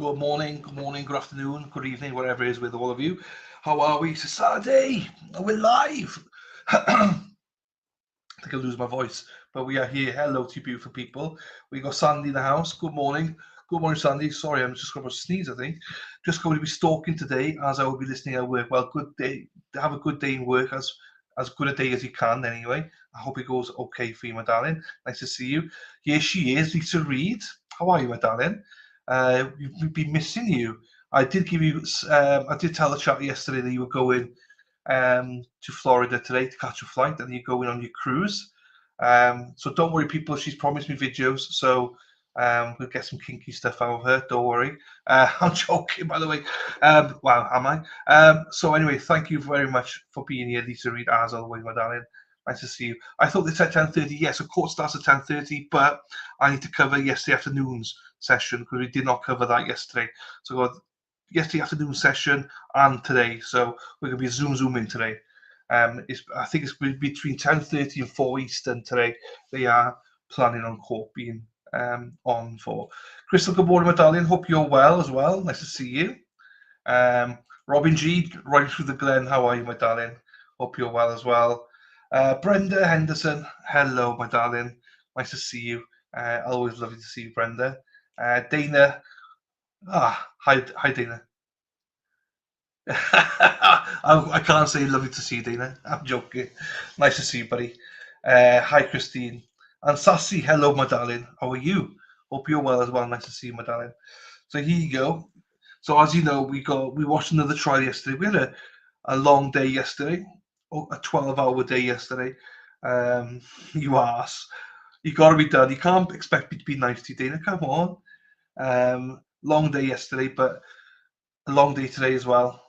Good morning, good afternoon, good evening, wherever it is with all of you. How are we? It's a Saturday, and we're live. I think I'll lose my voice, but we are here. Hello to you beautiful people. We got Sandy in the house. Good morning. Good morning, Sandy. Sorry, I'm just going to sneeze, I think. Just going to be stalking today as I will be listening at work. Well, good day. Have a good day in work, as good a day as you can anyway. I hope it goes okay for you, my darling. Nice to see you. Here she is, Lisa Reed. How are you, my darling? We've been missing you. I did give you. I did tell the chat yesterday that you were going to Florida today to catch a flight, and you're going on your cruise. So don't worry, people. She's promised me videos, so we'll get some kinky stuff out of her. Don't worry. I'm joking, by the way. Wow, am I? So anyway, thank you very much for being here, Lisa Reed, as always, my darling. Nice to see you. I thought they said 10:30. Yes, of course, starts at 10:30, but I need to cover yesterday afternoon's session because we did not cover that yesterday. So we got yesterday afternoon session and today. So we're going to be zooming today. I think it's between 10:30 and 4 Eastern today. They are planning on court being on for. Crystal, good morning, my darling. Hope you're well as well. Nice to see you. Robin G, right through the Glen. How are you, my darling? Hope you're well as well. Brenda Henderson, hello, my darling. Nice to see you. Always lovely to see you, Brenda. Dana, hi, Dana. I can't say lovely to see you, Dana. I'm joking. Nice to see you, buddy. Hi, Christine. And Sassy, hello, my darling. How are you? Hope you're well as well. Nice to see you, my darling. So here you go. So as you know, we watched another trial yesterday. We had a long day yesterday, a 12-hour day yesterday. You ass. You got to be done. You can't expect me to be nice to you, Dana. Come on. Long day yesterday, but a long day today as well.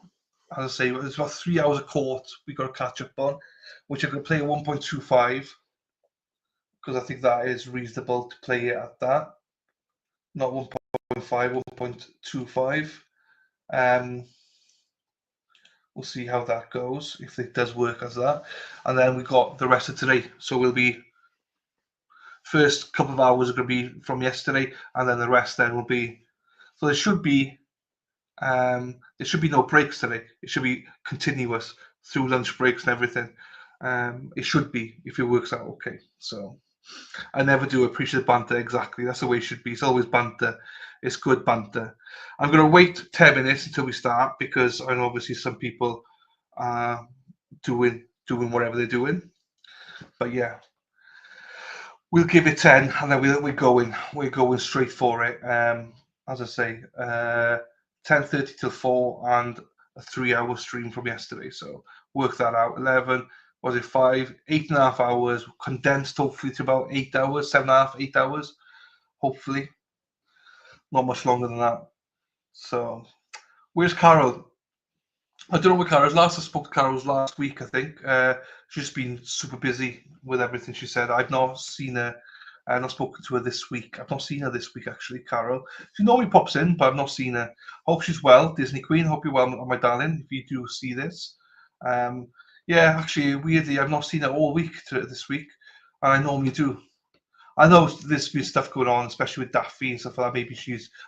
As I say, it's about 3 hours of court we got to catch up on, which I'm going to play at 1.25 because I think that is reasonable to play it at that, not 1.5, 1.25. We'll see how that goes, if it does work as that. And then we got the rest of today. So we'll be, first couple of hours are going to be from yesterday, and then the rest then will be, so there should be no breaks today. It should be continuous through lunch breaks and everything. It should be, if it works out okay. So I never do appreciate banter. Exactly, that's the way it should be. It's always banter. It's good banter. I'm going to wait 10 minutes until we start because I know obviously some people are doing whatever they're doing. But yeah, we'll give it 10 and then we're going straight for it. As I say, 10:30 till 4 and a 3-hour stream from yesterday. So work that out. 11, was it 5, 8.5 hours, condensed hopefully to about 8 hours, 7.5, 8 hours, hopefully. Not much longer than that. So where's Carol? I don't know where Carol's last. I spoke to Carol's last week, I think. She's been super busy with everything she said. I've not seen her. I've not spoken to her this week. I've not seen her this week, actually, Carol. She normally pops in, but I've not seen her. Hope she's well, Disney Queen. Hope you're well, my darling, if you do see this. Yeah, actually, weirdly, I've not seen her all week this week, and I normally do. I know there's been stuff going on, especially with Daffy and stuff like that. Maybe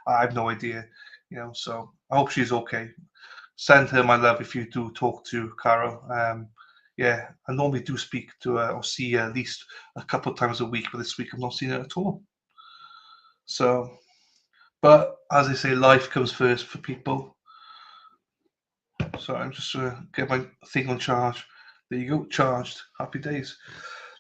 I have no idea, so I hope she's okay. Send her my love if you do talk to Carol. Yeah, I normally do speak to her or see her at least a couple of times a week, but this week I've not seen her at all. So, but as I say, life comes first for people. So I'm just going to get my thing on charge. There you go, charged. Happy days.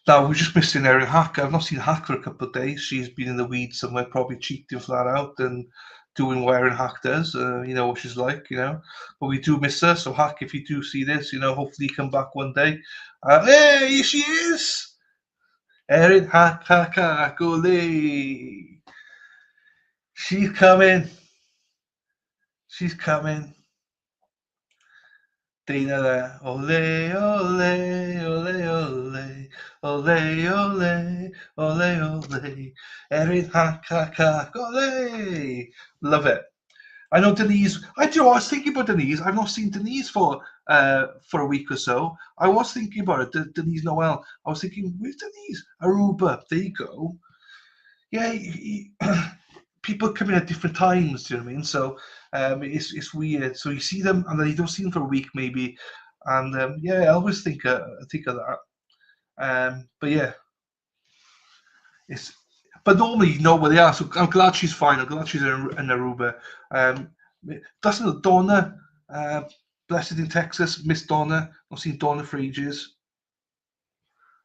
Now, we're just missing Erin Hack. I've not seen Hack for a couple of days. She's been in the weeds somewhere, probably cheating flat out and doing what Erin Hack does. You know what she's like, But we do miss her. So, Hack, if you do see this, hopefully you come back one day. Hey, here she is! Erin Hack, Hack, Hack, ole! She's coming. She's coming. Dana there. Ole, ole, ole, ole. Ole, ole, ole, ole. Erin Hack, Hack, Hack, ole. Love it. I know Denise. I was thinking about Denise. I've not seen Denise for a week or so. I was thinking about it. Denise Noel. I was thinking, where's Denise? Aruba. There you go. Yeah, people come in at different times. Do you know what I mean? So it's weird. So you see them, and then you don't see them for a week maybe, and yeah, I always think of that. But yeah, it's. But normally you know where they are. So I'm glad she's fine. I'm glad she's in Aruba. Doesn't Donna, blessed in Texas, Miss Donna. I've seen Donna for ages.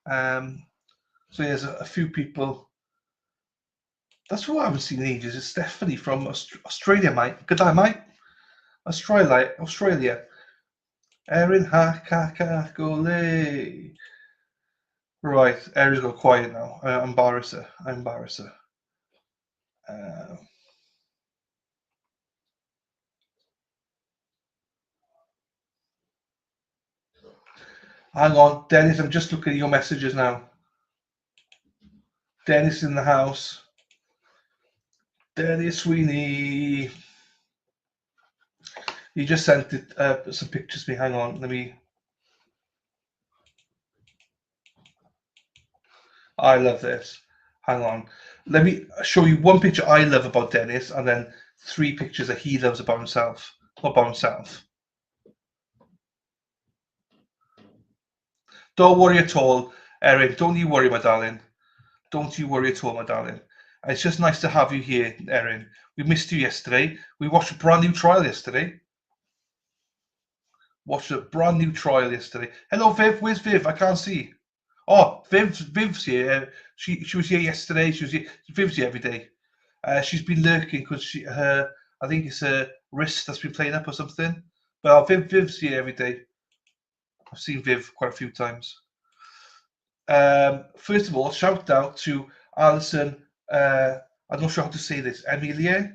So there's a few people. That's what I haven't seen in ages. It's Stephanie from Australia, mate. Good day, mate. Australia. Erin Hakakakole. Right, Erin's got quiet now. I embarrass her. Hang on, Dennis, I'm just looking at your messages now. Dennis in the house. Dennis Sweeney. You just sent it, some pictures to me. Hang on, let me. I love this. Hang on. Let me show you one picture I love about Dennis, and then 3 pictures that he loves about himself. About himself. Don't worry at all, Erin. Don't you worry, my darling. Don't you worry at all, my darling. It's just nice to have you here, Erin. We missed you yesterday. We watched a brand new trial yesterday. Hello, Viv. Where's Viv? I can't see. Oh, Viv's here. She was here yesterday. Viv's here every day. She's been lurking because I think it's her wrist that's been playing up or something. But Viv's here every day. I've seen Viv quite a few times. First of all, shout out to Alison. I'm not sure how to say this. Emilie.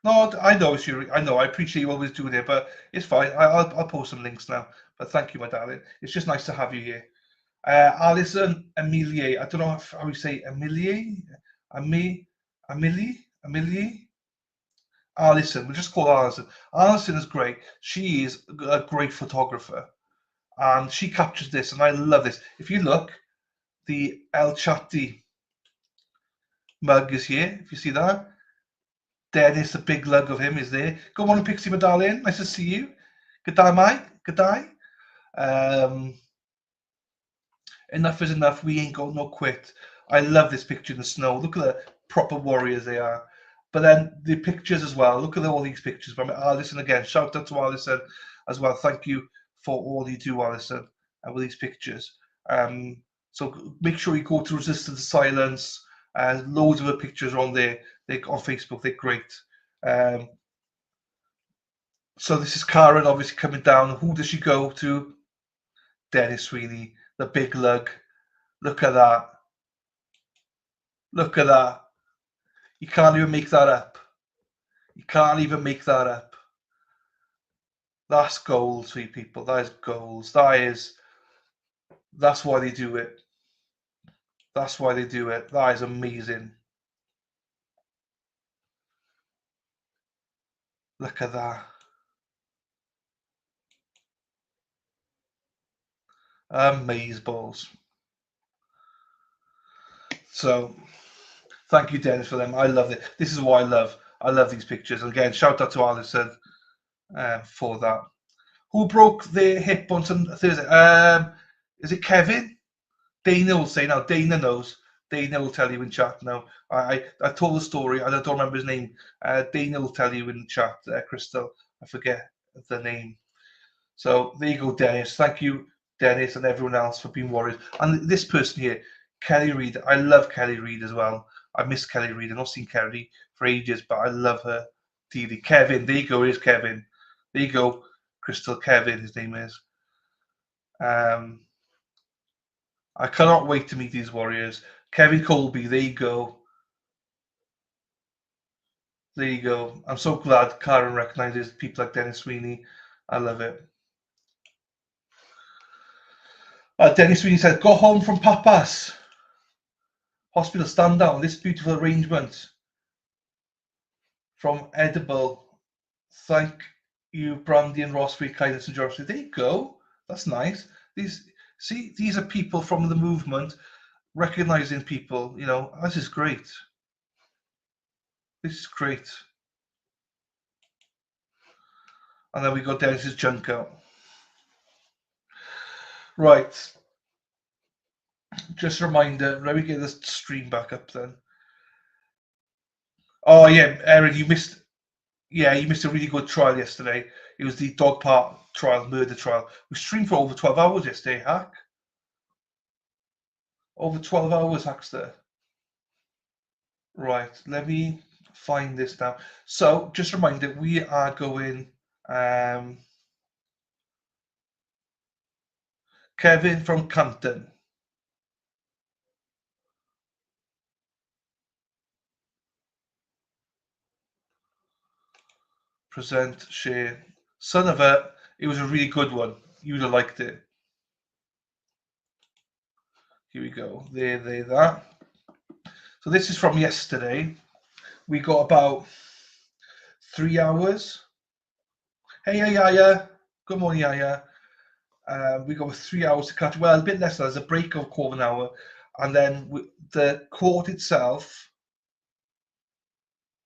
No, I know, Shuri. I know. I appreciate you always doing it, but it's fine. I'll post some links now. But thank you, my darling. It's just nice to have you here. Alison Emilie. I don't know how you say Emilie. Emilie. Alison. We'll just call her Alison. Alison is great. She is a great photographer, and she captures this, and I love this. If you look, the El Chatti mug is here. If you see that. Dennis, the big lug of him, is there. Good morning, Pixie, my darling. Nice to see you. Good day, mate. Good day. Enough is enough. We ain't got no quit. I love this picture in the snow. Look at the proper warriors they are. But then the pictures as well. Look at all these pictures from Alison again. Shout out to Alison as well. Thank you for all you do, Alison, with these pictures. So make sure you go to Resistance to Silence. Loads of her pictures are on there. On Facebook. They're great. So this is Karen obviously coming down. Who does she go to? Dennis Sweeney, the big lug. Look at that. Look at that. You can't even make that up. You can't even make that up. That's gold, sweet people. That is gold. That's why they do it. That's why they do it. That is amazing. Look at that. Amazeballs. So thank you, Dennis, for them. I love it. This is what I love. I love these pictures. And again, shout out to Alison for that. Who broke their hip on Thursday? Is it Kevin? Dana will say now. Dana knows. Dana will tell you in chat now. I told the story. I don't remember his name. Dana will tell you in chat. Crystal, I forget the name. So there you go, Dennis. Thank you, Dennis, and everyone else for being warriors. And this person here, Kelly Reid. I love Kelly Reid as well. I miss Kelly Reid. I've not seen Kelly for ages, but I love her dearly. Kevin, there you go. Here's Kevin. There you go. Crystal Kevin, his name is. I cannot wait to meet these warriors. Kevin Colby, there you go. There you go. I'm so glad Karen recognizes people like Dennis Sweeney. I love it. Dennis Sweeney said, go home from Papas. Hospital, stand down. This beautiful arrangement from Edible. Thank you, Brandy and Ross, for your kindness and generosity. There you go. That's nice. These are people from the movement. recognizing people, you know, this is great. This is great. And then we got Dennis's junk out. Right. Just a reminder, let me get this stream back up then. Oh yeah, Erin, you missed a really good trial yesterday. It was the dog park trial, murder trial. We streamed for over 12 hours yesterday, Hack. Over 12 hours, Hackster. Right, let me find this now. So, just a reminder, we are going Kevin from Canton. Present, share. Son of a, it was a really good one. You'd have liked it. Here we go. There, that. So this is from yesterday. We got about 3 hours. Hey, Yaya. Good morning, Yaya. We got 3 hours to catch. Well, a bit less. There's a break of a quarter of an hour, and then the court itself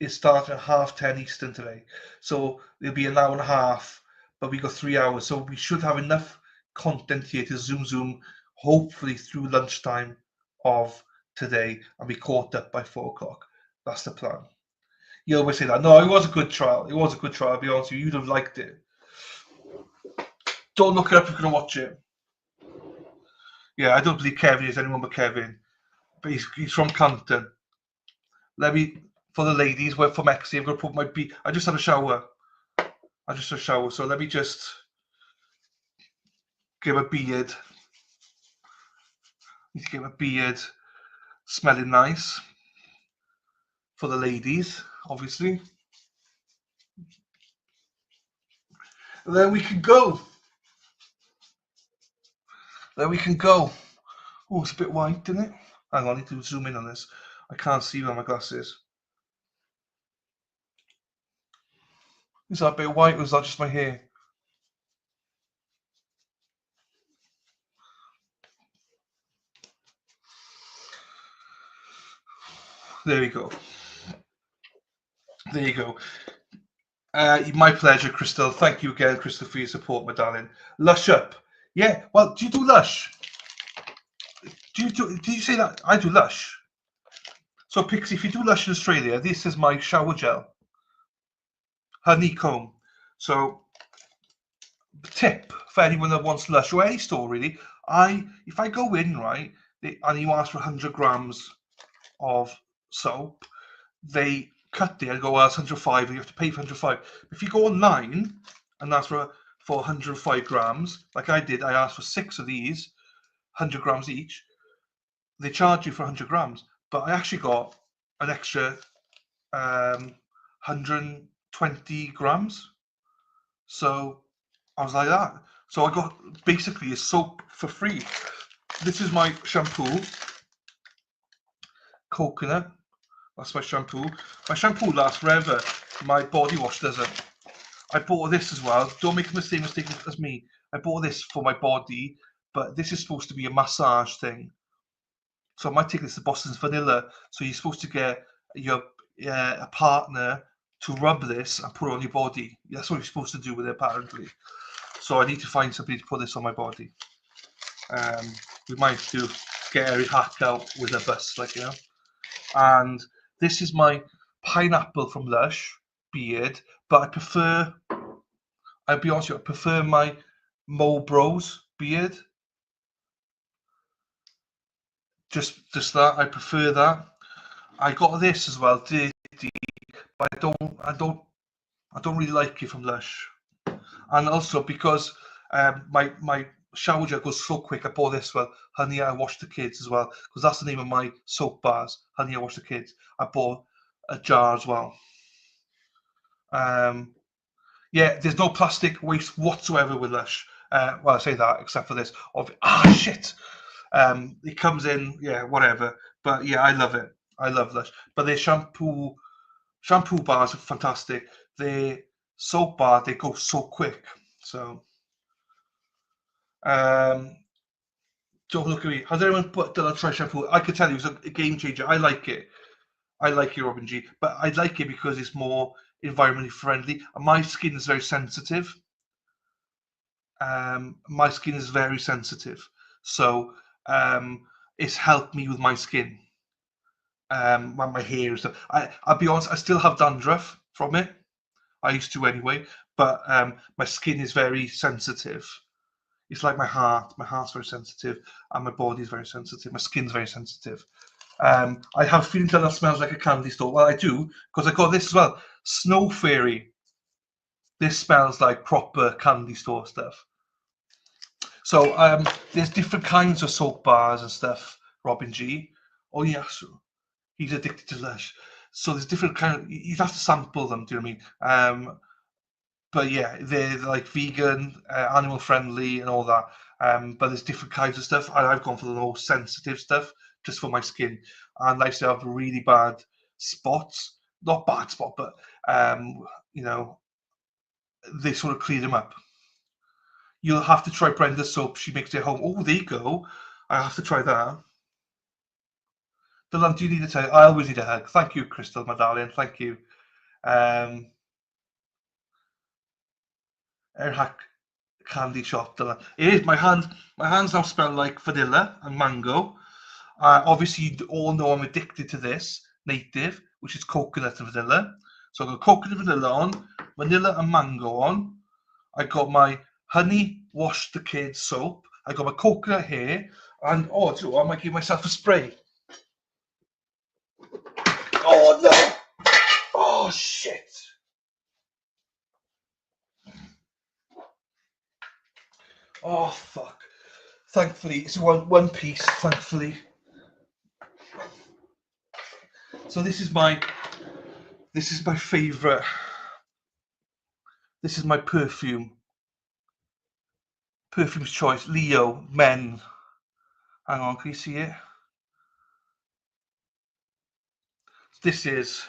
is starting at 10:30 Eastern today. So it'll be an hour and a half, but we got 3 hours. So we should have enough content here to zoom, hopefully through lunchtime of today, and be caught up by 4 o'clock. That's the plan. You always say that. No, it was a good trial. It was a good trial. I'll be honest with you. You'd have liked it. Don't look it up if you're going to watch it. Yeah, I don't believe Kevin is anyone but Kevin. But he's from Canton. Let me, for the ladies, we're from Exie. I'm going to put my beard. I just had a shower. So let me just get my beard. Need to get my beard smelling nice. For the ladies, obviously. And then we can go. Oh, it's a bit white, isn't it? Hang on, I need to zoom in on this. I can't see where my glasses. Is that a bit white or is that just my hair? There we go. There you go. My pleasure, Crystal. Thank you again, Crystal, for your support, my darling. Lush up. Yeah, well, do you do Lush? Did you say that? I do Lush. So, Pixie, if you do Lush in Australia, this is my shower gel. Honeycomb. So, tip for anyone that wants Lush or any store really. If I go in, right, and you ask for 100 grams of soap, they cut it and go, well, it's 105 and you have to pay for 105. If you go online and ask for 105 grams, like I did, I asked for 6 of these, 100 grams each, they charge you for 100 grams. But I actually got an extra 120 grams. So I was like that. So I got basically a soap for free. This is my shampoo. Coconut. That's my shampoo. My shampoo lasts forever. My body wash doesn't. I bought this as well. Don't make the same mistake as me. I bought this for my body, but this is supposed to be a massage thing. So I might take this to Boston's Vanilla. So you're supposed to get your a partner to rub this and put it on your body. That's what you're supposed to do with it, apparently. So I need to find somebody to put this on my body. We might do get Eric Hack out with a bus, like, you know. And this is my pineapple from Lush beard, but I'll be honest with you, I prefer my Mobros beard. Just that, I prefer that. I got this as well, dirty, but I don't really like it from Lush. And also because my shower gel goes so quick, I bought this well. Honey, I Wash the Kids as well, because that's the name of my soap bars. Honey, I Wash the Kids. I bought a jar as well. Yeah, there's no plastic waste whatsoever with Lush. Well, I say that except for this. Shit. It comes in, yeah, whatever. But yeah, I love it. I love Lush. But their shampoo bars are fantastic. Their soap bar, they go so quick. So Don't look at me. Has anyone done a try shampoo? I can tell you, it's a game changer. I like it. I like it, Robin G. But I like it because it's more environmentally friendly. And my skin is very sensitive. My skin is very sensitive, so it's helped me with my skin. My hair and stuff. I'll be honest, I still have dandruff from it. I used to anyway, but my skin is very sensitive. It's like my heart. My heart's very sensitive, and my body is very sensitive. My skin's very sensitive. I have a feeling that smells like a candy store. Well, I do, because I got this as well. Snow Fairy. This smells like proper candy store stuff. So there's different kinds of soap bars and stuff, Robin G. Oh, yes, he's addicted to Lush. So there's different kind of, you have to sample them, do you know what I mean? But yeah, they're like vegan, animal friendly and all that. But there's different kinds of stuff. And I've gone for the most sensitive stuff just for my skin. And I still have really bad spots. Not bad spot, but, you know, they sort of clear them up. You'll have to try Brenda's soap. She makes it at home. Oh, there you go. I have to try that. Dylan, do you need a hug? I always need a hug. Thank you, Crystal, my darling. Thank you. Hack candy shop, Dylan. It is my hands now smell like vanilla and mango. Obviously, you all know I'm addicted to this native, which is coconut and vanilla. So I've got coconut and vanilla on, vanilla and mango on. I got my honey wash the kids soap. I got my coconut here, and I might give myself a spray. Oh no! Oh shit! Oh fuck! Thankfully, it's one piece. Thankfully. So this is my favorite. This is my perfume's choice. Leo Men. Hang on, can you see it? This is.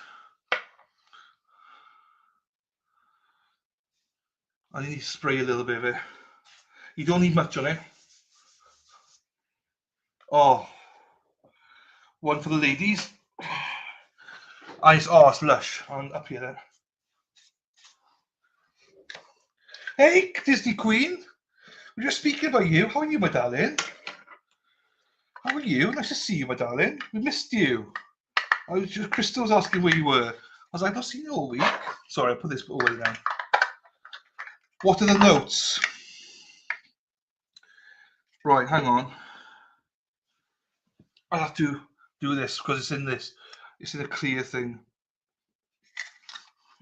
I need to spray a little bit of it. You don't need much on it. Oh, one for the ladies. It's Lush. On up here then. Hey, Disney Queen. We're just speaking about you. How are you, my darling? How are you? Nice to see you, my darling. We missed you. Crystal was asking where you were. I was like, I've not seen you all week. Sorry, I put this away now. What are the notes? Right, hang on. I have to do this because it's in this. It's in a clear thing.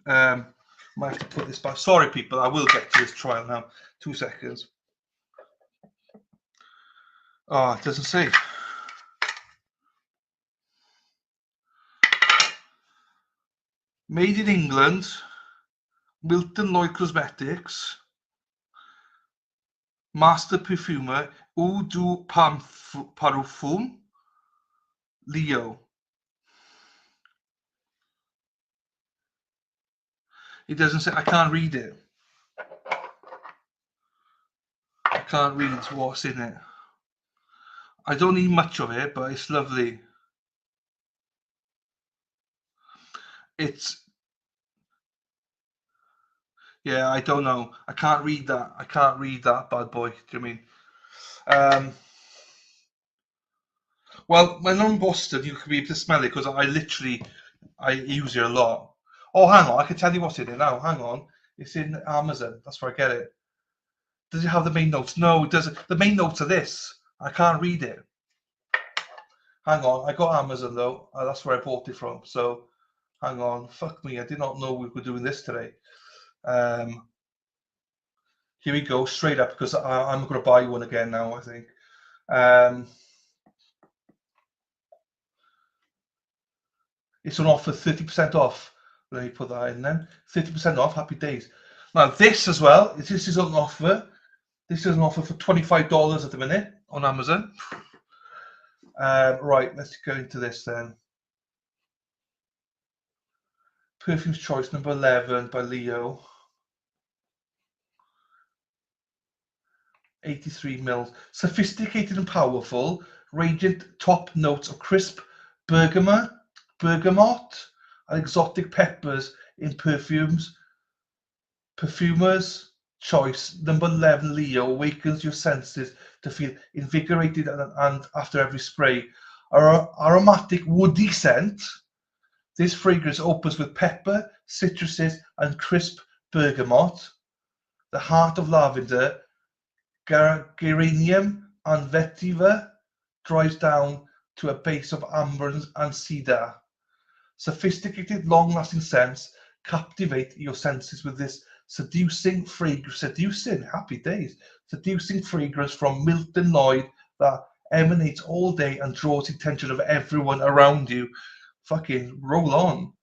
Might have to put this back. Sorry, people. I will get to this trial now. 2 seconds. Oh, it doesn't say. Made in England. Milton Lloyd Cosmetics. Master Perfumer. Eau du Parfum. Leo. It doesn't say. I can't read it. I can't read what's in it. I don't need much of it, but it's lovely. Yeah, I don't know. I can't read that. I can't read that bad boy. Do you know what I mean? Well, when I'm in Boston, you can be able to smell it because I use it a lot. Oh, hang on. I can tell you what's in it now. Hang on. It's in Amazon. That's where I get it. Does it have the main notes? No, it doesn't. The main notes are this. I can't read it. Hang on. I got Amazon though. That's where I bought it from. So, hang on. Fuck me. I did not know we were doing this today. Here we go. Straight up because I'm going to buy one again now, I think. It's on offer, 30% off. Let me put that in then. 30% off, happy days. Now this as well, this is on offer. This is an offer for $25 at the minute on Amazon. Right, let's go into this then. Perfume's Choice number 11 by Leo. 83 mils. Sophisticated and powerful, radiant top notes of crisp bergamot, and exotic peppers in perfumes. Perfumer's choice, number 11 Leo, awakens your senses to feel invigorated and after every spray. Aromatic woody scent. This fragrance opens with pepper, citruses, and crisp bergamot. The heart of lavender, geranium, and vetiver drives down to a base of amber and cedar. Sophisticated, long-lasting scents captivate your senses with this seducing happy days, seducing fragrance from Milton Lloyd that emanates all day and draws the attention of everyone around you. Fucking roll on.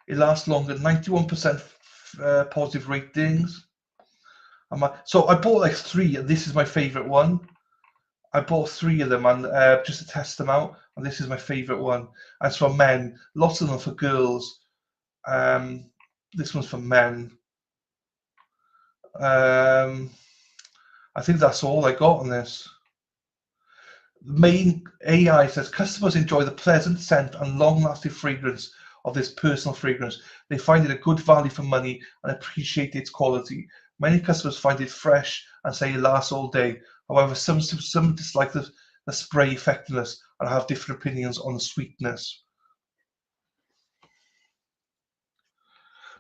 It lasts longer, 91% positive ratings. So I bought like 3, and this is my favorite one. I bought 3 of them and just to test them out, and this is my favorite one. As for men, lots of them for girls. This one's for men. I think that's all I got on this. Main AI says customers enjoy the pleasant scent and long-lasting fragrance of this personal fragrance. They find it a good value for money and appreciate its quality. Many customers find it fresh and say it lasts all day. However, some dislike the spray effectiveness and have different opinions on the sweetness.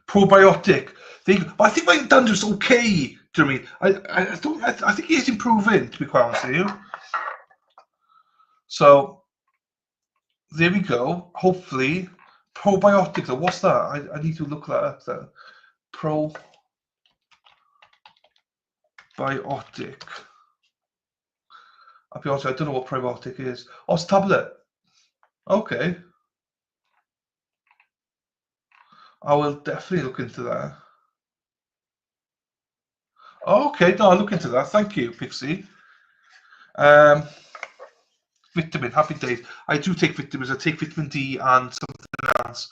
Probiotic. I think my Llandysul's okay. Do you know what I mean? I think he is improving, to be quite honest with you. So there we go. Hopefully, probiotic. What's that? I need to look that up. Then probiotic. I'll be honest, I don't know what probiotic is. Oh, it's a tablet. Okay. I will definitely look into that. Okay, no, I'll look into that. Thank you, Pixie. Vitamin, happy days. I do take vitamins. I take vitamin D and something else,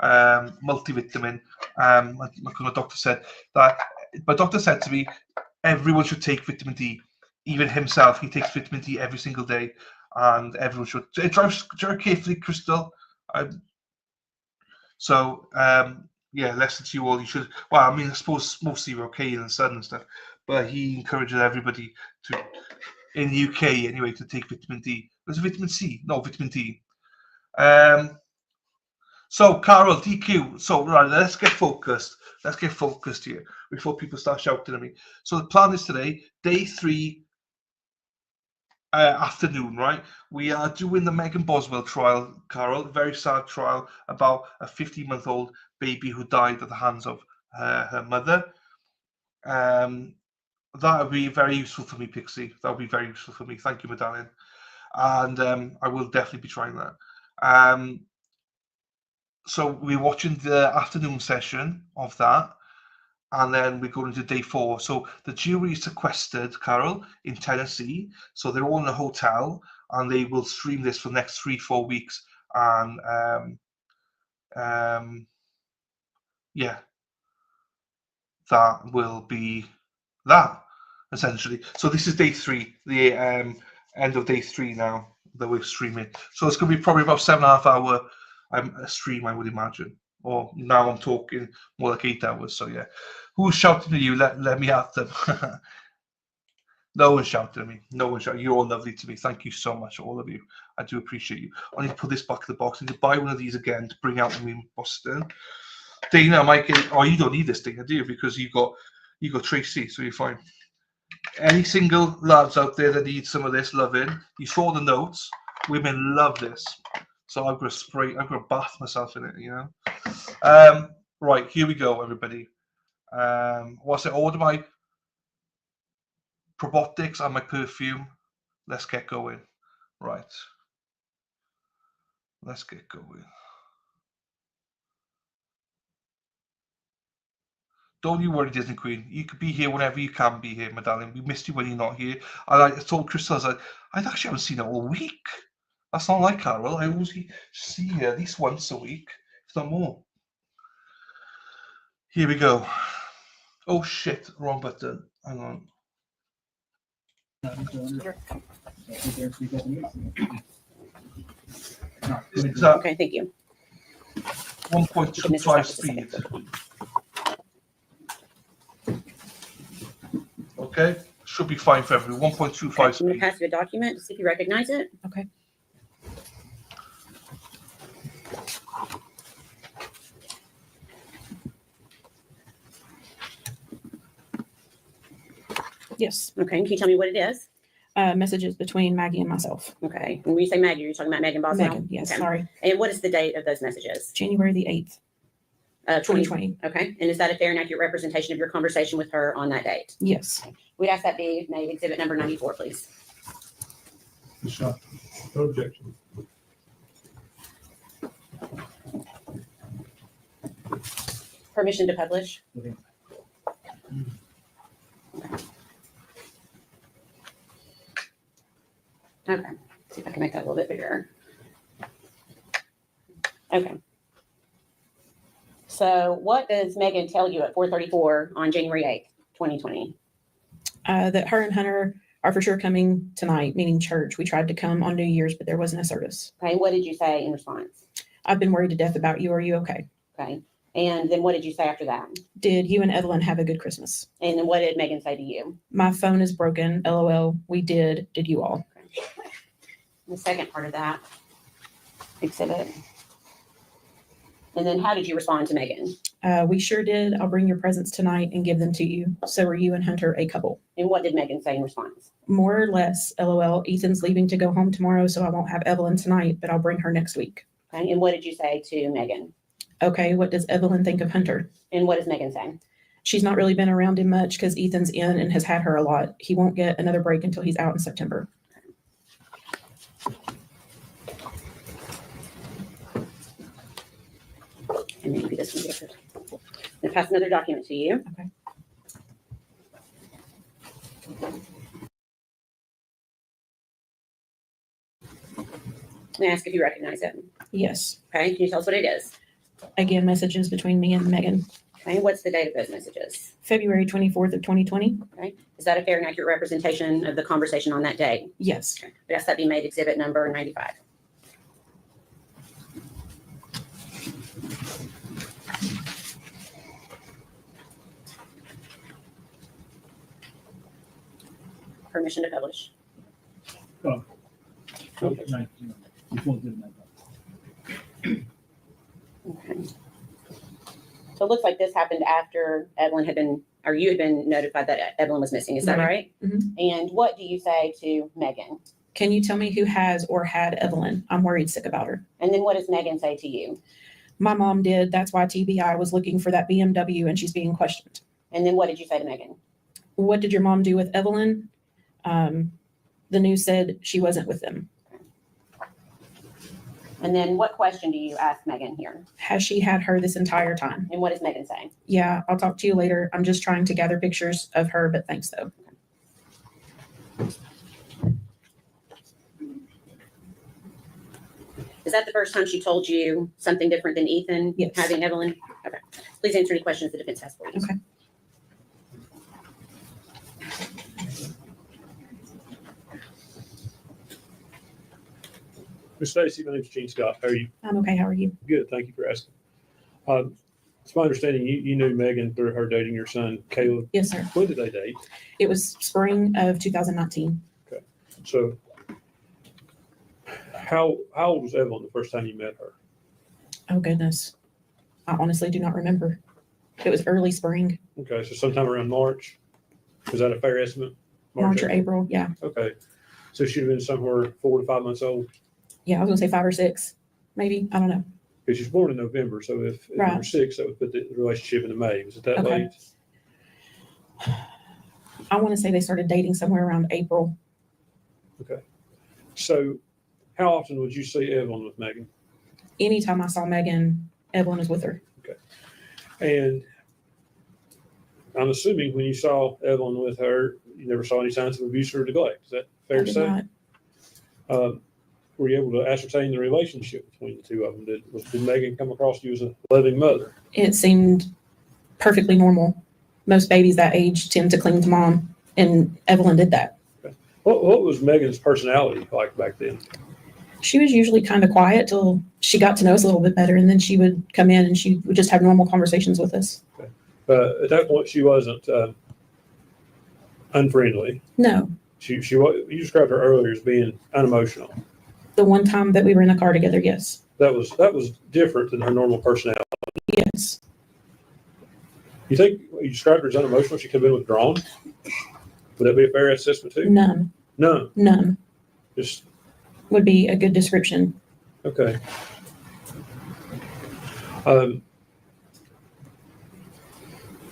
multivitamin. My doctor said that. My doctor said to me, everyone should take vitamin D. Even himself, he takes vitamin D every single day, and everyone should. Drive carefully, Crystal. Yeah, lesson to you all. You should. Well, I mean, I suppose mostly you're okay in the sun and stuff, but he encourages everybody to, in the UK anyway, to take vitamin D. Was it vitamin C? No, vitamin D. So, Carol, DQ. So, right, let's get focused. Let's get focused here before people start shouting at me. So, the plan is today, day 3, afternoon, right? We are doing the Megan Boswell trial, Carol. Very sad trial about a 15-month-old baby who died at the hands of her mother. That would be very useful for me, Pixie. That would be very useful for me. Thank you, my darling. And I will definitely be trying that. So we're watching the afternoon session of that, and then we're going to day 4. So the jury is sequestered, Carol, in Tennessee. So they're all in a hotel, and they will stream this for the next 3-4 weeks. And yeah, that will be that, essentially. So this is day 3, the end of day 3 now that we're streaming. So it's going to be probably about 7.5 hour a stream, I would imagine. Or now I'm talking more like 8 hours. So yeah, who's shouting at you? Let me at them. No one's shouting at me. No one's shouting. You're all lovely to me. Thank you so much, all of you. I do appreciate you. I need to put this back in the box. I need to buy one of these again to bring out when we're in Boston. Dana, Mike, oh, you don't need this, Dana, do you? Because you got Tracy, so you're fine. Any single lads out there that need some of this loving, you saw the notes. Women love this. So I'm going to bath myself in it, you know. Right, here we go, everybody. What's it? Order my probiotics and my perfume. Let's get going. Right. Let's get going. Don't you worry, Disney Queen. You could be here whenever you can be here, my darling. We missed you when you're not here. I told Crystal, I actually haven't seen her all week. That's not like Carol. I always see her at least once a week, if not more. Here we go. Oh shit, wrong button. Hang on. Is that Okay, thank you. 1.25 speed? Okay, should be fine for everyone. 1.25 Okay, I'm going speed. to pass you a document to see if you recognize it. Okay. Yes. Okay, can you tell me what it is? Messages between Maggie and myself. Okay, and when you say Maggie, you're talking about Megan Boswell? Megan, yes, Okay. sorry. And what is the date of those messages? January the 8th, 2020. Okay, and is that a fair and accurate representation of your conversation with her on that date? Yes. We'd ask that be made exhibit number 94, please. No objection. Permission to publish? Okay. Okay, see if I can make that a little bit bigger. Okay. So what does Megan tell you at 4:34 on January 8th, 2020? That her and Hunter are for sure coming tonight, meaning church. We tried to come on New Year's, but there wasn't a service. Okay, what did you say in response? I've been worried to death about you. Are you okay? Okay, and then what did you say after that? Did you and Evelyn have a good Christmas? And then what did Megan say to you? My phone is broken. LOL. We did. Did you all? The second part of that exhibit. And then how did you respond to Megan? We sure did. I'll bring your presents tonight and give them to you. So are you and Hunter a couple? And what did Megan say in response? More or less. LOL. Ethan's leaving to go home tomorrow, so I won't have Evelyn tonight, but I'll bring her next week. Okay, and what did you say to Megan? Okay. What does Evelyn think of Hunter? And what does Megan say? She's not really been around him much because Ethan's in and has had her a lot. He won't get another break until he's out in September. And maybe this one here. I'm gonna pass another document to you. Okay. And ask if you recognize it. Yes. Okay, can you tell us what it is? Again, messages between me and Megan. Okay, what's the date of those messages? February 24th of 2020. Okay, is that a fair and accurate representation of the conversation on that day? Yes. Okay, but ask that be made exhibit number 95. Permission to publish. Okay. 19. Before the 19. Okay. So it looks like this happened after Evelyn had been, or you had been notified that Evelyn was missing. Is that right? Mhm. And what do you say to Megan? Can you tell me who has or had Evelyn? I'm worried sick about her. And then what does Megan say to you? My mom did. That's why TBI was looking for that BMW and she's being questioned. And then what did you say to Megan? What did your mom do with Evelyn? The news said she wasn't with them. And then what question do you ask Megan here? Has she had her this entire time? And what does Megan say? Yeah, I'll talk to you later. I'm just trying to gather pictures of her, but thanks though. Is that the first time she told you something different than Ethan Yes. having Evelyn? Okay. Please answer any questions the defense has for you. Okay. Miss Stacy, my name's Gene Scott. How are you? I'm okay. How are you? Good. Thank you for asking. It's my understanding you knew Megan through her dating your son, Caleb. Yes, sir. When did they date? It was spring of 2019. So how old was Evelyn the first time you met her? Oh, goodness. I honestly do not remember. It was early spring, Okay, so sometime around March. Is that a fair estimate? March or April. Yeah. Okay. So she'd have been somewhere 4 to 5 months old. Yeah. I was going to say 5 or 6, maybe. I don't know. Because she was born in November. So if you Right. were 6, that would put the relationship into May. Was it that Okay. late? I want to say they started dating somewhere around April. Okay. So how often would you see Evelyn with Megan? Anytime I saw Megan, Evelyn was with her. And I'm assuming when you saw Evelyn with her, you never saw any signs of abuse or neglect. Is that fair I to did say? not. Were you able to ascertain the relationship between the two of them? Did Megan come across you as a loving mother? It seemed perfectly normal. most babies that age tend to cling to mom, and Evelyn did that. What was Megan's personality like back then? She was usually kind of quiet till she got to know us a little bit better, and then she would come in and she would just have normal conversations with us. At that point, she wasn't unfriendly. No, She you described her earlier as being unemotional. the one time that we were in a car together, yes. That was different than her normal personality. Yes. You think you described her as unemotional? She could have been withdrawn. Would that be a fair assessment too? None. No, just Would be a good description. okay.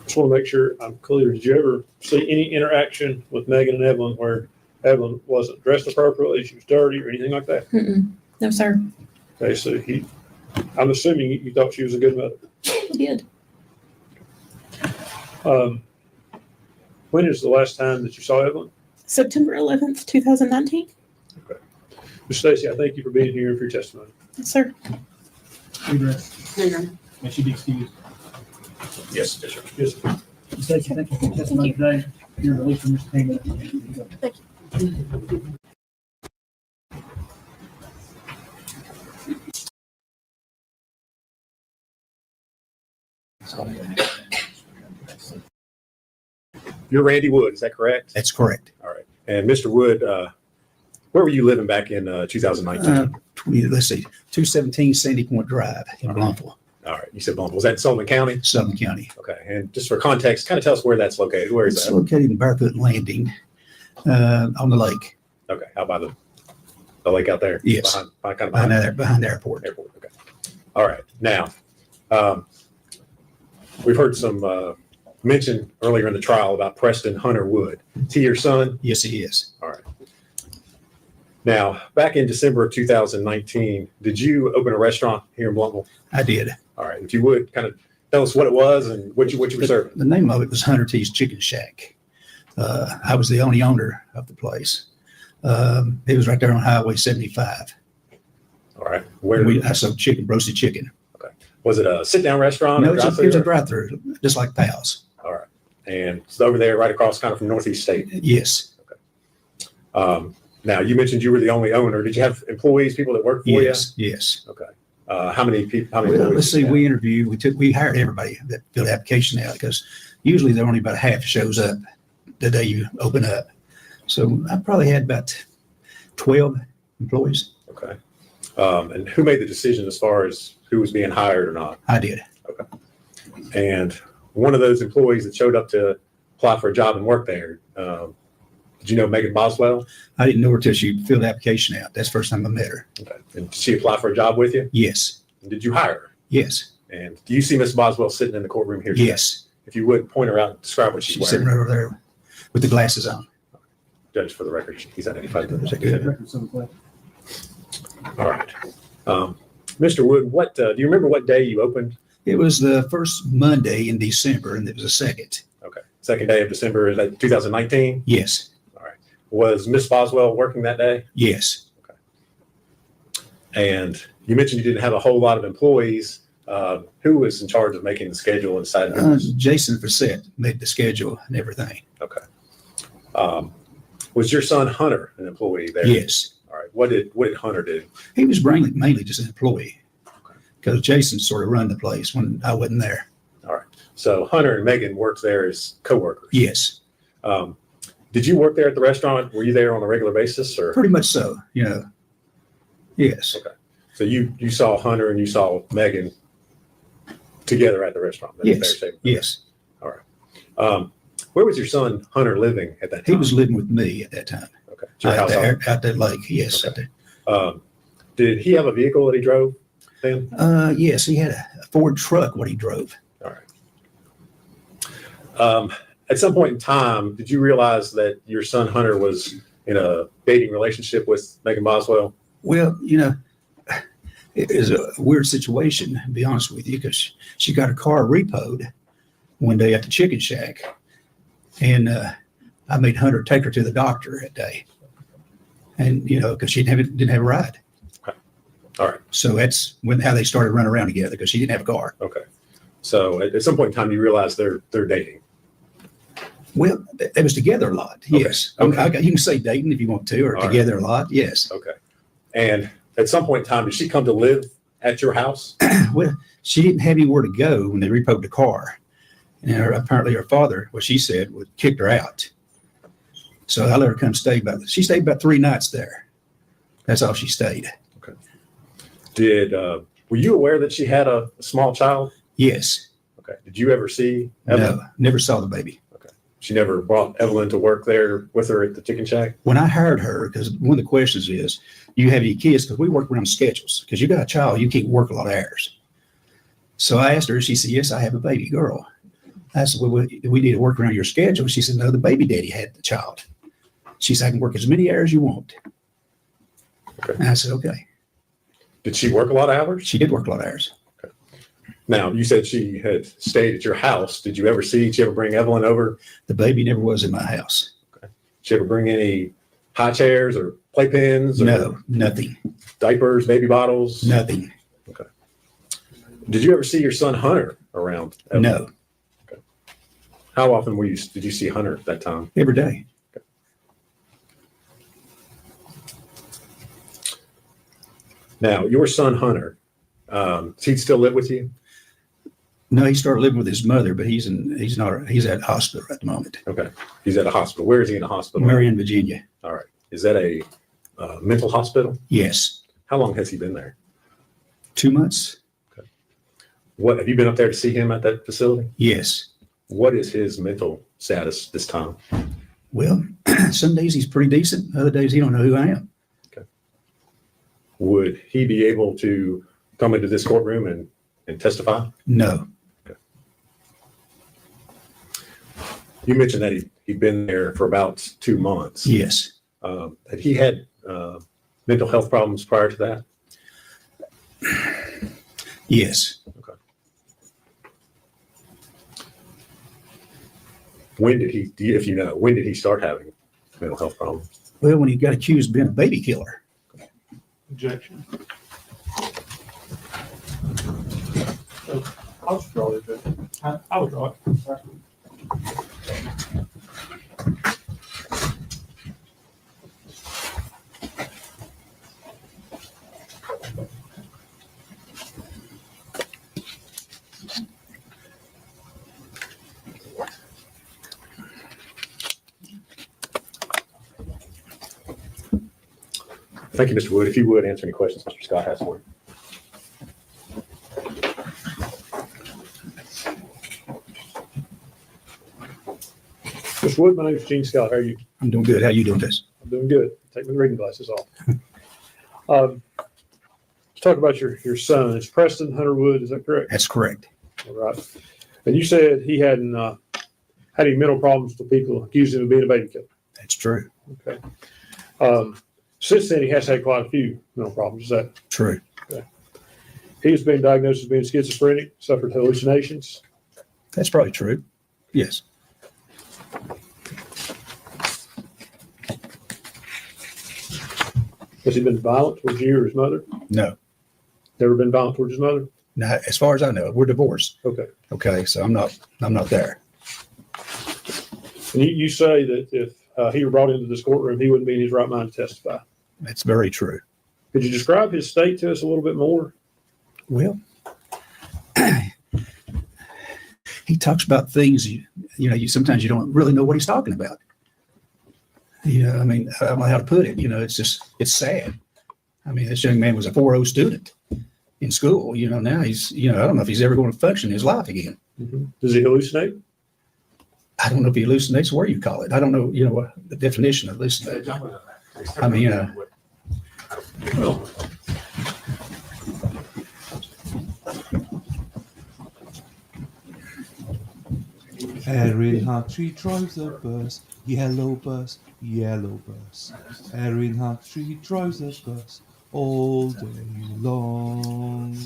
Just want to make sure I'm clear. Did you ever see any interaction with Megan and Evelyn where Evelyn wasn't dressed appropriately, she was dirty, or anything like that? Mm-mm. No, sir. Okay, so I'm assuming you thought she was a good mother. He did. When is the last time that you saw Evelyn? September 11th, 2019. Ms. Stacy, I thank you for being here and for your testimony. Yes, sir. May she be excused. Yes, sir. Yes, sir. Ms. Stacy, thank you for your testimony today. You're released from Mr. Payment. Thank you. You're Randy Wood, is that correct? That's correct. All right. And Mr. Wood, where were you living back in 2019? Let's see, 217 Sandy Point Drive in Blumpville, All right. You said Blumpville. Was that in Sullivan County? Southern County. Okay. And just for context, kind of tell us where that's located. Where is It's that? located in Barefoot Landing on the lake. Okay. Out by the lake out there? Yes. Behind Behind the airport. airport. Okay. All right. Now, we've heard some mention earlier in the trial about Preston Hunter Wood. Is he your son? Yes, he is. All right. Now, back in December of 2019, did you open a restaurant here in Blumpville? I did. All right. If you would kind of tell us what it was and what you were serving. The name of it was Hunter T's Chicken Shack. I was the only owner of the place. It was right there on Highway 75. All right. I sold chicken, roasted chicken. Was it a sit-down restaurant? No, or it was drive-thru? a drive-through, just like Pal's. All right. And it's over there, right across, kind of from Northeast State. Yes. Now, you mentioned you were the only owner. Did you have employees, people that worked for Yes. Yes. you? Okay. How many people? How many Well, employees? let's see. We interviewed. We hired everybody that filled the application out because usually there only about half shows up the day you open up. So I probably had about 12 employees. Okay. And who made the decision as far as who was being hired or not? I did. And one of those employees that showed up to apply for a job and work there, did you know Megan Boswell? I didn't know her till she filled the application out. That's the first time I met her. Okay. And did she apply for a job with you? Yes. And did you hire her? Yes. And do you see Miss Boswell sitting in the courtroom here today? Yes. If you would point her out and describe what she's She's sitting wearing. right over there with the glasses on. Judge, for the record, he's identified. Is that good? Record so clear. All right. Mr. Wood, do you remember what day you opened? It was the first Monday in December, and it was the second. Okay. Second day of December, is that 2019? Yes. Was Miss Boswell working that day? Yes. And you mentioned you didn't have a whole lot of employees. Who was in charge of making the schedule and deciding? Jason Facette made the schedule and everything. Okay. Was your son Hunter an employee there? Yes. All right. What did Hunter do? He was mainly just an employee because Jason sort of run the place when I wasn't there. All right. So Hunter and Megan worked there as coworkers. Yes. Did you work there at the restaurant? Were you there on a regular basis, or? Pretty much so, Yes. Okay. So you saw Hunter and you saw Megan together at the restaurant. That's Yes. fair to say. Yes. All right. Where was your son Hunter living at that time? He was living with me at that time. Okay. At your house. Out that lake. Yes. Okay. Did he have a vehicle that he drove then? Yes. He had a Ford truck, what he drove. All right. At some point in time, did you realize that your son Hunter was in a dating relationship with Megan Boswell? Well, it is a weird situation, to be honest with you, because she got her car repoed one day at the Chicken Shack. And I made Hunter take her to the doctor that day. And, because she didn't have a ride. Okay. All right. So that's how they started running around together because she didn't have a car. Okay. So at some point in time, you realize they're dating. Well, they was together a lot. Okay. Yes. Okay. You can say dating if you want to, or All right. together a lot. Yes. Okay. And at some point in time, did she come to live at your house? Well, she didn't have anywhere to go when they repoed the car. And apparently her father, what she said, would kicked her out. So I let her come stay she stayed about 3 nights there. That's all she stayed. Were you aware that she had a small child? Yes. Okay. Did you ever see Evelyn? No, never saw the baby. She never brought Evelyn to work there with her at the chicken shack? When I hired her, because one of the questions is, do you have any kids? Because we work around schedules. Because you got a child, you can't work a lot of hours. So I asked her, she said, yes, I have a baby girl. I said, well, we need to work around your schedule. She said, no, the baby daddy had the child. She said, I can work as many hours as you want. Okay. And I said, okay. Did she work a lot of hours? She did work a lot of hours. Now, you said she had stayed at your house. Did you ever bring Evelyn over? The baby never was in my house. Did she ever bring any high chairs or playpens? Or No, nothing, diapers, baby bottles? nothing. Did you ever see your son Hunter around? Evelyn? No, How often did you see Hunter at that time? every day. Now, your son Hunter, does he still live with you? No, he started living with his mother, but he's at hospital at the moment. Okay. He's at a hospital. Where is he in a hospital? Marion, Virginia. All right. Is that a mental hospital? Yes. How long has he been there? 2 months. What have you been up there to see him at that facility? Yes. What is his mental status this time? Well, some days he's pretty decent. Other days he don't know who I am. Would he be able to come into this courtroom and testify? No. You mentioned that he'd been there for about 2 months. Yes. Had he had mental health problems prior to that? Yes. Okay. When did he start having mental health problems? Well, when he got accused of being a baby killer. Objection. I'll just draw the objection. I would draw it. Thank you, Mr. Wood. If you would answer any questions Mr. Scott has for you. Mr. Wood, my name is Gene Scott. How are you? I'm doing good. How you doing, Tess? I'm doing good. Take my reading glasses off. Let's talk about your son. It's Preston Hunter Wood. Is that correct? That's correct. All right. And you said he hadn't had any mental problems with people accused him of being a baby killer. That's true. Okay. Since then, he has had quite a few mental problems. Is that True. he has been diagnosed as being schizophrenic, suffered hallucinations? That's probably true. Yes. Has he been violent towards you or his mother? No. Never been violent towards his mother? Now, as far as I know, we're divorced. Okay. Okay. So I'm not there. And you say that if he were brought into this courtroom, he wouldn't be in his right mind to testify. That's very true. Could you describe his state to us a little bit more? Well, he talks about things, you sometimes you don't really know what he's talking about. I mean, I don't know how to put it. It's sad. I mean, this young man was a 4.0 student in school. Now he's, I don't know if he's ever going to function in his life again. Mm-hmm. Does he hallucinate? I don't know if he hallucinates, what you call it. I don't know, what the definition of hallucinate. I mean, Erin Hartree drives a bus, yellow bus, yellow bus. Erin Hartree drives a bus all day long.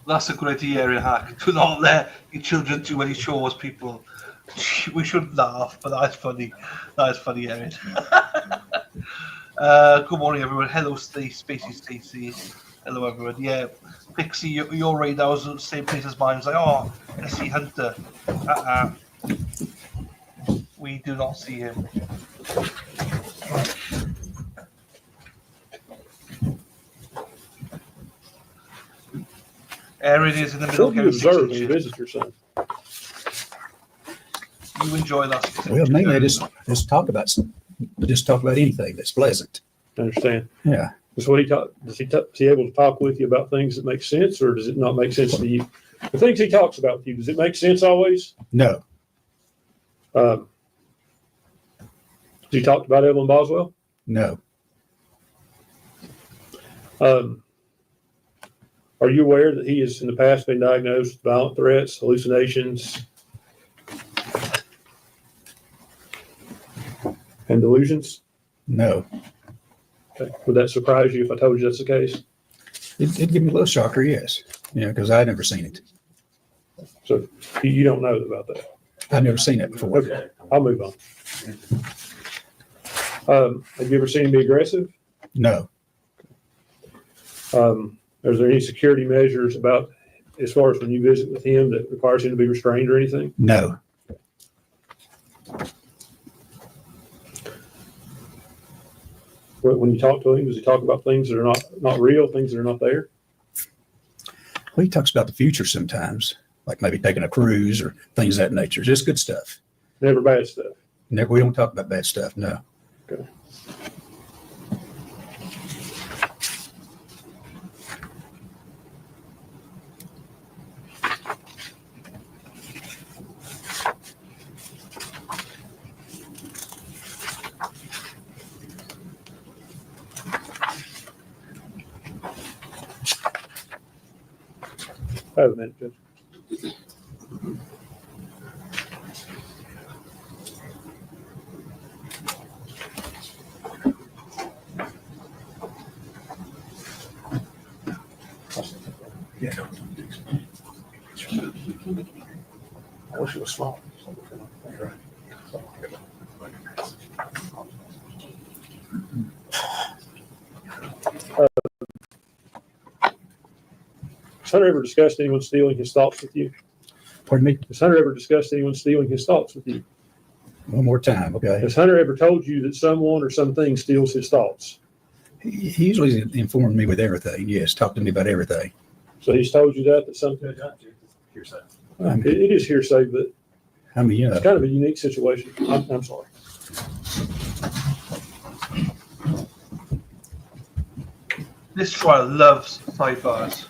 That's a good idea, Erin Hack. Do not let your children do any chores, people. We shouldn't laugh, but that's funny. That is funny, Erin. Good morning, everyone. Hello, Spacey Stacey. Hello, everyone. Yeah, Pixie, your radar was the same place as mine. It's like, oh, I see Hunter. We do not see him. Erin is in the middle What of do you getting observe when you 6 visit your son? You enjoy that. Well, mainly I just talk about anything that's pleasant. Understand? Yeah. Is what he talk? Is he able to talk with you about things that make sense, or does it not make sense to you? The things he talks about with you, does it make sense always? No, Has he talked about Evelyn Boswell? no, Are you aware that he has in the past been diagnosed with violent threats, hallucinations, and delusions? no. Okay. Would that surprise you if I told you that's the case? It'd give me a little shocker, yes. Yeah, because I'd never seen it. So you don't know about that. I've never seen it before. Okay, I'll move on. Have you ever seen him be aggressive? No, Is there any security measures about, as far as when you visit with him, that requires him to be restrained or anything? no, When you talk to him, does he talk about things that are not real, things that are not there? well, he talks about the future sometimes, like maybe taking a cruise or things of that nature. Just good stuff. Never bad stuff. Never, we don't talk about bad stuff. No. Okay. I have a minute, Judge. Yeah. I wish it was small. Has Hunter ever discussed anyone stealing his thoughts with you? Pardon me? Has Hunter ever discussed anyone stealing his thoughts with you? One more time, okay? Has Hunter ever told you that someone or something steals his thoughts? He usually informed me with everything. Yes, talk to me about everything. So he's told you that something. It is hearsay, but I mean, it's kind of a unique situation. I'm sorry. This trial loves sidebars.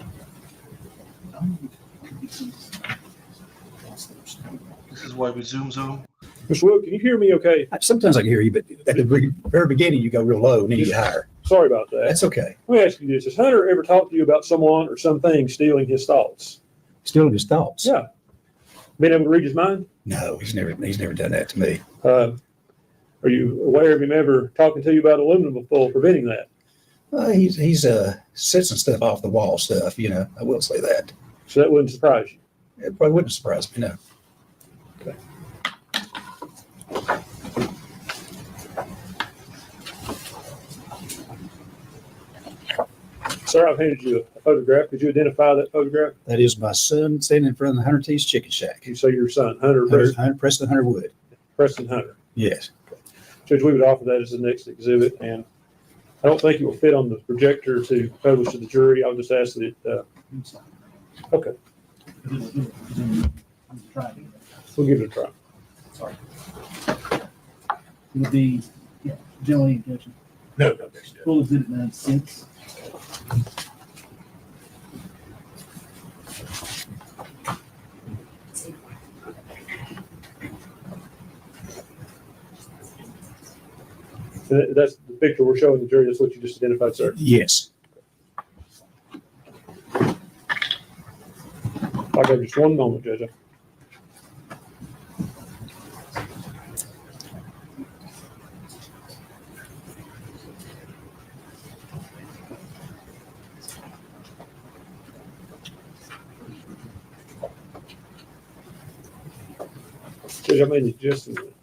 This is why we zoom. Mr. Will, can you hear me okay? sometimes I can hear you, but at the very beginning, you go real low and then you get higher. Sorry about that. That's okay. Let me ask you this. Has Hunter ever talked to you about someone or something stealing his thoughts? Still his thoughts. Yeah. Been able to read his mind? No, he's never done that to me. Are you aware of him ever talking to you about aluminum foil preventing that? He's said some stuff off the wall stuff, you know. I will say that. So that wouldn't surprise you. It probably wouldn't surprise me, no. Okay. Sir, I've handed you a photograph. Could you identify that photograph? That is my son standing in front of the Hunter T's Chicken Shack. You say your son, Hunter Preston Hunter Wood. Preston Hunter. Yes. Judge, we would offer that as the next exhibit, and I don't think it will fit on the projector to publish to the jury. I'll just ask that, okay, we'll give it a try. Sorry. It would be, yeah, generally, No, full exhibit 96. And that's the picture we're showing the jury. That's what you just identified, sir. Yes. I'll give just one moment, Judge. Judge, I made just a minute.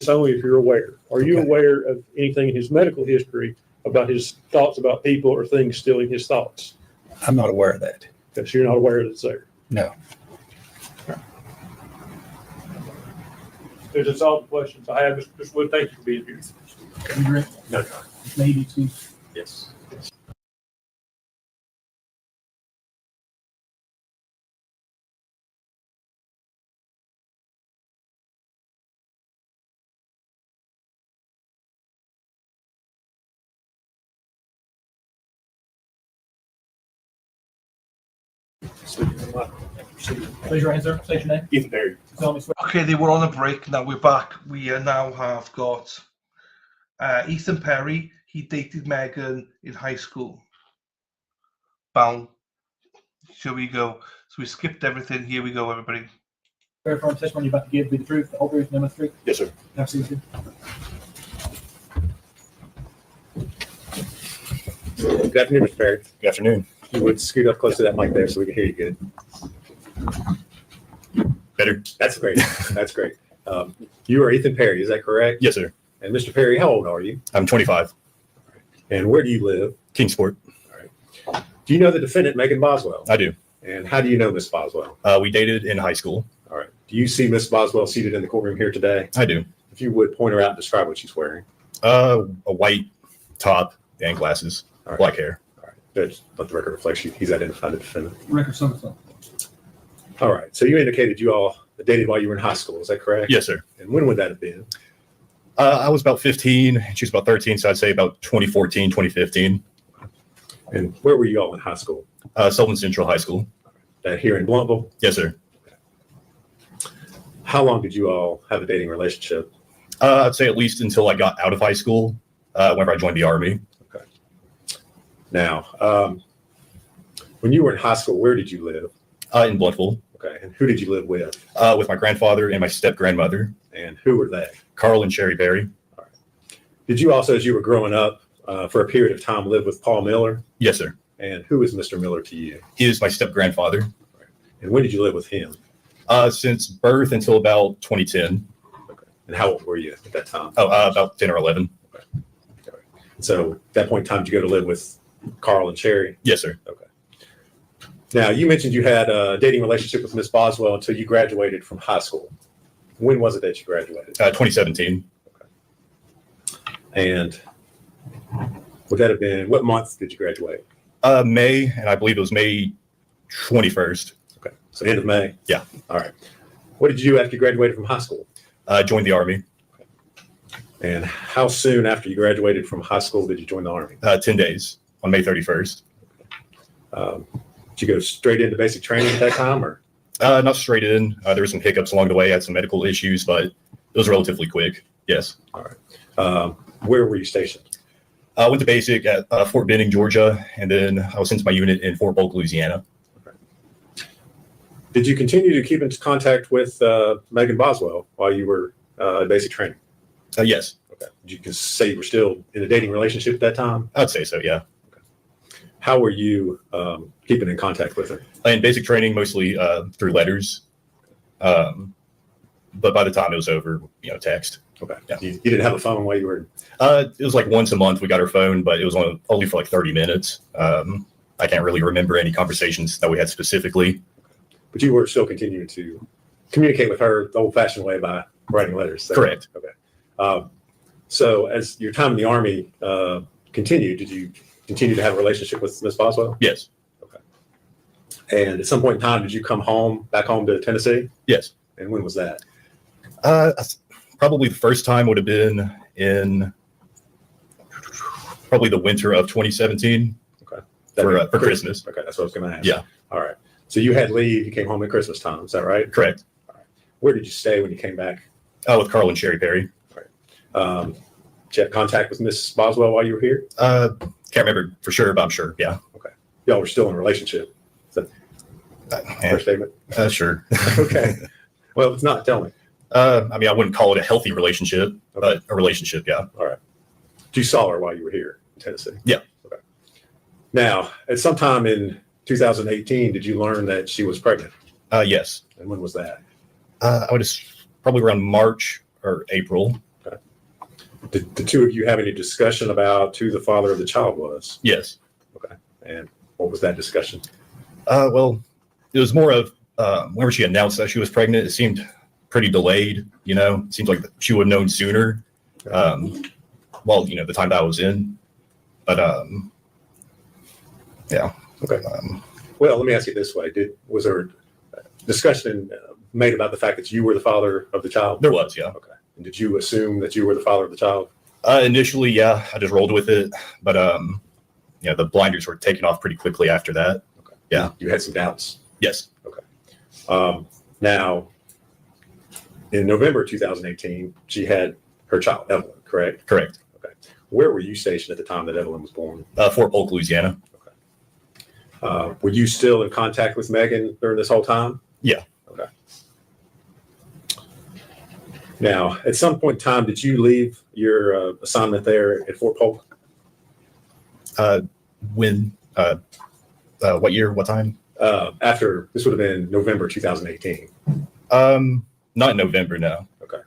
only if you're aware. Are you Okay. aware of anything in his medical history about his thoughts about people or things stealing his thoughts? I'm not aware of that. Because you're not aware that it's there. No. That's all the questions I have. Mr. Wood, thank you for being here. You agree? No. May be excused. Yes. Raise your hand, sir. State your name. Ethan Perry. Solemnly swear. Okay, they were on a break. Now we're back. We now have got Ethan Perry. He dated Megan in high school. Bound. Here we go. So we skipped everything. Here we go, everybody. Verify the testimony you're about to give be the truth, the whole truth, and nothing but the truth. Yes, sir. Have a seat, sir. Good afternoon, Mr. Perry. Good afternoon. You would scoot up close to that mic there so we can hear you good. Better? That's great. That's great. You are Ethan Perry, is that correct? Yes, sir. And Mr. Perry, how old are you? I'm 25. And where do you live? Kingsport. Do you know the defendant, Megan Boswell? I do. And how do you know Miss Boswell? We dated in high school. All right. Do you see Miss Boswell seated in the courtroom here today? I do. If you would point her out and describe what she's wearing. A white top and glasses, All right. black hair. All right. Judge, let the record reflect he's identified the defendant. Record so. All right. So you indicated you all dated while you were in high school. Is that correct? Yes, sir. And when would that have been? I was about 15. And she was about 13. So I'd say about 2014, 2015. And where were you all in high school? Sullivan Central High School. Here in Bluntville? Yes, sir. How long did you all have a dating relationship? I'd say at least until I got out of high school, whenever I joined the Army. Now, when you were in high school, where did you live? In Bloodful, Okay. And who did you live with? with my grandfather and my step-grandmother, And who were they? Carl and Sherry Berry. Did you also, as you were growing up, for a period of time, live with Paul Miller? Yes, sir. And who is Mr. Miller to you? He is my step-grandfather. And when did you live with him? Since birth until about 2010. And how old were you at that time? About 10 or 11. So at that point in time, did you go to live with Carl and Sherry? Yes, sir. Okay. Now, you mentioned you had a dating relationship with Miss Boswell until you graduated from high school. When was it that you graduated? 2017. And would that have been, what month did you graduate? May, and I believe it was May 21st. Okay. So end of May? Yeah. All right. What did you do after you graduated from high school? Joined the Army. And how soon after you graduated from high school did you join the Army? 10 days on May 31st. Did you go straight into basic training at that time, or? Not straight in. There were some hiccups along the way. I had some medical issues, but it was relatively quick. Yes. All right. Where were you stationed? I went to basic at Fort Benning, Georgia, and then I was sent to my unit in Fort Polk, Louisiana. Did you continue to keep in contact with Megan Boswell while you were at basic training? Yes, Okay. Did you say you were still in a dating relationship at that time? I'd say so, yeah. How were you keeping in contact with her? In basic training, mostly through letters. But by the time it was over, text. Okay. Yeah. You didn't have a phone while you were. It was like once a month we got our phone, but it was only for like 30 minutes. I can't really remember any conversations that we had specifically. But you were still continuing to communicate with her the old-fashioned way by writing letters. So, Correct. Okay. So as your time in the Army continued, did you continue to have a relationship with Miss Boswell? Yes. And at some point in time, did you come back home to Tennessee? Yes. And when was that? Probably the first time would have been in probably the winter of 2017 Okay. for Christmas. Okay, that's what I was going to ask. Yeah. All right. So you had leave. You came home at Christmas time. Is that right? Correct. Where did you stay when you came back? With Carl and Sherry Perry. Did you have contact with Miss Boswell while you were here? Can't remember for sure, but I'm sure. Yeah. Y'all were still in a relationship. Is that fair statement? Sure. Okay. Well, if it's not, tell me. I mean, I wouldn't call it a healthy relationship, but a relationship. Yeah. All right. You saw her while you were here in Tennessee? Yeah. Okay. Now, at some time in 2018, did you learn that she was pregnant? Yes. And when was that? I would have probably around March or April. Did the two of you have any discussion about who the father of the child was? Yes. And what was that discussion? Well, it was more of whenever she announced that she was pregnant, it seemed pretty delayed. You know, it seems like she would have known sooner. Well, you know, the time that I was in. But yeah. Okay. Well, let me ask you this way: was there discussion made about the fact that you were the father of the child? There was, yeah. Okay. And did you assume that you were the father of the child? Initially, yeah, I just rolled with it, but yeah, the blinders were taken off pretty quickly after that. Okay. Yeah. You had some doubts. Yes. Okay. Now, in November 2018, she had her child, Evelyn, correct? Correct. Okay. Where were you stationed at the time that Evelyn was born? Fort Polk, Louisiana. Were you still in contact with Megan during this whole time? Yeah. Okay. Now, at some point in time, did you leave your assignment there at Fort Polk? When? What year? What time? After, this would have been November 2018. Not in November, no. Okay.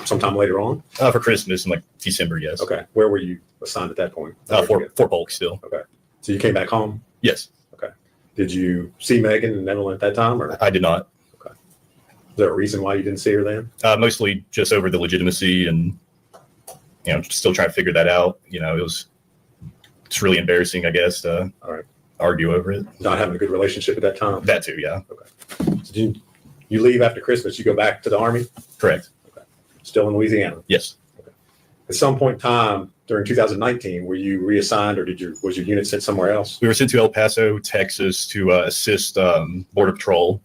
Sometime later on? For Christmas in like December, yes. Okay. Where were you assigned at that point? Fort Polk still. Okay. So you came back home? Yes. Okay. Did you see Megan and Evelyn at that time, or is I did not. there a reason why you didn't see her then? Mostly just over the legitimacy and, you know, still trying to figure that out. You know, it's really embarrassing, I guess, to All right. argue over it. Not having a good relationship at that time? That too, yeah. So you leave after Christmas, you go back to the Army? Correct. Still in Louisiana? Yes. At some point in time during 2019, were you reassigned, or was your unit sent somewhere else? We were sent to El Paso, Texas to assist Border Patrol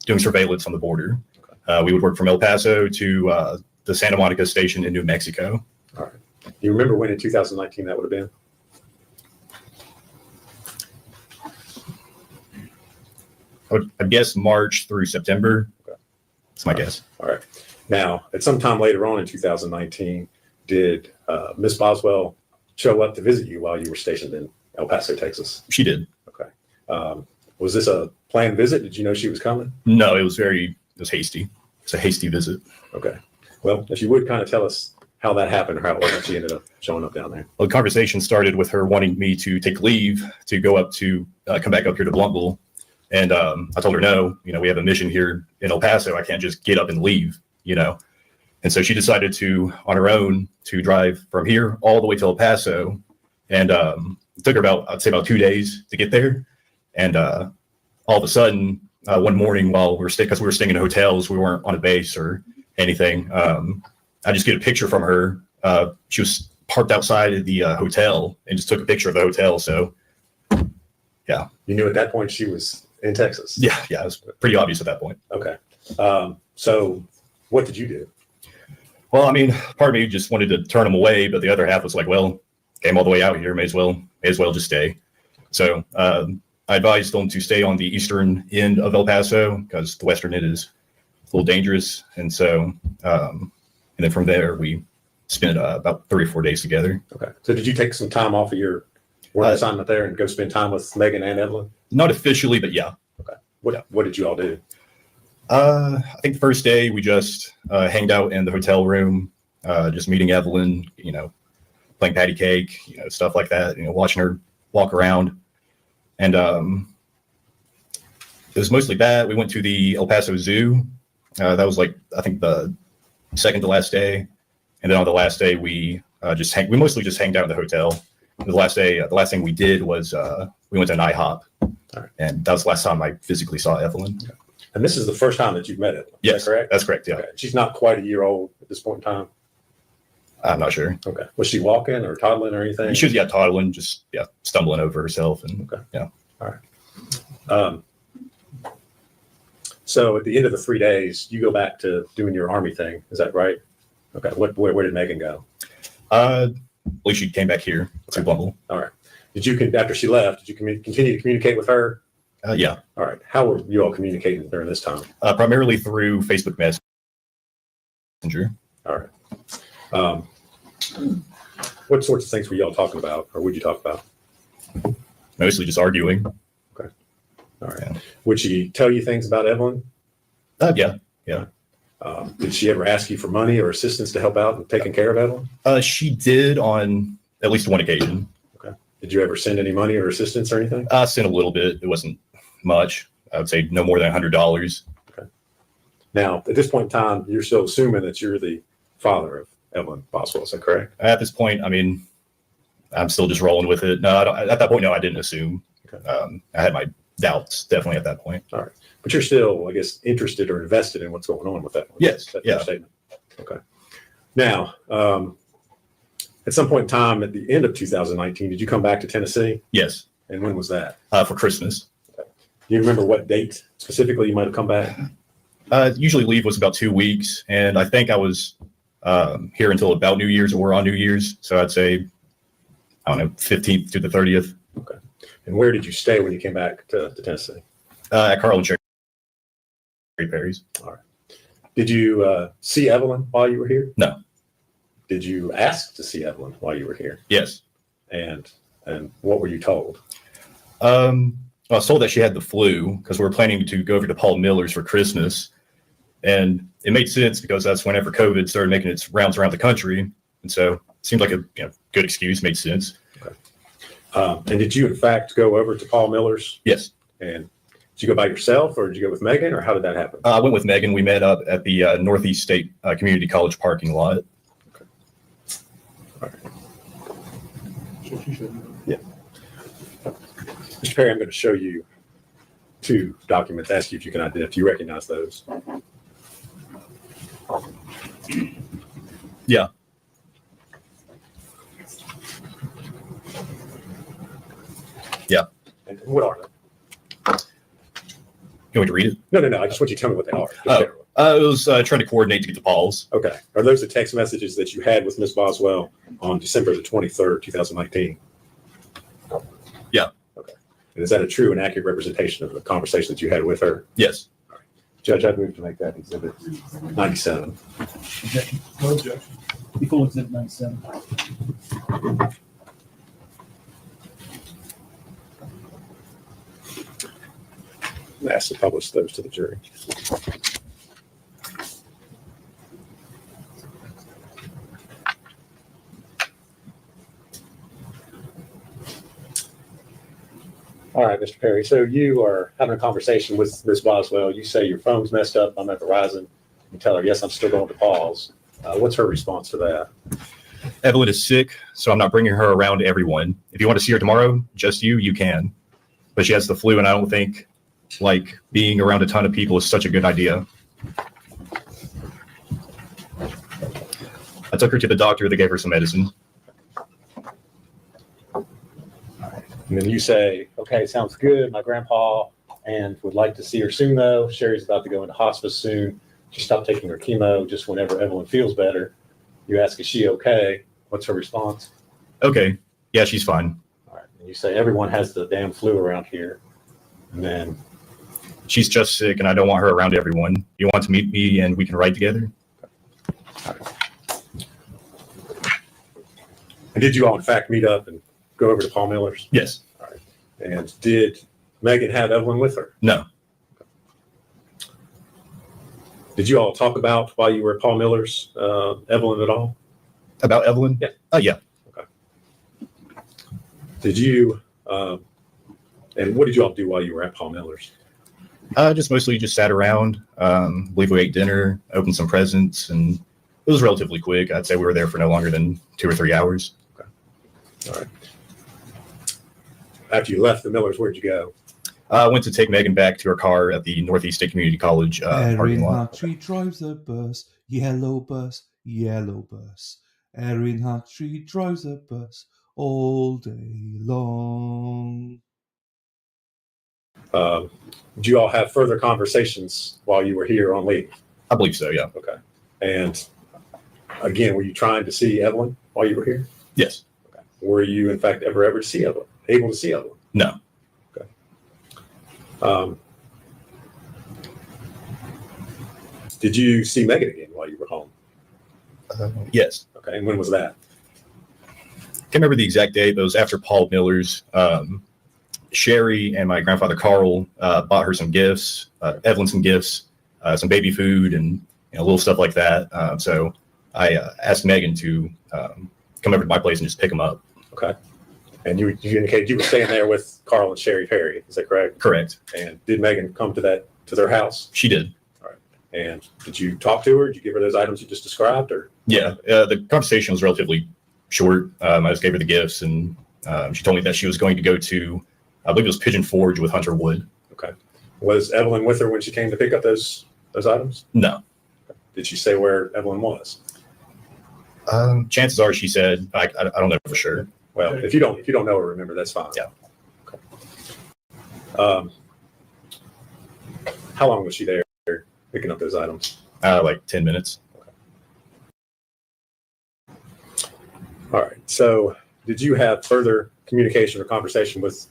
doing surveillance on the border. We would work from El Paso to the Santa Monica station in New Mexico. All right. You remember when in 2019 that would have been? I guess March through September. Okay. That's my guess. All right. Now, at some time later on in 2019, did Miss Boswell show up to visit you while you were stationed in El Paso, Texas? She did. Okay. Was this a planned visit? Did you know she was coming? No, it was hasty. It's a hasty visit. Okay. Well, if you would kind of tell us how that happened, or how it was that she ended up showing up down there. Well, the conversation started with her wanting me to take leave to go up to come back up here to Bluntville. And I told her, no, you know, we have a mission here in El Paso. I can't just get up and leave, you know. And so she decided to, on her own, to drive from here all the way to El Paso. And it took her I'd say about 2 days to get there. And all of a sudden, one morning while because we were staying in hotels, we weren't on a base or anything. I just get a picture from her. She was parked outside of the hotel and just took a picture of the hotel. So, yeah. You knew at that point she was in Texas? Yeah, it was pretty obvious at that point. Okay. So what did you do? Well, I mean, part of me just wanted to turn them away, but the other half was like, well, came all the way out here, may as well just stay. So I advised them to stay on the eastern end of El Paso because the western end is a little dangerous. And so, and then from there, we spent about 3 or 4 days together. Okay. So did you take some time off of your work assignment there and go spend time with Megan and Evelyn? Not officially, but yeah. Okay. What did you all do? I think the first day we just hanged out in the hotel room, just meeting Evelyn, you know, playing patty cake, you know, stuff like that, you know, watching her walk around. And it was mostly that. We went to the El Paso Zoo. That was like, I think the second to last day. And then on the last day, we mostly just hanged out in the hotel. The last thing we did was we went to an IHOP. Right. And that was the last time I physically saw Evelyn. Okay. And this is the first time that you've met Evelyn? Yes, Is that correct? That's correct, yeah. Okay. She's not quite a year old at this point in time? I'm not sure. Okay. Was she walking or toddling or anything? She was, toddling, just, stumbling over herself. And Okay. Yeah. All right. So at the end of the 3 days, you go back to doing your Army thing. Is that right? Okay. Where did Megan go? At least she came back here to Okay. Bumble. All right. After she left, did you continue to communicate with her? Yeah. All right. How were you all communicating during this time? Primarily through Facebook Messenger. All right. What sorts of things were you all talking about, or would you talk about? Mostly just arguing. All right. Yeah. Would she tell you things about Evelyn? Yeah. Did she ever ask you for money or assistance to help out in taking care of Evelyn? She did on at least one occasion. Okay. Did you ever send any money or assistance or anything? I sent a little bit. It wasn't much. I would say no more than $100. Okay. Now, at this point in time, you're still assuming that you're the father of Evelyn Boswell. Is that correct? At this point, I mean, I'm still just rolling with it. No, I don't, at that point, no, I didn't assume. Okay. I had my doubts definitely at that point. All right. But you're still, I guess, interested or invested in what's going on with that one. Yes. That's Yeah. your statement. Okay. Now, at some point in time at the end of 2019, did you come back to Tennessee? Yes. And when was that? For Christmas. Do you remember what date specifically you might have come back? Usually leave was about 2 weeks. And I think I was here until about New Year's or on New Year's. So I'd say, I don't know, 15th to the 30th. Okay. And where did you stay when you came back to Tennessee? At Carl and Cherry Perry's. All right. Did you see Evelyn while you were here? No. Did you ask to see Evelyn while you were here? Yes. And what were you told? I was told that she had the flu because we were planning to go over to Paul Miller's for Christmas. And it made sense because that's whenever COVID started making its rounds around the country. And so it seemed like a good excuse, made sense. Okay. And did you, in fact, go over to Paul Miller's? Yes. And did you go by yourself or did you go with Megan or how did that happen? I went with Megan. We met up at the Northeast State Community College parking lot. Okay. All right. Mr. Perry, I'm going to show you 2 documents, ask you if you can identify, if you recognize those. Yeah. Yeah. And what are they? You want me to read it? No. I just want you to tell me what they are. Just Oh. generally. I was trying to coordinate to get to Paul's. Okay. Are those the text messages that you had with Ms. Boswell on December the 23rd, 2019? Yeah. Okay. And is that a true and accurate representation of the conversation that you had with her? Yes. Judge, I'd move to make that exhibit 97. Objection. No objection. Before exhibit 97. Ask to publish those to the jury. All right, Mr. Perry. So you are having a conversation with Ms. Boswell. You say your phone's messed up. I'm at Verizon. You tell her, yes, I'm still going to Paul's. What's her response to that? Evelyn is sick, so I'm not bringing her around to everyone. If you want to see her tomorrow, just you can. But she has the flu, and I don't think like being around a ton of people is such a good idea. I took her to the doctor. They gave her some medicine. And then you say, okay, sounds good. My grandpa and would like to see her soon, though. Sherry's about to go into hospice soon. She stopped taking her chemo just whenever Evelyn feels better. You ask, is she okay? What's her response? Okay. Yeah, she's fine. All right. And you say, everyone has the damn flu around here. And then She's just sick, and I don't want her around everyone. You want to meet me, and we can ride together? And did you all, in fact, meet up and go over to Paul Miller's? Yes. All right. And did Megan have Evelyn with her? No. Did you all talk about while you were at Paul Miller's, Evelyn at all? About Evelyn? Yeah. Yeah. Okay. Did you, and what did you all do while you were at Paul Miller's? Just mostly just sat around. Believe we ate dinner, opened some presents, and it was relatively quick. I'd say we were there for no longer than 2 or 3 hours. Okay. All right. After you left the Millers, where'd you go? I went to take Megan back to her car at the Northeast State Community College Erin parking lot. Hartree drives a bus, yellow bus, yellow bus. Erin Hartree drives a bus all day long. Did you all have further conversations while you were here on leave? I believe so, yeah. Okay. And again, were you trying to see Evelyn while you were here? Yes. Okay. Were you, in fact, ever to see Evelyn? Able to see Evelyn? No. Okay. Did you see Megan again while you were home? Yes. Okay. And when was that? Can't remember the exact date, but it was after Paul Miller's. Sherry and my grandfather Carl bought her some gifts, Evelyn some gifts, some baby food, and little stuff like that. So I asked Megan to come over to my place and just pick them up. Okay. And you indicated you were staying there with Carl and Sherry Perry. Is that correct? Correct. And did Megan come to their house? She did. And did you talk to her? Did you give her those items you just described, or? Yeah. The conversation was relatively short. I just gave her the gifts, and she told me that she was going to go to, I believe it was Pigeon Forge with Hunter Wood. Okay. Was Evelyn with her when she came to pick up those items? No. Did she say where Evelyn was? Chances are she said, I don't know for sure. Well, if you don't know or remember, that's fine. Yeah. Okay. How long was she there picking up those items? Like 10 minutes. All right. So did you have further communication or conversation with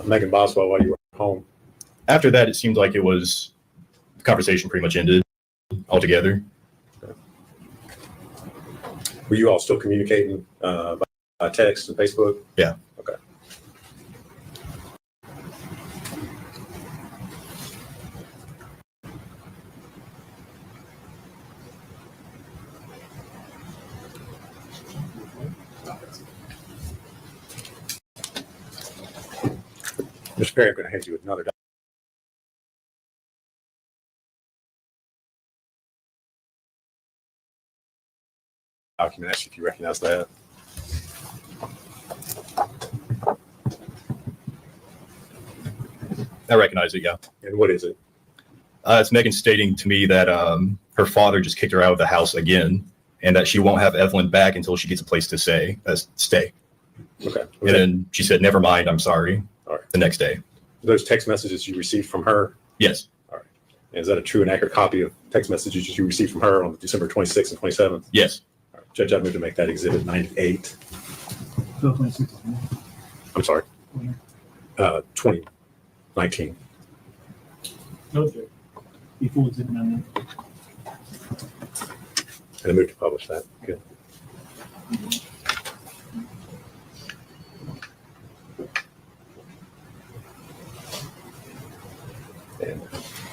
Megan Boswell while you were home? After that, it seemed like the conversation pretty much ended altogether. Were you all still communicating by text and Facebook? Yeah. Okay. Mr. Perry, I'm going to hand you another document. Ask you if you recognize that. I recognize it, yeah. And what is it? It's Megan stating to me that her father just kicked her out of the house again, and that she won't have Evelyn back until she gets a place to stay. Okay. And then she said, "Never mind, I'm sorry." All right. The next day. Those text messages you received from her? Yes. All right. And is that a true and accurate copy of text messages you received from her on December 26th and 27th? Yes. All right. Judge, I move to make that exhibit 98. 12:26. I'm sorry. 2019. Okay. Before it's in my And I move to publish that. Good. And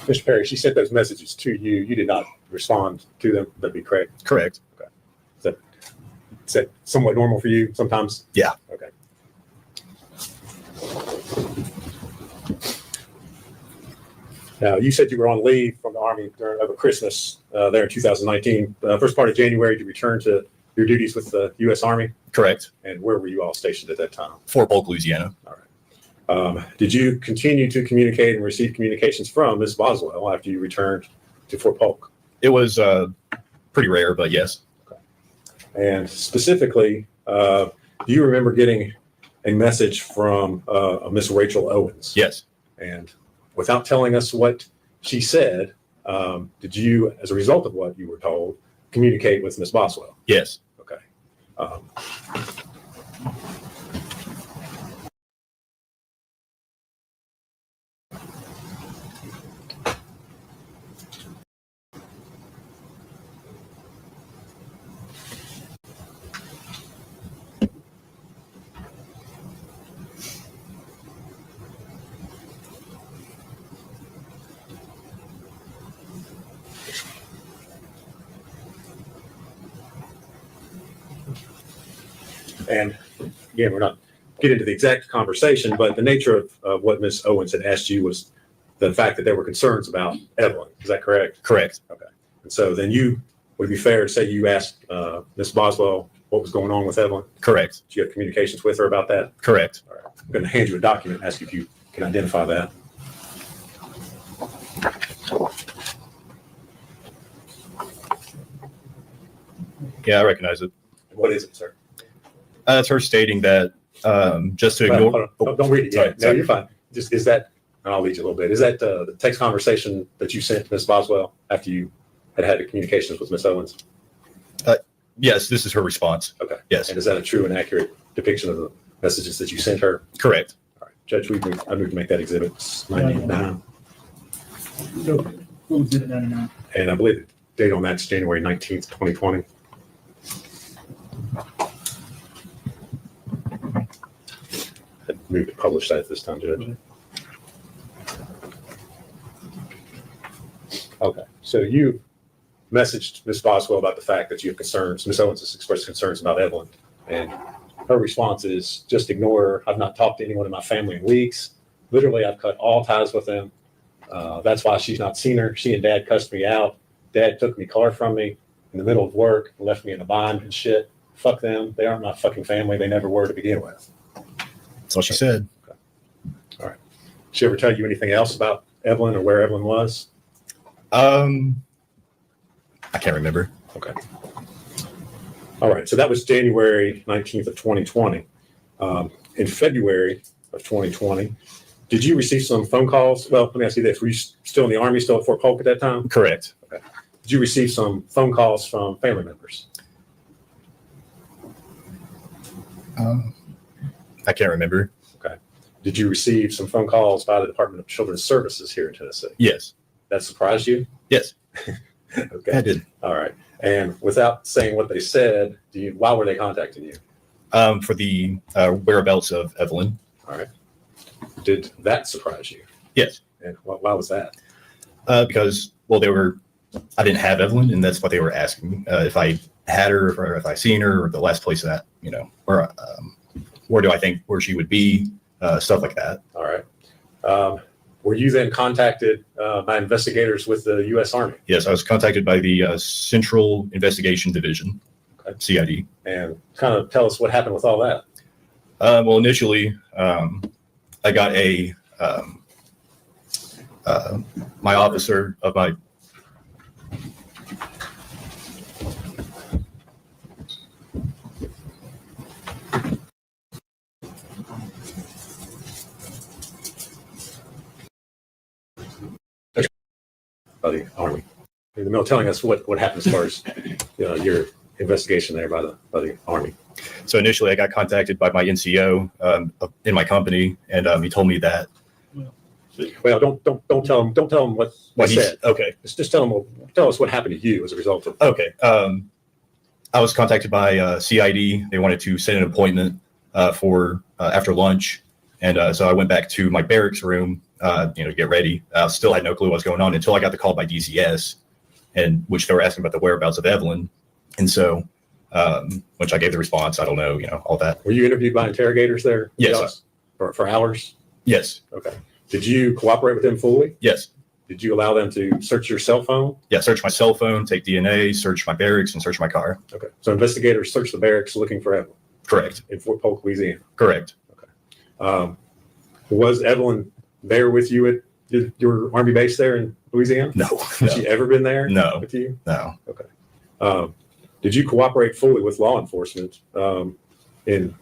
Mr. Perry, she sent those messages to you. You did not respond to them. That'd be correct. Correct. Okay. Is that somewhat normal for you sometimes? Yeah. Okay. Now, you said you were on leave from the Army over Christmas there in 2019. First part of January, you returned to your duties with the U.S. Army. Correct. And where were you all stationed at that time? Fort Polk, Louisiana. All right. Did you continue to communicate and receive communications from Ms. Boswell after you returned to Fort Polk? It was pretty rare, but yes. Okay. And specifically, do you remember getting a message from Miss Rachel Owens? Yes. And without telling us what she said, did you, as a result of what you were told, communicate with Ms. Boswell? Yes. Okay. And again, we're not getting into the exact conversation, but the nature of what Ms. Owens had asked you was the fact that there were concerns about Evelyn. Is that correct? Correct. Okay. And so then would it be fair to say you asked Ms. Boswell what was going on with Evelyn? Correct. Did you have communications with her about that? Correct. All right. I'm going to hand you a document and ask you if you can identify that. Yeah, I recognize it. What is it, sir? That's her stating that just to ignore. Don't read it yet. No, Sorry. you're fine. Is that, and I'll lead you a little bit. Is that the text conversation that you sent to Ms. Boswell after you had the communications with Ms. Owens? Yes, this is her response. Okay. Yes. And is that a true and accurate depiction of the messages that you sent her? Correct. All right. Judge, I move to make that exhibit 99. Okay. Full exhibit 99. And I believe the date on that's January 19th, 2020. I move to publish that this time, Judge. Okay. So you messaged Ms. Boswell about the fact that you have concerns. Ms. Owens has expressed concerns about Evelyn. And her response is just ignore her. I've not talked to anyone in my family in weeks. Literally, I've cut all ties with them. That's why she's not seen her. She and Dad cussed me out. Dad took my car from me in the middle of work and left me in a bind and shit. Fuck them. They aren't my fucking family. They never were to begin with. That's what she said. Okay. All right. Did she ever tell you anything else about Evelyn or where Evelyn was? I can't remember. Okay. All right. So that was January 19th of 2020. In February of 2020, did you receive some phone calls? Well, let me ask you this. Were you still in the Army, still at Fort Polk at that time? Correct. Okay. Did you receive some phone calls from family members? I can't remember. Okay. Did you receive some phone calls by the Department of Children's Services here in Tennessee? Yes. That surprised you? Yes. Okay. I did. All right. And without saying what they said, why were they contacting you? For the whereabouts of Evelyn. All right. Did that surprise you? Yes. And why was that? Because, well, I didn't have Evelyn, and that's what they were asking. If I had her, or if I seen her, or the last place that, where do I think where she would be, stuff like that. All right. Were you then contacted by investigators with the U.S. Army? Yes, I was contacted by the Central Investigation Division, Okay. CID. And kind of tell us what happened with all that. Well, initially, I got my officer of my by the Army. In the middle, telling us what happened as far as your investigation there by the Army. So initially, I got contacted by my NCO in my company, and he told me that. Well, don't tell them what What he he said. okay, Just tell us what happened to you as a result of. okay. I was contacted by CID. They wanted to set an appointment for after lunch, and so I went back to my barracks room, to get ready. Still had no clue what was going on until I got the call by DCS, and which they were asking about the whereabouts of Evelyn, and so. Which I gave the response. I don't know, all that. Were you interviewed by interrogators there? Yes. For hours? Yes. Okay. Did you cooperate with them fully? Yes. Did you allow them to search your cell phone? Yeah. Search my cell phone, take DNA, search my barracks, and search my car. Okay. So investigators searched the barracks looking for Evelyn Correct. in Fort Polk, Louisiana. Correct. Was Evelyn there with you at your Army base there in Louisiana? No. Has she ever been there No. with you? No. Okay. Did you cooperate fully with law enforcement in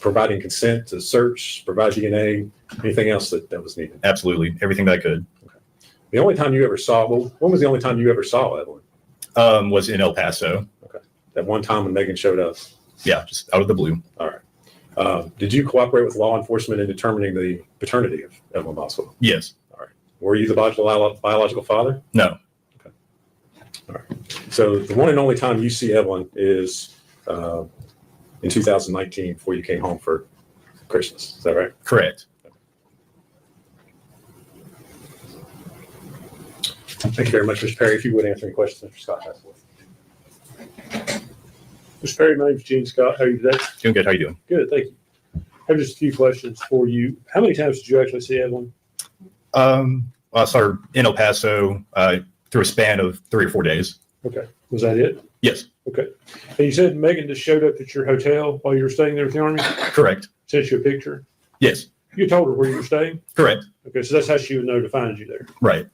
providing consent to search, provide DNA, anything else that was needed? Absolutely. Everything that I could. The only time you ever saw, when was the only time you ever saw Evelyn? Was in El Paso. That one time when Megan showed up? Yeah. Just out of the blue. All right. Did you cooperate with law enforcement in determining the paternity of Evelyn Boswell? Yes. All right. Were you the biological father? No. All right. So the one and only time you see Evelyn is in 2019 before you came home for Christmas. Is that right? Correct. Thank you very much, Mr. Perry. If you would answer any questions, Mr. Scott has for. Mr. Perry, my name's Gene Scott. How are you today? Doing good. How you doing? Good, thank you. I have just a few questions for you. How many times did you actually see Evelyn? Well, I saw her in El Paso through a span of 3 or 4 days. Okay, was that it? Yes. Okay. And you said Megan just showed up at your hotel while you were staying there with the Army? Correct. Sent you a picture? Yes. You told her where you were staying? Correct. Okay, so that's how she would know to find you there. Right.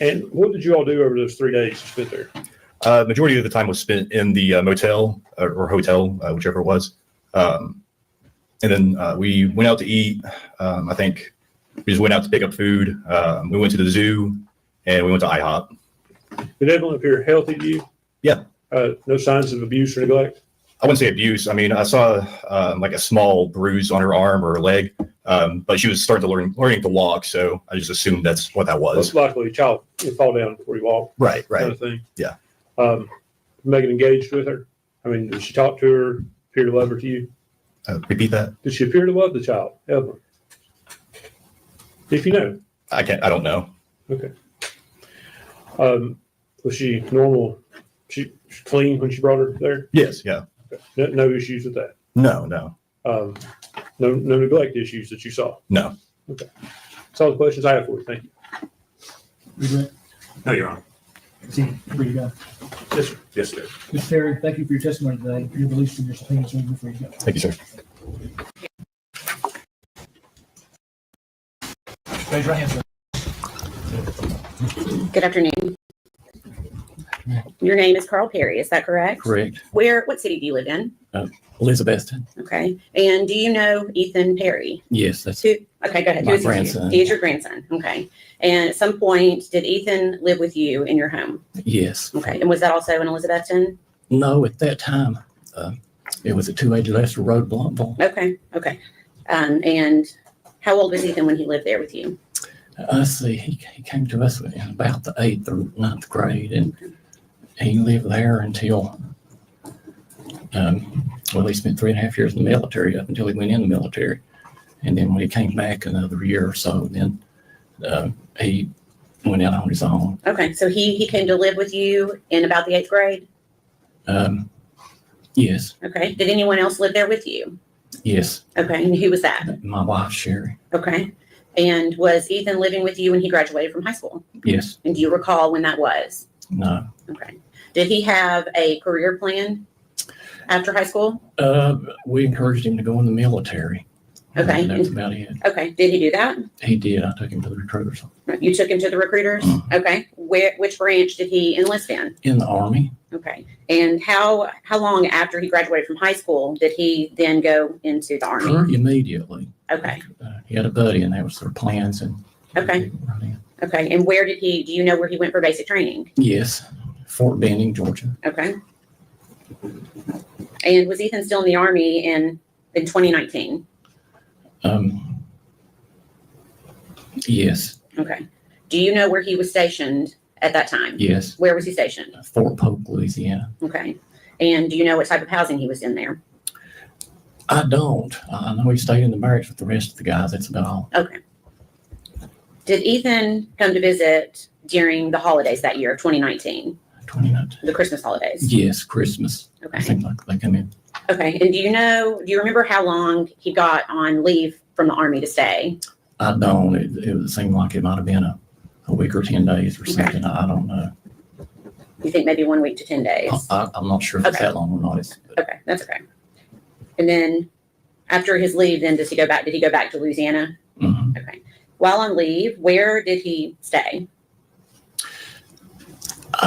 And what did you all do over those 3 days you spent there? Majority of the time was spent in the motel or hotel, whichever it was. And then we went out to eat. I think we just went out to pick up food. We went to the zoo and we went to IHOP. Did Evelyn appear healthy to you? Yeah. No signs of abuse or neglect? I wouldn't say abuse. I mean, I saw like a small bruise on her arm or her leg, but she was starting to learning to walk. So I just assumed that's what that was. Most likely a child would fall down before you walk. Right. Kind Right. of thing. Yeah. Megan engaged with her? I mean, did she talk to her, appear to love her to you? Repeat that. Did she appear to love the child, Evelyn? If you know. I don't know. Okay. Was she normal? She clean when she brought her there? Yes, yeah. No issues with that? No, no, No neglect issues that you saw? no. That's all the questions I have for you. Thank you. You good? No, Your Honor. See, free to go. Yes, sir. Yes, sir. Mr. Terry, thank you for your testimony today. You're released from your subpoena, so you're free to go. Thank you, sir. Raise your hand, sir. Good afternoon. Your name is Carl Perry, is that correct? Correct. What city do you live in? Elizabethton. Okay. And do you know Ethan Perry? Yes, that's Okay, go ahead. My Who is he to you? grandson. He is your grandson. Okay. And at some point, did Ethan live with you in your home? yes. Okay. And was that also in Elizabethton? No, at that time, it was at 280 Lester Road, Bluntville. Okay. Okay. And how old was Ethan when he lived there with you? Let's see, he came to us in about the 8th or 9th grade, and he lived there until, well, he spent 3.5 years in the military up until he went in the military. And then when he came back another year or so, then he went out on his own. Okay. So he came to live with you in about the 8th grade? Yes, Okay. Did anyone else live there with you? yes. Okay. And who was that? My wife, Sherry. Okay. And was Ethan living with you when he graduated from high school? Yes. And do you recall when that was? No. Okay. Did he have a career plan after high school? We encouraged him to go in the military. Okay. That's about it. Okay. Did he do that? He did. I took him to the recruiters You took him to the recruiters? Okay. Which branch did he enlist in? in the Army. Okay. And how long after he graduated from high school did he then go into the Army? Pretty immediately. Okay. He had a buddy, and that was their plans. And Okay. Okay. And do you know where he went for basic training? Yes, Fort Benning, Georgia. Okay. And was Ethan still in the Army in 2019? Yes, Okay. Do you know where he was stationed at that time? yes, Where was he stationed? Fort Polk, Louisiana. Okay. And do you know what type of housing he was in there? I don't. I know he stayed in the barracks with the rest of the guys. That's about all. Okay. Did Ethan come to visit during the holidays that year of 2019, 2019. the Christmas holidays? Yes, Christmas. I Okay. think like they come in. Okay. And do you remember how long he got on leave from the Army to stay? I don't. It seemed like it might have been a week or 10 days or something. I don't know. You think maybe 1 week to 10 days? I'm not sure if it's Okay. that long or not. Okay. That's okay. And then after his leave, then did he go back to Louisiana? Mhm. Okay. While on leave, where did he stay?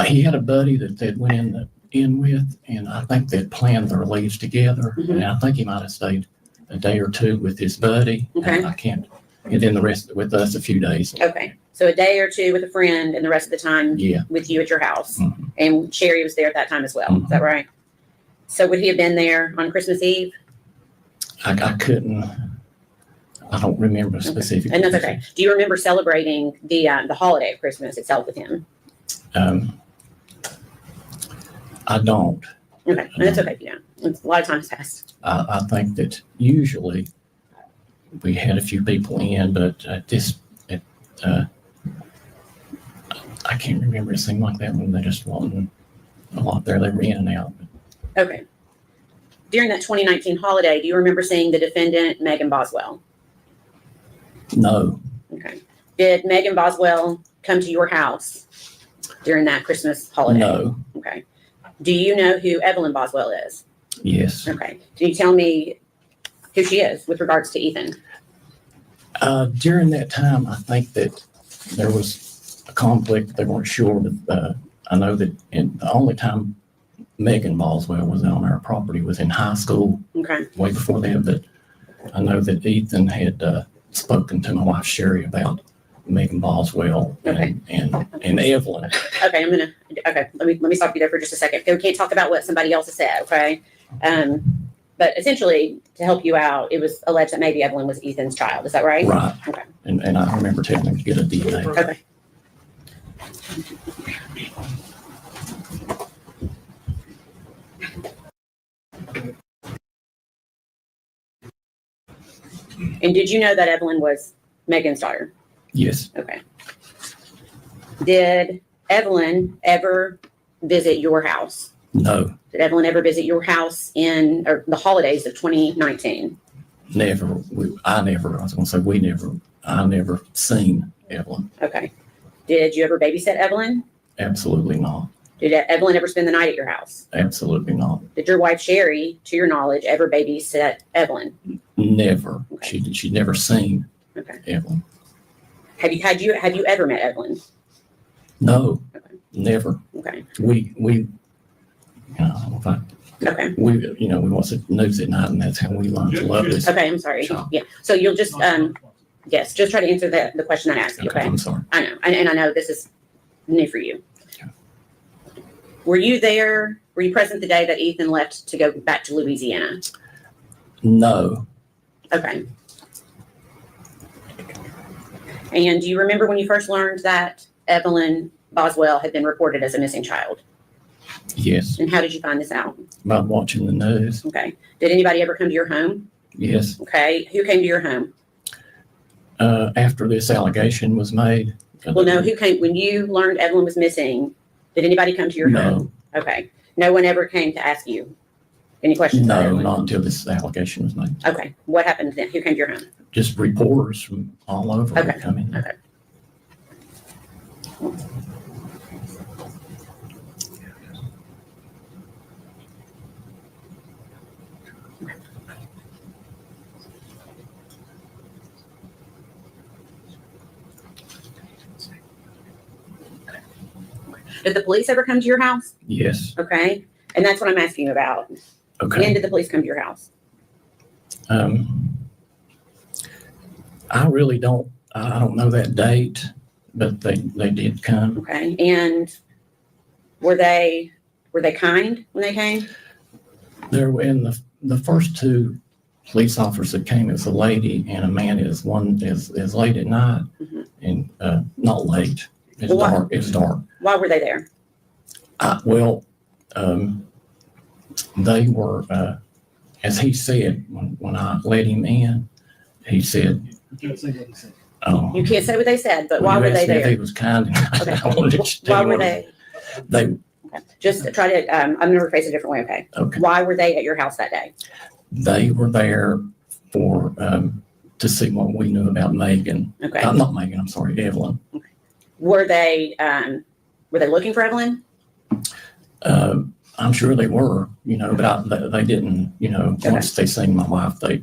He had a buddy that went in with, and I think they'd planned their leaves together. Mhm. And I think he might have stayed a day or two with his buddy. Okay. And I can't, and then the rest with us a few days. Okay. So a day or two with a friend and the rest of the time Yeah. with you at your house. Mhm. And Sherry was there at that time as well. Is that right? So would he have been there on Christmas Eve? I couldn't, I don't remember specifically. And that's okay. Do you remember celebrating the holiday of Christmas itself with him? I don't. Okay. And that's okay if you don't. It's a lot of time has passed. I think that usually we had a few people in, but I can't remember. It seemed like that when they just wasn't a lot there. They were in and out. Okay. During that 2019 holiday, do you remember seeing the defendant, Megan Boswell? No, Okay. Did Megan Boswell come to your house during that Christmas holiday? no, Okay. Do you know who Evelyn Boswell is? yes. Okay. Can you tell me who she is with regards to Ethan? During that time, I think that there was a conflict. They weren't sure, but I know that the only time Megan Boswell was on our property was in high school, Okay. way before that. But I know that Ethan had spoken to my wife Sherry about Megan Boswell and Evelyn. Okay. Let me stop you there for just a second. We can't talk about what somebody else has said. Okay. But essentially, to help you out, it was alleged that maybe Evelyn was Ethan's child. Is that right? Right. Okay. And I remember telling him to get a DNA. Okay. And did you know that Evelyn was Megan's daughter? Yes. Okay. Did Evelyn ever visit your house? No, Did Evelyn ever visit your house in or the holidays of 2019? never. I was going to say I never seen Evelyn. Okay. Did you ever babysit Evelyn? Absolutely not. Did Evelyn ever spend the night at your house? Absolutely not. Did your wife Sherry, to your knowledge, ever babysit Evelyn? Never. Okay. She'd never seen Okay. Evelyn. Have you ever met Evelyn? No, Okay. never. Okay. We we watch the news at night, and that's how we learn to love this. Okay, I'm sorry. Sure. Yeah. So you'll just yes, just try to answer the question I asked you. Okay, Okay. I'm sorry. I know, and I know this is new for you. Okay. Were you there? Were you present the day that Ethan left to go back to Louisiana? No, Okay. And do you remember when you first learned that Evelyn Boswell had been reported as a missing child? yes, And how did you find this out? about watching the news. Okay. Did anybody ever come to your home? Yes, Okay. Who came to your home? after this allegation was made. Well, no, who came when you learned Evelyn was missing? Did anybody come to your home? No, Okay. No one ever came to ask you any questions? about no, Evelyn? not until this allegation was made. Okay. What happened then? Who came to your home? Just reporters from all over Okay. would come in. Okay. Did the police ever come to your house? Yes. Okay. And that's what I'm asking you about. When Okay. did the police come to your house? I really don't. I don't know that date, but they did come. Okay. And were they kind when they came? There were in the first two police officers that came, it was a lady and a man. Is one is late at night Mhm. and not late. It's Well, dark. It's dark. Why were they there? They were, as he said, when I let him in, he said, You can't say what he said. oh. You can't say what they said, but why you were they asked me if He there? was kind. Okay. I wanted to tell Why you were what they? They, Okay. Just try to. I'm going to rephrase it a different way. Okay. okay. Why were they at your house that day? They were there for, to see what we knew about Megan. Okay. Not Megan, I'm sorry, Evelyn. Were they looking for Evelyn? I'm sure they were, but they didn't, Okay. once they seen my wife, they,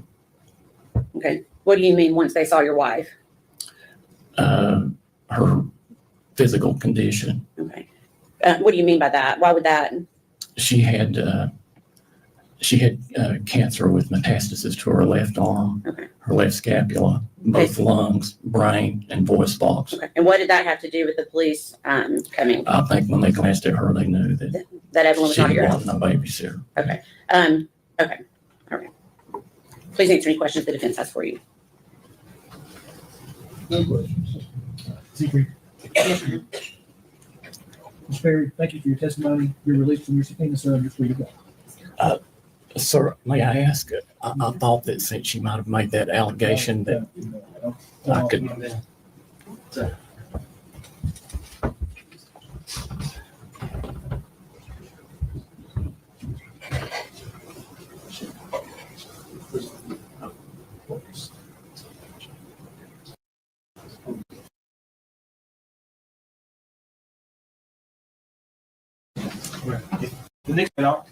Okay. What do you mean once they saw your wife? her physical condition. Okay. What do you mean by that? Why would that? She had cancer with metastasis to her left arm, Okay. her left scapula, both lungs, brain, and voice box. Okay. And what did that have to do with the police coming? I think when they glanced at her, they knew that That Evelyn was she not at your house? wasn't a babysitter. Okay. Okay. All right. Please answer any questions the defense has for you. No questions. Secret. Ms. Perry, thank you for your testimony. You're released from your subpoena, sir. You're free to go. Sir, may I ask, I thought that since she might have made that allegation that I could. The next one out.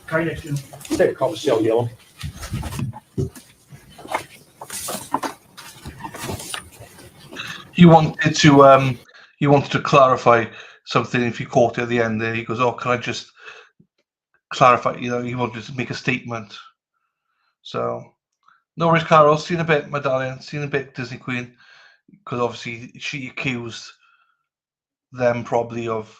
Call you next, Jim. Take a call Michelle Yellow. He wanted to clarify something if he caught it at the end there. He goes, "Oh, can I just clarify?" He wanted to make a statement. So, no worries, Carol. See you in a bit, my darling. See you in a bit, Disney Queen. Because obviously she accused them probably of,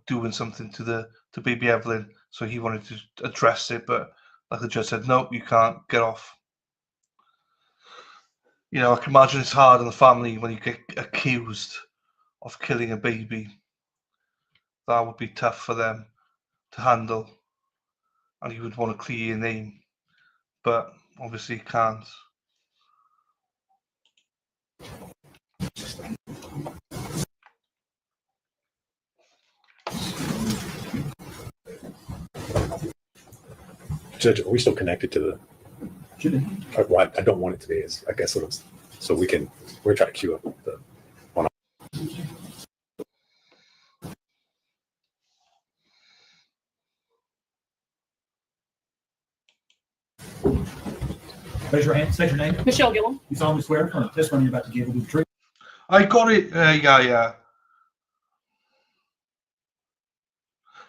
doing something to baby Evelyn. So he wanted to address it, but like the judge said, no, you can't get off. I can imagine it's hard on the family when you get accused of killing a baby. That would be tough for them to handle. And you would want to clear your name. But obviously can't. Judge, are we still connected to the, Should be. well, I don't want it to be, is I guess what it was, so we're trying to queue up the one. Raise your hand, state your name. Michelle Gillum. You solemnly swear from the testimony you're about to give will be the truth. I got it. Yeah.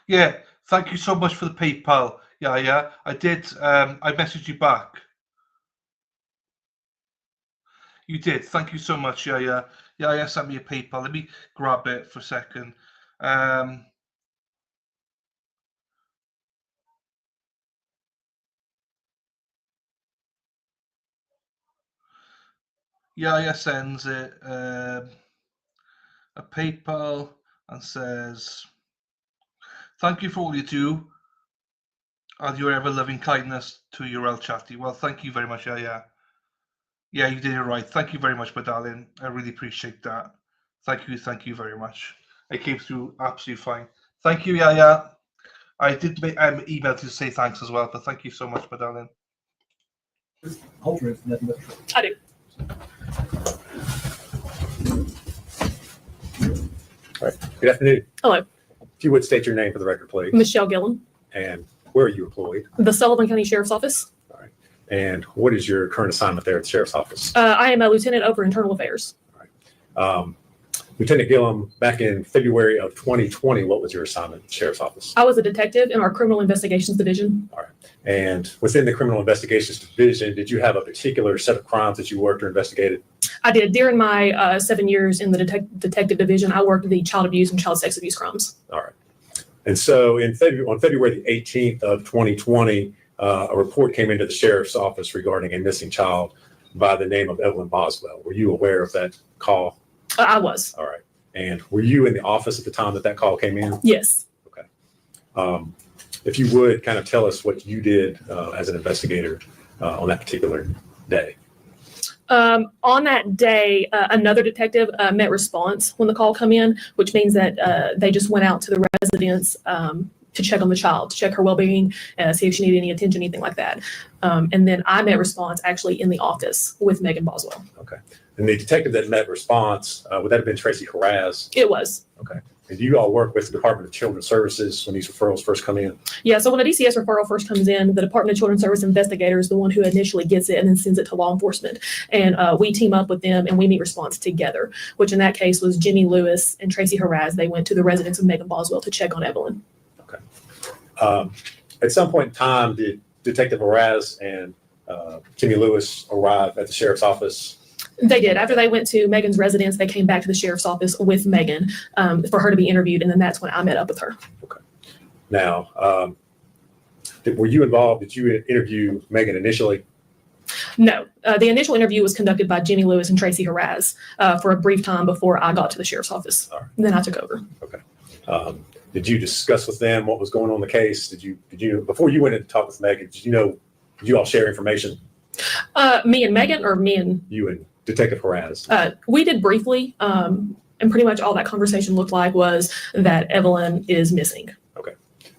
Yeah. Thank you so much for the PayPal. Yeah. I did. I messaged you back. You did. Thank you so much. Yeah. Sent me a PayPal. Let me grab it for a second. Yeah, sends it a PayPal and says, "Thank you for all you do and your ever loving kindness to your El Chatty." Well, thank you very much. Yeah, you did it right. Thank you very much, my darling. I really appreciate that. Thank you very much. It came through absolutely fine. Thank you. Yeah. I did email to say thanks as well, but thank you so much, my darling. Whole truth, nothing but the truth. I do. All right. Good afternoon. Hello. If you would state your name for the record, please. Michelle Gillum, And where are you employed? the Sullivan County Sheriff's Office. All right. And what is your current assignment there at the Sheriff's Office? I am a lieutenant over internal affairs. Lieutenant Gillum, back in February of 2020, what was your assignment at the Sheriff's Office? I was a detective in our criminal investigations division. All right. And within the criminal investigations division, did you have a particular set of crimes that you worked or investigated? I did. During my 7 years in the detective division, I worked the child abuse and child sex abuse crimes. All right. And so on February the 18th of 2020, a report came into the Sheriff's Office regarding a missing child by the name of Evelyn Boswell. Were you aware of that call? I was. All right. And were you in the office at the time that call came in? Yes. Okay. If you would kind of tell us what you did as an investigator on that particular day. On that day, another detective met response when the call come in, which means that they just went out to the residence to check on the child, to check her well-being, see if she needed any attention, anything like that. And then I met response actually in the office with Megan Boswell. Okay. And the detective that met response, would that have been Tracy Horeb? It was. Okay. And do you all work with the Department of Children's Services when these referrals first come in? Yeah, so when a DCS referral first comes in, the Department of Children's Service investigator is the one who initially gets it and then sends it to law enforcement. And we team up with them and we meet response together, which in that case was Jimmy Lewis and Tracy Horeb. They went to the residence of Megan Boswell to check on Evelyn. Okay. At some point in time, did Detective Horeb and Jimmy Lewis arrive at the Sheriff's Office? They did. After they went to Megan's residence, they came back to the Sheriff's Office with Megan for her to be interviewed. And then that's when I met up with her. Okay. Now, were you involved? Did you interview Megan initially? No. The initial interview was conducted by Jimmy Lewis and Tracy Horeb for a brief time before I got to the Sheriff's Office. All right. Then I took over. Okay. Did you discuss with them what was going on in the case? Did you before you went in to talk with Megan, did you all share information? Me and Megan, or me and you and Detective Horeb? We did briefly, and pretty much all that conversation looked like was that Evelyn is missing. Okay.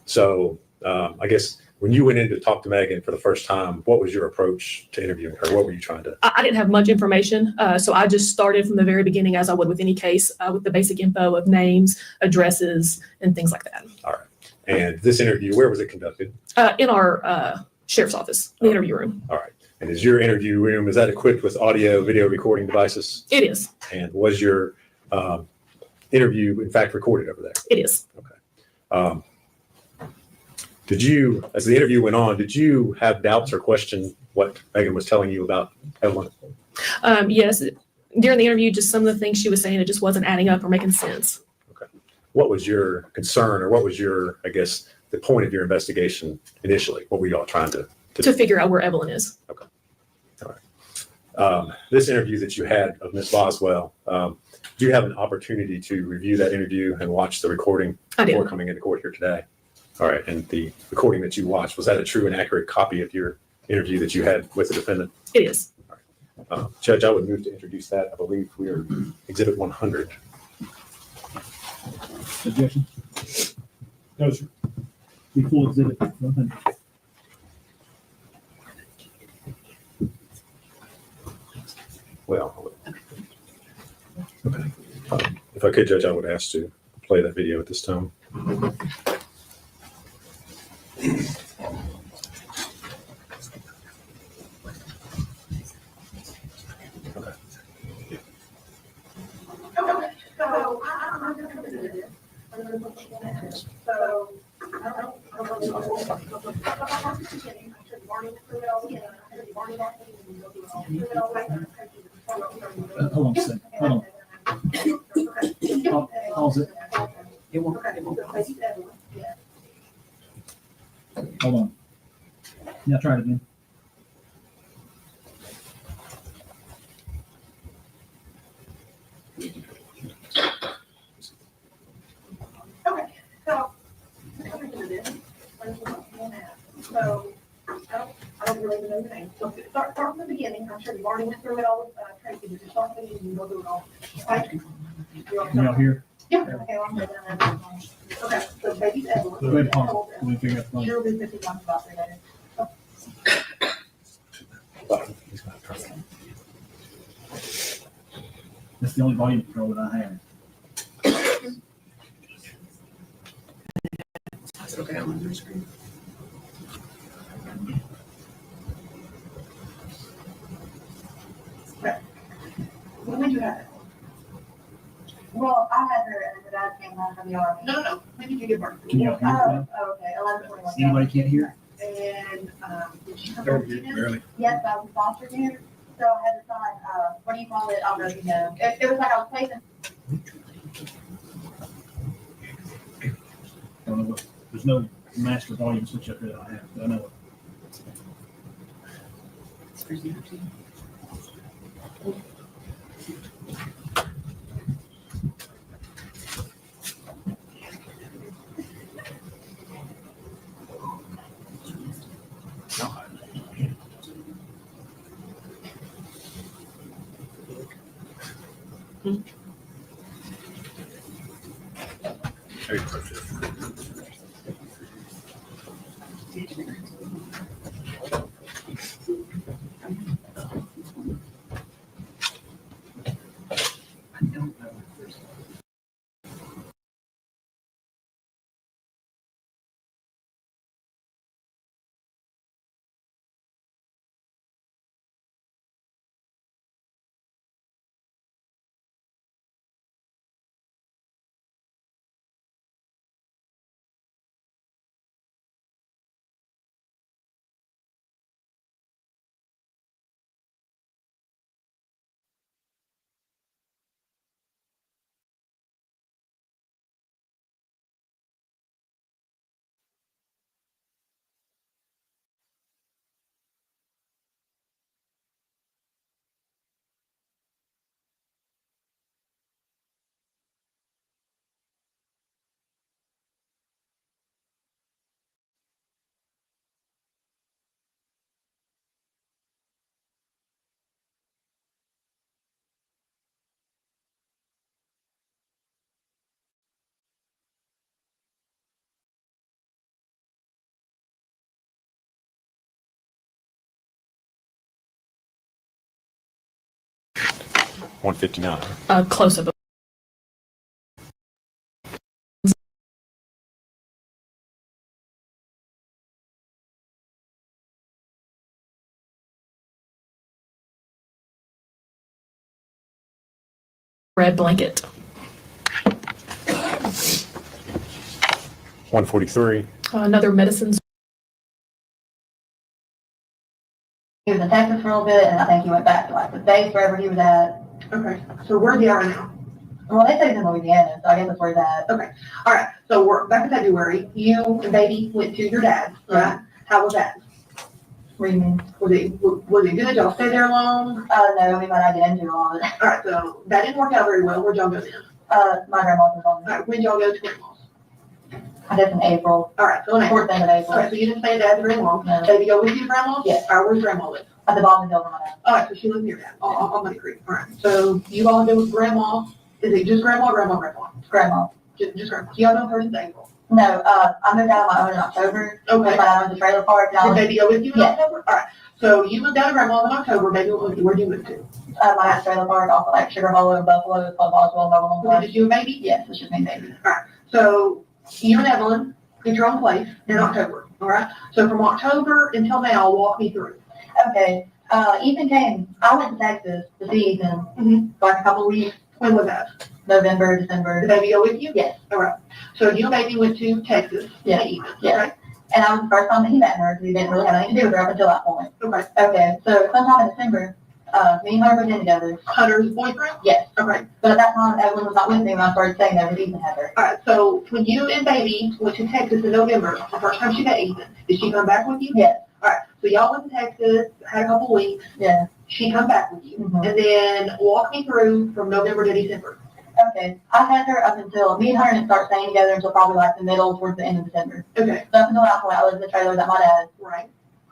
So I guess when you went in to talk to Megan for the first time, what was your approach to interviewing her? What were you trying to? I didn't have much information, so I just started from the very beginning, as I would with any case, with the basic info of names, addresses, and things like that. All right. And this interview, where was it conducted? In our Sheriff's Office, the interview room. All right. And is your interview room, is that equipped with audio, video recording devices? It is. And was your interview, in fact, recorded over there? It is. Okay. Did you, as the interview went on, did you have doubts or question what Megan was telling you about Evelyn? Yes. During the interview, just some of the things she was saying, it just wasn't adding up or making sense. Okay. What was your concern, or what was your, I guess, the point of your investigation initially? What were you all trying to figure out where Evelyn is. Okay. All right. This interview that you had of Ms. Boswell, do you have an opportunity to review that interview and watch the recording before coming into court here today? All right. And the recording that you watched, was that a true and accurate copy of your interview that you had with the defendant? It is. All right. Judge, I would move to introduce that. I believe we are Exhibit 100. Objection? No, sir. The full exhibit 100. If I could, Judge, I would ask to play that video at this time. Hold on a second. Hold on. Pause it. Hold on. Now try it again. So, I don't really know the name. So start from the beginning. I'm sure you've already went through it all, Tracy, but just start from the beginning and go through it all. Okay? Can y'all hear? Yeah. Okay, I'm good. Okay, so baby's Evelyn. Go ahead and pause it. Let me figure out the phone. She'll be 51 about later. That's the only volume control that I have. That's okay on your screen. When did you have it? Well, I had her and the dad came out from the army. No. When did you give birth? Can y'all hear me? Oh, okay, 11/21. Anybody can't hear? And, did she come Barely, from barely. Yes, I was foster care. So I had to sign, what do you call it? I don't know if you know. It was like I was placing. I don't know what, there's no master volume switch up there that I have, but I know it. $159. Close up. Red blanket. 143. Another medicines. He was in Texas for a little bit, and I think he went back to like the base, wherever he was at. Okay, so where's he at right now? Well, they say he's in Louisiana, so I guess that's where he's at. Okay, all right, so we're back in February. You and baby went to your dad's, right? How was that? What do you mean? Was it good? Y'all stay there long? No, we might not get into all of it. All right, so that didn't work out very well. Where'd y'all go then? My grandma's was on there. All right, when'd y'all go to grandma's? I guess in April. All right, so in April. 4th of April. All right, so you didn't stay at dad's very long. No. Baby, go with you to grandma's? Yes. All right, where's grandma live? At the Boswell Trial. All right, so she lives near that, on Money Creek. All right, so you all go with grandma. Is it just grandma, grandma? Grandma. Just grandma. So y'all know her since April? No, I moved out on my own in October. Okay. My dad owns a trailer park. Did baby go with you in October? All right. So you moved down to Grandma's in October, baby, where'd you move to? My aunt's trailer park off of like Sugar Hollow and Buffalo. It's called Boswell Trial. Was it you and baby? Yes, it's just me, baby. Alright, so you and Evelyn get your own place in October, alright? So from October until now, walk me through. Okay, Ethan came, I went to Texas to see Ethan, Mhm. like a couple of weeks, When was that? November, Did December. baby go with you? Yes, Alright, so you and baby went to Texas Yeah. to Ethan, Yeah. okay? and I was the first time that he met her, because he didn't really have anything to do with her up until that point. Okay. Okay, so sometime in December, me and her moved in together. Hunter's boyfriend? Yes, Okay. but at that time, Evelyn was not with me when I started staying there, because Ethan had her. Alright, so when you and baby went to Texas in November, the first time she met Ethan, did she come back with you? Yes, Alright, so y'all went to Texas, had a couple weeks, yeah. she come back with you. Mhm. And then walk me through from November to December. Okay, I had her up until, me and her didn't start staying together until probably like the middle towards the end of December. Okay. So up until that point, I lived in the trailer with my dad. Right.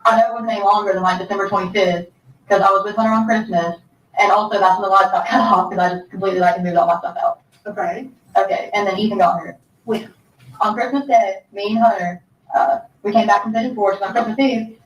I know it wasn't any longer than like December 25th, because I was with Hunter on Christmas, and also that's when the lights got cut off, because I just completely like moved all my stuff out. Okay. Okay, and then Ethan got hurt. When? On Christmas Day, me and Hunter, we came back from Pigeon Forge, on Christmas Eve,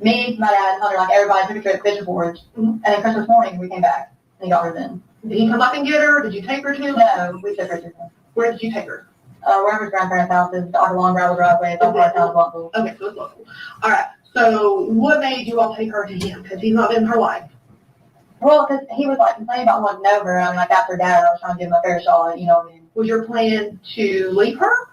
me, my dad, and Hunter, like everybody took a trip to Pigeon Forge, Mhm. and then Christmas morning, we came back, and he got her then. Did he come up and get her? Did you take her to him? No, we took her to him. Where did you take her? Wherever his grandparents' house is, like a long gravel driveway, it's on part of Boswell. Okay, so it's local. Alright, so what made you all take her to him? Because he's not been in her life. Well, because he was like complaining about wanting to know her, and like after dad, I was trying to give him a fair shot, you know what I mean? Was your plan to leave her?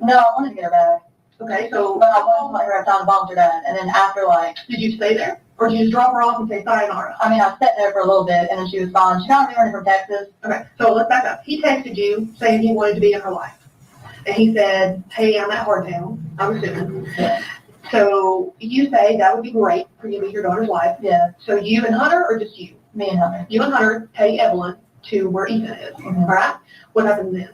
No, I wanted to get her back, Okay, so but I wanted to let her have time to bond with her dad, and then after like, did you stay there? Or did you just drop her off and say sayonara? I mean, I sat there for a little bit, and then she was fine. She kind of knew her from Texas. Okay, so let's back up. He texted you saying he wanted to be in her life. And he said, hey, I'm at Hardtown, I'm assuming. Yeah. So you say that would be great for you to be your daughter's wife. Yeah, So you and Hunter or just you? me and Hunter. You and Hunter take Evelyn to where Ethan is, Mhm. alright? What happens then?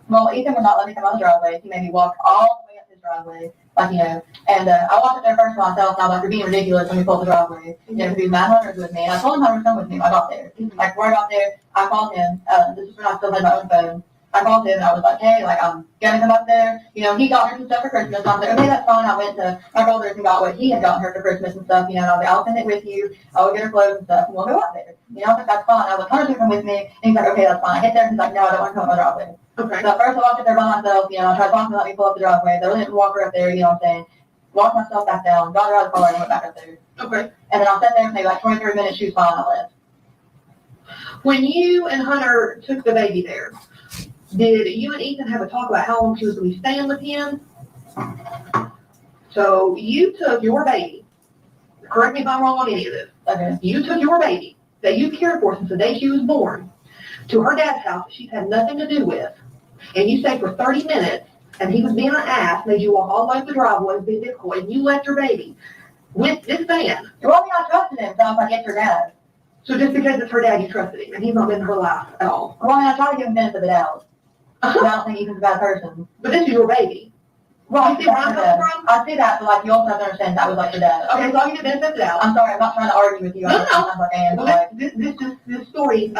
Well, Ethan would not let me come out the driveway. He made me walk all the way up his driveway, like, you know, and I walked up there first myself, and I was like, you're being ridiculous when we pulled the driveway. You know, because he was mad Hunter was with me, and I told him Hunter would come with me when I got there. Like, when I got there, I called him, this is when I still had my own phone. I called him, and I was like, hey, like, I'm gonna come up there. You know, he got her some stuff for Christmas. I was like, okay, that's fine. I went to my brother's and got what he had gotten her for Christmas and stuff, you know, and I was like, I'll send it with you. I'll get her clothes and stuff, and we'll go up there. You know, I was like, that's fine. I was like, Hunter's gonna come with me, and he's like, okay, that's fine. I get there, and he's like, no, I don't want to come on the driveway. Okay. So at first I walked up there by myself, you know, I tried to talk to him, let me pull up the driveway. So I didn't walk her up there, you know what I'm saying? Walked myself back down, got her out of the car, and went back up there. Okay. And then I sat there for maybe like 23 minutes, she was fine, I left. When you and Hunter took the baby there, did you and Ethan have a talk about how long she was going to be staying with him? So you took your baby, correct me if I'm wrong on any of this, Okay. you took your baby that you cared for since the day she was born to her dad's house that she's had nothing to do with, and you stayed for 30 minutes, and he was being an ass, made you walk all the way up the driveway, being difficult, and you left your baby with this man. Well, I mean, I trusted him, so I was like, it's her dad. So just because it's her dad, you trusted him, and he's not been in her life at all. Well, I mean, I tried to give him benefit of the doubt. But I don't think Ethan's a bad person. But this is your baby. Well, You see where I'm coming from? I see that, but like, you also have to understand that was like your dad. Okay, so I'll give you the benefit of the doubt. I'm sorry, I'm not trying to argue with you. I No, just no. sometimes like I am, but Well, like, this story,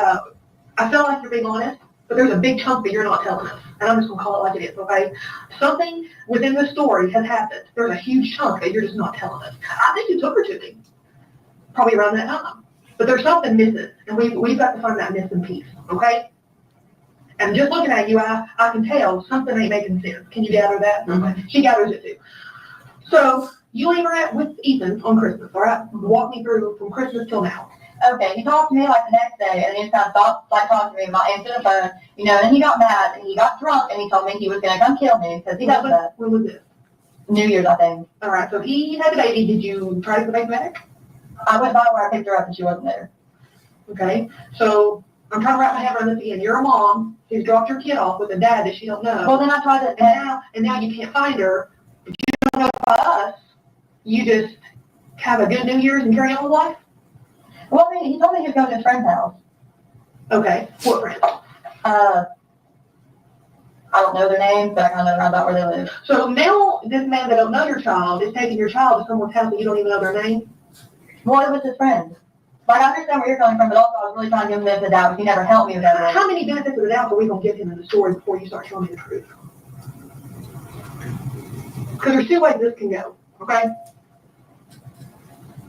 I feel like you're being honest, but there's a big chunk that you're not telling us. And I'm just gonna call it like it is, okay? Something within the story has happened. There's a huge chunk that you're just not telling us. I think you took her to me, probably around that time. But there's something missing, and we've got to find that missing piece, okay? And just looking at you, I can tell something ain't making sense. Can you gather that? Okay. She gathers it too. So you leave her with Ethan on Christmas, all right? Walk me through from Christmas till now. okay, he talked to me like the next day, and then he kind of stopped, like, talking to me about answering the phone, you know, and then he got mad, and he got drunk, and he told me he was gonna come kill me, because he does that. When was this? New Year's, I think. All right, so he had the baby. Did you try to get the baby back? I went by where I picked her up, and she wasn't there. Okay, so I'm trying to wrap my head around this again. You're a mom who's dropped your kid off with a dad that she don't know. Well, then I tried to, And now you can't find her. But you don't know about us. You just have a good New Year's and carry on with life? well, I mean, he told me he was going to his friend's house. Okay, what friend? I don't know their names, but I kind of know about where they live. So now this man that don't know your child is taking your child to someone's house and you don't even know their name? Well, it was his friend. Like, I understand where you're coming from, but also I was really trying to give him the benefit of the doubt, because he never helped me with that. How many benefits of the doubt are we going to give him in the story before you start telling me the truth? Because there's two ways this can go, okay?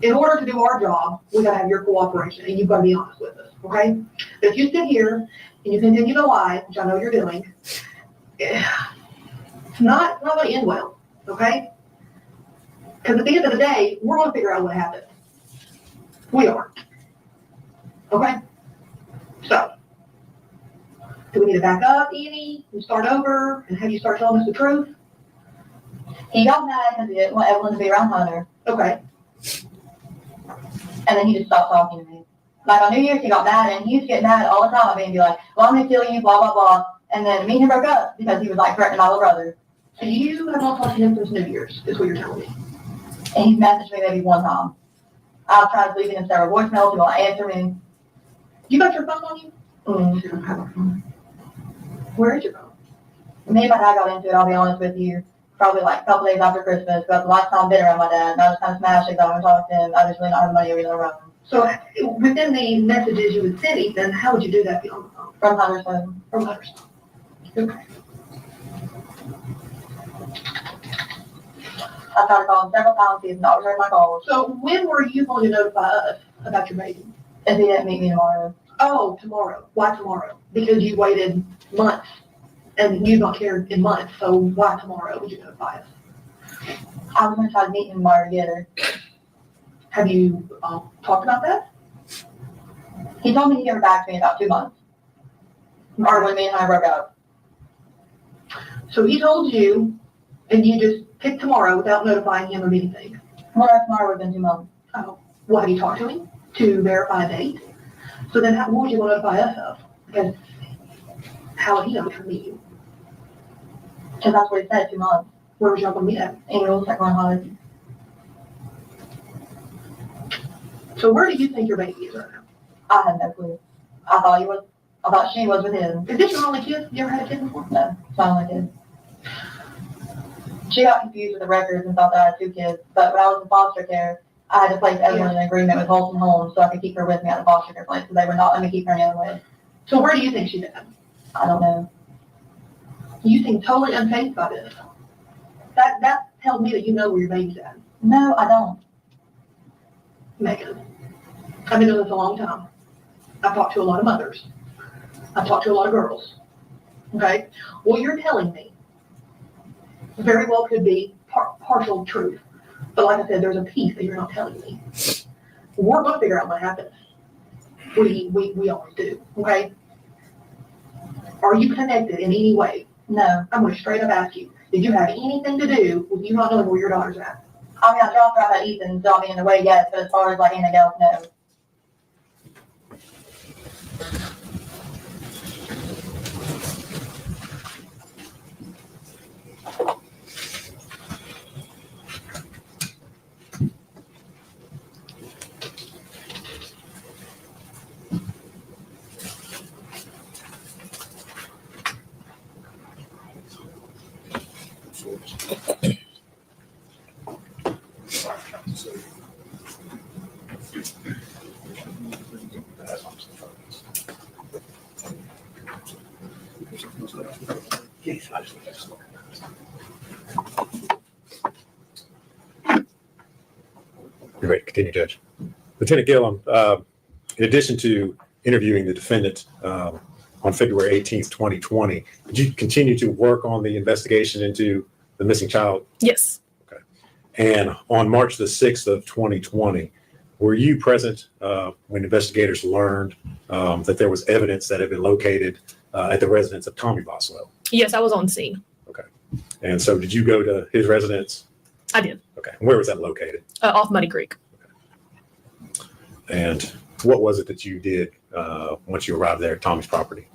in order to do our job, we gotta have your cooperation, and you've gotta be honest with us, okay? But if you sit here and you continue to lie, which I know you're doing, it's not gonna end well, okay? Because at the end of the day, we're gonna figure out what happened. We are. Okay? So, do we need to back up, Annie, and start over, and have you start telling us the truth? He got mad because he didn't want Evelyn to be around Hunter, Okay. and then he just stopped talking to me. Like on New Year's, he got mad, and he used to get mad all the time at me and be like, well, I'm gonna kill you, blah, blah, blah. And then me and him broke up because he was like threatening my little brother. So you have not talked to him since New Year's, is what you're telling me. And he's messaged me maybe one time. I've tried leaving him several voicemails, he won't answer me. You got your phone on you? Mm. You don't have a phone. Where is your phone? Me and my dad got into it, I'll be honest with you, probably like a couple days after Christmas. Got the last time dinner around my dad, and I was kind of smashed because I want to talk to him. I just really not have money to around him. So within the messages you would send Ethan, how would you do that beyond the phone? From Hunter's phone. From Hunter's phone. Okay. I tried to call him several times, he's not returned my calls. So when were you going to notify us about your baby? If he didn't meet me tomorrow. Oh, tomorrow. Why tomorrow? Because you waited months and you've not cared in months. So why tomorrow would you notify us? I was gonna try to meet him tomorrow to get her. Have you talked about that? He told me he'd get her back to me in about 2 months. Or when me and I broke up. So he told you, and you just picked tomorrow without notifying him of anything. Tomorrow would have been 2 months. Oh, well, have you talked to him to verify a date? So then what would you want to notify us of? Because how would he know to meet you? Because that's what he said, 2 months. Where was y'all going to meet at? Ingles, second one, Holly. So where do you think your baby is right now? I had no clue. I thought she was with him. Is this your only kid? You ever had a kid before? No, it's my only kid. She got confused with the records and thought that I had 2 kids, but when I was in foster care, I had to place Evelyn in an agreement with Holton Homes so I could keep her with me at the foster care place, because they would not let me keep her any other way. So where do you think she's at? I don't know. You seem totally unfazed by this. That tells me that you know where your baby's at. No, I don't. Megan, I've been doing this a long time. I've talked to a lot of mothers. I've talked to a lot of girls. Okay? What you're telling me very well could be partial truth. But like I said, there's a piece that you're not telling me. We're going to figure out what happened. We always do. Okay? Are you connected in any way? No. I'm going to straight up ask you, did you have anything to do with you not knowing where your daughter's at? I mean, I dropped her off at Ethan, so I mean, in a way, yes, but as far as like anything else, no. You're ready to continue, Judge. Lieutenant Gillum, in addition to interviewing the defendant on February 18th, 2020, did you continue to work on the investigation into the missing child? Yes. Okay. And on March the 6th of 2020, were you present when investigators learned that there was evidence that had been located at the residence of Tommy Boswell? Yes, I was on scene. Okay. And so did you go to his residence? I did. Okay. And where was that located? Off Muddy Creek. And what was it that you did once you arrived there at Tommy's property?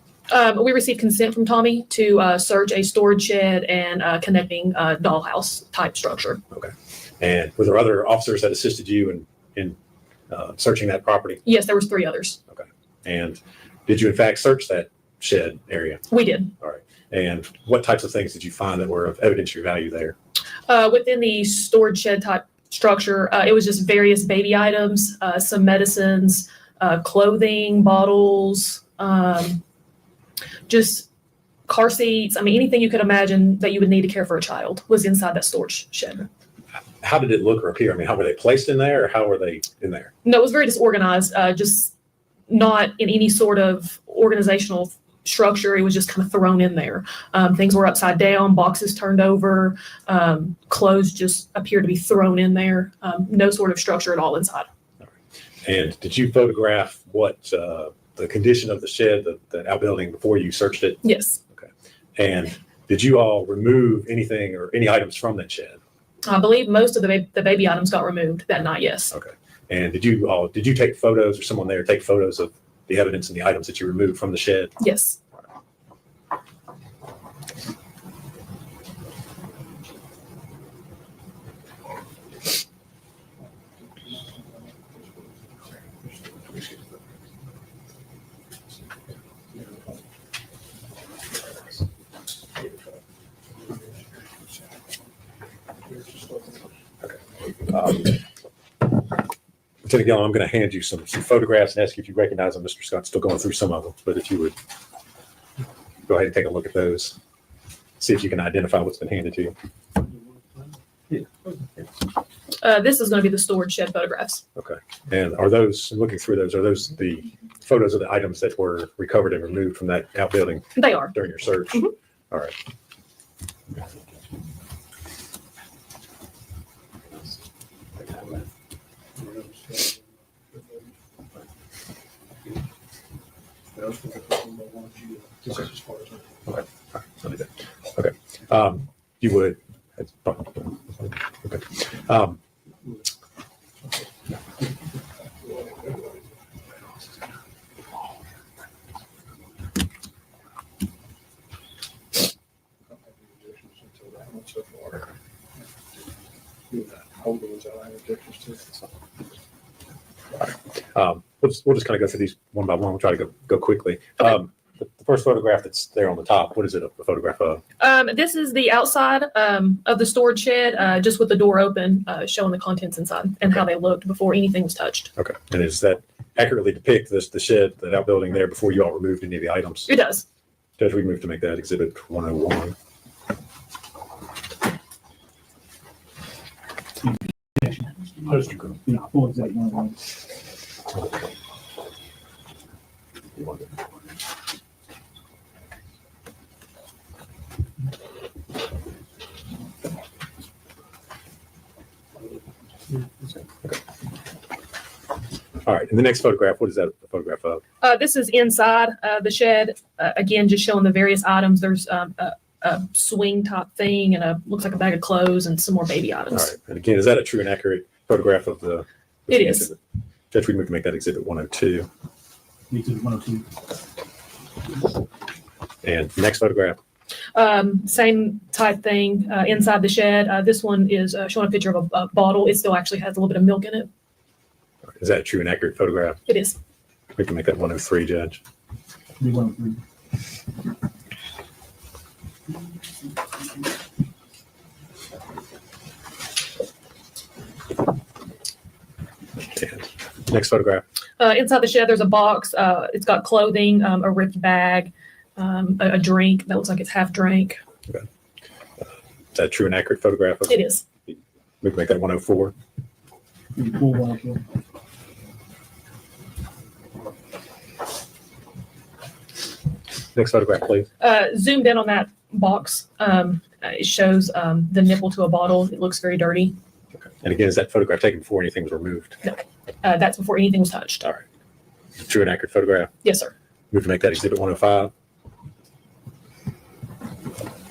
We received consent from Tommy to search a storage shed and connecting dollhouse type structure. Okay. And were there other officers that assisted you in searching that property? Yes, there was 3 others. Okay. And did you in fact search that shed area? We did. All right. And what types of things did you find that were of evidentiary value there? Within the storage shed type structure, it was just various baby items, some medicines, clothing, bottles, just car seats. I mean, anything you could imagine that you would need to care for a child was inside that storage shed. How did it look or appear? I mean, how were they placed in there, or how were they in there? No, it was very disorganized, just not in any sort of organizational structure. It was just kind of thrown in there. Things were upside down, boxes turned over, clothes just appeared to be thrown in there. No sort of structure at all inside. And did you photograph what the condition of the shed, the outbuilding, before you searched it? Yes. Okay. And did you all remove anything or any items from that shed? I believe most of the baby items got removed that night, yes. Okay. And did you take photos, or someone there take photos of the evidence and the items that you removed from the shed? Yes. Lieutenant Gillum, I'm going to hand you some photographs and ask you if you recognize them. Mr. Scott's still going through some of them, but if you would go ahead and take a look at those, see if you can identify what's been handed to you. This is going to be the storage shed photographs. Okay. And are those, looking through those, are those the photos of the items that were recovered and removed from that outbuilding? They are. During your search? Mhm. All right. Okay. You would. Okay. We'll just kind of go through these one by one. We'll try to go quickly. Okay. The first photograph that's there on the top, what is it a photograph of? This is the outside of the storage shed, just with the door open, showing the contents inside and how they looked before anything was touched. Okay. And does that accurately depict the shed, that outbuilding there before you all removed any of the items? It does. Judge, we move to make that exhibit 101. Poster group. Yeah, full exhibit 101. All right. And the next photograph, what is that a photograph of? This is inside the shed. Again, just showing the various items. There's a swing type thing and looks like a bag of clothes and some more baby All items. right. And again, is that a true and accurate photograph of the? It is. Exhibit? Judge, we move to make that exhibit 102. Exhibit 102. And the next photograph. Same type thing inside the shed. This one is showing a picture of a bottle. It still actually has a little bit of milk in it. Is that a true and accurate photograph? It is. We can make that 103, Judge. Be 103. And next photograph. Inside the shed, there's a box. It's got clothing, a ripped bag, a drink that looks like it's half drank. Okay. Is that a true and accurate photograph? It is. We can make that 104. Be full 104. Next photograph, please. Zoomed in on that box. It shows the nipple to a bottle. It looks very dirty. Okay. And again, is that photograph taken before anything was removed? No. That's before anything was touched. All right. True and accurate photograph. Yes, sir. Move to make that exhibit 105.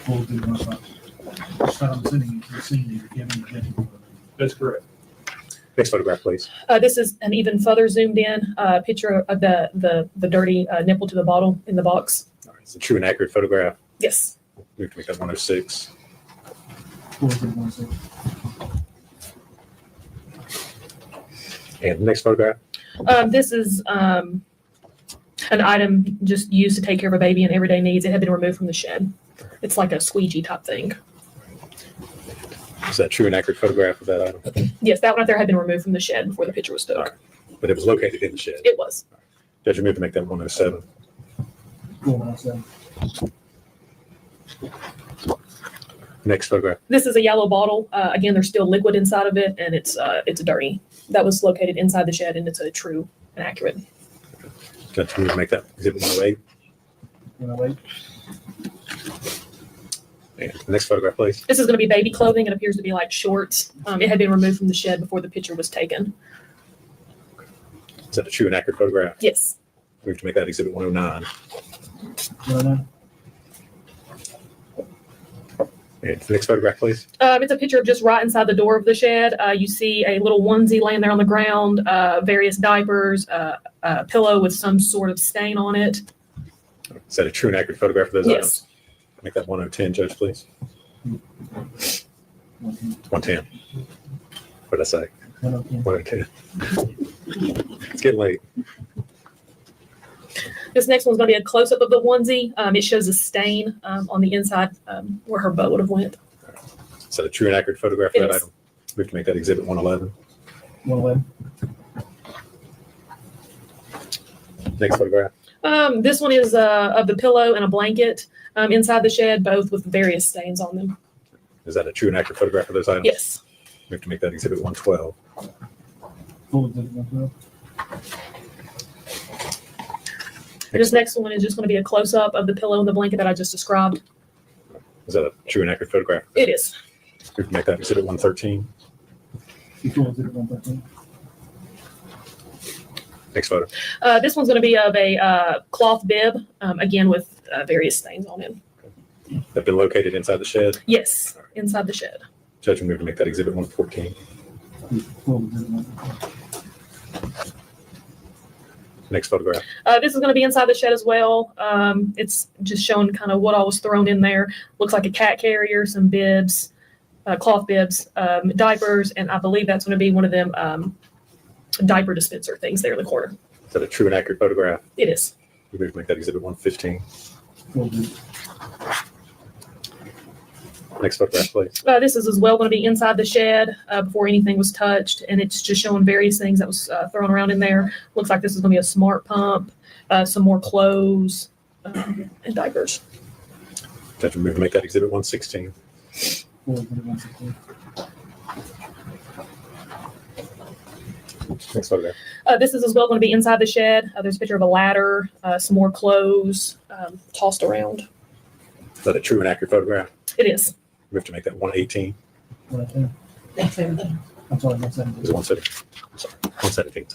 Full exhibit 105. Start on sending you to the scene if you have any objection. That's correct. Next photograph, please. This is an even further zoomed in picture of the dirty nipple to the bottle in the box. All right. It's a true and accurate photograph. Yes. Move to make that 106. Full exhibit 106. And the next photograph. This is an item just used to take care of a baby in everyday needs. It had been removed from the shed. It's like a squeegee type thing. Is that true and accurate photograph of that item? Yes, that one right there had been removed from the shed before the picture was took. All right. But it was located in the shed. It was. Judge, we move to make that 107. Full 107. Next photograph. This is a yellow bottle. Again, there's still liquid inside of it, and it's dirty. That was located inside the shed, and it's a true and accurate. Judge, we make that exhibit 108. 108. And the next photograph, please. This is going to be baby clothing. It appears to be like shorts. It had been removed from the shed before the picture was taken. Is that a true and accurate photograph? Yes. We have to make that exhibit 109. 109. And the next photograph, please. It's a picture of just right inside the door of the shed. You see a little onesie laying there on the ground, various diapers, a pillow with some sort of stain on it. Is that a true and accurate photograph of those Yes. items? Make that 1010, Judge, please. 110. What did I say? 110. It's getting late. This next one's going to be a close-up of the onesie. It shows a stain on the inside where her boat would have went. Is that a true and accurate photograph of It that is. item? We have to make that exhibit 111. 111. Next photograph. This one is of the pillow and a blanket inside the shed, both with various stains on them. Is that a true and accurate photograph of those items? Yes. We have to make that exhibit 112. Full exhibit 112. This next one is just going to be a close-up of the pillow and the blanket that I just described. Is that a true and accurate photograph? It is. We have to make that exhibit 113. Full exhibit 113. Next photo. This one's going to be of a cloth bib, again with various stains on it. Have been located inside the shed. Yes, inside the shed. Judge, we move to make that exhibit 114. Full exhibit 114. Next photograph. This is going to be inside the shed as well. It's just showing kind of what all was thrown in there. Looks like a cat carrier, some bibs, cloth bibs, diapers, and I believe that's going to be one of them diaper dispenser things there in the corner. Is that a true and accurate photograph? It is. We move to make that exhibit 115. Full exhibit. Next photograph, please. This is as well going to be inside the shed before anything was touched, and it's just showing various things that was thrown around in there. Looks like this is going to be a smart pump, some more clothes, and diapers. Judge, we move to make that exhibit 116. Full exhibit 116. Next photograph. This is as well going to be inside the shed. There's a picture of a ladder, some more clothes tossed around. Is that a true and accurate photograph? It is. We have to make that 118. 118. I'm sorry, 117. Is it 117? I'm sorry. 117,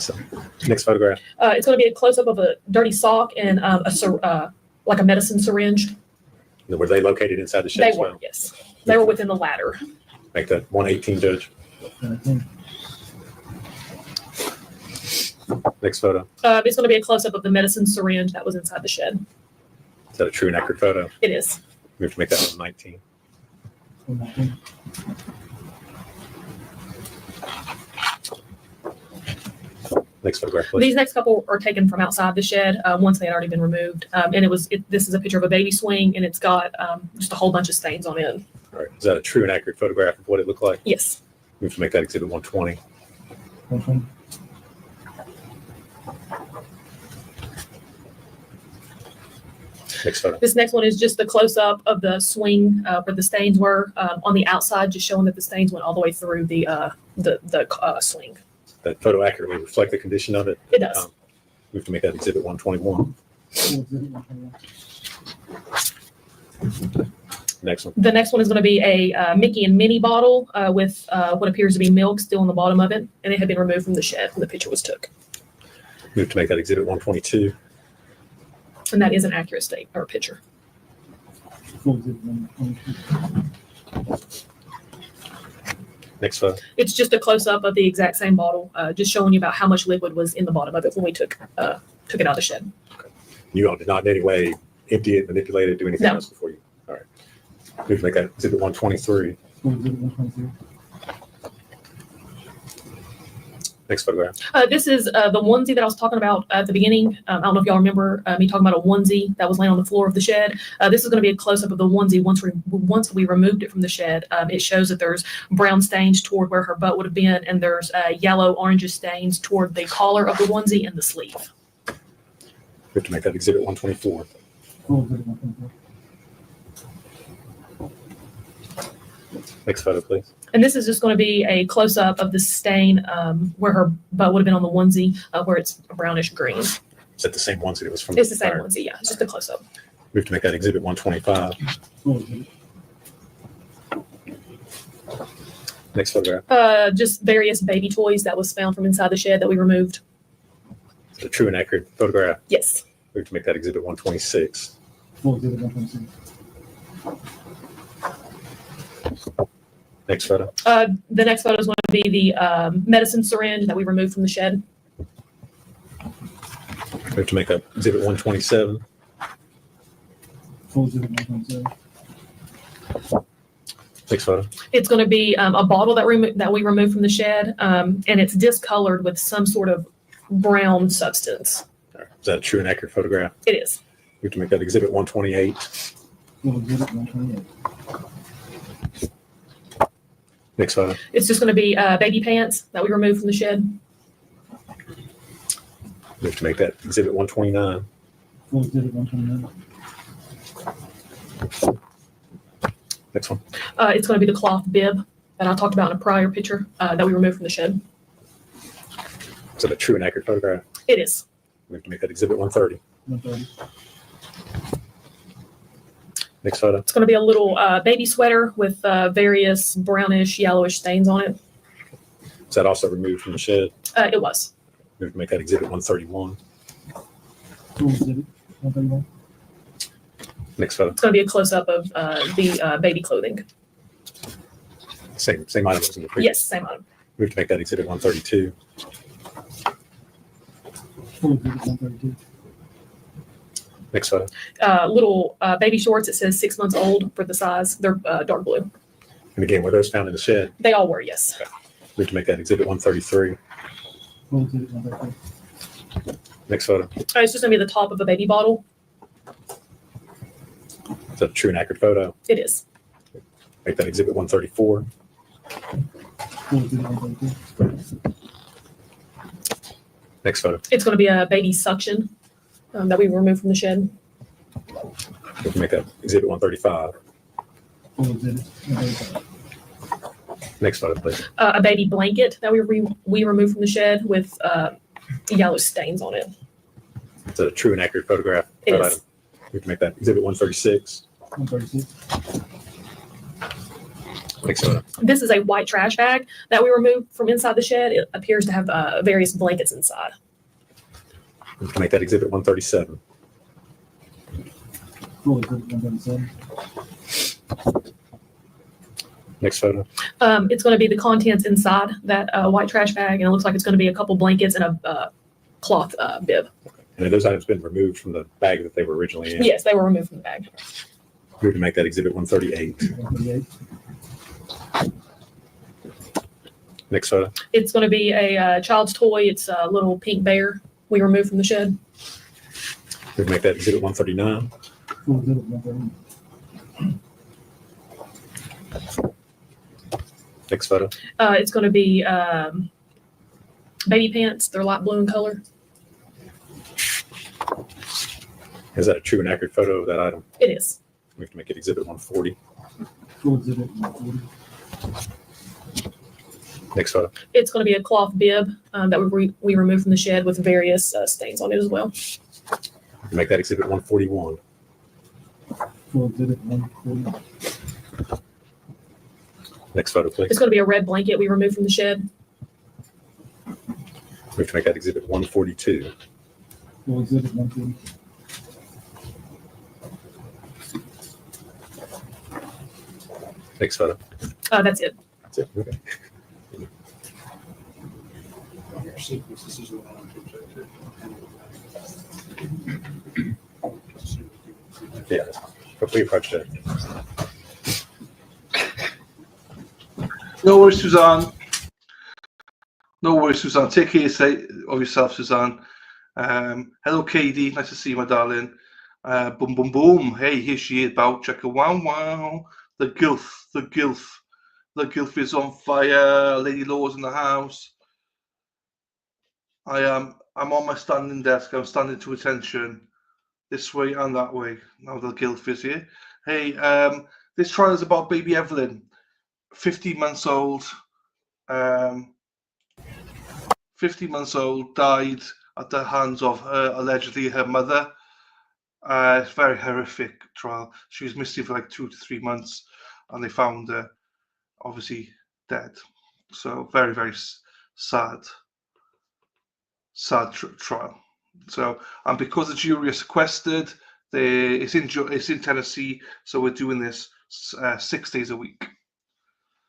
sorry. Next photograph. It's going to be a close-up of a dirty sock and like a medicine syringe. Were they located inside the shed They as were, well? yes. They were within the ladder. Make that 118, Judge. 118. Next photo. It's going to be a close-up of the medicine syringe that was inside the shed. Is that a true and accurate photo? It is. We have to make that 119. 119. Next photograph, please. These next couple are taken from outside the shed once they had already been removed. And this is a picture of a baby swing, and it's got just a whole bunch of stains on it. All right. Is that a true and accurate photograph of what it looked like? Yes. We have to make that exhibit 120. 120. Next photo. This next one is just the close-up of the swing where the stains were on the outside, just showing that the stains went all the way through the swing. That photo accurately reflect the condition of it? It does. We have to make that exhibit 121. Full exhibit 121. Next one. The next one is going to be a Mickey and Minnie bottle with what appears to be milk still in the bottom of it, and it had been removed from the shed when the picture was took. We have to make that exhibit 122. And that is an accurate state or picture. Full exhibit 122. Next photo. It's just a close-up of the exact same bottle, just showing you about how much liquid was in the bottom of it when we took it out of the shed. You all did not in any way empty it, manipulate it, do anything No. else before you. All right. We have to make that exhibit 123. Full exhibit 123. Next photograph. This is the onesie that I was talking about at the beginning. I don't know if y'all remember me talking about a onesie that was laying on the floor of the shed. This is going to be a close-up of the onesie once we removed it from the shed. It shows that there's brown stains toward where her butt would have been, and there's yellow, orangish stains toward the collar of the onesie and the sleeve. We have to make that exhibit 124. Full exhibit 124. Next photo, please. And this is just going to be a close-up of the stain where her butt would have been on the onesie, where it's brownish green. Is that the same onesie that was from? It's the same onesie, yeah. It's just a close-up. We have to make that exhibit 125. Next photograph. Just various baby toys that was found from inside the shed that we removed. Is it a true and accurate photograph? Yes. We have to make that exhibit 126. Next photo. The next photo is going to be the medicine syringe that we removed from the shed. We have to make that exhibit 127. Next photo. It's going to be a bottle that we removed from the shed, and it's discolored with some sort of brown substance. Is that a true and accurate photograph? It is. We have to make that exhibit 128. Next photo. It's just going to be baby pants that we removed from the shed. We have to make that exhibit 129. Next one. It's going to be the cloth bib that I talked about in a prior picture that we removed from the shed. Is that a true and accurate photograph? It is. We have to make that exhibit 130. Next photo. It's going to be a little baby sweater with various brownish, yellowish stains on it. Is that also removed from the shed? It was. We have to make that exhibit 131. Next photo. It's going to be a close-up of the baby clothing. Same item as in the previous. Yes, same item. We have to make that exhibit 132. Next photo. Little baby shorts. It says 6 months old for the size. They're dark blue. And again, were those found in the shed? They all were, yes. Okay. We have to make that exhibit 133. Next photo. It's just going to be the top of a baby bottle. Is that a true and accurate photo? It is. Make that exhibit 134. Next photo. It's going to be a baby suction that we removed from the shed. We can make that exhibit 135. Next photo, please. A baby blanket that we removed from the shed with yellow stains on it. Is that a true and accurate photograph? It That is. item? We can make that exhibit 136. Next photo. This is a white trash bag that we removed from inside the shed. It appears to have various blankets inside. We can make that exhibit 137. Next photo. It's going to be the contents inside that white trash bag, and it looks like it's going to be a couple blankets and a cloth bib. And have those items been removed from the bag that they were originally in? Yes, they were removed from the bag. We can make that exhibit 138. Next photo. It's going to be a child's toy. It's a little pink bear we removed from the shed. We can make that exhibit 139. Next photo. It's going to be baby pants. They're light blue in color. Is that a true and accurate photo of that item? It is. We have to make it exhibit 140. Next photo. It's going to be a cloth bib that we removed from the shed with various stains on it as well. We can make that exhibit 141. Next photo, please. It's going to be a red blanket we removed from the shed. We have to make that exhibit 142. Next photo. That's it. That's it. Okay. Yeah, hopefully approach it. No worries, Suzanne. No worries, Suzanne. Take care of yourself, Suzanne. Hello, KD. Nice to see you, my darling. Boom, boom, boom. Hey, here she is. Bow, check. Wow, wow. The gilf, the gilf. The gilf is on fire. Lady Law's in the house. I'm on my standing desk. I'm standing to attention. This way and that way. Now the gilf is here. Hey, this trial is about baby Evelyn. 50 months old. 50 months old, died at the hands of allegedly her mother. It's a very horrific trial. She was missing for like 2 to 3 months, and they found her obviously dead. So very, very sad trial. So, and because the jury is sequestered, it's in Tennessee, so we're doing this 6 days a week.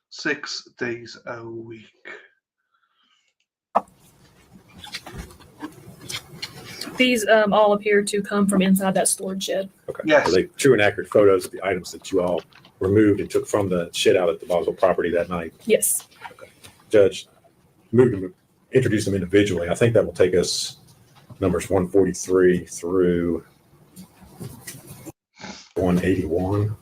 6 days a week. These all appear to come from inside that storage shed. Okay. Yes. Are they true and accurate photos of the items that you all removed and took from the shed out at the Boswell property that night? Yes. Judge, introduce them individually. I think that will take us numbers 143 through 181.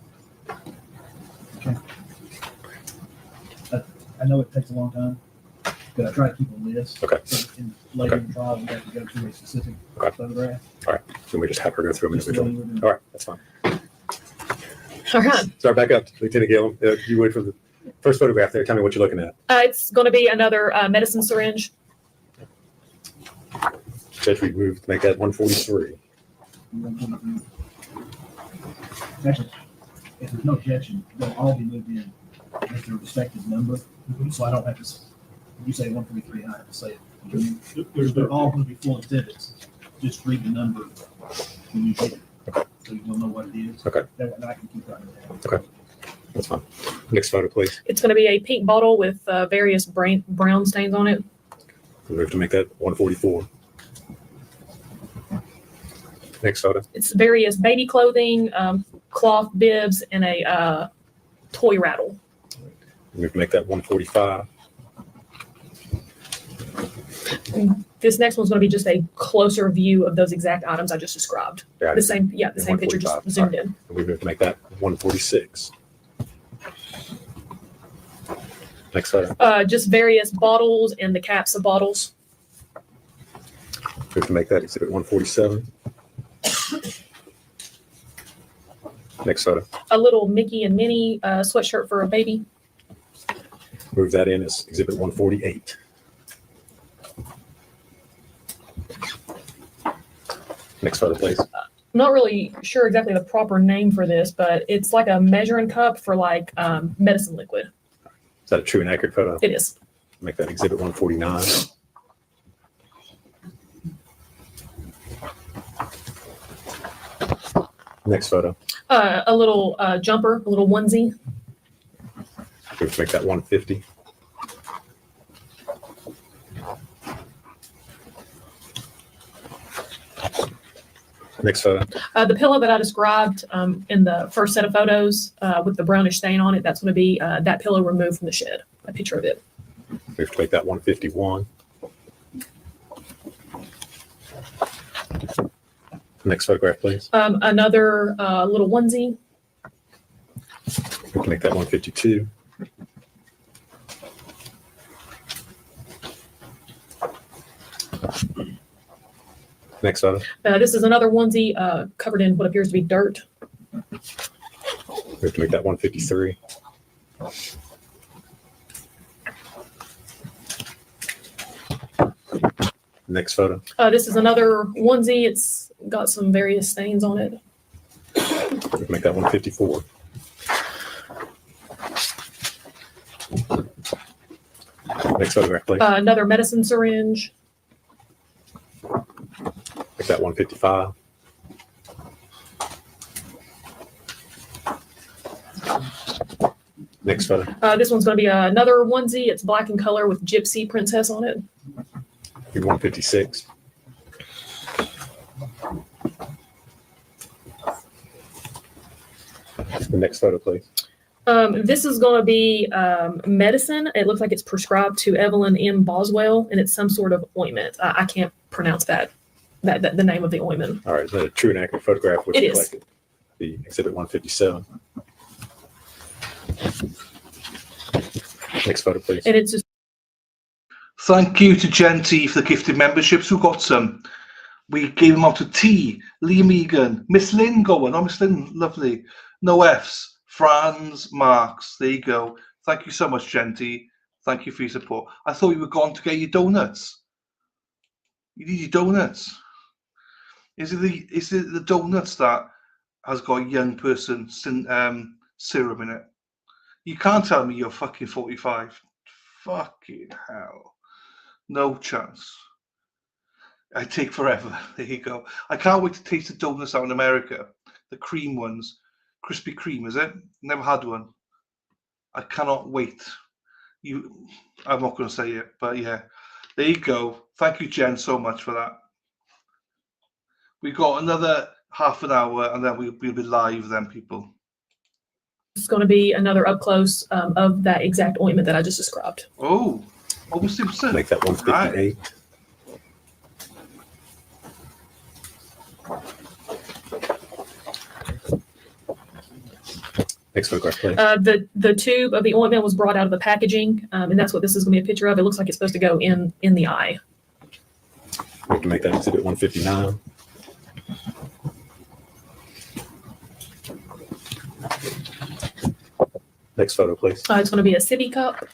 I know it takes a long time, but I try to keep a list. Okay. So later in the trial, we have to go to a specific photograph. All right. Can we just have her go through them Just the way individually? we're doing. All right. That's fine. All right. Start back up, Lieutenant Gillum. You wait for the first photograph there. Tell me what you're looking at. It's going to be another medicine syringe. Judge, we moved to make that 143. Actually, if there's no objection, they'll all be moved in with their respective number, so I don't have to, you say 143, I have to say it. They're all going to be full exhibits. Just read the number when you hit it, so you'll know what it is. Okay. That way I can keep track of that. Okay. That's fine. Next photo, please. It's going to be a pink bottle with various brown stains on it. We move to make that 144. Next photo. It's various baby clothing, cloth bibs, and a toy rattle. We move to make that 145. This next one's going to be just a closer view of those exact items I just described. Yeah, The same picture, just 145. zoomed All right. in. And we move to make that 146. Next photo. Just various bottles and the caps of bottles. Move to make that exhibit 147. Next photo. A little Mickey and Minnie sweatshirt for a baby. Move that in as exhibit 148. Next photo, please. Not really sure exactly the proper name for this, but it's like a measuring cup for like medicine liquid. Is that a true and accurate photo? It is. Make that exhibit 149. Next photo. A little jumper, a little onesie. Move to make that 150. Next photo. The pillow that I described in the first set of photos with the brownish stain on it, that's going to be that pillow removed from the shed. A picture of it. Move to make that 151. Next photograph, please. Another little onesie. We can make that 152. Next photo. This is another onesie covered in what appears to be dirt. We have to make that 153. Next photo. This is another onesie. It's got some various stains on it. We can make that 154. Next photograph, please. Another medicine syringe. Make that 155. Next photo. This one's going to be another onesie. It's black in color with gypsy princess on it. 156. The next photo, please. This is going to be medicine. It looks like it's prescribed to Evelyn M. Boswell, and it's some sort of ointment. I can't pronounce that the name of the ointment. All right, is that a true and accurate photograph? It is. Collected? The exhibit 157. Next photo, please. And it's just. Thank you to Genty for the gifted memberships. Who got some? We gave them out to T, Liam Egan, Miss Lynn going. Oh, Miss Lynn, lovely. No Fs. Franz Marks, there you go. Thank you so much, Genty. Thank you for your support. I thought you were gone to get your donuts. You need your donuts. Is it the donuts that has got a young person serum in it? You can't tell me you're fucking 45. Fucking hell. No chance. I take forever. There you go. I can't wait to taste the donuts out in America. The cream ones. Krispy Kreme, is it? Never had one. I cannot wait. I'm not going to say it, but yeah. There you go. Thank you, Jen, so much for that. We've got another half an hour, and then we'll be live then, people. It's going to be another up close of that exact ointment that I just described. Oh, almost 2%. Make that 158. Next photograph, please. The tube of the ointment was brought out of the packaging, and that's what this is going to be a picture of. It looks like it's supposed to go in the eye. We have to make that exhibit 159. Next photo, please. It's going to be a sippy cup.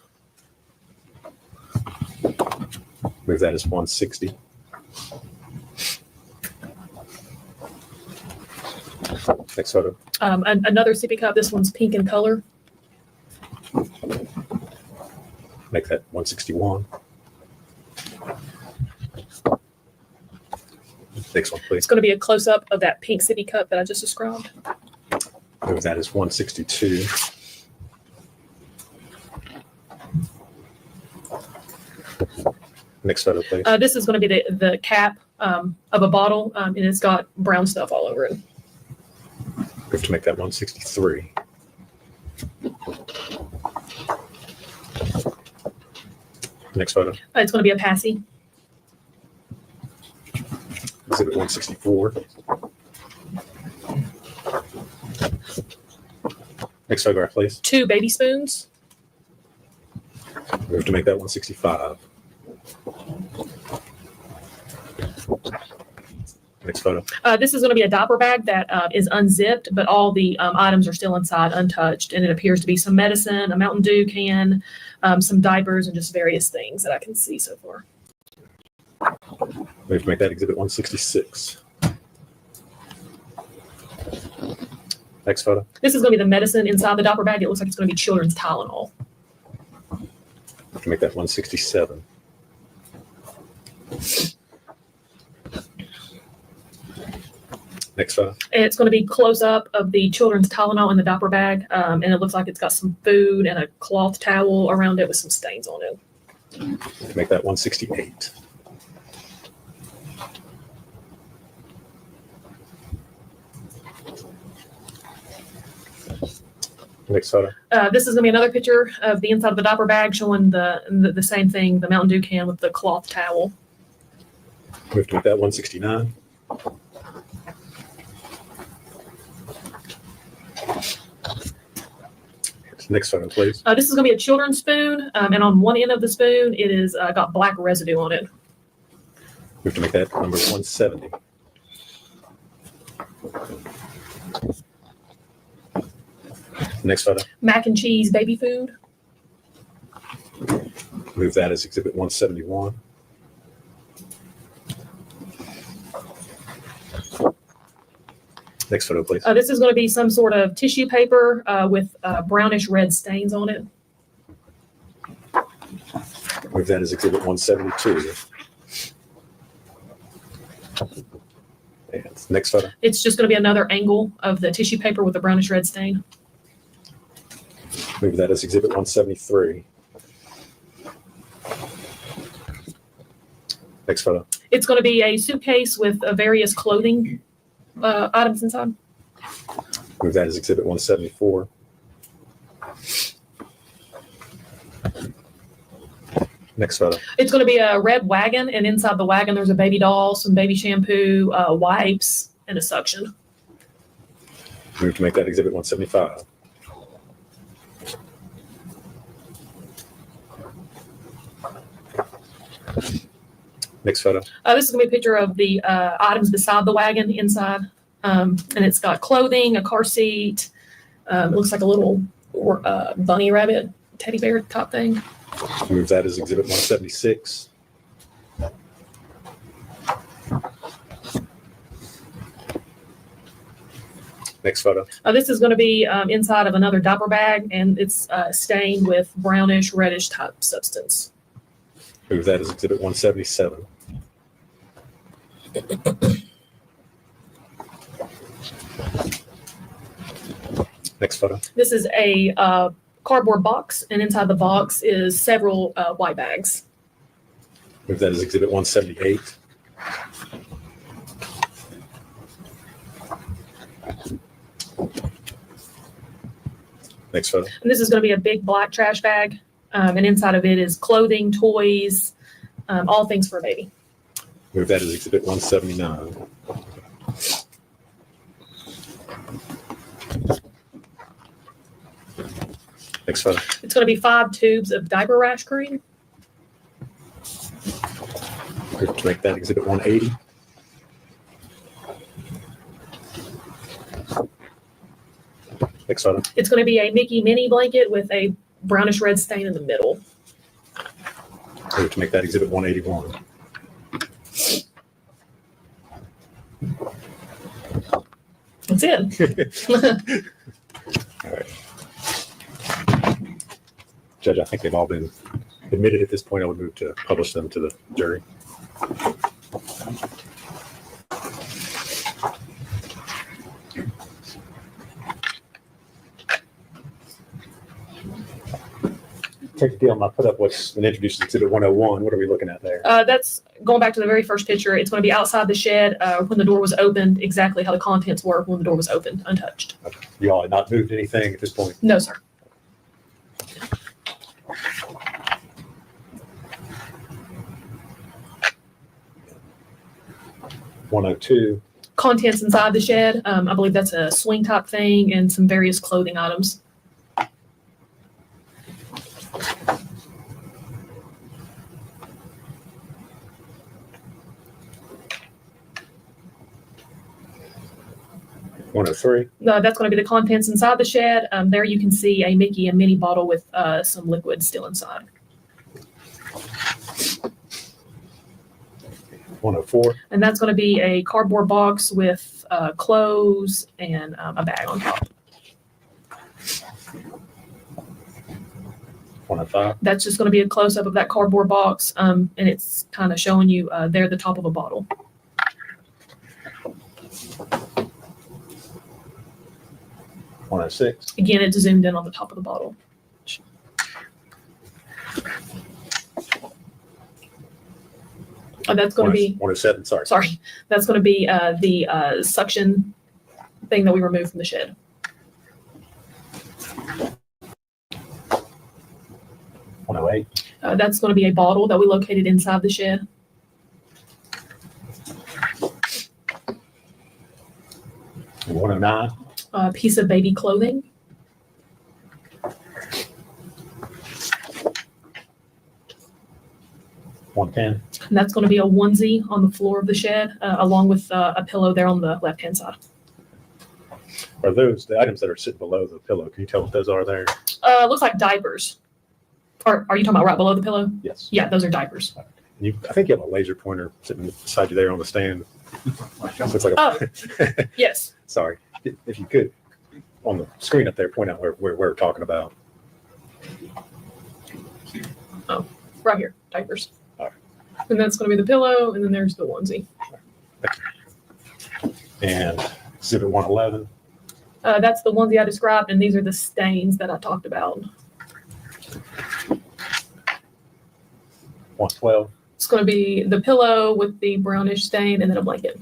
Move that as 160. Next photo. Another sippy cup. This one's pink in color. Make that 161. Next one, please. It's going to be a close up of that pink sippy cup that I just described. Move that as 162. Next photo, please. This is going to be the cap of a bottle, and it's got brown stuff all over it. We have to make that 163. Next photo. It's going to be a passy. Exhibit 164. Next photograph, please. 2 baby spoons. We have to make that 165. Next photo. This is going to be a diaper bag that is unzipped, but all the items are still inside untouched. And it appears to be some medicine, a Mountain Dew can, some diapers, and just various things that I can see so far. We have to make that exhibit 166. Next photo. This is going to be the medicine inside the diaper bag. It looks like it's going to be children's Tylenol. We have to make that 167. Next photo. It's going to be close up of the children's Tylenol in the diaper bag, and it looks like it's got some food and a cloth towel around it with some stains on it. Make that 168. Next photo. This is going to be another picture of the inside of the diaper bag showing the same thing, the Mountain Dew can with the cloth towel. We have to make that 169. Next photo, please. This is going to be a children's spoon, and on one end of the spoon, it is got black residue on it. We have to make that number 170. Next photo. Mac and cheese baby food. Move that as exhibit 171. Next photo, please. This is going to be some sort of tissue paper with brownish red stains on it. Move that as exhibit 172. And next photo. It's just going to be another angle of the tissue paper with a brownish red stain. Move that as exhibit 173. Next photo. It's going to be a suitcase with various clothing items inside. Move that as exhibit 174. Next photo. It's going to be a red wagon, and inside the wagon there's a baby doll, some baby shampoo, wipes, and a suction. Move to make that exhibit 175. Next photo. This is going to be a picture of the items beside the wagon inside. And it's got clothing, a car seat. It looks like a little bunny rabbit teddy bear top thing. Move that as Exhibit 176. Next photo. This is going to be inside of another diaper bag, and it's stained with brownish, reddish type substance. Move that as Exhibit 177. Next photo. This is a cardboard box, and inside the box is several white bags. Move that as Exhibit 178. Next photo. And this is going to be a big black trash bag, and inside of it is clothing, toys, all things for a baby. Move that as Exhibit 179. Next photo. It's going to be 5 tubes of diaper rash cream. Good to make that Exhibit 180. Next photo. It's going to be a Mickey mini blanket with a brownish red stain in the middle. Good to make that Exhibit 181. That's it. All right. Judge, I think they've all been admitted at this point. I would move to publish them to the jury. Take the deal. I put up what's been introduced as Exhibit 101. What are we looking at there? That's going back to the very first picture. It's going to be outside the shed when the door was opened, exactly how the contents were when the door was opened, untouched. Okay. You all had not moved anything at this point? No, sir. (102). Contents inside the shed. I believe that's a swing type thing and some various clothing items. (103). That's going to be the contents inside the shed. There you can see a Mickey and Minnie bottle with some liquid still inside. 104. And that's going to be a cardboard box with clothes and a bag on top. 105. That's just going to be a close up of that cardboard box, and it's kind of showing you there the top of a bottle. 106. Again, it's zoomed in on the top of the bottle. That's going to be 107. Sorry. sorry. That's going to be the suction thing that we removed from the shed. 108. That's going to be a bottle that we located inside the shed. 109. A piece of baby clothing. 110. And that's going to be a onesie on the floor of the shed, along with a pillow there on the left-hand side. Are those the items that are sitting below the pillow? Can you tell what those are there? Looks like diapers. Or are you talking about right below the pillow? Yes. Yeah, those are diapers. I think you have a laser pointer sitting beside you there on the stand. Looks like Oh, yes. Sorry. If you could, on the screen up there, point out where we're talking about. Oh, right here, diapers. All right. And that's going to be the pillow, and then there's the onesie. And Exhibit 111. That's the onesie I described, and these are the stains that I talked about. 112. It's going to be the pillow with the brownish stain and then a blanket.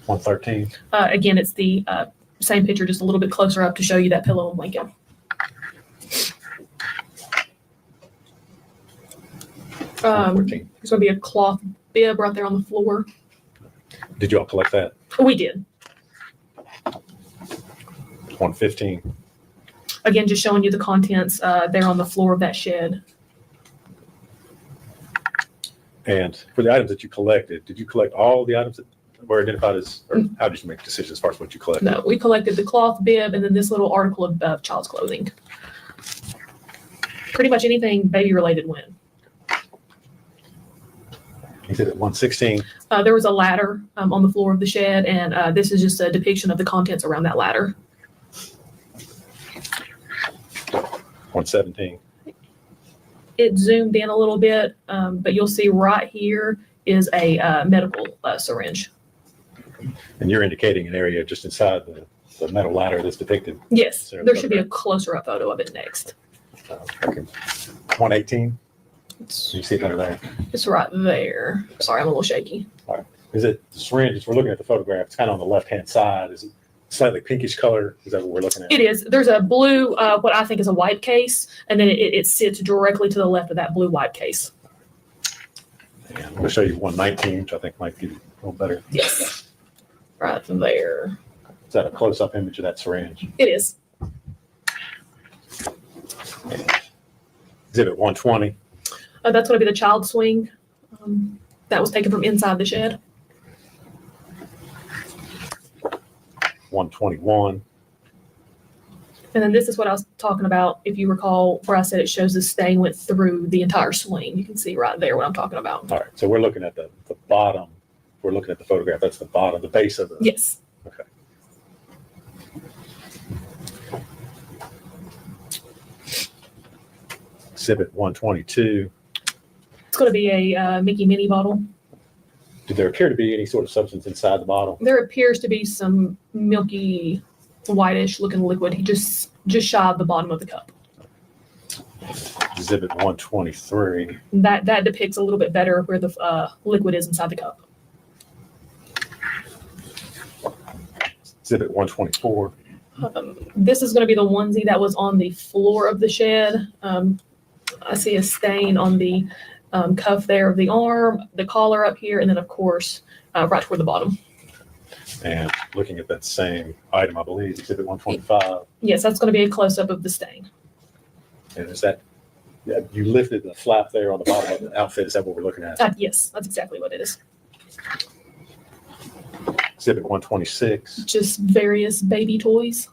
(113). Again, it's the same picture, just a little bit closer up to show you that pillow and blanket. 114. There's going to be a cloth bib right there on the floor. Did you all collect that? We did. 115. Again, just showing you the contents there on the floor of that shed. And for the items that you collected, did you collect all the items that were identified as, or how did you make a decision as far as what you collected? No, we collected the cloth bib and then this little article of child's clothing. Pretty much anything baby related went. Exhibit 116. There was a ladder on the floor of the shed, and this is just a depiction of the contents around that ladder. 117. It zoomed in a little bit, but you'll see right here is a medical syringe. And you're indicating an area just inside the metal ladder that's depicted. Yes, there should be a closer up photo of it next. Okay. 118. You see it under there. It's right there. Sorry, I'm a little shaky. All right. Is it the syringe? As we're looking at the photograph, it's kind of on the left-hand side. Is it slightly pinkish color? Is that what we're looking at? It is. There's a blue, what I think is a white case, and then it sits directly to the left of that blue white case. And I'm going to show you 119, which I think might be a little better. Yes. Right there. Is that a close-up image of that syringe? It is. Exhibit 120. That's going to be the child swing that was taken from inside the shed. 121. And then this is what I was talking about. If you recall where I said it shows the stain went through the entire swing. You can see right there what I'm talking about. All right. So we're looking at the bottom. We're looking at the photograph. That's the bottom, the base of the. Yes. Okay. Exhibit 122. It's going to be a Mickey Minnie bottle. Did there appear to be any sort of substance inside the bottle? There appears to be some milky, whitish looking liquid. He just shy of the bottom of the cup. Exhibit 123. That depicts a little bit better where the liquid is inside the cup. Exhibit 124. This is going to be the onesie that was on the floor of the shed. I see a stain on the cuff there of the arm, the collar up here, and then of course right toward the bottom. And looking at that same item, I believe, exhibit 125. Yes, that's going to be a close-up of the stain. And is that, you lifted the flap there on the bottom of the outfit, is that what we're looking at? Yes, that's exactly what it is. Exhibit 126. Just various baby toys.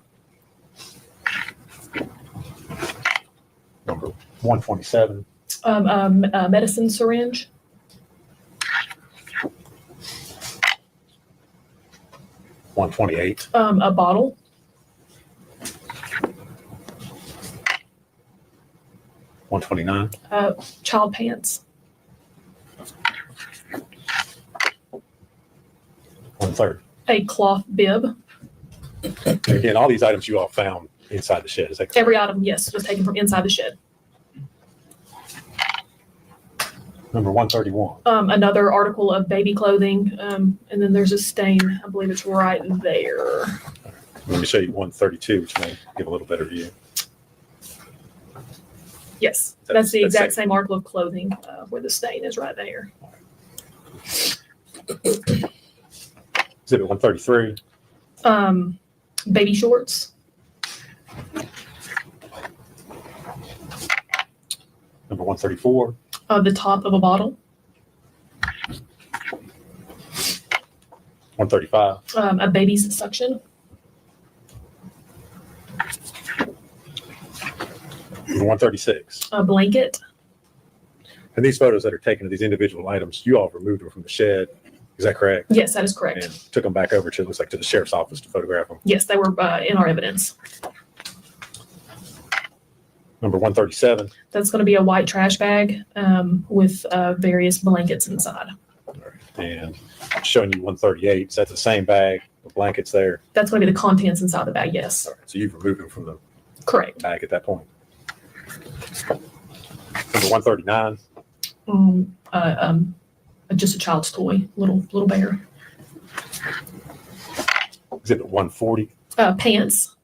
Number 127. A medicine syringe. 128. A bottle. 129. Child pants. 130. A cloth bib. And again, all these items you all found inside the shed, is that correct? Every item, yes, was taken from inside the shed. Number 131. Another article of baby clothing, and then there's a stain. I believe it's right there. Let me show you 132, which may give a little better view. Yes, that's the exact same article of clothing where the stain is right there. Exhibit 133. Baby shorts. Number 134. The top of a bottle. 135. A baby's suction. Number 136. A blanket. And these photos that are taken of these individual items, you all removed them from the shed. Is that correct? Yes, that is correct. And took them back over to, it looks like, to the sheriff's office to photograph them. Yes, they were in our evidence. Number 137. That's going to be a white trash bag with various blankets inside. All right. And showing you 138. Is that the same bag with blankets there? That's going to be the contents inside the bag, yes. All right. So you've removed them from the Correct. bag at that point. Number 139. Just a child's toy, little bear. Exhibit 140. Pants.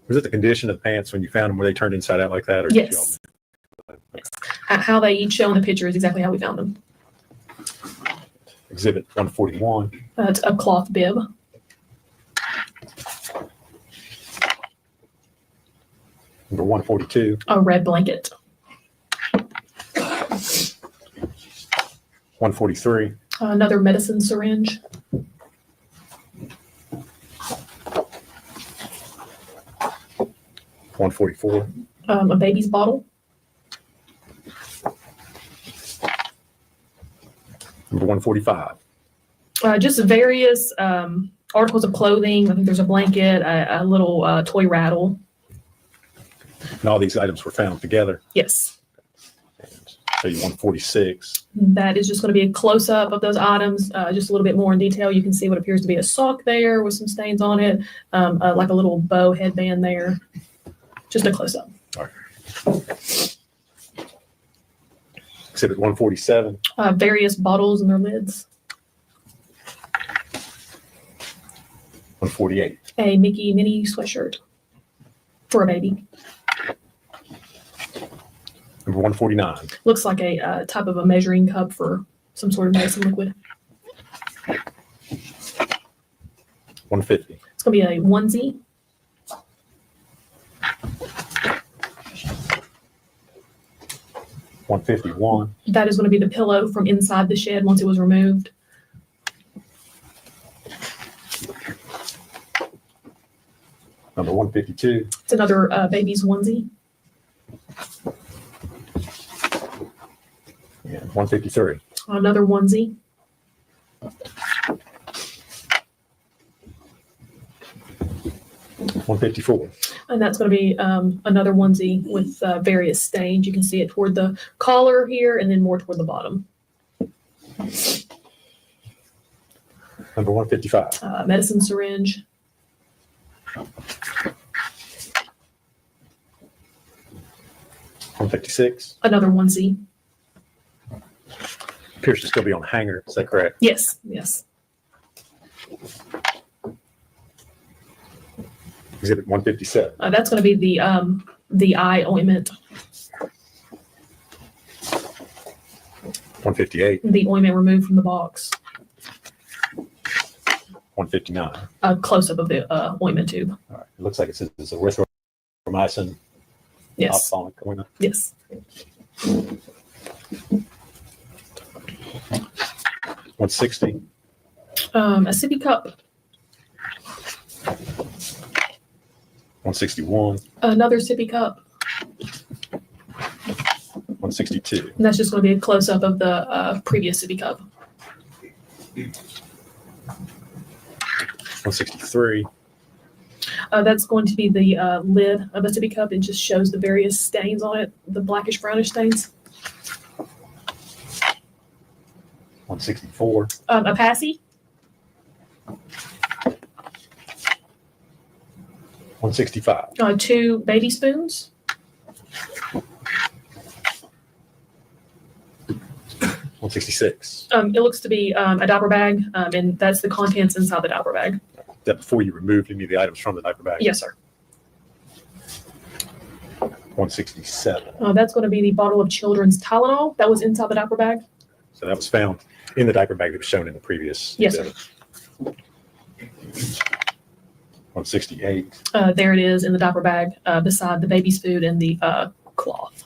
Was it the condition of the pants when you found them? Were they turned inside out like that? Or did you all- Yes. How they each show in the picture is exactly how we found them. Exhibit 141. It's a cloth bib. Number 142. A red blanket. 143. Another medicine syringe. $144. A baby's bottle. Number 145. Just various articles of clothing. I think there's a blanket, a little toy rattle. And all these items were found together. Yes. And show you 146. That is just going to be a close-up of those items, just a little bit more in detail. You can see what appears to be a sock there with some stains on it, like a little bow headband there. Just a close-up. All right. Exhibit 147. Various bottles and their lids. 148. A Mickey mini sweatshirt for a baby. Number 149. Looks like a type of a measuring cup for some sort of medicine liquid. 150. It's going to be a onesie. 151. That is going to be the pillow from inside the shed once it was removed. Number 152. It's another baby's onesie. And 153. Another onesie. $154. And that's going to be another onesie with various stains. You can see it toward the collar here and then more toward the bottom. Number 155. Medicine syringe. 156. Another onesie. Appears to still be on a hanger. Is that correct? Yes, yes. Exhibit 157. That's going to be the eye ointment. 158. The ointment removed from the box. 159. A close-up of the ointment tube. All right. It looks like it's erythromycin. Yes. Ophthalmic ointment. Yes. 160. A sippy cup. 161. Another sippy cup. 162. And that's just going to be a close-up of the previous sippy cup. 163. That's going to be the lid of a sippy cup. It just shows the various stains on it, the blackish brownish stains. 164. A passy. 165. 2 baby spoons. 166. It looks to be a diaper bag, and that's the contents inside the diaper bag. Is that before you removed any of the items from the diaper bag? Yes, sir. 167. That's going to be the bottle of children's Tylenol that was inside the diaper bag. So that was found in the diaper bag that was shown in the previous. Yes, sir. exhibit. 168. There it is in the diaper bag beside the baby's food and the cloth.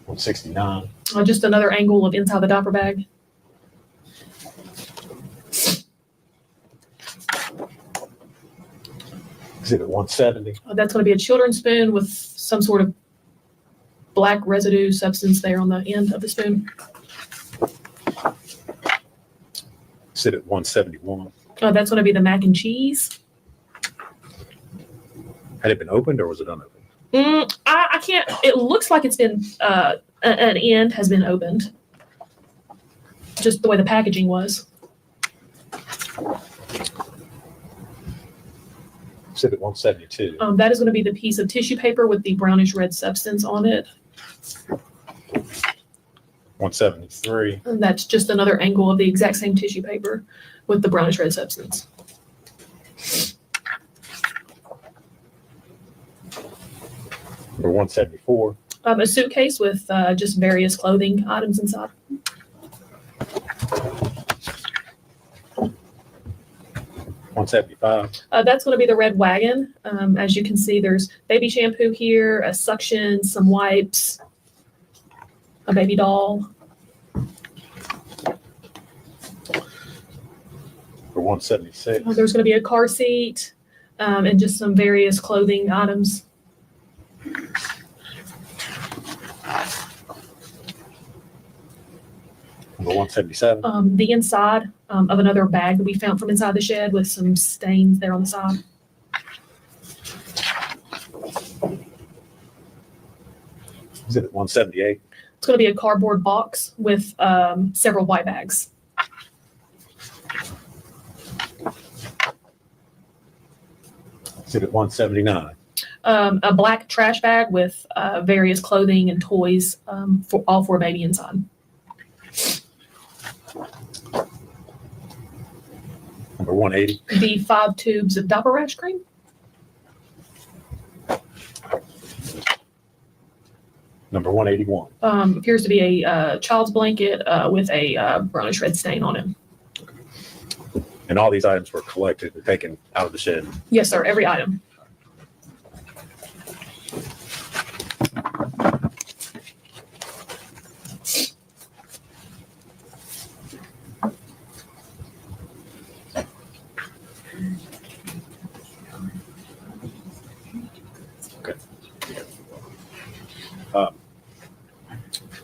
169. Just another angle of inside the diaper bag. Exhibit 170. That's going to be a children's spoon with some sort of black residue substance there on the end of the spoon. Exhibit 171. That's going to be the mac and cheese. Had it been opened or was it unopened? I can't. It looks like it's been an end has been opened. Just the way the packaging was. Exhibit 172. That is going to be the piece of tissue paper with the brownish red substance on it. 173. And that's just another angle of the exact same tissue paper with the brownish red substance. Or 174. A suitcase with just various clothing items inside. 175. That's going to be the red wagon. As you can see, there's baby shampoo here, a suction, some wipes, a baby doll. For 176. There's going to be a car seat and just some various clothing items. Number 177. The inside of another bag that we found from inside the shed with some stains there on the side. Is it at 178? It's going to be a cardboard box with several white bags. Is it at 179? A black trash bag with various clothing and toys for all for a baby inside. Number 180. The 5 tubes of diaper rash cream. Number 181. Appears to be a child's blanket with a brownish red stain on it. And all these items were collected and taken out of the shed. Yes, sir. Every item.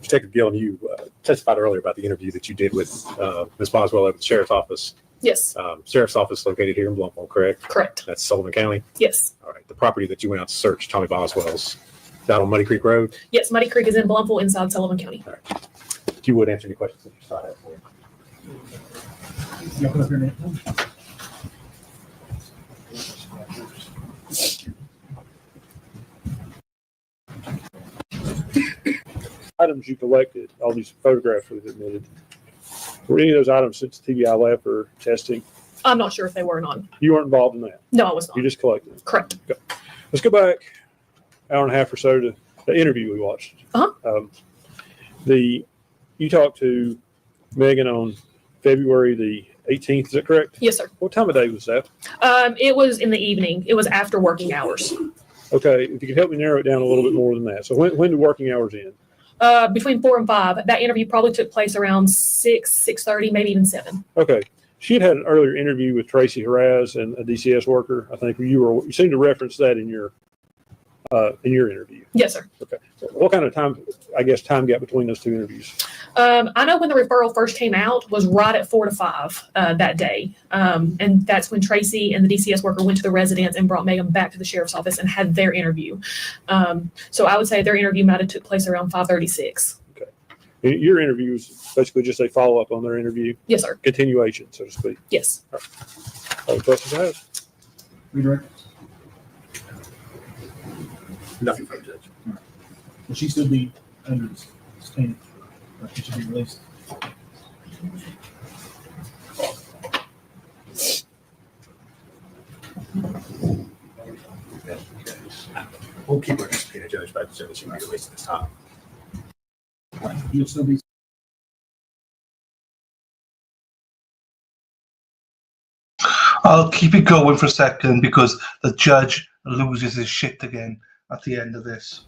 Detective Gillen, you testified earlier about the interview that you did with Ms. Boswell at the Sheriff's Office. Yes. Sheriff's Office located here in Bluntville, correct? Correct. That's Sullivan County? Yes. All right. The property that you went out to search, Tommy Boswell's, down on Muddy Creek Road? Yes, Muddy Creek is in Bluntville inside Sullivan County. All right. If you would answer any questions that you saw that for. Y'all come up here, Nick. Items you collected, all these photographs we've admitted, were any of those items sent to TBI lab for testing? I'm not sure if they were or not. You weren't involved in that? No, I was not. You just collected them? Correct. Okay. Let's go back an hour and a half or so to the interview we watched. Uh-huh. You talked to Megan on February the 18th, is that correct? Yes, sir. What time of day was that? It was in the evening. It was after working hours. Okay, if you could help me narrow it down a little bit more than that. So when do working hours end? Between 4 and 5. That interview probably took place around 6:30, maybe even 7. Okay. She had an earlier interview with Tracy Haraz and a DCS worker. I think you seemed to reference that in your interview. Yes, sir. Okay. What kind of time gap between those two interviews? I know when the referral first came out was right at 4 to 5 that day. And that's when Tracy and the DCS worker went to the residence and brought Megan back to the sheriff's office and had their interview. So I would say their interview might have took place around 5:36. Okay. And your interview was basically just a follow-up on their interview? Yes, sir. Continuation, so to speak? Yes. All right. All the questions I have? Redirect. Nothing from the judge. Will she still be under the suspended? Or she should be released? We'll keep her subpoena, Judge, but she might be released at this time. You'll still be. I'll keep it going for a second because the judge loses his shit again at the end of this.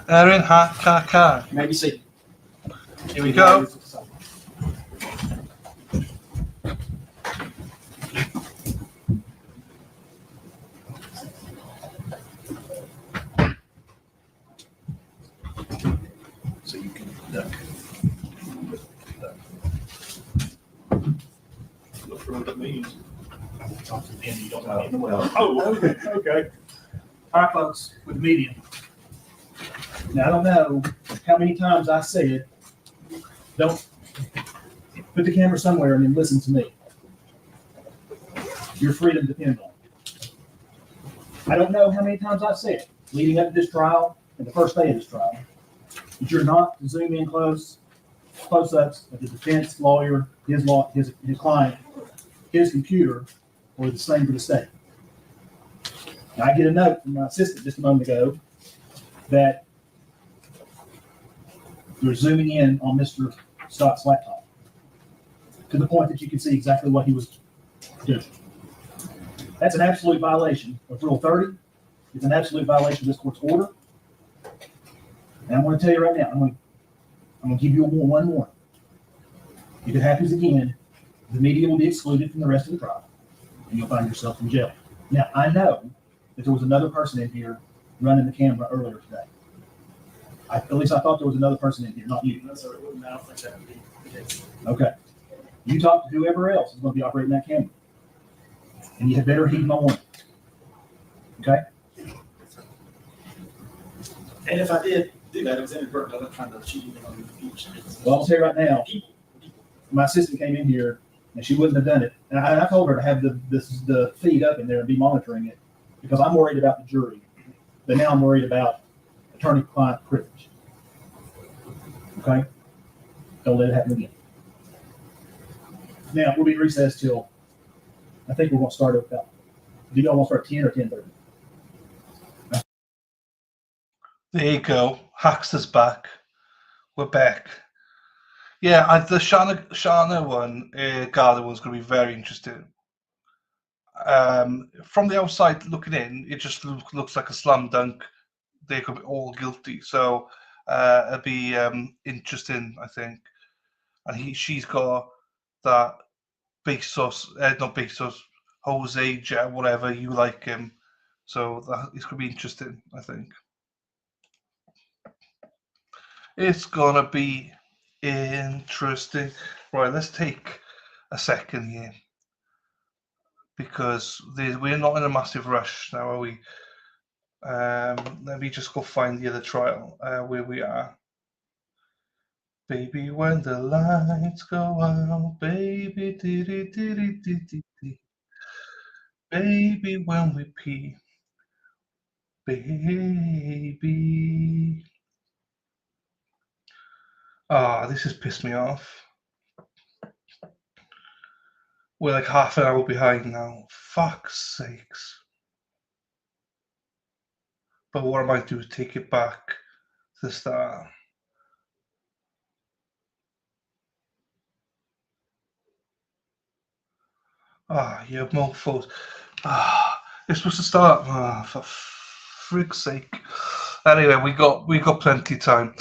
Erin, ha. Maybe see. Here we go. So you can duck. Look for what that means. Talk to them, you don't know in the well. Oh, okay. All right, folks, with the median. Now, I don't know how many times I said, don't put the camera somewhere and then listen to me. Your freedom depends on it. I don't know how many times I said, leading up to this trial and the first day of this trial, that you're not to zoom in close-ups of the defense lawyer, his client, his computer, or the same for the state. Now, I get a note from my assistant just a moment ago that you're zooming in on Mr. Scott's laptop to the point that you can see exactly what he was doing. That's an absolute violation of Rule 30. It's an absolute violation of this court's order. And I'm going to tell you right now, I'm going to give you one more. If it happens again, the media will be excluded from the rest of the trial, and you'll find yourself in jail. Now, I know that there was another person in here running the camera earlier today. At least I thought there was another person in here, not you. No, sir, it wouldn't. I don't think that would be the case. Okay. You talk to whoever else is going to be operating that camera, and you had better heed my warning. Okay? And if I did do that, it was inadvertent. I wasn't trying to cheat anything on the future. Well, I'll tell you right now, my assistant came in here and she wouldn't have done it. And I told her to have the feed up in there and be monitoring it because I'm worried about the jury. But now I'm worried about attorney-client privilege. Okay? Don't let it happen again. Now, we'll be recessed till, I think we're going to start at about, do y'all want to start 10 or 10:30? There you go. Hackster's back. We're back. Yeah, the Shana one, Garda one's going to be very interesting. From the outside looking in, it just looks like a slam dunk. They could be all guilty. So it'll be interesting, I think. And she's got that not Bezos, Jose, Jet, whatever, you like him. So it's going to be interesting, I think. It's going to be interesting. Right, let's take a second here. Because we're not in a massive rush now, are we? Let me just go find the other trial where we are. Baby, when the lights go out, baby, baby, when we pee, baby. This has pissed me off. We're like half an hour behind now. Fuck's sakes. But what I might do is take it back to the start. You mofos. You're supposed to start. For frig's sake. Anyway, we got plenty of time.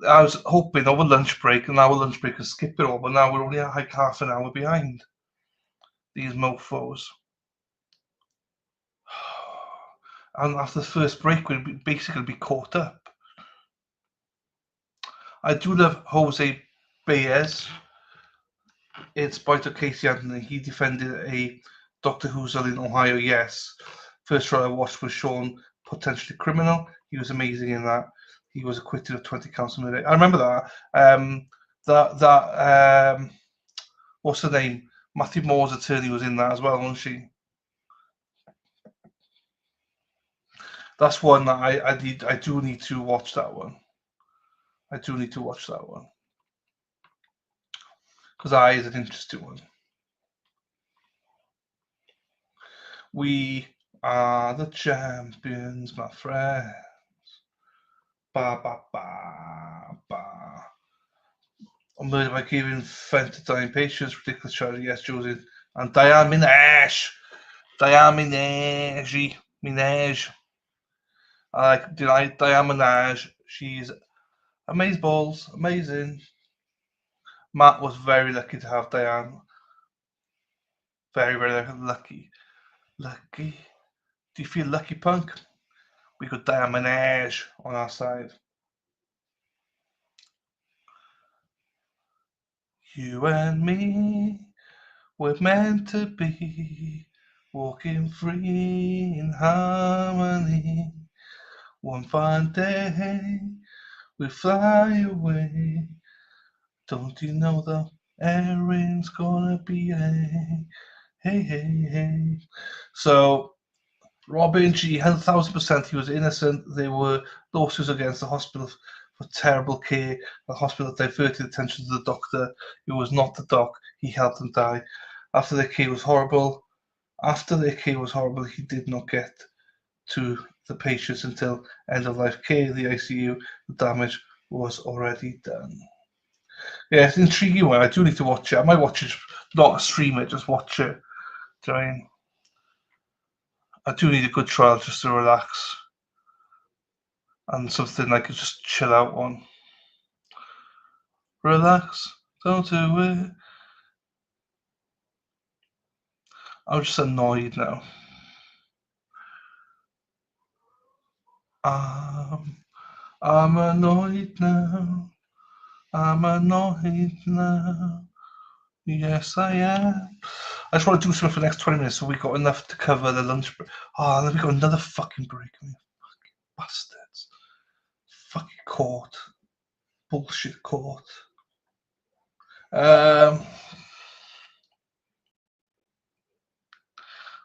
I was hoping over lunch break, and our lunch break is skip it all, but now we're only like half an hour behind. These mofos. And after the first break, we'll basically be caught up. I do love Jose Baez. In spite of Casey Anthony, he defended a Doctor Who's in Ohio, yes. First trial I watched was Sean, Potentially Criminal. He was amazing in that. He was acquitted of 20 counts a minute. I remember that. What's her name? Matthew Moore's attorney was in that as well, wasn't she? That's one that I do need to watch that one. I do need to watch that one. Because that is an interesting one. We are the champions, my friends. Ba ba ba ba. Murder by giving fentanyl patients, ridiculous charge. Yes, Josie. And Diane Minaj. I like Diane Minaj. She's amazeballs, amazing. Matt was very lucky to have Diane. Very, very lucky. Lucky. Do you feel lucky, punk? We got Diane Minaj on our side. You and me, we're meant to be walking free in harmony. One fine day, we fly away. Don't you know the airing's gonna be hey. So, Robin G, 1,000% he was innocent. There were lawsuits against the hospital for terrible care. The hospital diverted attention to the doctor. It was not the doc. He helped them die. After their care was horrible, he did not get to the patients until end-of-life care, the ICU. The damage was already done. Yeah, it's an intriguing one. I do need to watch it. I might watch it, not stream it, just watch it. Do you know what I mean? I do need a good trial just to relax. And something I could just chill out on. Relax, don't do it. I'm just annoyed now. I'm annoyed now. I'm annoyed now. Yes, I am. I just want to do something for the next 20 minutes so we got enough to cover the lunch break. Oh, and then we got another fucking break. I mean, fucking bastards. Fucking court. Bullshit court.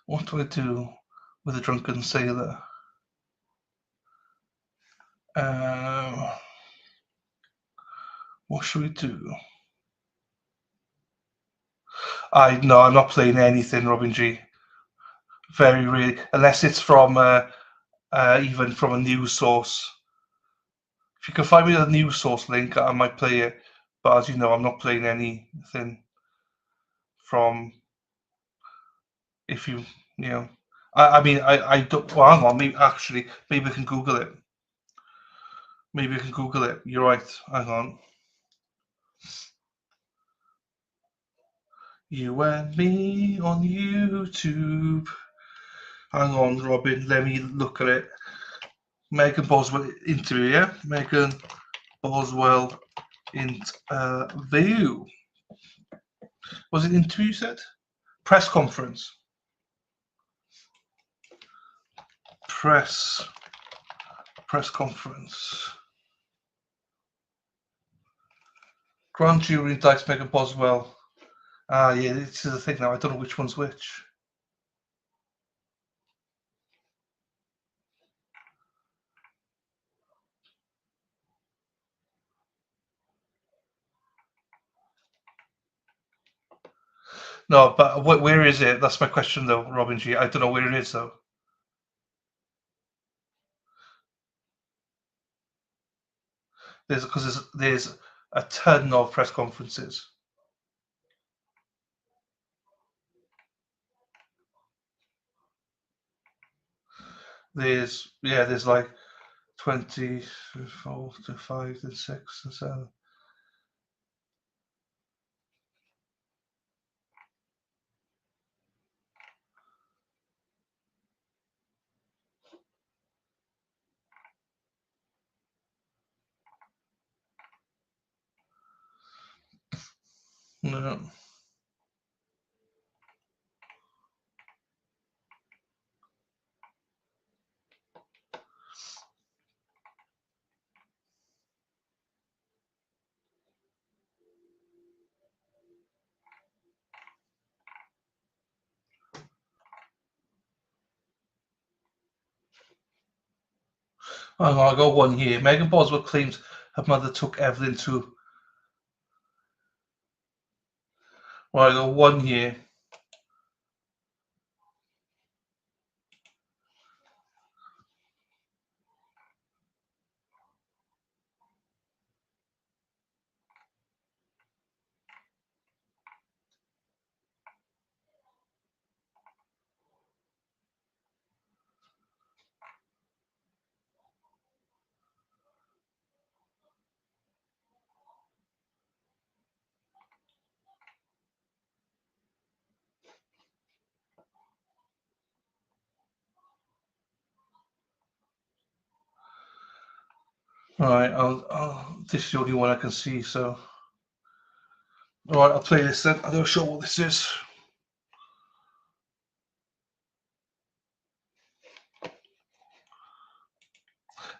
What do I do with a drunken sailor? What should we do? No, I'm not playing anything, Robin G. Very rarely, unless it's from even from a news source. If you can find me a news source link, I might play it. But as you know, I'm not playing anything from. If you know, I mean, I don't. Well, hang on. Maybe I can Google it. Maybe I can Google it. You're right. Hang on. You and me on YouTube. Hang on, Robin. Let me look at it. Megan Boswell interview, yeah? Megan Boswell interview. Was it interview, you said? Press conference. Press conference. Grand jury indicts Megan Boswell. Ah, yeah, this is the thing now. I don't know which one's which. No, but where is it? That's my question, though, Robin G. I don't know where it is, though. There's a ton of press conferences. There's like 24 to 5 and 6 and 7. No. Hang on, I got one here. Megan Boswell claims her mother took Evelyn to. Well, I got one here. All right, this is the only one I can see. So, all right, I'll play this then. I'm not sure what this is.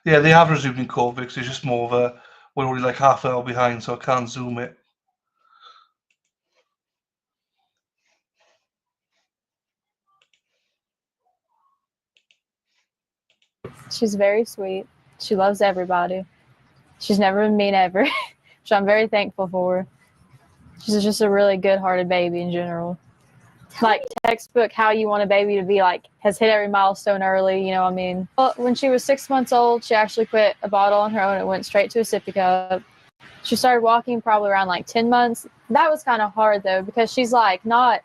Yeah, they have resumed in COVID. It's just more of a. We're only like half an hour behind, so I can't zoom it. She's very sweet. She loves everybody. She's never been mean ever, which I'm very thankful for. She's just a really good-hearted baby in general. Like textbook how you want a baby to be, like has hit every milestone early, you know what I mean? Well, when she was 6 months old, she actually quit a bottle on her own. It went straight to a sippy cup. She started walking probably around like 10 months. That was kind of hard though, because she's like not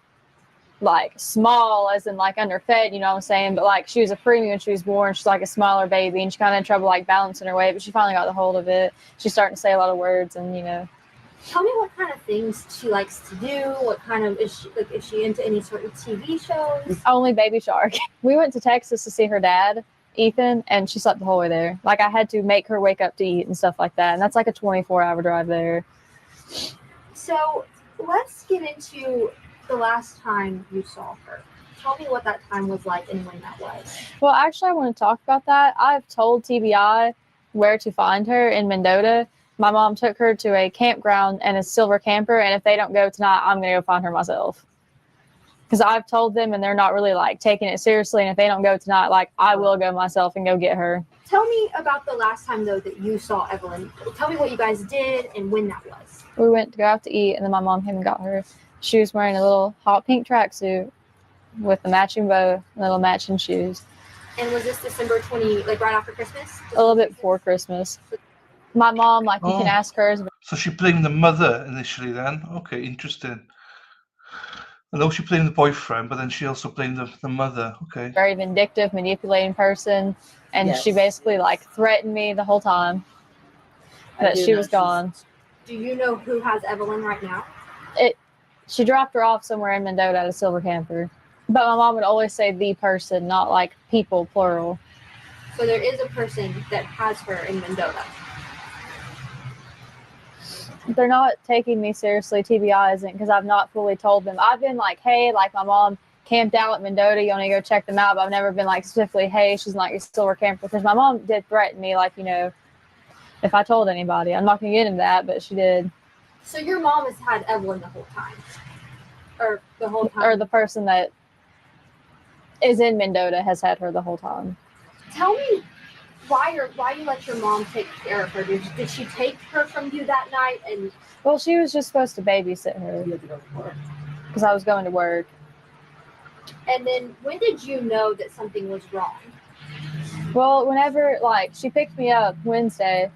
like small as in like underfed, you know what I'm saying? But like she was a preemie when she was born. She's like a smaller baby and she kind of had trouble like balancing her weight, but she finally got the hold of it. She's starting to say a lot of words and, you know. Tell me what kind of things she likes to do. What kind of is she into any sort of TV shows? Only Baby Shark. We went to Texas to see her dad, Ethan, and she slept the whole way there. Like I had to make her wake up to eat and stuff like that. And that's like a 24-hour drive there. So let's get into the last time you saw her. Tell me what that time was like and when that was. Well, actually, I want to talk about that. I've told TBI where to find her in Mendota. My mom took her to a campground and a silver camper, and if they don't go tonight, I'm going to go find her myself. Because I've told them, and they're not really, like, taking it seriously, and if they don't go tonight, like, I will go myself and go get her. Tell me about the last time, though, that you saw Evelyn. Tell me what you guys did and when that was. We went to go out to eat, and then my mom came and got her. She was wearing a little hot pink tracksuit with a matching bow and little matching shoes. And was this December 20, like, right after Christmas? A little bit before Christmas. My mom, like, you can ask her. So she blamed the mother initially then? Okay, interesting. I know she blamed the boyfriend, but then she also blamed the mother. Okay. Very vindictive, manipulating person. And Yes. she basically, like, threatened me the whole time that she was gone. Do you know who has Evelyn right now? She dropped her off somewhere in Mendota at a silver camper. But my mom would always say the person, not, like, people, plural. So there is a person that has her in Mendota. They're not taking me seriously. TBI isn't, because I've not fully told them. I've been like, hey, like my mom camped out at Mendota. You want to go check them out? But I've never been like specifically, hey, she's not your silver camper. Because my mom did threaten me, like, you know, if I told anybody. I'm not going to get into that, but she did. So your mom has had Evelyn the whole time? Or the whole time? Or the person that is in Mendota has had her the whole time. Tell me why you let your mom take care of her. Did she take her from you that night? And Well, she was just supposed to babysit her because I was going to work. And then when did you know that something was wrong? Well, whenever, like, she picked me up Wednesday,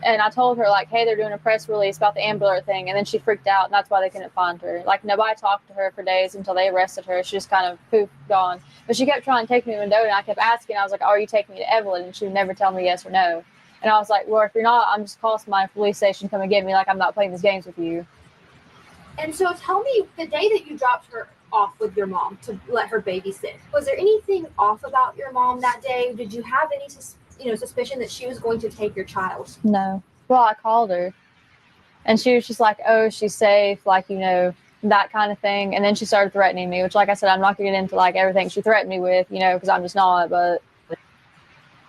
and I told her, like, hey, they're doing a press release about the Ambler thing, and then she freaked out, and that's why they couldn't find her. Like, nobody talked to her for days until they arrested her. She just kind of poof, gone. But she kept trying to take me to Mendota, and I kept asking. I was like, are you taking me to Evelyn? And she would never tell me yes or no. And I was like, well, if you're not, I'm just calling somebody from the police station to come and get me. Like, I'm not playing these games with you. And so tell me, the day that you dropped her off with your mom to let her babysit, was there anything off about your mom that day? Did you have any suspicion that she was going to take your child? No. Well, I called her, and she was just like, oh, she's safe, like, you know, that kind of thing. And then she started threatening me, which, like I said, I'm not going to get into, like, everything she threatened me with, you know, because I'm just not. But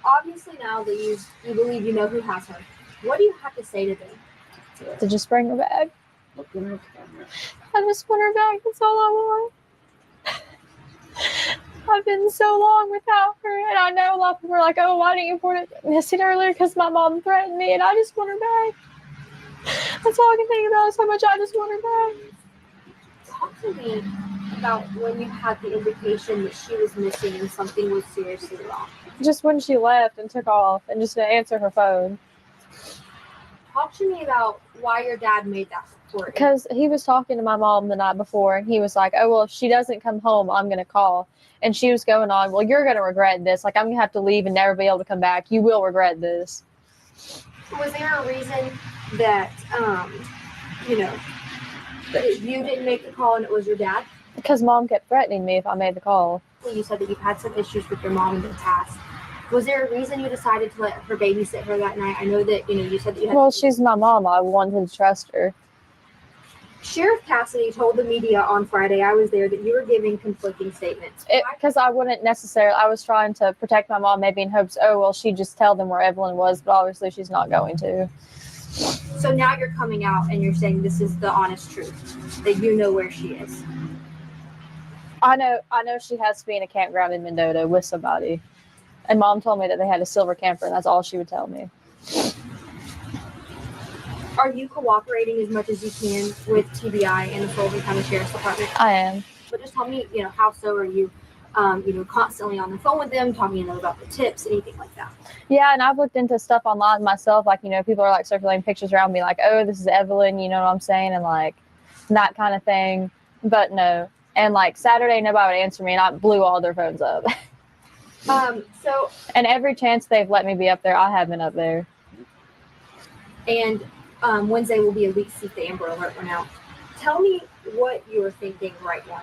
obviously now that you believe you know who has her, what do you have to say to them? to just bring her back. I just want her back. That's all I want. I've been so long without her, and I know a lot of people are like, oh, why didn't you report it missing earlier? Because my mom threatened me, and I just want her back. That's all I can think about is how much I just want her back. Talk to me about when you had the indication that she was missing and something was seriously wrong. Just when she left and took off and just didn't answer her phone. Talk to me about why your dad made that report. Because he was talking to my mom the night before, and he was like, oh, well, if she doesn't come home, I'm going to call. And she was going on, well, you're going to regret this. Like, I'm going to have to leave and never be able to come back. You will regret this. Was there a reason that, that you didn't make the call and it was your dad? Because mom kept threatening me if I made the call. Well, you said that you've had some issues with your mom in the past. Was there a reason you decided to let her babysit her that night? I know that, you said that you had... Well, she's my mom. I wanted to trust her. Sheriff Cassidy told the media on Friday, I was there, that you were giving conflicting statements. Because I wouldn't necessarily... I was trying to protect my mom, maybe in hopes, oh, well, she'd just tell them where Evelyn was, but obviously she's not going to. So now you're coming out and you're saying this is the honest truth, that you know where she is. I know she has to be in a campground in Mendota with somebody. And mom told me that they had a silver camper, and that's all she would tell me. Are you cooperating as much as you can with TBI and the Sullivan County Sheriff's Department? I am. But just tell me, how so are you, constantly on the phone with them, talking about the tips, anything like that? Yeah, and I've looked into stuff online myself. Like, people are like circulating pictures around me, like, oh, this is Evelyn, you know what I'm saying? And like that kind of thing. but no. And like Saturday, nobody would answer me, and I blew all their phones up. So, And every chance they've let me be up there, I have been up there. and Wednesday will be a week since the Amber Alert went out. Tell me what you're thinking right now.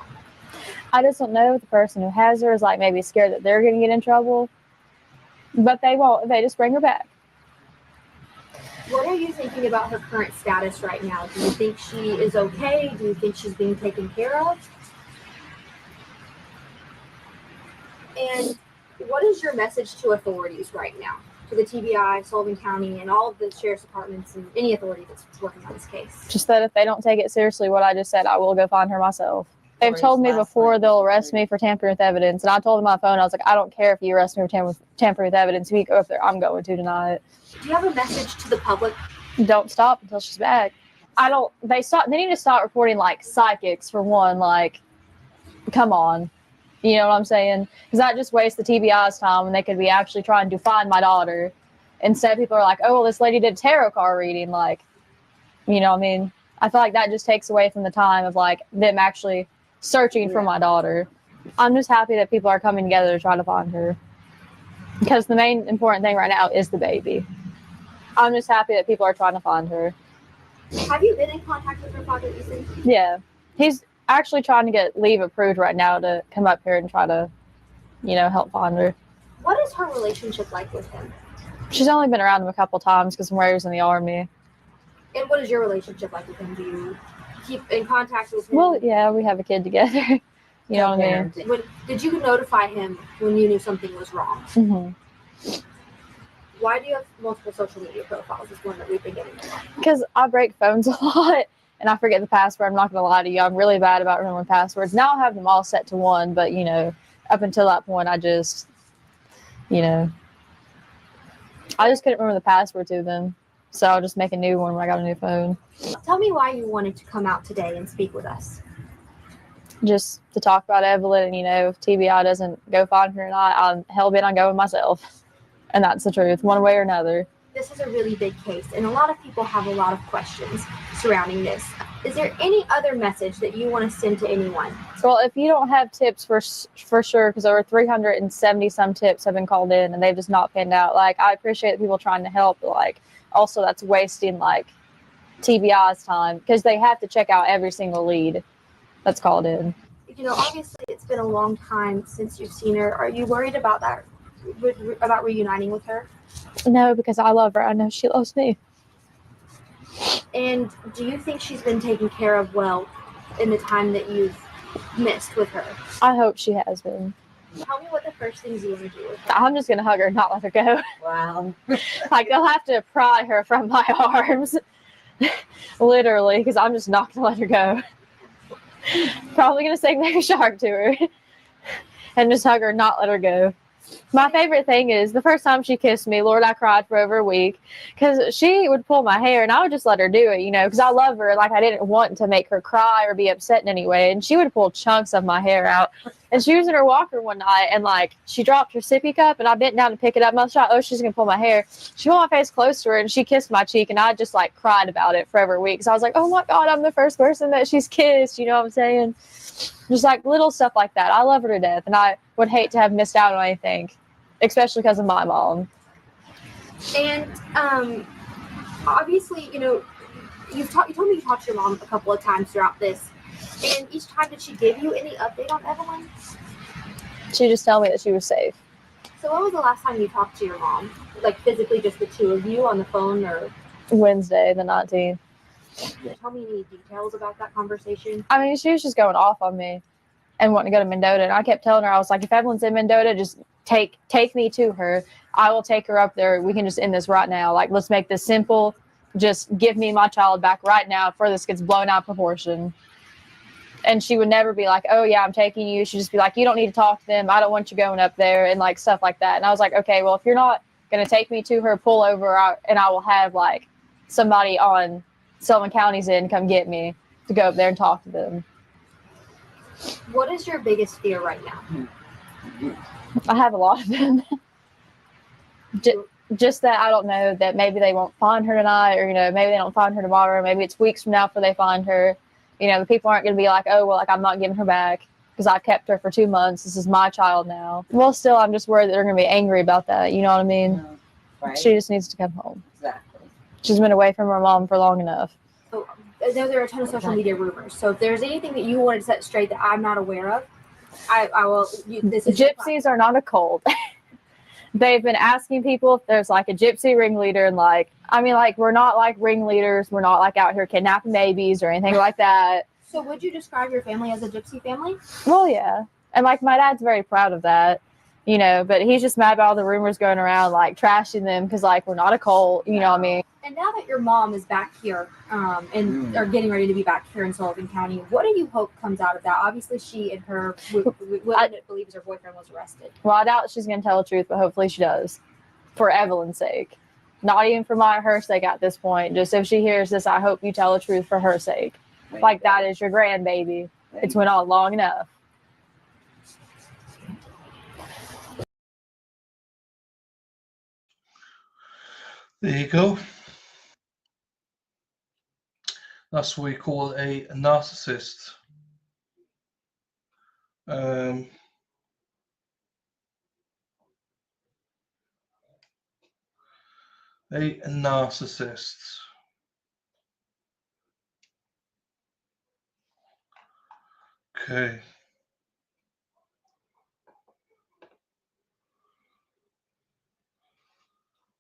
I just don't know if the person who has her is like maybe scared that they're going to get in trouble, but they won't. They just bring her back. What are you thinking about her current status right now? Do you think she is okay? Do you think she's being taken care of? And what is your message to authorities right now? To the TBI, Sullivan County, and all of the sheriff's departments and any authority that's working on this case? Just that if they don't take it seriously, what I just said, I will go find her myself. They've told me before they'll arrest me for tampering with evidence, and I told them on my phone, I was like, I don't care if you arrest me for tampering with evidence. If you go up there, I'm going to tonight. Do you have a message to the public? Don't stop until she's back. They need to stop reporting like psychics for one, like, come on. You know what I'm saying? Because that just wastes the TBI's time when they could be actually trying to find my daughter. Instead, people are like, oh, well, this lady did tarot card reading. Like, you know what I mean? I feel like that just takes away from the time of like them actually searching for my daughter. I'm just happy that people are coming together to try to find her. Because the main important thing right now is the baby. I'm just happy that people are trying to find her. Have you been in contact with her father, Ethan? Yeah. He's actually trying to get leave approved right now to come up here and try to, help find her. What is her relationship like with him? She's only been around him a couple times because when he was in the Army. And what is your relationship like with him? Do you keep in contact with him? Well, yeah, we have a kid together. You know what I mean? Did you notify him when you knew something was wrong? Mm-hmm. Why do you have multiple social media profiles? Is one that we've been getting. Because I break phones a lot and I forget the password. I'm not going to lie to you. I'm really bad about remembering passwords. Now I have them all set to one, but, up until that point, I just, I just couldn't remember the password to them. So I'll just make a new one when I got a new phone. Tell me why you wanted to come out today and speak with us. Just to talk about Evelyn, and, if TBI doesn't go find her tonight, I'm hell-bent on going myself. And that's the truth, one way or another. This is a really big case, and a lot of people have a lot of questions surrounding this. Is there any other message that you want to send to anyone? Well, if you don't have tips for sure, because over 370 some tips have been called in, and they've just not panned out. Like, I appreciate people trying to help, but like, also that's wasting like TBI's time because they have to check out every single lead that's called in. Obviously, it's been a long time since you've seen her. Are you worried about that? About reuniting with her? No, because I love her. I know she loves me. And do you think she's been taken care of well in the time that you've missed with her? I hope she has been. Tell me what the first things you want to do with her. I'm just going to hug her and not let her go. Wow. Like, they'll have to pry her from my arms. Literally, because I'm just not going to let her go. Probably going to sing Baby Shark to her. And just hug her and not let her go. My favorite thing is the first time she kissed me, Lord, I cried for over a week because she would pull my hair and I would just let her do it, because I love her. Like, I didn't want to make her cry or be upset in any way. And she would pull chunks of my hair out. And she was in her walker one night and like she dropped her sippy cup and I bent down to pick it up. And I thought, oh, she's going to pull my hair. She pulled my face close to her and she kissed my cheek and I just like cried about it for over a week. So I was like, oh my God, I'm the first person that she's kissed. You know what I'm saying? Just like little stuff like that. I love her to death and I would hate to have missed out on anything, especially because of my mom. And obviously, you told me you talked to your mom a couple of times throughout this. And each time, did she give you any update on Evelyn? She just told me that she was safe. So when was the last time you talked to your mom? Like physically just the two of you on the phone or? Wednesday, the 19th. Tell me any details about that conversation. I mean, she was just going off on me and wanting to go to Mendota. And I kept telling her, I was like, if Evelyn's in Mendota, just take me to her. I will take her up there. We can just end this right now. Like, let's make this simple. Just give me my child back right now before this gets blown out of proportion. And she would never be like, oh, yeah, I'm taking you. She'd just be like, you don't need to talk to them. I don't want you going up there and, like, stuff like that. And I was like, okay, well, if you're not going to take me to her, pull over, and I will have, like, somebody on Sullivan County's end come get me to go up there and talk to them. What is your biggest fear right now? I have a lot of them. Just that I don't know that maybe they won't find her tonight or, maybe they don't find her tomorrow. Maybe it's weeks from now before they find her. You know, the people aren't going to be like, oh, well, like, I'm not giving her back because I kept her for 2 months. This is my child now. Well, still, I'm just worried that they're going to be angry about that. You know what I mean? Right. She just needs to come home. Exactly. She's been away from her mom for long enough. So, I know there are a ton of social media rumors. So if there's anything that you wanted to set straight that I'm not aware of, I will. This is Gypsies are not a cult. They've been asking people if there's like a gypsy ringleader, and like, I mean, like, we're not like ringleaders. We're not like out here kidnapping babies or anything like that. So would you describe your family as a gypsy family? Well, yeah. And like, my dad's very proud of that, you know, but he's just mad about all the rumors going around, like trashing them because like, we're not a cult, you know what I mean? And now that your mom is back here and are getting ready to be back here in Sullivan County, what do you hope comes out of that? Obviously, she and her, what believes her boyfriend was arrested. Well, I doubt she's going to tell the truth, but hopefully she does, for Evelyn's sake. Not even for her sake at this point. Just if she hears this, I hope you tell the truth for her sake. Like, that is your grandbaby. It's went on long enough. There you go. That's what we call a narcissist. A narcissist. Okay.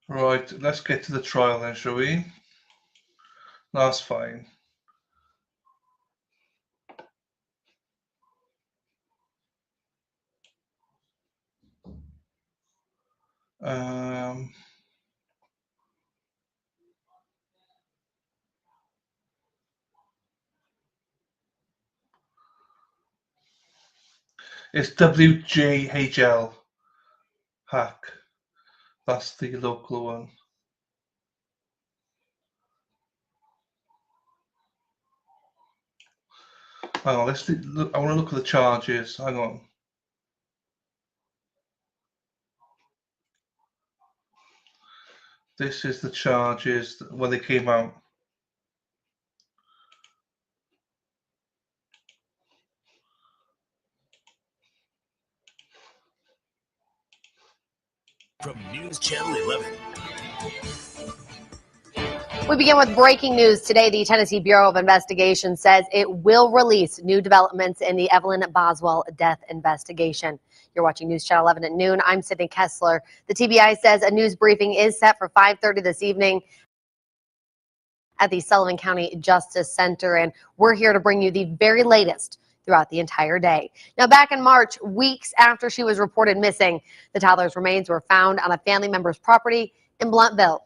Right, let's get to the trial then, shall we? That's fine. It's WJHL hack. That's the local one. Hang on, let's look. I want to look at the charges. Hang on. This is the charges when they came out. From News Channel 11. We begin with breaking news. Today, the Tennessee Bureau of Investigation says it will release new developments in the Evelyn Boswell death investigation. You're watching News Channel 11 at noon. I'm Sydney Kessler. The TBI says a news briefing is set for 5:30 this evening at the Sullivan County Justice Center, and we're here to bring you the very latest throughout the entire day. Now, back in March, weeks after she was reported missing, the toddler's remains were found on a family member's property in Blountville.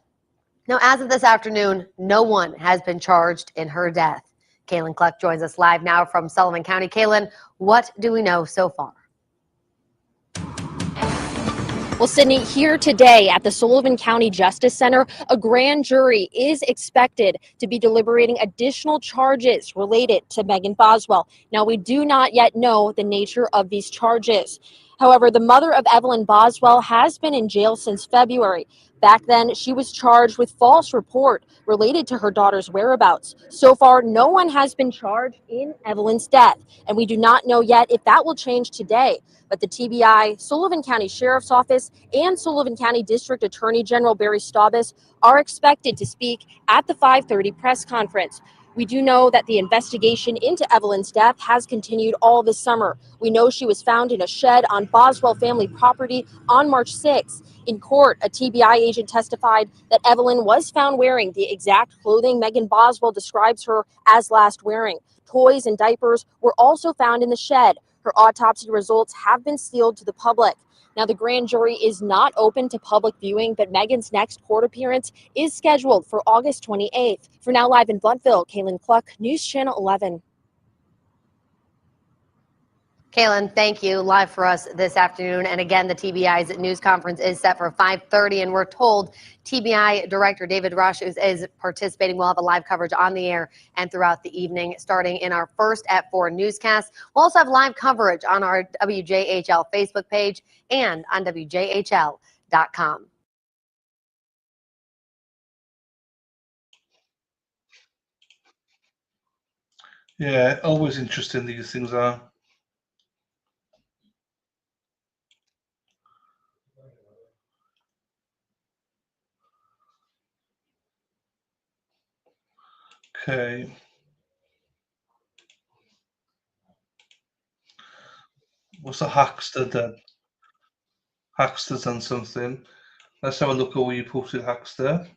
Now, as of this afternoon, no one has been charged in her death. Kaylin Cluck joins us live now from Sullivan County. Kaylin, what do we know so far? Well, Sydney, here today at the Sullivan County Justice Center, a grand jury is expected to be deliberating additional charges related to Megan Boswell. Now, we do not yet know the nature of these charges. However, the mother of Evelyn Boswell has been in jail since February. Back then, she was charged with false report related to her daughter's whereabouts. So far, no one has been charged in Evelyn's death, and we do not know yet if that will change today. But the TBI, Sullivan County Sheriff's Office, and Sullivan County District Attorney General Barry Staubis are expected to speak at the 5:30 press conference. We do know that the investigation into Evelyn's death has continued all this summer. We know she was found in a shed on Boswell family property on March 6th. In court, a TBI agent testified that Evelyn was found wearing the exact clothing Megan Boswell describes her as last wearing. Toys and diapers were also found in the shed. Her autopsy results have been sealed to the public. Now, the grand jury is not open to public viewing, but Megan's next court appearance is scheduled for August 28th. For now, live in Blountville, Kaylin Cluck, News Channel 11. Kaylin, thank you. Live for us this afternoon. And again, the TBI's news conference is set for 5:30, and we're told TBI Director David Rush is participating. We'll have a live coverage on the air and throughout the evening, starting in our first at 4 newscast. We'll also have live coverage on our WJHL Facebook page and on WJHL.com. Yeah, always interesting these things are. Okay. What's a Hackster done? Hackster's done something. Let's have a look at what you posted, Hackster.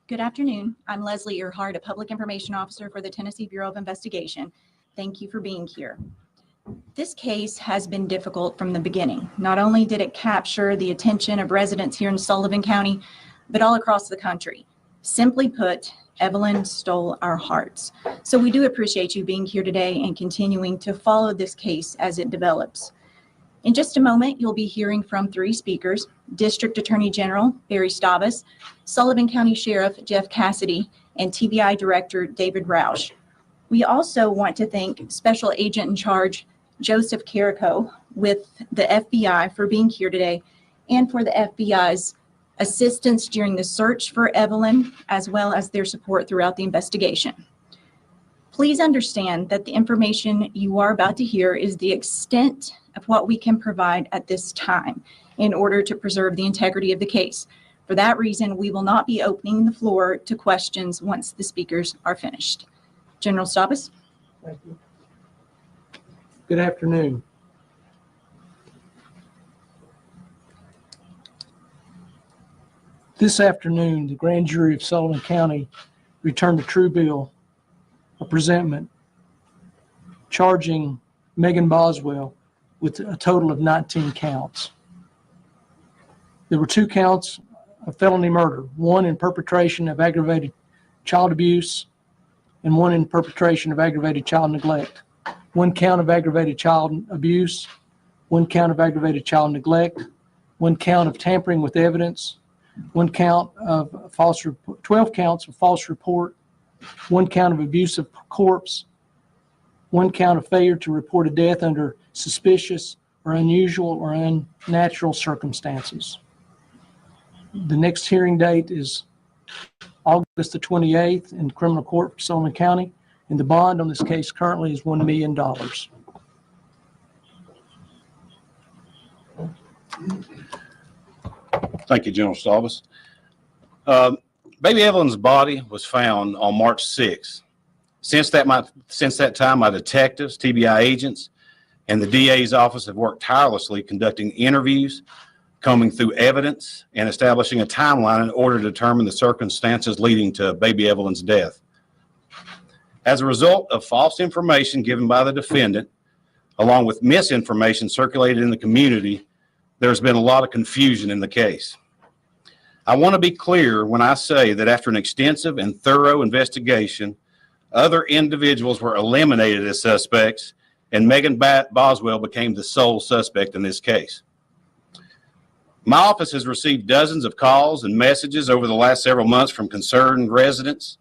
Good afternoon. I'm Leslie Earhart, a Public Information Officer for the Tennessee Bureau of Investigation. Thank you for being here. This case has been difficult from the beginning. Not only did it capture the attention of residents here in Sullivan County, but all across the country. Simply put, Evelyn stole our hearts. So we do appreciate you being here today and continuing to follow this case as it develops. In just a moment, you'll be hearing from 3 speakers: District Attorney General Barry Stavis, Sullivan County Sheriff Jeff Cassidy, and TBI Director David Roush. We also want to thank Special Agent in Charge Joseph Carrico with the FBI for being here today, and for the FBI's assistance during the search for Evelyn, as well as their support throughout the investigation. Please understand that the information you are about to hear is the extent of what we can provide at this time in order to preserve the integrity of the case. For that reason, we will not be opening the floor to questions once the speakers are finished. General Stavis. Thank you. Good afternoon. This afternoon, the grand jury of Sullivan County returned a true bill, a presentment, charging Megan Boswell with a total of 19 counts. There were 2 counts of felony murder, 1 in perpetration of aggravated child abuse and 1 in perpetration of aggravated child neglect. 1 count of aggravated child abuse, 1 count of aggravated child neglect, 1 count of tampering with evidence, 1 count of 12 counts of false report, 1 count of abuse of corpse, 1 count of failure to report a death under suspicious or unusual or unnatural circumstances. The next hearing date is August the 28th in criminal court for Sullivan County, and the bond on this case currently is $1 million. Thank you, General Stavis. Baby Evelyn's body was found on March 6th. Since that time, my detectives, TBI agents, and the DA's office have worked tirelessly conducting interviews, combing through evidence, and establishing a timeline in order to determine the circumstances leading to baby Evelyn's death. As a result of false information given by the defendant, along with misinformation circulated in the community, there's been a lot of confusion in the case. I want to be clear when I say that after an extensive and thorough investigation, other individuals were eliminated as suspects, and Megan Boswell became the sole suspect in this case. My office has received dozens of calls and messages over the last several months from concerned residents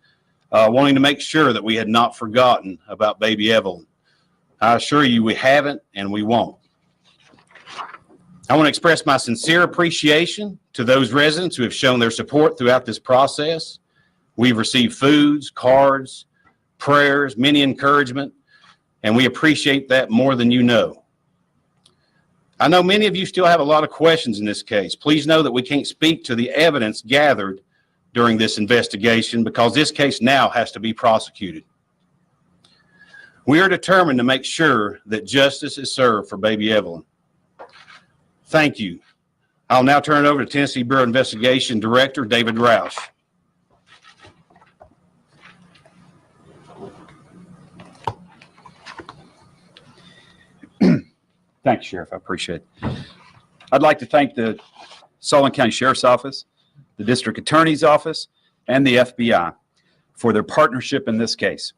wanting to make sure that we had not forgotten about baby Evelyn. I assure you we haven't and we won't. I want to express my sincere appreciation to those residents who have shown their support throughout this process. We've received foods, cards, prayers, many encouragement, and we appreciate that more than you know. I know many of you still have a lot of questions in this case. Please know that we can't speak to the evidence gathered during this investigation because this case now has to be prosecuted. We are determined to make sure that justice is served for baby Evelyn. Thank you. I'll now turn it over to Tennessee Bureau of Investigation Director David Roush. Thanks, Sheriff. I appreciate it. I'd like to thank the Sullivan County Sheriff's Office, the District Attorney's Office, and the FBI for their partnership in this case.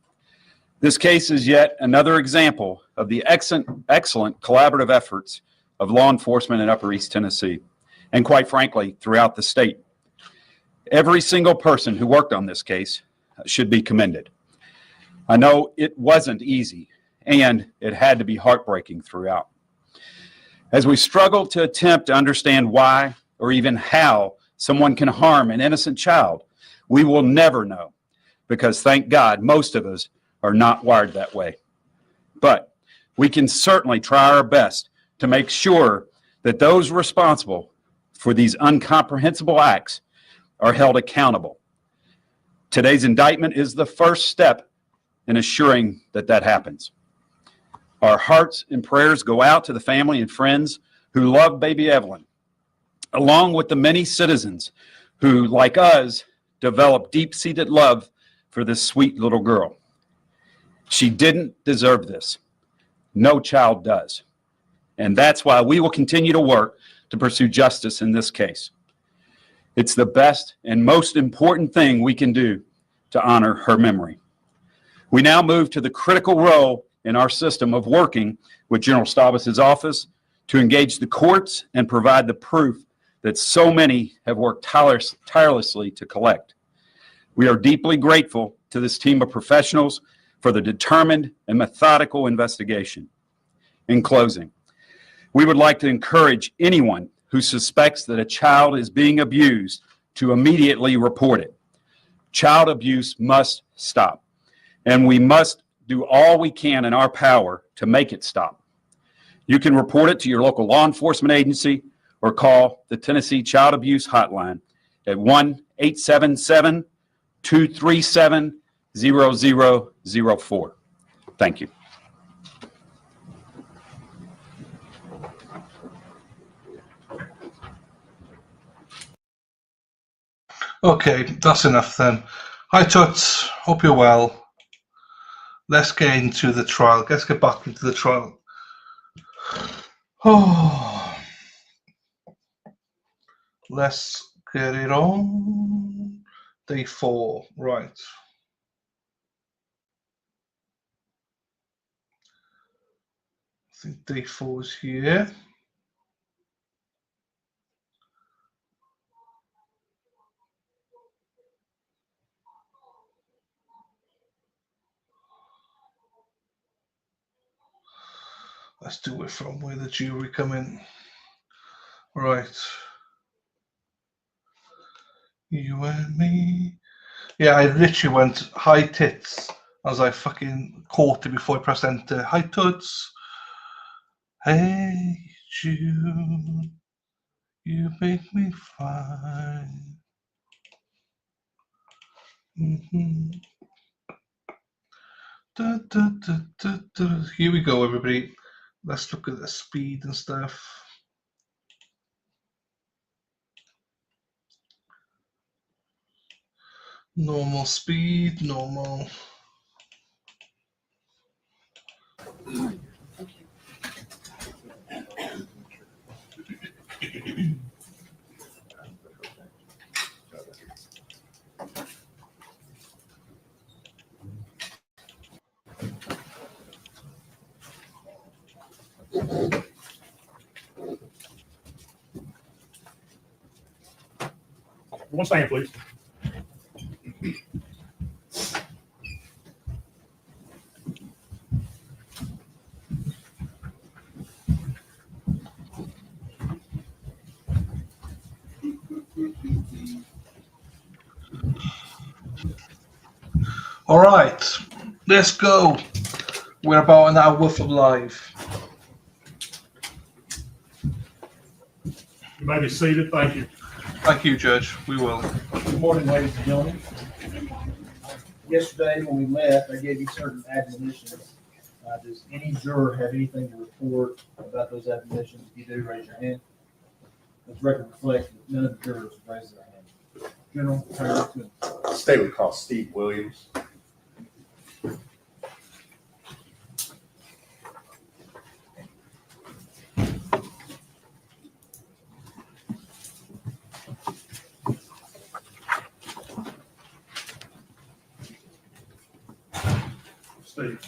This case is yet another example of the excellent collaborative efforts of law enforcement in Upper East Tennessee, and quite frankly, throughout the state. Every single person who worked on this case should be commended. I know it wasn't easy, and it had to be heartbreaking throughout. As we struggle to attempt to understand why or even how someone can harm an innocent child, we will never know, because thank God most of us are not wired that way. But we can certainly try our best to make sure that those responsible for these incomprehensible acts are held accountable. Today's indictment is the first step in assuring that that happens. Our hearts and prayers go out to the family and friends who love baby Evelyn, along with the many citizens who, like us, developed deep-seated love for this sweet little girl. She didn't deserve this. No child does. And that's why we will continue to work to pursue justice in this case. It's the best and most important thing we can do to honor her memory. We now move to the critical role in our system of working with General Staubus's office to engage the courts and provide the proof that so many have worked tirelessly to collect. We are deeply grateful to this team of professionals for the determined and methodical investigation. In closing, we would like to encourage anyone who suspects that a child is being abused to immediately report it. Child abuse must stop, and we must do all we can in our power to make it stop. You can report it to your local law enforcement agency or call the Tennessee Child Abuse Hotline at 1-877-237-0004. Thank you. Okay, that's enough then. Hi Toots, hope you're well. Let's get into the trial. Let's get back into the trial. Oh, let's get it on. Day 4, right. I think day 4 is here. Let's do it from where the jury come in. Right. You and me. Yeah, I literally went hi tits as I fucking caught it before I pressed enter. Hi Toots. Hey June, you make me fine. Mm-hmm. Da, da, da, da, da. Here we go, everybody. Let's look at the speed and stuff. Normal speed, normal. One stand, please. All right, let's go. We're about an hour from live. You may be seated. Thank you. Thank you, Judge. We will. Good morning, ladies and gentlemen. Yesterday, when we left, I gave you certain admonitions. Does any juror have anything to report about those admonitions? If you do, raise your hand. Let's record reflect that none of the jurors have raised their hand. General, turn to State would call Steve Williams. Steve.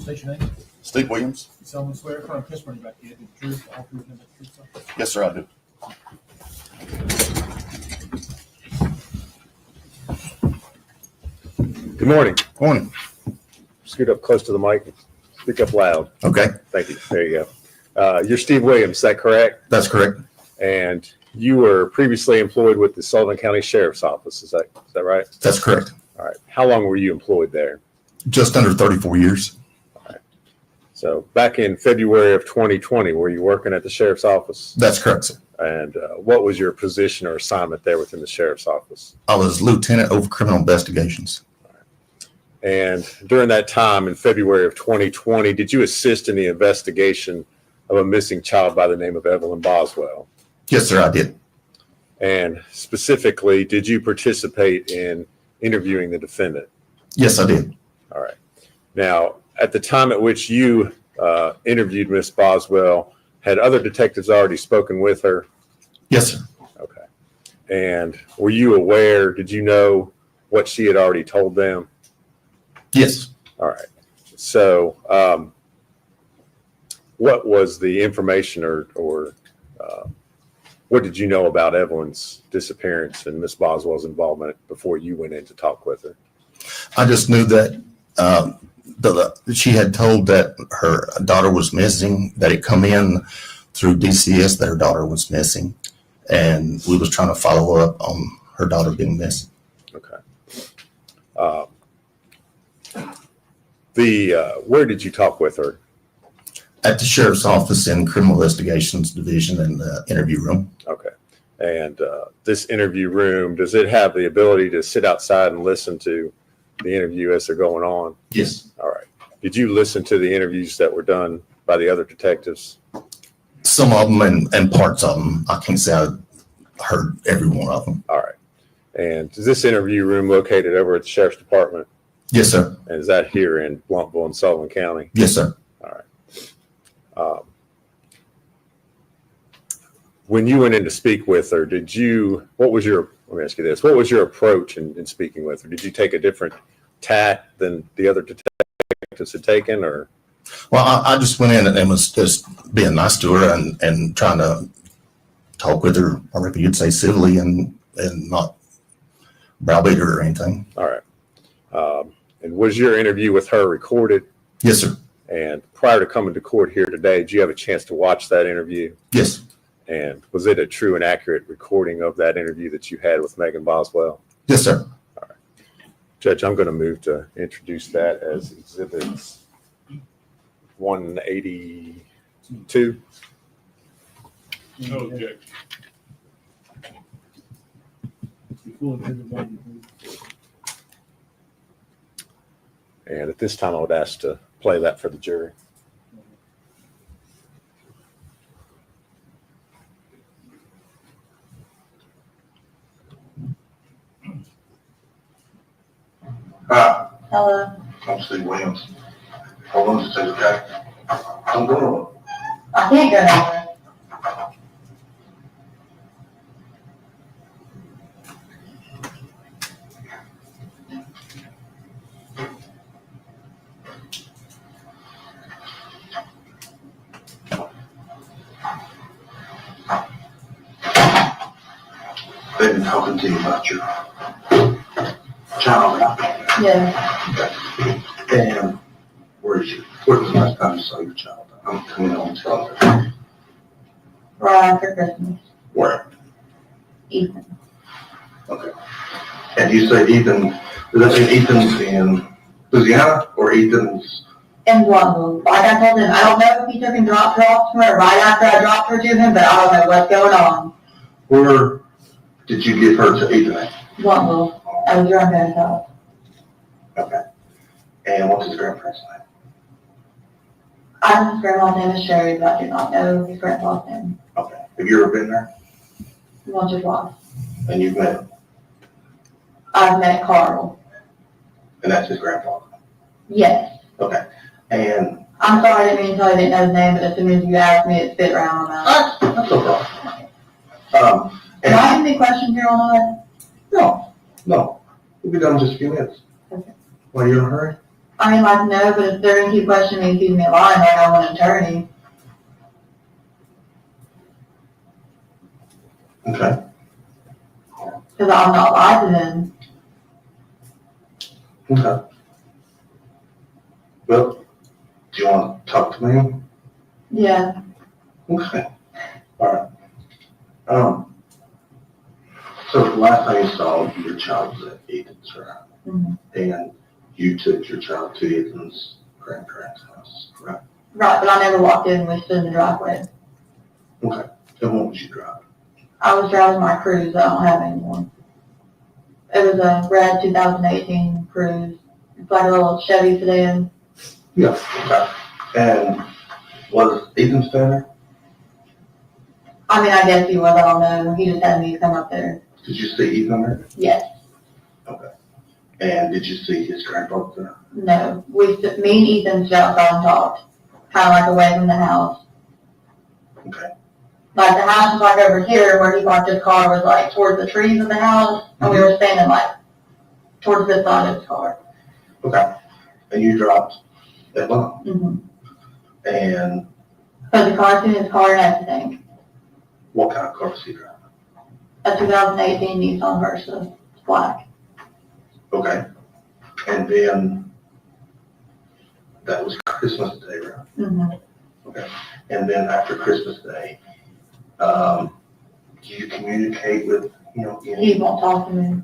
State your name. Steve Williams. You solemnly swear in front of testimony about the truth, all truth, and the truth. So Yes, sir, I do. Good morning. Morning. Scoot up close to the mic. Speak up loud. Okay. Thank you. There you go. You're Steve Williams, is that correct? That's correct. And you were previously employed with the Sullivan County Sheriff's Office. Is that right? That's correct. All right. How long were you employed there? Just under 34 years. So back in February of 2020, were you working at the Sheriff's Office? That's correct, sir. And what was your position or assignment there within the Sheriff's Office? I was lieutenant over criminal investigations. And during that time in February of 2020, did you assist in the investigation of a missing child by the name of Evelyn Boswell? Yes, sir, I did. And specifically, did you participate in interviewing the defendant? Yes, I did. All right. Now, at the time at which you interviewed Miss Boswell, had other detectives already spoken with her? Yes, sir. Okay. And were you aware, did you know what she had already told them? Yes. All right. So what was the information or what did you know about Evelyn's disappearance and Miss Boswell's involvement before you went in to talk with her? I just knew that she had told that her daughter was missing, that it come in through DCS that her daughter was missing, and we was trying to follow up on her daughter being missing. Okay. Where did you talk with her? At the sheriff's office in criminal investigations division in the interview room. Okay. And this interview room, does it have the ability to sit outside and listen to the interview as they're going on? Yes. All right. Did you listen to the interviews that were done by the other detectives? Some of them and parts of them. I can't say I heard every one of them. All right. And is this interview room located over at the Sheriff's Department? Yes, sir. And is that here in Bluntville and Sullivan County? Yes, sir. All right. When you went in to speak with her, let me ask you this, what was your approach in speaking with her? Did you take a different tack than the other detectives had taken, or? Well, I just went in and was just being nice to her and trying to talk with her, or if you'd say civilly and not browbeat her or anything. All right. And was your interview with her recorded? Yes, sir. And prior to coming to court here today, did you have a chance to watch that interview? Yes. And was it a true and accurate recording of that interview that you had with Megan Boswell? Yes, sir. All right. Judge, I'm going to move to introduce that as exhibits 182. No objection. And at this time, I would ask to play that for the jury. Hi, Hello. I'm Steve Williams. Hold on just a second, okay? I'm going. I can't go nowhere. They've been talking to you about your child, right? Yeah. And where was the last time you saw your child? I'm coming home telling her. Right after Christmas. Where? Ethan. Okay. And you say Ethan, does that mean Ethan's in Louisiana or Ethan's? In Bluntville. Like I told him, I don't know if he took and dropped her off somewhere right after I dropped her to him, but I don't know what's going on. Where did you give her to Ethan at? Bluntville. I was drunk at his house. Okay. And what's his grandparents' name? I know his grandma's name is Sherry, but I do not know his grandpa's name. Okay. Have you ever been there? Once or twice. And you've met him? I've met Carl. And that's his grandfather? Yes. Okay. And I'm sorry, I didn't mean to tell you I didn't know his name, but as soon as you asked me, it fit right on that. that's no problem. Can I have any questions here on that? No. We'll be done in just a few minutes. Okay. Why are you in a hurry? I mean, like, no, but if they're gonna keep questioning me and keeping me lying, like, I want an attorney. Okay. Cause I'm not lied to them. Okay. Well, do you want to talk to me? Yeah. Okay. All right. So the last time you saw your child was at Ethan's, right? Mhm. And you took your child to Ethan's grandparents' house, right? Right, but I never walked in, we stood in the driveway. Okay. And what was you driving? I was driving my Cruise, I don't have anymore. It was a red 2018 Cruise. It's like a little Chevy sedan. Yeah. Okay. And was Ethan's there? I mean, I guess he was, I don't know, he just had me come up there. Did you see Ethan there? Yes. Okay. And did you see his grandfather there? No, me and Ethan stood outside and talked, kind of like away from the house. Okay. Like the house was like over here where he parked his car was like towards the trees of the house, and we were standing like towards this side of his car. Okay. And you dropped that bomb. Mm-hmm. And Put the car in his car and everything. what kind of car was he driving? A 2018 Nissan Versa, it's black. Okay. And then that was Christmas Day, right? Mm-hmm. Okay. And then after Christmas Day, do you communicate with, He won't talk to me.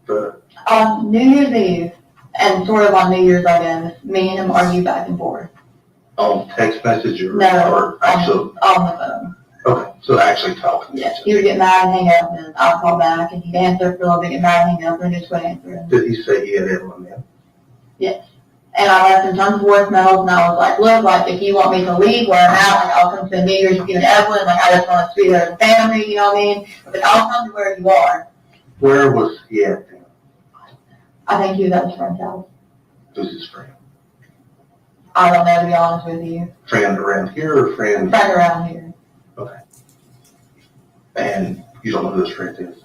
But On New Year's Eve, and sort of on New Year's, I guess, me and him argue back and forth. on text message or, No, or actual? On the phone. Okay. So actually talking. Yes, he would get mad and hang up, and I'd call back, and he'd answer for a little bit, get mad and hang up, and just quit answering. Did he say he had Evelyn in? Yes. And I left him tons of voicemails, and I was like, look, like, if you want me to leave where I'm at, like, I'll come spend New Year's with you and Evelyn, like, I just want to be there as a family, you know what I mean? But I'll come to where you are. Where was he at then? I think he was at his friend's house. Who's his friend? I don't know, to be honest with you. Friend around here or friend? Friend around here. Okay. And you don't know who his friend is?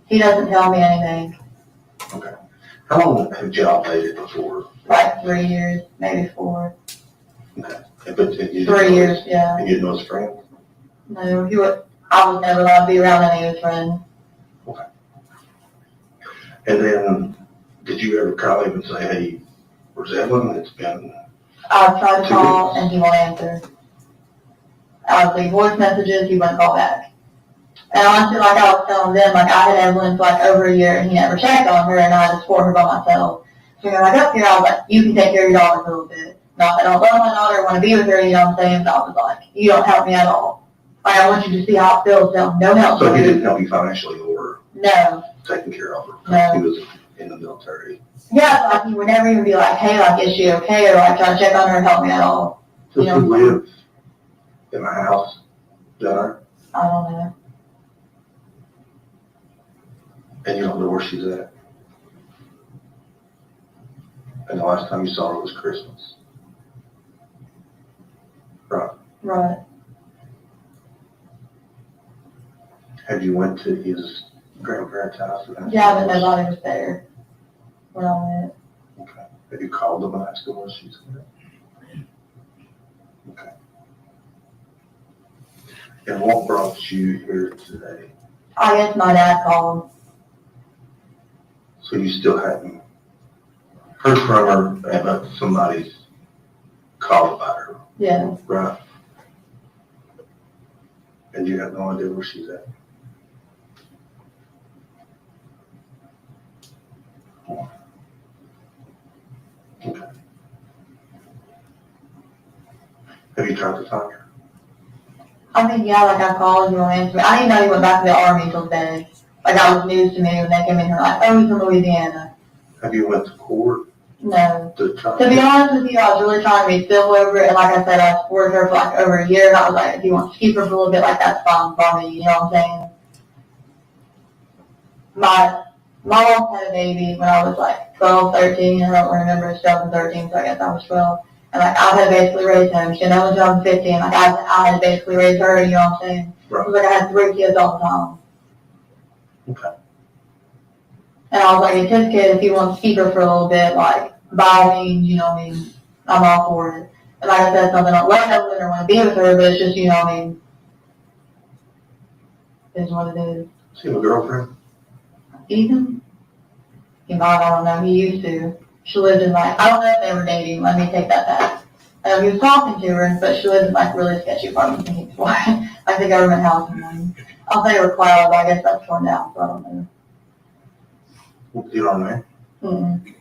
He doesn't tell me anything. Okay. How long have y'all dated before? Like 3 years, maybe 4. Okay. But you 3 years, yeah. And you know his friend? No, I was never allowed to be around any of his friends. Okay. And then, did you ever call him and say, hey, where's Evelyn? It's been... I tried to call, and he won't answer. I would leave voice messages, he wouldn't call back. And honestly, like I was telling them, like I had Evelyn for like over a year, and he never checked on her, and I had to support her by myself. So when I got up here, I was like, you can take care of your daughter for a little bit. Not that I don't love my daughter, want to be with her, you know what I'm saying? But I was like, you don't help me at all. Like, I want you to see how it feels, so no help. So he didn't help you financially or No. taking care of her? No. He was in the military. Yeah, like he would never even be like, hey, like, is she okay? Or like try to check on her and help me at all. Does You know? he live in a house there? I don't know. And you don't know where she's at? And the last time you saw her was Christmas? Right. Right. Have you went to his grandparents' house? Yeah, but nobody was there when I went. Okay. Have you called them and asked them where she's at? Okay. And what brought you here today? I guess my dad called. So you still hadn't heard from her, but somebody's called about her, Yeah. right? And you have no idea where she's at? Okay. Have you tried to find her? I mean, yeah, like I called, you won't answer me. I didn't know he went back to the Army till today. Like that was news to me when they came in here like, oh, he's from Louisiana. Have you went to court? No. To try To be honest with you, I was really trying to be civil over it, and like I said, I supported her for like over a year, and I was like, if you want to keep her for a little bit, like that's fine by me, you know what I'm saying? My mom had a baby when I was like 12, 13, I don't remember, it's 2013, so I guess I was 12. And like I had to basically raise him. She only was 15, like I had to basically raise her, you know what I'm saying? Right. It was like I had 3 kids all the time. Okay. And I was like, it's his kid, if he wants to keep her for a little bit, like, by all means, you know what I mean, I'm all for it. And like I said, something like, well, I don't want to be with her, but it's just, you know what I mean, is what it is. Is he a girlfriend? Ethan? He might, I don't know, he used to. She lived in like, I don't know if they were dating, let me take that back. He was talking to her, but she lived in like really sketchy apartment things, like the government house and one. I'll say it was cloud, but I guess that's torn down, so I don't know. You don't know? Mm-mm.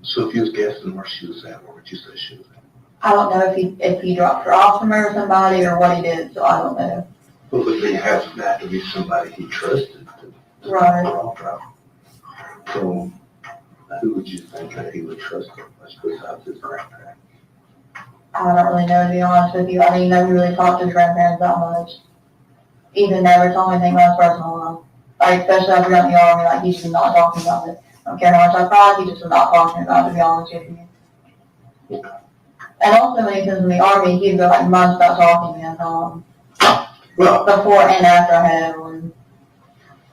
So if you was guessing where she was at, where would you say she was at? I don't know if he dropped her off somewhere with somebody or what he did, so I don't know. Well, but they have to be somebody he trusted. Right. So who would you think that he would trust besides his grandparents? I don't really know, to be honest with you. I didn't know he really talked to his grandparents that much. Even never told me anything about his personal life. Like, especially after he got in the army, like, he just was not talking about it. I don't care how much I tried, he just was not talking about it, to be honest with you. And also, when he was in the army, he'd go like months without talking to me, Well, before and after I had one.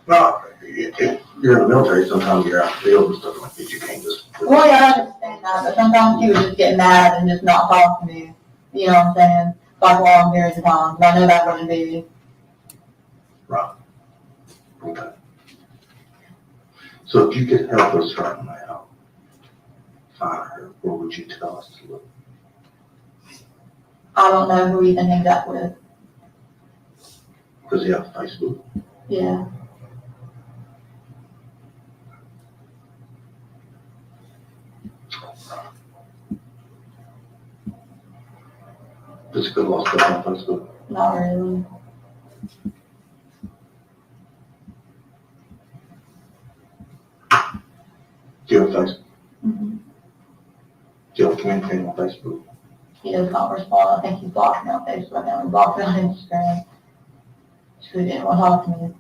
Well, if you're in the military, sometimes you're out in the field and stuff like that, you can't just. Well, yeah, I understand that, but sometimes he would just get mad and just not talk to me. You know what I'm saying? Like long periods of time. I know that wouldn't be. Right. Okay. So if you could help us right now find her, where would you tell us to look? I don't know who Ethan hangs out with. Does he have Facebook? Yeah. Does he go lost stuff on Facebook? Not really. Do you have Facebook? Mm-hmm. Do you have communicating on Facebook? He does not respond. I think he's blocked me on Facebook now. He blocked me on Instagram. So he didn't want to talk to me.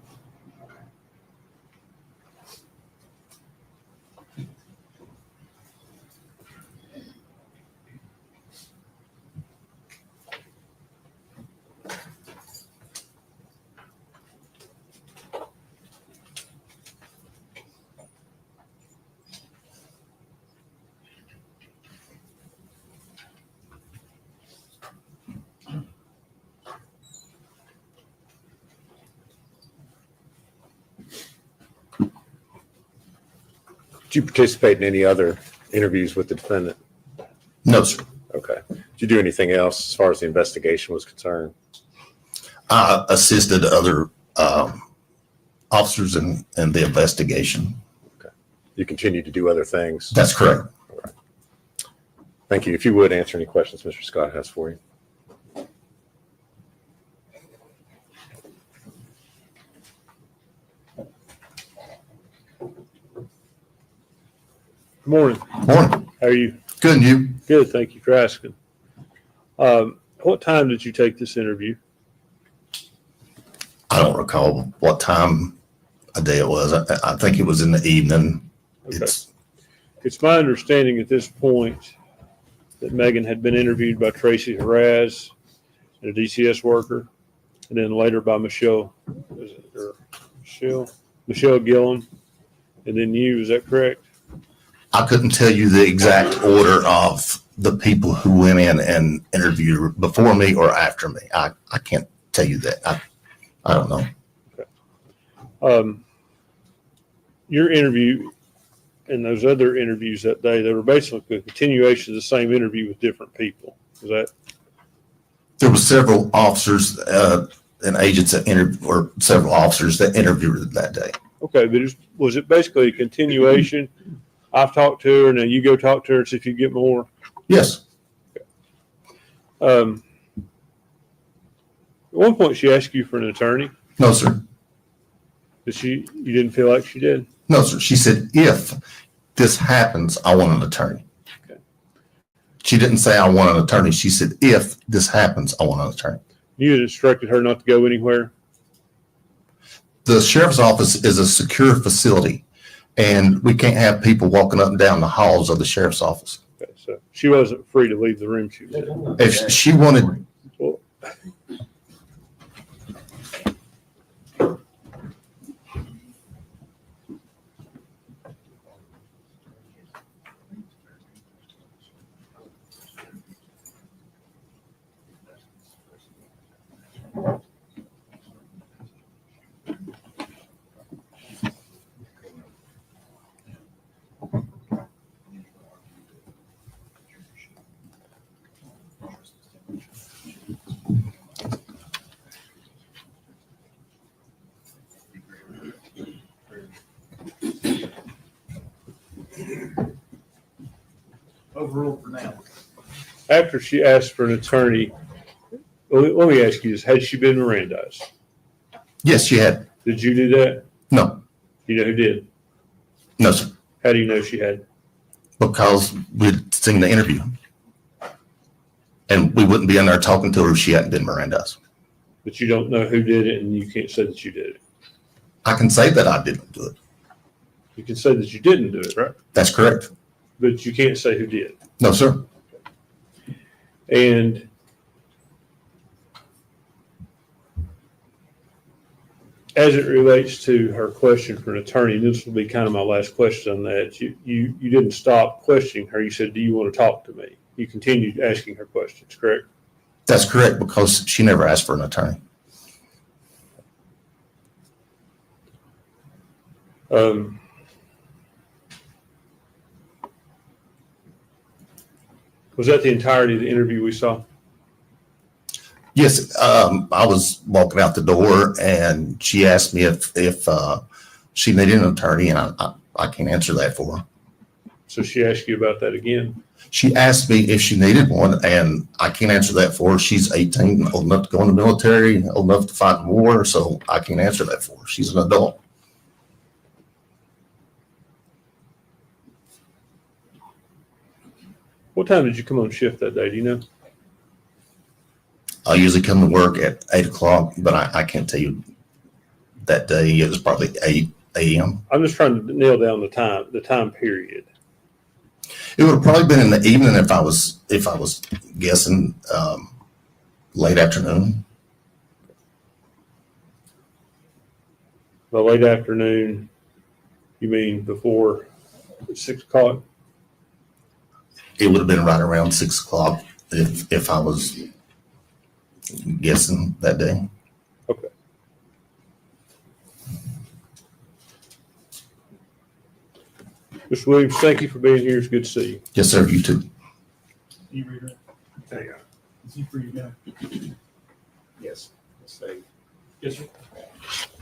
Did you participate in any other interviews with the defendant? No, sir. Okay. Did you do anything else as far as the investigation was concerned? I assisted other officers in the investigation. Okay. You continue to do other things? That's correct. All right. Thank you. If you would answer any questions Mr. Scott has for you. Good morning. Morning. How are you? Good, and you? Good, thank you for asking. What time did you take this interview? I don't recall what time of day it was. I think it was in the evening. Okay. It's my understanding at this point that Megan had been interviewed by Tracy Haraz, a DCS worker, and then later by Michelle Gillum, and then you. Is that correct? I couldn't tell you the exact order of the people who went in and interviewed before me or after me. I can't tell you that. I don't know. Okay. Your interview and those other interviews that day, they were basically a continuation of the same interview with different people. Is that? There were several officers and agents that interviewed, or several officers that interviewed that day. Okay, but was it basically a continuation? I've talked to her, now you go talk to her and see if you get more. Yes. Okay. At one point, she asked you for an attorney. No, sir. But you didn't feel like she did? No, sir. She said, if this happens, I want an attorney. Okay. She didn't say I want an attorney. She said, if this happens, I want an attorney. You had instructed her not to go anywhere? The sheriff's office is a secure facility, and we can't have people walking up and down the halls of the sheriff's office. Okay, so she wasn't free to leave the room she was in. If she wanted, overruled for now. After she asked for an attorney, let me ask you this, had she been Mirandized? Yes, she had. Did you do that? No, You know who did? no, sir, How do you know she had? because we'd seen the interview. And we wouldn't be in there talking to her if she hadn't been Mirandized. But you don't know who did it, and you can't say that you did it. I can say that I didn't do it. You can say that you didn't do it, right? That's correct. But you can't say who did. No, sir. And as it relates to her question for an attorney, and this will be kind of my last question on that, you didn't stop questioning her. You said, do you want to talk to me? You continued asking her questions, correct? That's correct, because she never asked for an attorney. Was that the entirety of the interview we saw? Yes, I was walking out the door and she asked me if she needed an attorney, and I can't answer that for her. So she asked you about that again? She asked me if she needed one, and I can't answer that for her. She's 18, old enough to go in the military, old enough to fight in war, so I can't answer that for her. She's an adult. What time did you come on shift that day? Do you know? I usually come to work at 8 o'clock, but I can't tell you that day. It was probably 8 a.m. I'm just trying to nail down the time period. It would have probably been in the evening if I was guessing, late afternoon. By late afternoon, you mean before 6 o'clock? It would have been right around 6 o'clock if I was guessing that day. Okay. Mr. Williams, thank you for being here. It's good to see you. Yes, sir. You too. You read it? There you go. Is he free to go? Yes. Let's see. Yes, sir.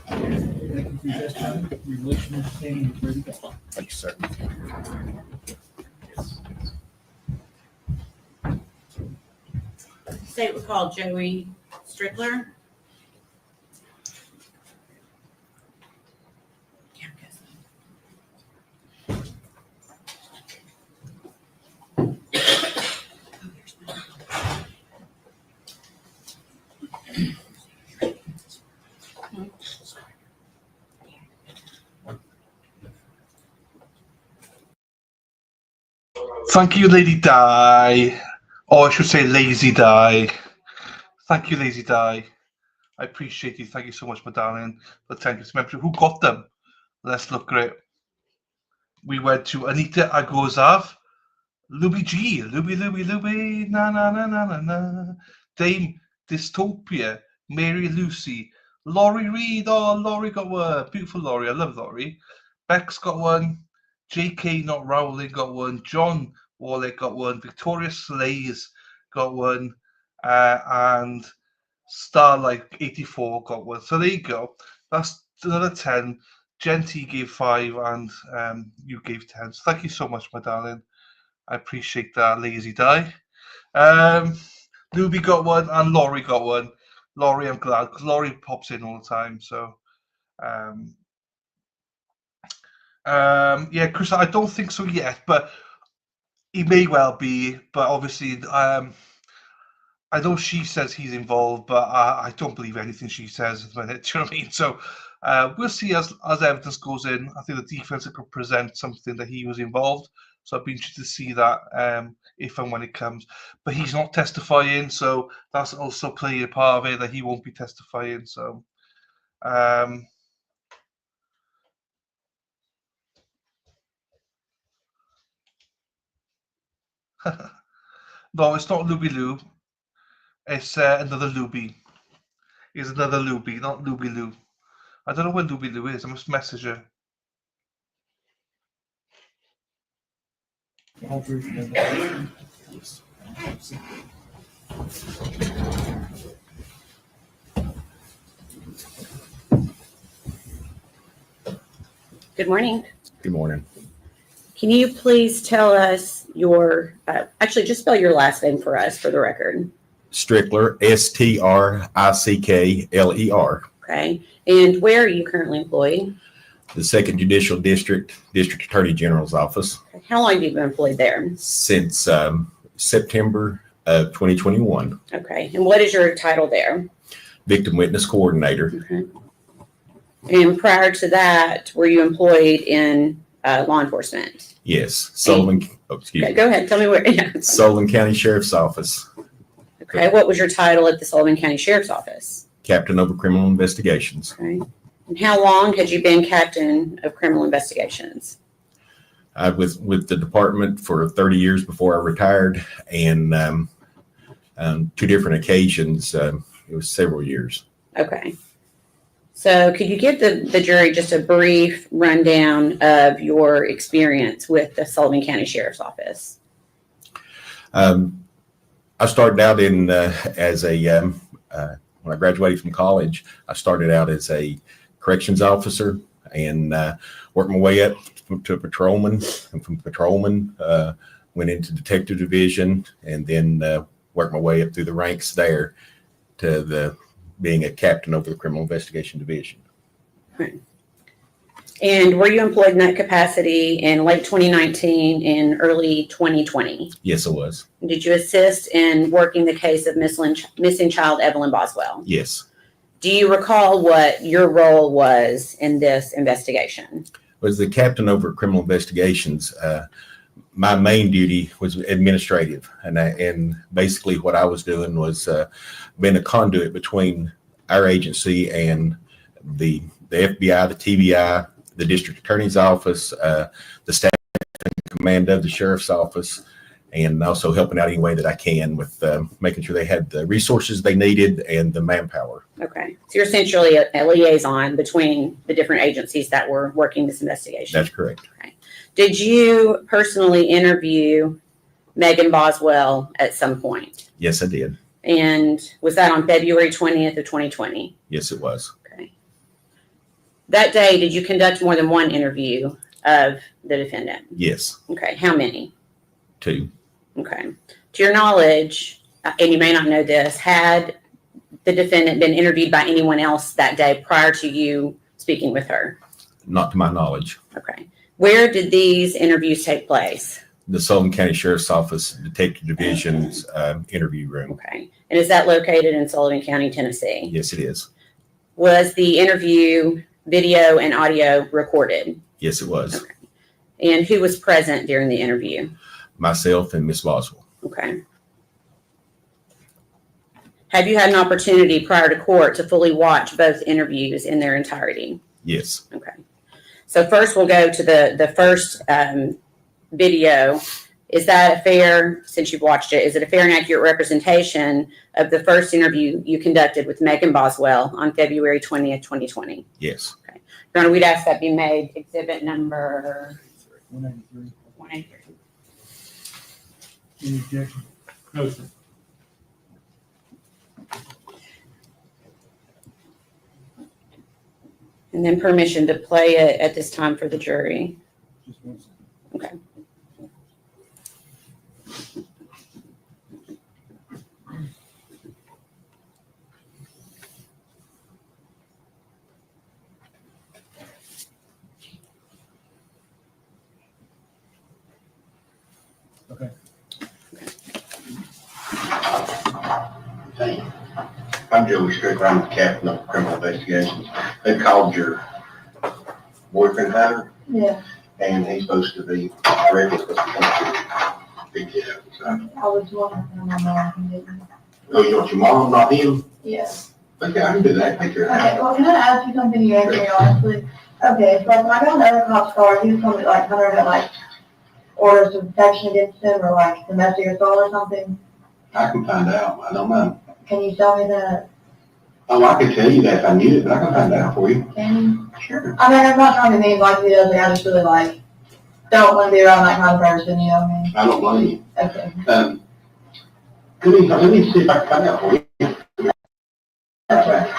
Thank you for your testimony. Your relation understanding is ready to go. Thank you, sir. State was called Joey Strickler. Thank you, Lady Di. Or I should say Lazy Di. Thank you, Lazy Di. I appreciate you. Thank you so much, my darling, for the 10 gifts membership. Who got them? Let's look great. We went to Anita Agozav, Luby G, Luby, na na na na na na, Dame Dystopia, Mary Lucy, Laurie Reed. Oh, Laurie got one. Beautiful Laurie. I love Laurie. Bex got one. JK Not Rowling got one. John Warlick got one. Victoria Slays got one. And Starlight 84 got one. So there you go. That's another 10. Genty gave 5 and you gave 10. So thank you so much, my darling. I appreciate that, Lazy Di. Luby got one and Laurie got one. Laurie, I'm glad, because Laurie pops in all the time. So yeah, Chris, I don't think so yet, but he may well be. But obviously, I know she says he's involved, but I don't believe anything she says at the minute. Do you know what I mean? So we'll see as evidence goes in. I think the defense could present something that he was involved. So I'd be interested to see that if and when it comes. But he's not testifying, so that's also playing a part of it that he won't be testifying. So no, it's not Luby Lou. It's another Luby. It's another Luby, not Luby Lou. I don't know where Luby Lou is. I must message her. Good morning. Good morning. Can you please tell us your, actually just spell your last name for us for the record. Strickler, Strickler. Okay. And where are you currently employed? The Second Judicial District, District Attorney General's Office. Okay. How long have you been employed there? Since September of 2021. Okay. And what is your title there? Victim Witness Coordinator. Okay. And prior to that, were you employed in law enforcement? Yes. Sullivan, excuse Okay, me. go ahead. Tell me where. Yeah. Sullivan County Sheriff's Office. Okay. What was your title at the Sullivan County Sheriff's Office? Captain over Criminal Investigations. Okay. And how long had you been captain of criminal investigations? I was with the department for 30 years before I retired, and two different occasions. It was several years. Okay. So could you give the jury just a brief rundown of your experience with the Sullivan County Sheriff's Office? I started out in as a when I graduated from college, I started out as a corrections officer and worked my way up to a patrolman, and from patrolman went into detective division, and then worked my way up through the ranks there to being a captain over the criminal investigation division. Right. And were you employed in that capacity in late 2019 and early 2020? Yes, I was. Did you assist in working the case of missing child Evelyn Boswell? Yes. Do you recall what your role was in this investigation? Was the captain over criminal investigations. My main duty was administrative, and basically what I was doing was being a conduit between our agency and the FBI, the TBI, the district attorney's office, the staff and command of the sheriff's office, and also helping out any way that I can with making sure they had the resources they needed and the manpower. Okay. So you're essentially a liaison between the different agencies that were working this investigation. That's correct. Okay. Did you personally interview Megan Boswell at some point? Yes, I did. And was that on February 20th of 2020? Yes, it was. Okay. That day, did you conduct more than one interview of the defendant? Yes. Okay. How many? 2. Okay. To your knowledge, and you may not know this, had the defendant been interviewed by anyone else that day prior to you speaking with her? Not to my knowledge. Okay. Where did these interviews take place? The Sullivan County Sheriff's Office Detective Division's interview room. Okay. And is that located in Sullivan County, Tennessee? Yes, it is. Was the interview video and audio recorded? Yes, it was. Okay. And who was present during the interview? Myself and Miss Boswell. Okay. Have you had an opportunity prior to court to fully watch both interviews in their entirety? Yes. Okay. So first we'll go to the first video. Is that a fair, since you've watched it, is it a fair and accurate representation of the first interview you conducted with Megan Boswell on February 20th, 2020? Yes. Okay. Your Honor, we'd ask that be made exhibit number 183. 183. Any objection? No, sir. And then permission to play it at this time for the jury. Just 1 second. Okay. Okay. Hey, I'm Joey Strickler. I'm the captain of criminal investigations. They called your boyfriend Tyler, Yeah, and he's supposed to be ready for the big kid. So, I was wondering if my mom can get me. oh, you want your mom, not him? Yeah. Okay, I can do that. Take care of Okay, that. well, can I ask you something you answer me honestly? Okay, so like when I got another cop's car, he was telling me like Hunter had like orders of protection against him or like domestic assault or something. I can find out. I don't know. Can you tell me that? Oh, I can tell you that if I need it, but I can find out for you. Can you? Sure. I mean, I'm not trying to mean like the other, I just really like, don't want to be around that kind of person, you know what I mean? I don't blame you. Okay. Let me see if I can find out for you. Okay.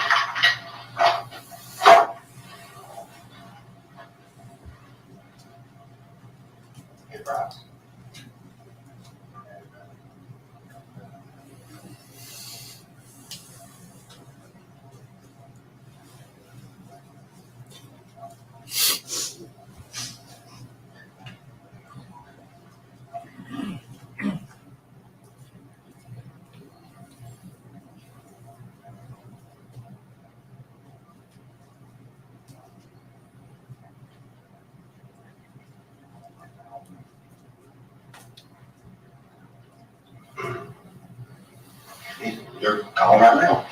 they're calling right now.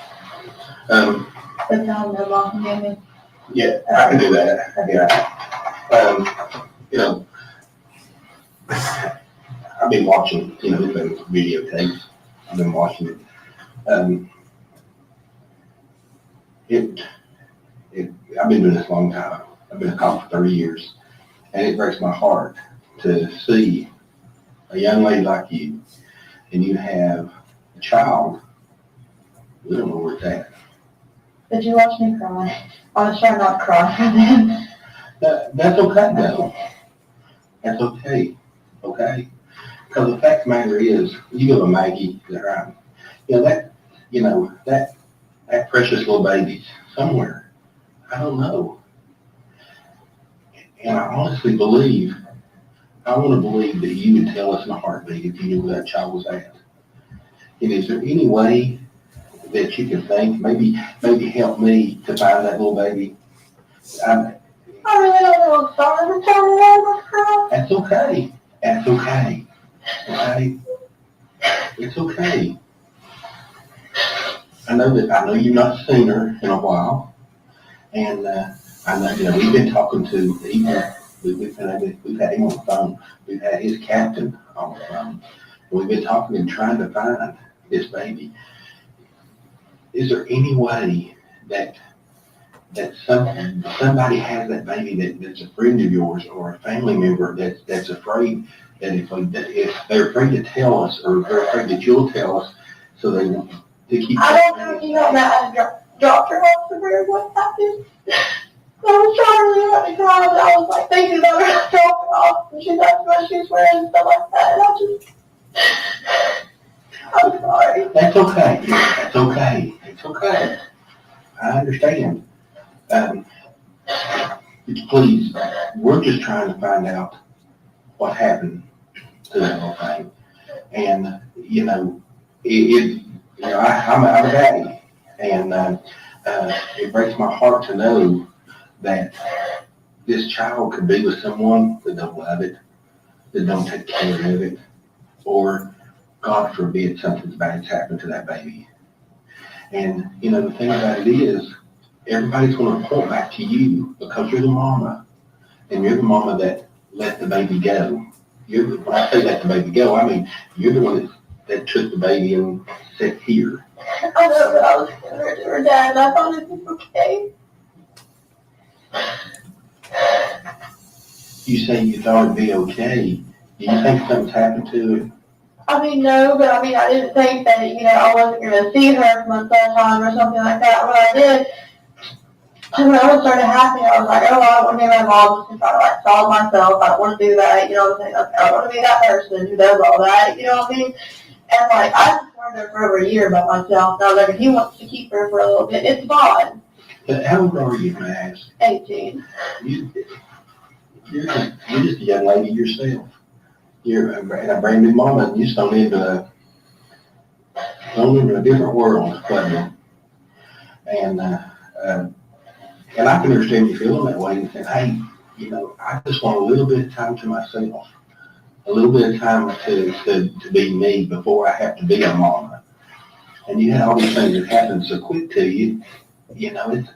But tell them no mom can give me. Yeah, I can do that, yeah. You know, I've been watching, you know, those videotapes. I've been watching it. I've been doing this a long time. I've been a cop for 30 years, and it breaks my heart to see a young lady like you, and you have a child. We don't know where it's at. Did you watch me cry? I was trying not to cry for them. That's okay, though. That's okay, okay? Because the fact of the matter is, you go to Maggie, right? That precious little baby's somewhere. I don't know. And I honestly believe, I want to believe that you would tell us in a heartbeat if you knew where that child was at. And is there any way that you can think, maybe help me to find that little baby? I really don't know. I'm sorry for telling you I was crying. That's okay. That's okay. Okay? It's okay. I know you've not seen her in a while, and I know, we've been talking to we've had him on the phone. We've had his captain on the phone. We've been talking and trying to find this baby. Is there any way that somebody has that baby that's a friend of yours or a family member that's afraid that if they're afraid to tell us, or they're afraid that you'll tell us, so they want to keep. I don't know if you know that I dropped her off somewhere what happened. I was trying really hard to cry, but I was like thinking about her, I dropped her off, and she's asked what she's wearing and stuff like that, and I'm sorry. That's okay. That's okay. It's okay. I understand. Please, we're just trying to find out what happened to that whole thing. And, I'm a daddy, and it breaks my heart to know that this child could be with someone that don't love it, that don't take care of it, or God forbid something bad's happened to that baby. And, the thing about it is, everybody's going to point back to you because you're the mama, and you're the mama that let the baby go. When I say let the baby go, I mean, you're the one that took the baby and set here. I know, but I was giving her to her dad, and I thought it was okay. You say you thought it'd be okay. Do you think something's happened to it? I mean, no, but I didn't think that, I wasn't going to see her from a third time or something like that. What I did, when I started happening, I was like, oh, I don't want to be my mom, just to try to solve myself. I don't want to do that, I don't want to be that person who does all that, you know what I mean? And I just learned her for over a year by myself. Now, if he wants to keep her for a little bit, it's fine. How old are you, Max? 18. You're just a young lady yourself. You're a brand new mama, and you thrown into a different world, buddy. And I can understand you feeling that way and saying, hey, I just want a little bit of time to myself, a little bit of time to be me before I have to be a mama. And you had all these things that happen so quick to you, it's,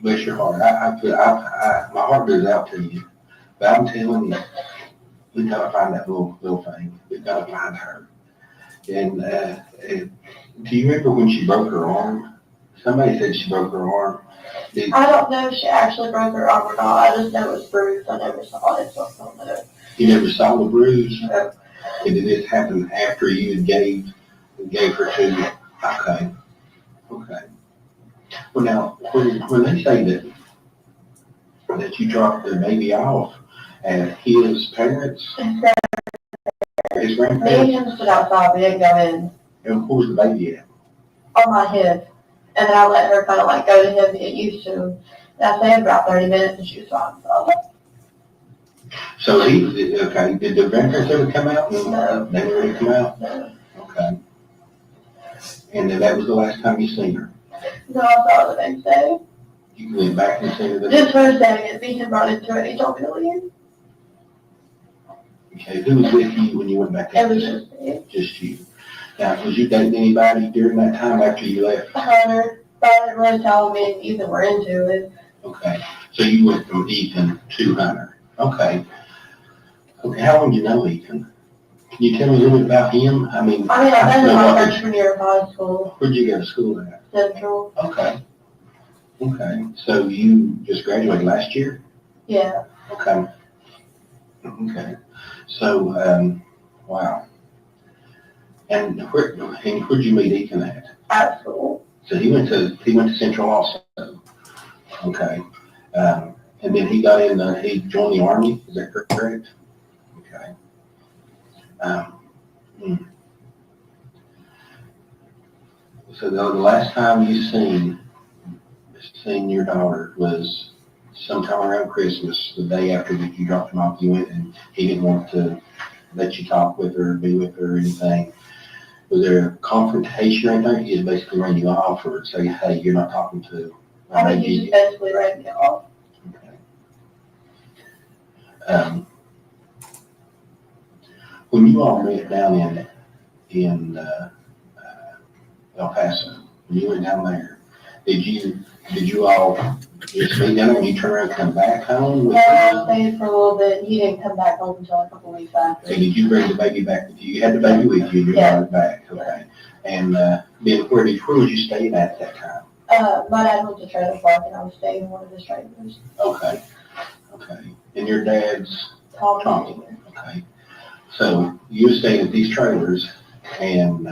bless your heart. My heart goes out to you, but I'm telling you, we gotta find that little thing. We gotta find her. And do you remember when she broke her arm? Somebody said she broke her arm. I don't know if she actually broke her arm or not. I just know it was bruised. I never saw it, so I don't know. You never saw the bruise? No. And did this happen after you gave her to you? Okay. Well, now, when they say that you dropped the baby off at his parents, his grandparents, me and him stood outside. We didn't go in. And where was the baby at? On my hip. And then I let her kind of go to him and get used to him. And I stayed about 30 minutes and she was fine. So okay, did the grandparents ever come out? No. They never really come out? No. Okay. And then that was the last time you seen her? No, I saw her the next day. You went back and seen her This Thursday, and me and brought into it. He told me to leave. Okay, who was with you when you went back? It was just me. Just you. Now, was you dating anybody during that time after you left? Hunter, but I didn't really tell me and Ethan were into it. Okay, so you went from Ethan to Hunter. Okay. Okay, how long do you know Ethan? Can you tell me a little bit about him? I mean, I met him my freshman year of high school. Where'd you go to school at? Central. Okay. Okay, so you just graduated last year? Yeah. Okay. Okay. So, wow. And where'd you meet Ethan at? At school. So he went to Central also. Okay. And then he got in, he joined the Army, is that correct? Okay. So the last time you seen your daughter was sometime around Christmas, the day after that you dropped him off, you went and he didn't want to let you talk with her, be with her or anything. Was there a confrontation or anything? He just basically ran you off or say, hey, you're not talking to I think he just basically ran me off. Okay. When you all met down in El Paso, when you went down there, did you all just meet down there and you turn around and come back home? No, I stayed for a little bit. He didn't come back home until a couple weeks after. So did you bring the baby back with you? You had the baby with you, you brought it back, okay. And then where was you staying at that time? My dad went to trailer park and I was staying in one of his trailers. Okay, okay. And your dad's? Tommy. Okay. So you stayed at these trailers and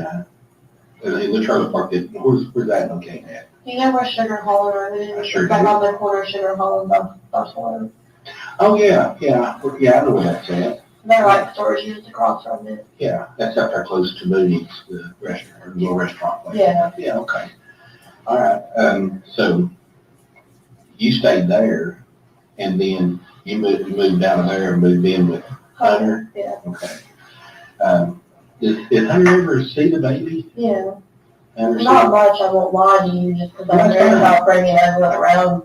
in the trailer park, where's that located at? You know where Sugar Hall Road is? Sure It's like do. on the corner of Sugar Hall and Boswell. Oh, yeah, I know where that's at. They're like stores used across from it. Yeah, that's up there close to Moody's, the restaurant, or the little restaurant place. Yeah. Yeah, okay. All right, so you stayed there and then you moved down there and moved in with Hunter? Yeah. Okay. Did Hunter ever see the baby? Yeah. Hunter Not see- much, I won't lie to you, just because I'm That's worried fine. about bringing everyone around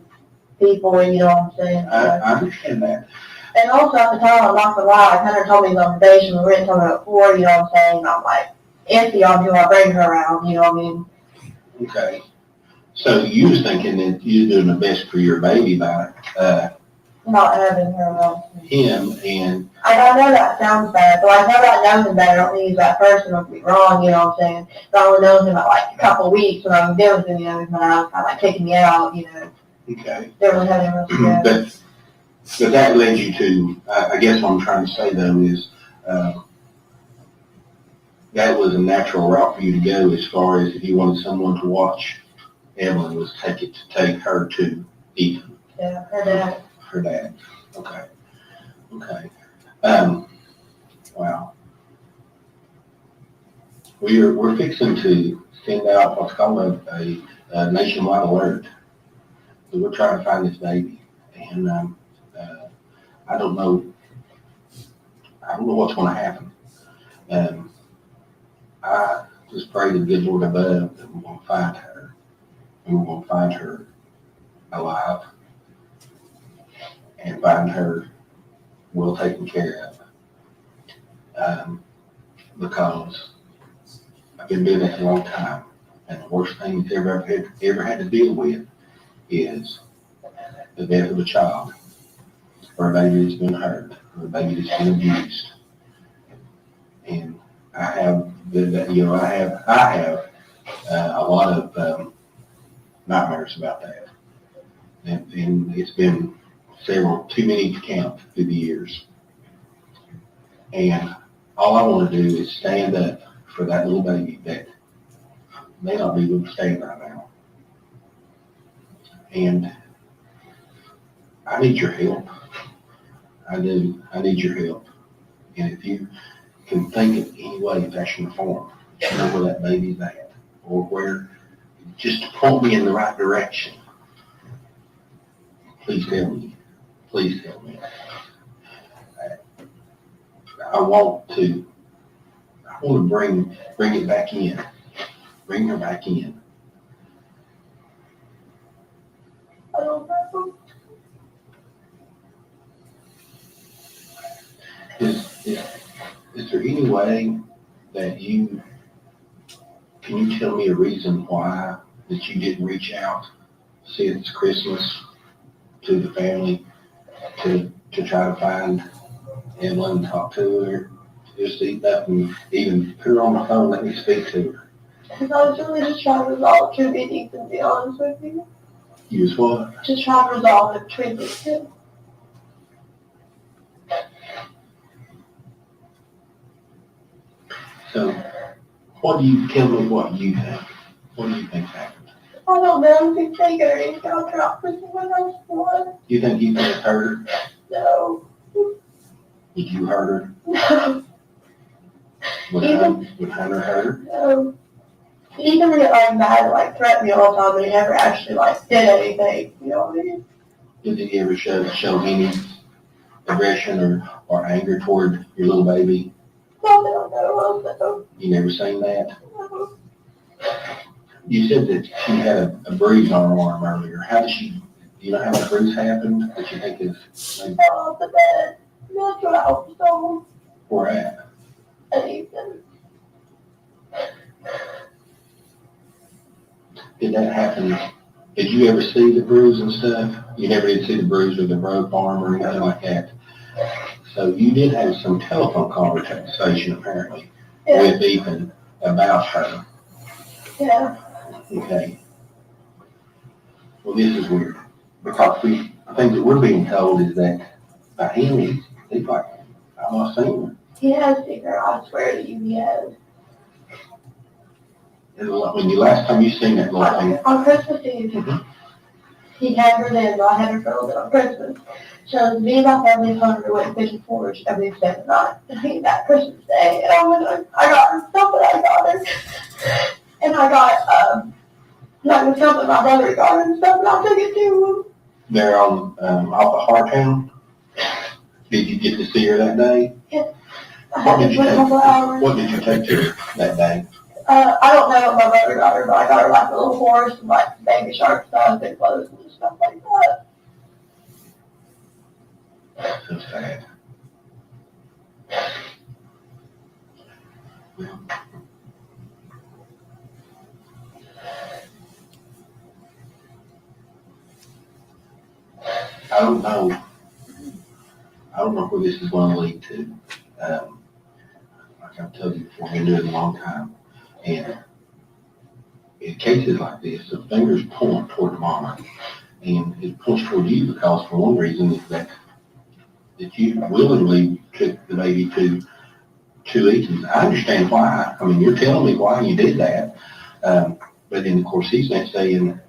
people, you know what I'm saying? I understand that. And also at the time, I'm not gonna lie, Hunter told me his occupation, we were talking about before, you know what I'm saying? I'm like, iffy on who I bring her around, you know what I mean? Okay. So you was thinking that you were doing the best for your baby by Not having her around. him and I know that sounds bad, but I know that knows him better. I don't think he's that person, don't be wrong, you know what I'm saying? But I only known him at like a couple of weeks when I was there with him, you know, when I was kind of like taking me out, you know. okay. Didn't really have anyone else to go. But that led you to, I guess what I'm trying to say though is, that was a natural route for you to go as far as if you wanted someone to watch Evelyn was take her to Ethan. Yeah, her dad. Her dad. Okay. Okay. Wow. We're fixing to send out what's called a nationwide alert. So we're trying to find this baby, and I don't know what's going to happen. I just pray to the good Lord above that we're going to find her, and we're going to find her alive, and find her well taken care of. Because I've been doing this a long time, and the worst thing that's ever had to deal with is the death of a child, or a baby that's been hurt, or a baby that's been abused. And I have a lot of nightmares about that, and it's been too many to count through the years. And all I want to do is stand up for that little baby that may not be able to stand right now. And I need your help. I do. I need your help. And if you can think of any way, fashion, or form, you know where that baby's at, or where, just to point me in the right direction, please tell me. Please tell me. I want to bring it back in. Bring her back in. I don't know. Is there any way that you Can you tell me a reason why that you didn't reach out since Christmas to the family to try to find Evelyn and talk to her? Just even put her on the phone, let me speak to her. Because I was really just trying to resolve it between these, to be honest with you. You was what? Just trying to resolve it between these two. So, tell me what you think. What do you think happened? I don't know if he's taken her, he's got dropped with someone else for. You think you could have hurt her? No. Did you hurt her? No. Would Hunter hurt her? No. He can get like mad and like threaten me all the time, but he never actually like did anything. You know what I mean? Did he ever show any aggression or anger toward your little baby? No. You never seen that? No. You said that she had a bruise on her arm earlier. Do you know how the bruise happened that you think is? She fell off the bed. That's what I was told. Where at? At Ethan. Did that happen? Did you ever see the bruise and stuff? You never did see the bruise or the broke arm or anything like that? So you did have some telephone conversation apparently with Ethan about her. Yeah. Okay. Well, this is weird because the thing that we're being told is that by him, he's like, I've not seen her. He has seen her, I swear to you, he has. When the last time you seen that little thing? On Christmas Eve. He had her then, but I had her for a little bit on Christmas. So me and my family hungry went fishing for her every second night. That Christmas Day, and I got her stuff that I got her. And I got like something my brother got her and stuff, and I took it to him. There on off of Hartown. Did you get to see her that day? Yeah. What did you take to her that day? I don't know what my brother got her, but I got her like a little horse and like baby shark stuff and clothes and stuff like that. So sad. I don't know. I don't know where this is going to lead to. Like I've told you before, I've been doing it a long time. And in cases like this, the fingers point toward the mama. And it points toward you because for one reason is that you willingly took the baby to Ethan. I understand why. I mean, you're telling me why you did that. But then, of course, he's not saying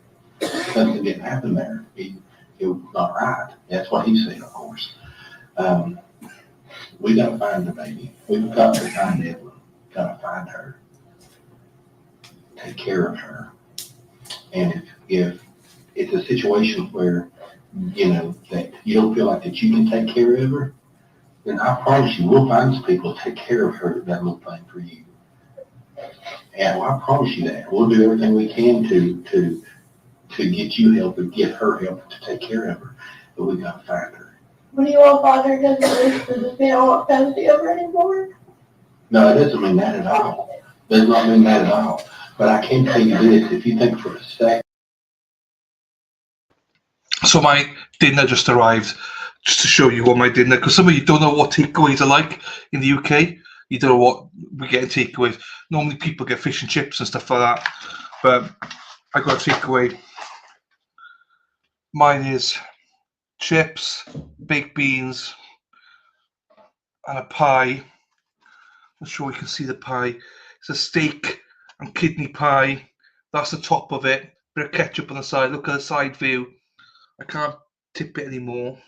something didn't happen there. It was not right. That's what he said, of course. We got to find the baby. We've got to find Evelyn. Got to find her. Take care of her. And if it's a situation where, you know, that you don't feel like that you can take care of her, then I promise you, we'll find some people to take care of her, that little thing for you. And I promise you that. We'll do everything we can to get you help and get her help to take care of her. But we got to find her. What do you want, Father? Does this mean I won't custody of her anymore? No, it doesn't mean that at all. Does not mean that at all. But I can tell you this, if you think for a second. So my dinner just arrived, just to show you what my dinner, because some of you don't know what takeaways are like in the UK. You don't know what we get in takeaways. Normally people get fish and chips and stuff like that, but I got a takeaway. Mine is chips, baked beans, and a pie. I'm sure you can see the pie. It's a steak and kidney pie. That's the top of it. Bit of ketchup on the side. Look at the side view. I can't tip it anymore.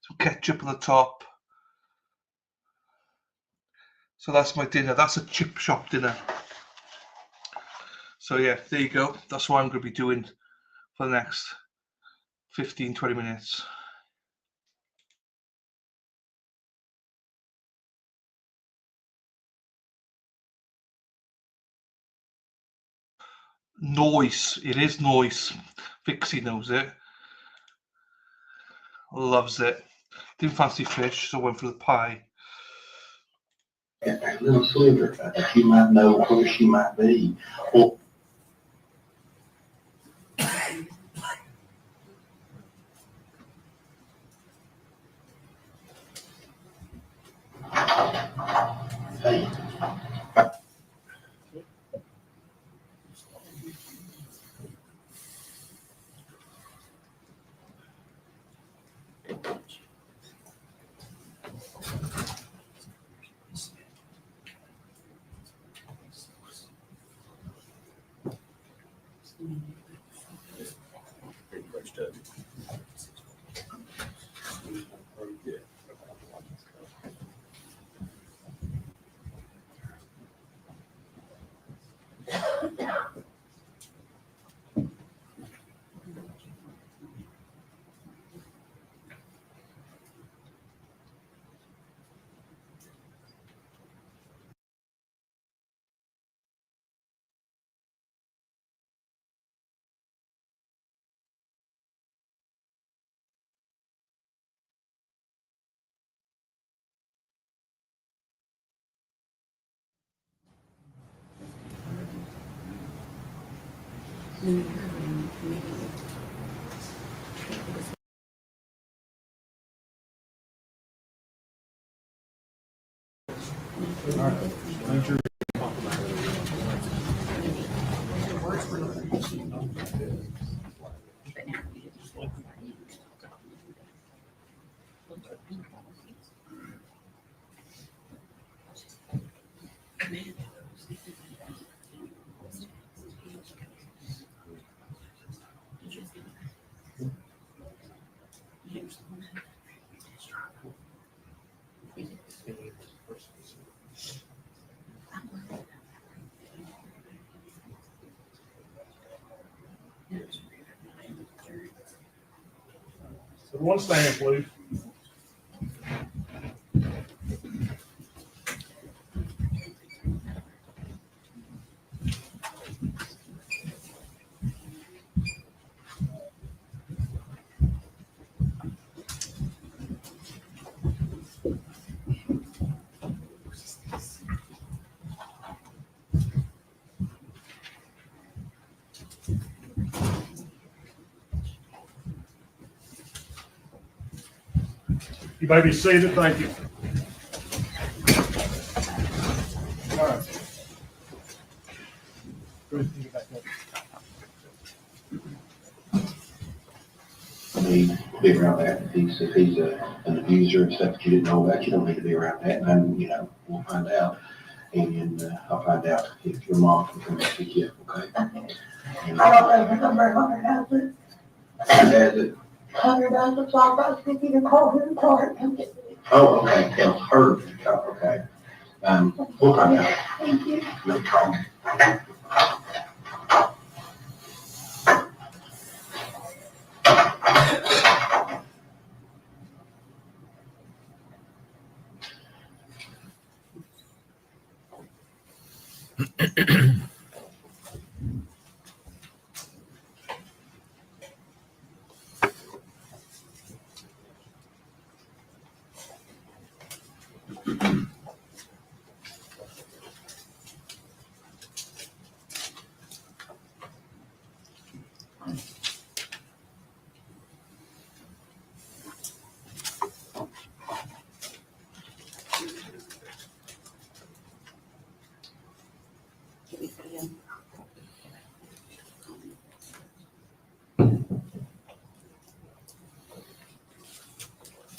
Some ketchup on the top. So that's my dinner. That's a chip shop dinner. So yeah, there you go. That's what I'm going to be doing for the next 15-20 minutes. Noise. It is noise. Vixie knows it. Loves it. Didn't fancy fish, so I went for the pie. a little sliver that you might know where she might be. Well, hey, One stand, please. You may be seated. Thank you. All right. I mean, be around that. If he's an abuser and stuff that you didn't know about, you don't need to be around that. And, we'll find out. And I'll find out if your mom can come and pick you up, okay? And, I don't know the number of $100,000. has it? $100,000, so I'll probably give you a call here and tell her to come get me. Oh, okay, tell her, okay. We'll find out. Thank you. No problem.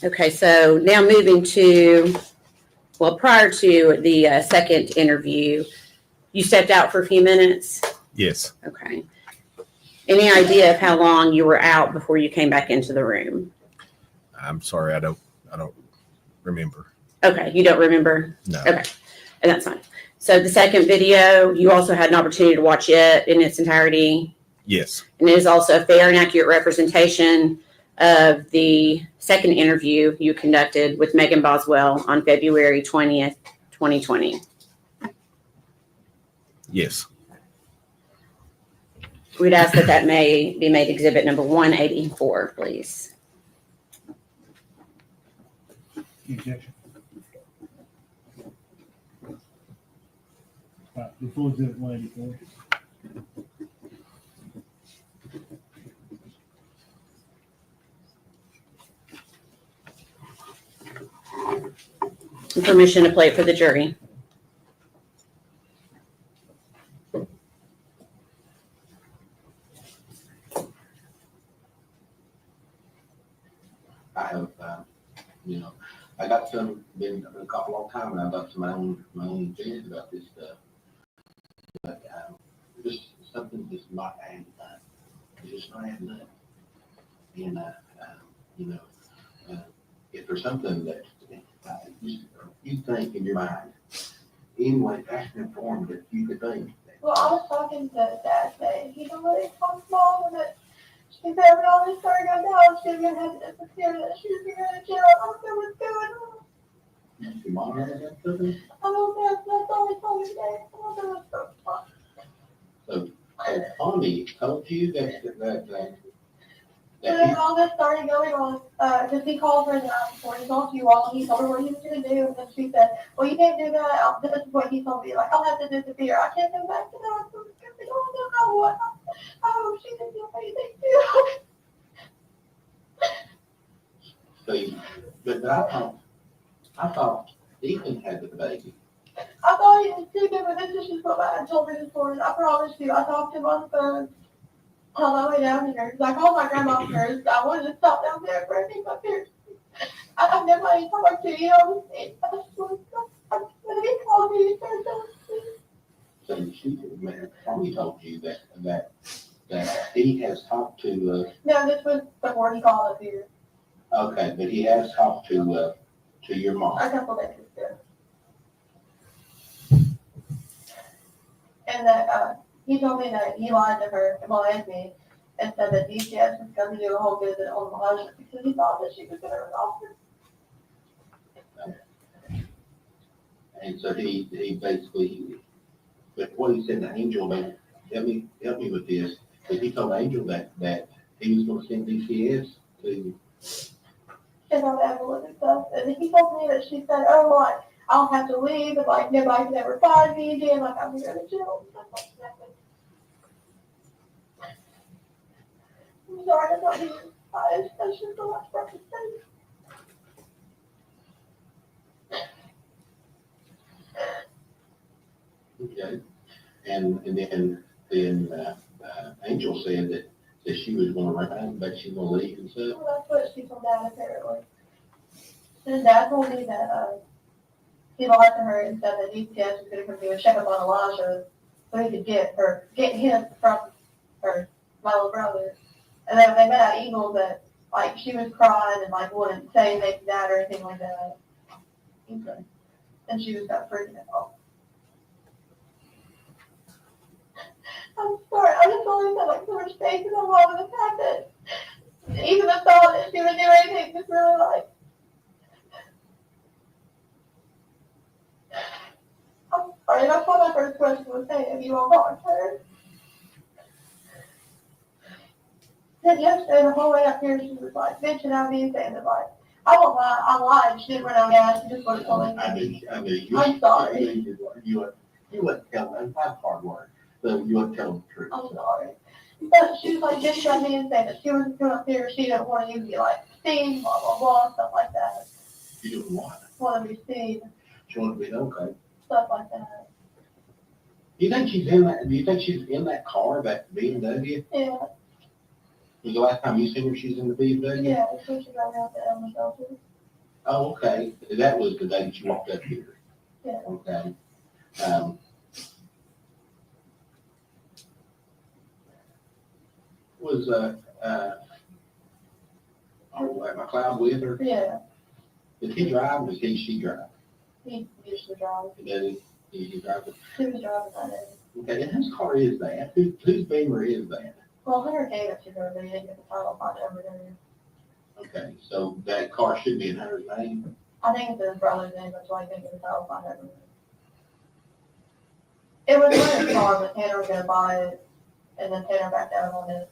Okay, so now moving to, prior to the second interview, you stepped out for a few minutes? Yes. Okay. Any idea of how long you were out before you came back into the room? I'm sorry, I don't remember. Okay, you don't remember? No. Okay, and that's fine. So the second video, you also had an opportunity to watch it in its entirety? Yes. And it is also a fair and accurate representation of the second interview you conducted with Megan Boswell on February 20th, 2020. Yes. We'd ask that may be made exhibit number 184, please. Objection. All right, before exhibit 184. And permission to play it for the jury. I have, I got been a couple long time, and I've got my own opinions about this stuff. But, just something just not adding up. It's just not adding up. And, if there's something that you think in your mind, anyway, that's informed that you could think. Well, I was talking to Dad today. He's already talked to Mom that she said when all this story goes down, she's gonna have to disappear, that she was gonna go to jail. I don't know what's going on. Your mom had that something? I don't know. That's all he told me today. I don't know what's going on. So, has Tommy told you that When all this started going on, because he called her the night before he told you all, he told her what he was going to do, and she said, well, you can't do that. This is what he told me, like, I'll have to disappear. I can't go back to that. I don't know what. I hope she didn't do anything too. See, but I thought Ethan had the baby. I thought he was too good, but this is just what I told me this morning. I promise you, I talked to him on the phone on the way down here, because I called my grandma first. I wanted to stop down there for anything up here. I've never had any talk to you. I just want to, when he called me, he started telling me. So Tommy told you that he has talked to. No, this was before he called up here. Okay, but he has talked to your mom. A couple days ago. And that he told me that he lied to her and lied to me and said that DCS was going to do a whole visit on Elijah because he thought that she was going to resolve her. And so he basically, but what he said to Angel, man, help me with this. But he told Angel that he was going to send DCS to. And all that and stuff. And he told me that she said, oh, like, I'll have to leave, and like nobody can ever find me again, like I'm going to jail and stuff like that. I'm sorry, that's not being biased. That's just the last part to say. Okay, and then Angel said that she was going to run, but she's going to leave and stuff. Well, that's what she told Dad apparently. And Dad told me that he lied to her and said that DCS was going to come do a checkup on Elijah so he could get him from her, my little brother. And then they met at Eagle that like she was crying and like wouldn't say anything to Dad or anything like that. Okay. And she was kind of freaking out. I'm sorry, I just always had like so much faith in the Lord and the fact that even the thought that she would do anything just really like. I'm sorry, that's what my first question was saying. Have you all talked to her? Then yesterday, the whole way up here, she was like bitching at me, saying that like, I won't lie, I lied. She didn't run out of gas. She just wanted to me. I knew. I'm sorry. You wouldn't tell them. That's hard work. So you wouldn't tell them the truth. I'm sorry. But she was like bitching at me and saying that she wasn't going up here. She didn't want you to be like seen, blah, blah, blah, stuff like that. You didn't want it. Want to be seen, She wanted to be okay. stuff like that. Do you think she's in that car, that BMW? Yeah. Was the last time you seen her, she's in the BMW? Yeah, so she got out there on the shelter. Oh, okay. That was the day that you walked up here. Yeah. Okay. Was McLeod with her? Yeah. Did he drive or did she drive? He usually drives. Did he drive it? He was driving that day. Okay, and whose car is that? Whose Beamer is that? Well, Hunter gave it to her, but he didn't get the title on it over there. Okay, so that car should be in Hunter's name? I think it's his brother's name, that's why he didn't get the title on it over there. It was Hunter's car, but Tanner was going to buy it, and then Tanner backed out on it.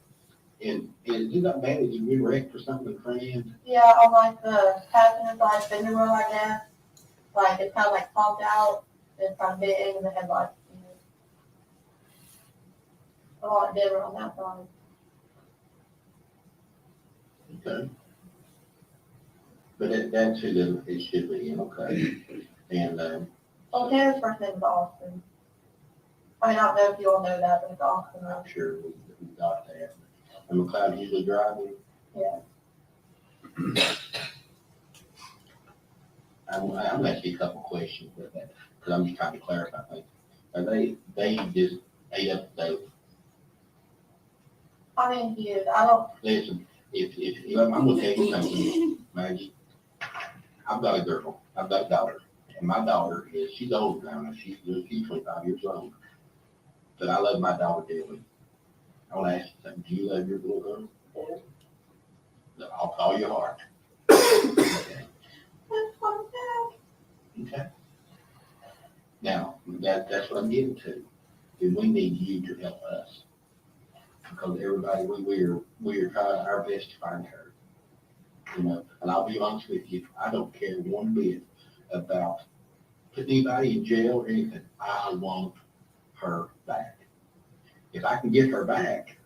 And you got mad that you been wrecked or something, friend? Yeah, on like the passenger side fender wheel, I guess. Like, it's kind of like popped out, and it's kind of big, and the headlights, a lot different on that side. Okay. But that's who it should be, okay? And, Well, Taylor's first name is Austin. I mean, I don't know if you all know that, but it's Austin. I'm sure we got that. And McLeod usually driving. Yeah. I'm gonna ask you a couple questions with that, because I'm just trying to clarify things. Are they just ate up the dope? I mean, he is. I don't. Listen, if I'm gonna tell you something, Maggie, I've got a girl, I've got a daughter, and my daughter she's old now, she's 25 years old. But I love my daughter dearly. I want to ask you something. Do you love your little girl? Yeah. All your heart. Okay. Okay. Now, that's what I'm getting to. And we need you to help us. Because everybody, we are trying our best to find her. You know, and I'll be honest with you, I don't care one bit about putting anybody in jail or anything. I want her back. If I can get her back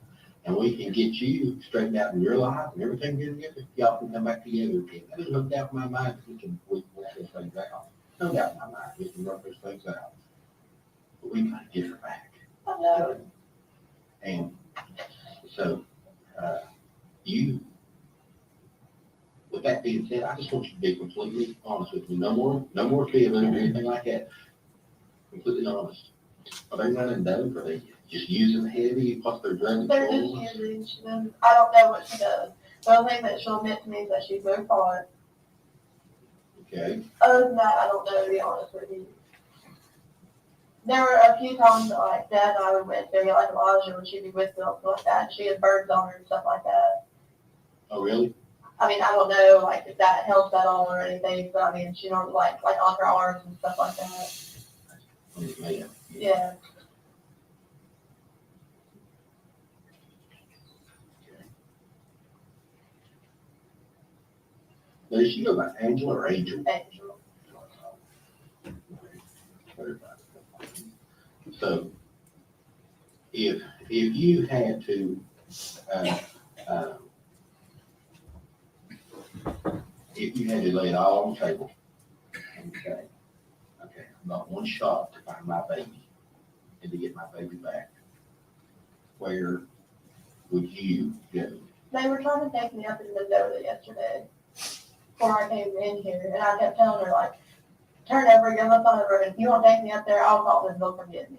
and we can get you straightened out in your life and everything together, y'all can come back together again. There's no doubt in my mind that we can work those things out. No doubt in my mind we can work those things out. But we gotta get her back. I know. And so, with that being said, I just want you to be completely honest with me. No more feeling or anything like that. Completely honest. Are they running dope? Are they just using heavy? What's their drug? They're just using. I don't know what she does. The only thing that she'll admit to me is that she's very far. Okay. Other than that, I don't know, to be honest with you. There were a few times that, like, Dad and I would went there, like Elijah, when she'd be with them, like that, and she had birds on her and stuff like that. Oh, really? I mean, I don't know, like, if that helps at all or anything, but I mean, she normally, like on her arms and stuff like that. Yeah. Does she go by Angela or Angel? Angel. So, if you had to, if you had to lay it all on the table, okay, about one shot to find my baby and to get my baby back, where would you go? They were trying to take me up in Mendoza yesterday before I came in here, and I kept telling her, like, turn over, get on the side of the road. If you won't take me up there, I'll call them, they'll forget me.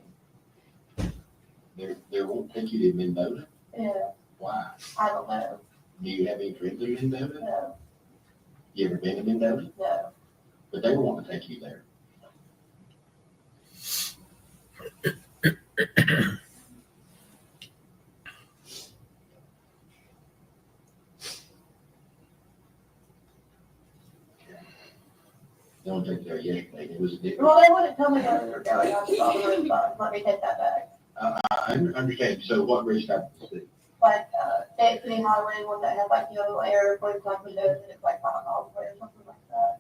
They won't take you to Mendoza? Yeah. Why? I don't know. Do you have any friends in Mendoza? No. You ever been to Mendoza? No. But they want to take you there. They won't take you there yesterday. It was different. Well, they wouldn't tell me where they were going. I just thought they were fine. Let me take that back. I understand. So what reached out to see? Like, exiting highway, one that had like yellow air, going like Mendoza, and it's like 5 miles away or something like that.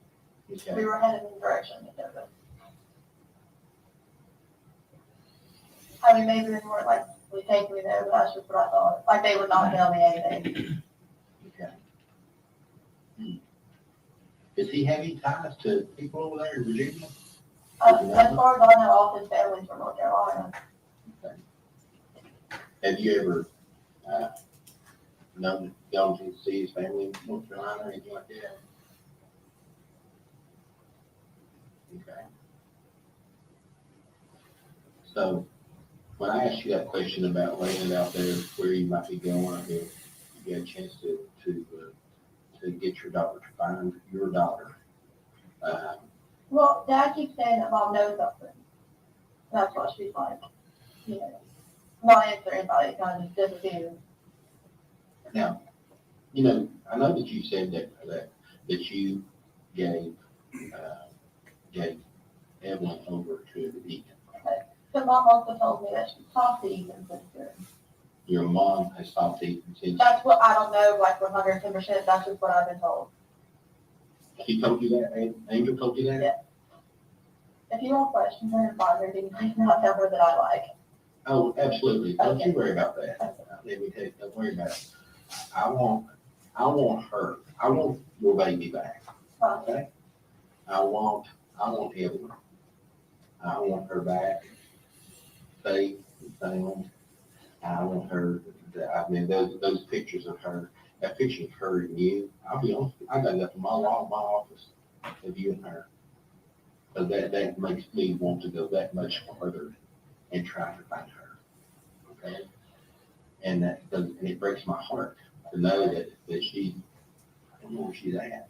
Okay. We were headed in the direction of Mendoza. I mean, maybe they weren't like, we take me there, but that's just what I thought. Like, they would not tell me anything. Okay. Does he have any ties to people over there in Virginia? As far as I know, all his family's from North Carolina. Okay. Have you ever gone to see his family in North Carolina or anything like that? Okay. So when I asked you that question about laying it out there where you might be going, if you get a chance to get your daughter, to find your daughter. Well, Dad keeps saying that Mom knows something. That's what she's like. You know, not answer anybody, kind of just disappears. Now, you know, I know that you said that you gave Evelyn over to Ethan. But Mom also told me that she talked to Ethan sister. Your mom has talked to Ethan since. That's what I don't know, like 110%. That's just what I've been told. She told you that? Angel told you that? Yeah. If you want to question her and bother her, please not tell her that I like. Oh, absolutely. Don't you worry about that. Let me tell you, don't worry about it. I want her. I want your baby back. Okay? I want Evelyn. I want her back, safe and sound. I want her, I mean, those pictures of her, that picture of her and you, I'll be honest, I got that from my wall in my office of you and her. So that makes me want to go that much further and try to find her. Okay? And it breaks my heart to know that she, I don't know where she's at.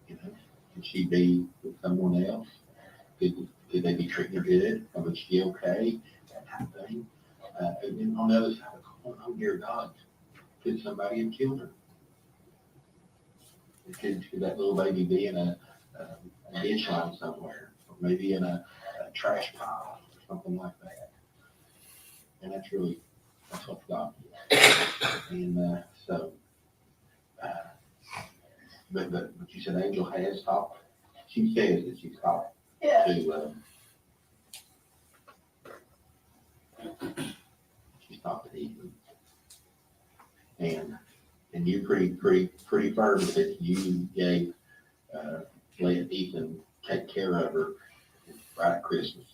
You know, could she be with someone else? Could they be treating her good? Was she okay? That type of thing. And then on the other side of the coin, oh dear God, could somebody have killed her? Could that little baby be in a ditch line somewhere, or maybe in a trash pile, or something like that? And that's what God did. And but you said Angel has talked. She says that she's talked to. She's talked to Ethan, and you pretty firm that you gave let Ethan take care of her right at Christmas.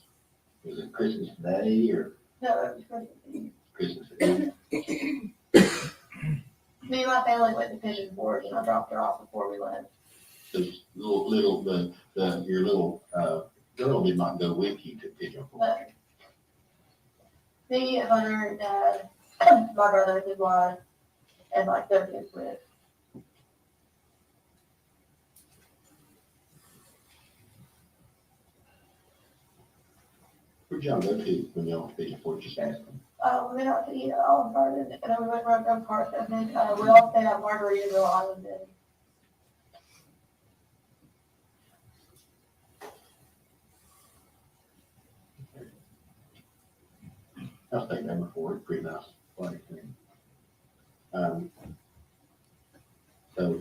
Was it Christmas Day or? No, it was Christmas Eve. Christmas Eve. Me and my family went to Pigeon Forge and I dropped her off before we left. The your little girl did not go with you to Pigeon Forge. No. Me, Hunter, Dad, my brother, his wife, and like their kids with. Where'd y'all go to when y'all went to Pigeon Forge? Just ask them. We went out to eat at Olive Garden, and then we went around Grove Park, and then we all stayed at Margaritaville Island. I'll stay there before. It's pretty nice place. So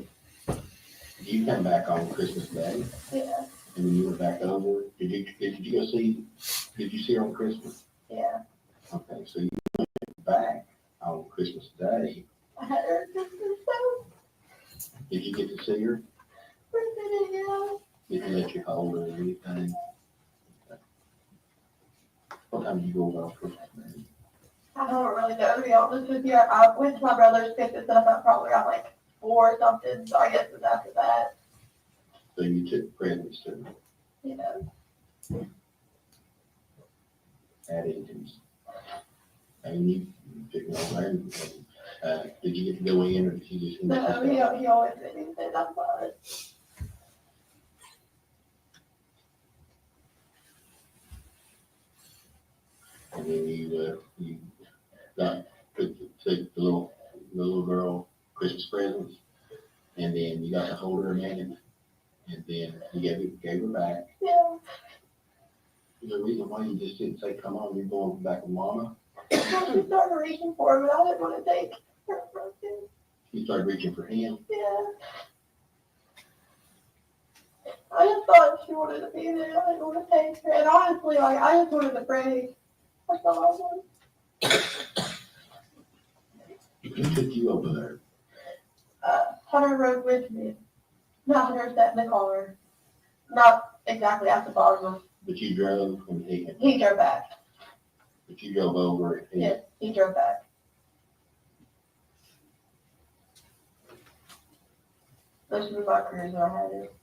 you came back on Christmas Day, Yeah, and then you went back over. Did you go see? Did you see her on Christmas? yeah. Okay, so you went back on Christmas Day. I had her at Christmas, so Did you get to see her? we're sitting out. Did you let you hold her or anything? What time did you go over on Christmas Day? I don't really know, to be honest with you. I went to my brother's, picked this up, I probably got like 4 or something, so I guess it was after that, So you took presents to her you know. at Eaton's. And you took them over there. Did you get to go in or did you just? No, he always made me say that's fine. And then you got took the little girl Christmas presents, and then you got to hold her a minute, and then you gave her back. Yeah. Is there a reason why you just didn't say, "Come on, you're going back with Mama"? She started reaching for him, but I didn't want to take her from him. You started reaching for him. Yeah. I just thought she wanted to be there. I didn't want to take her. And honestly, like, I just wanted to pray. That's all I wanted. Who took you over there? Hunter rode with me. Not Hunter sat in the car. Not exactly at the bottom. But you drove and He drove back. But you drove over and Yes, he drove back. Those were my cruiser I had it.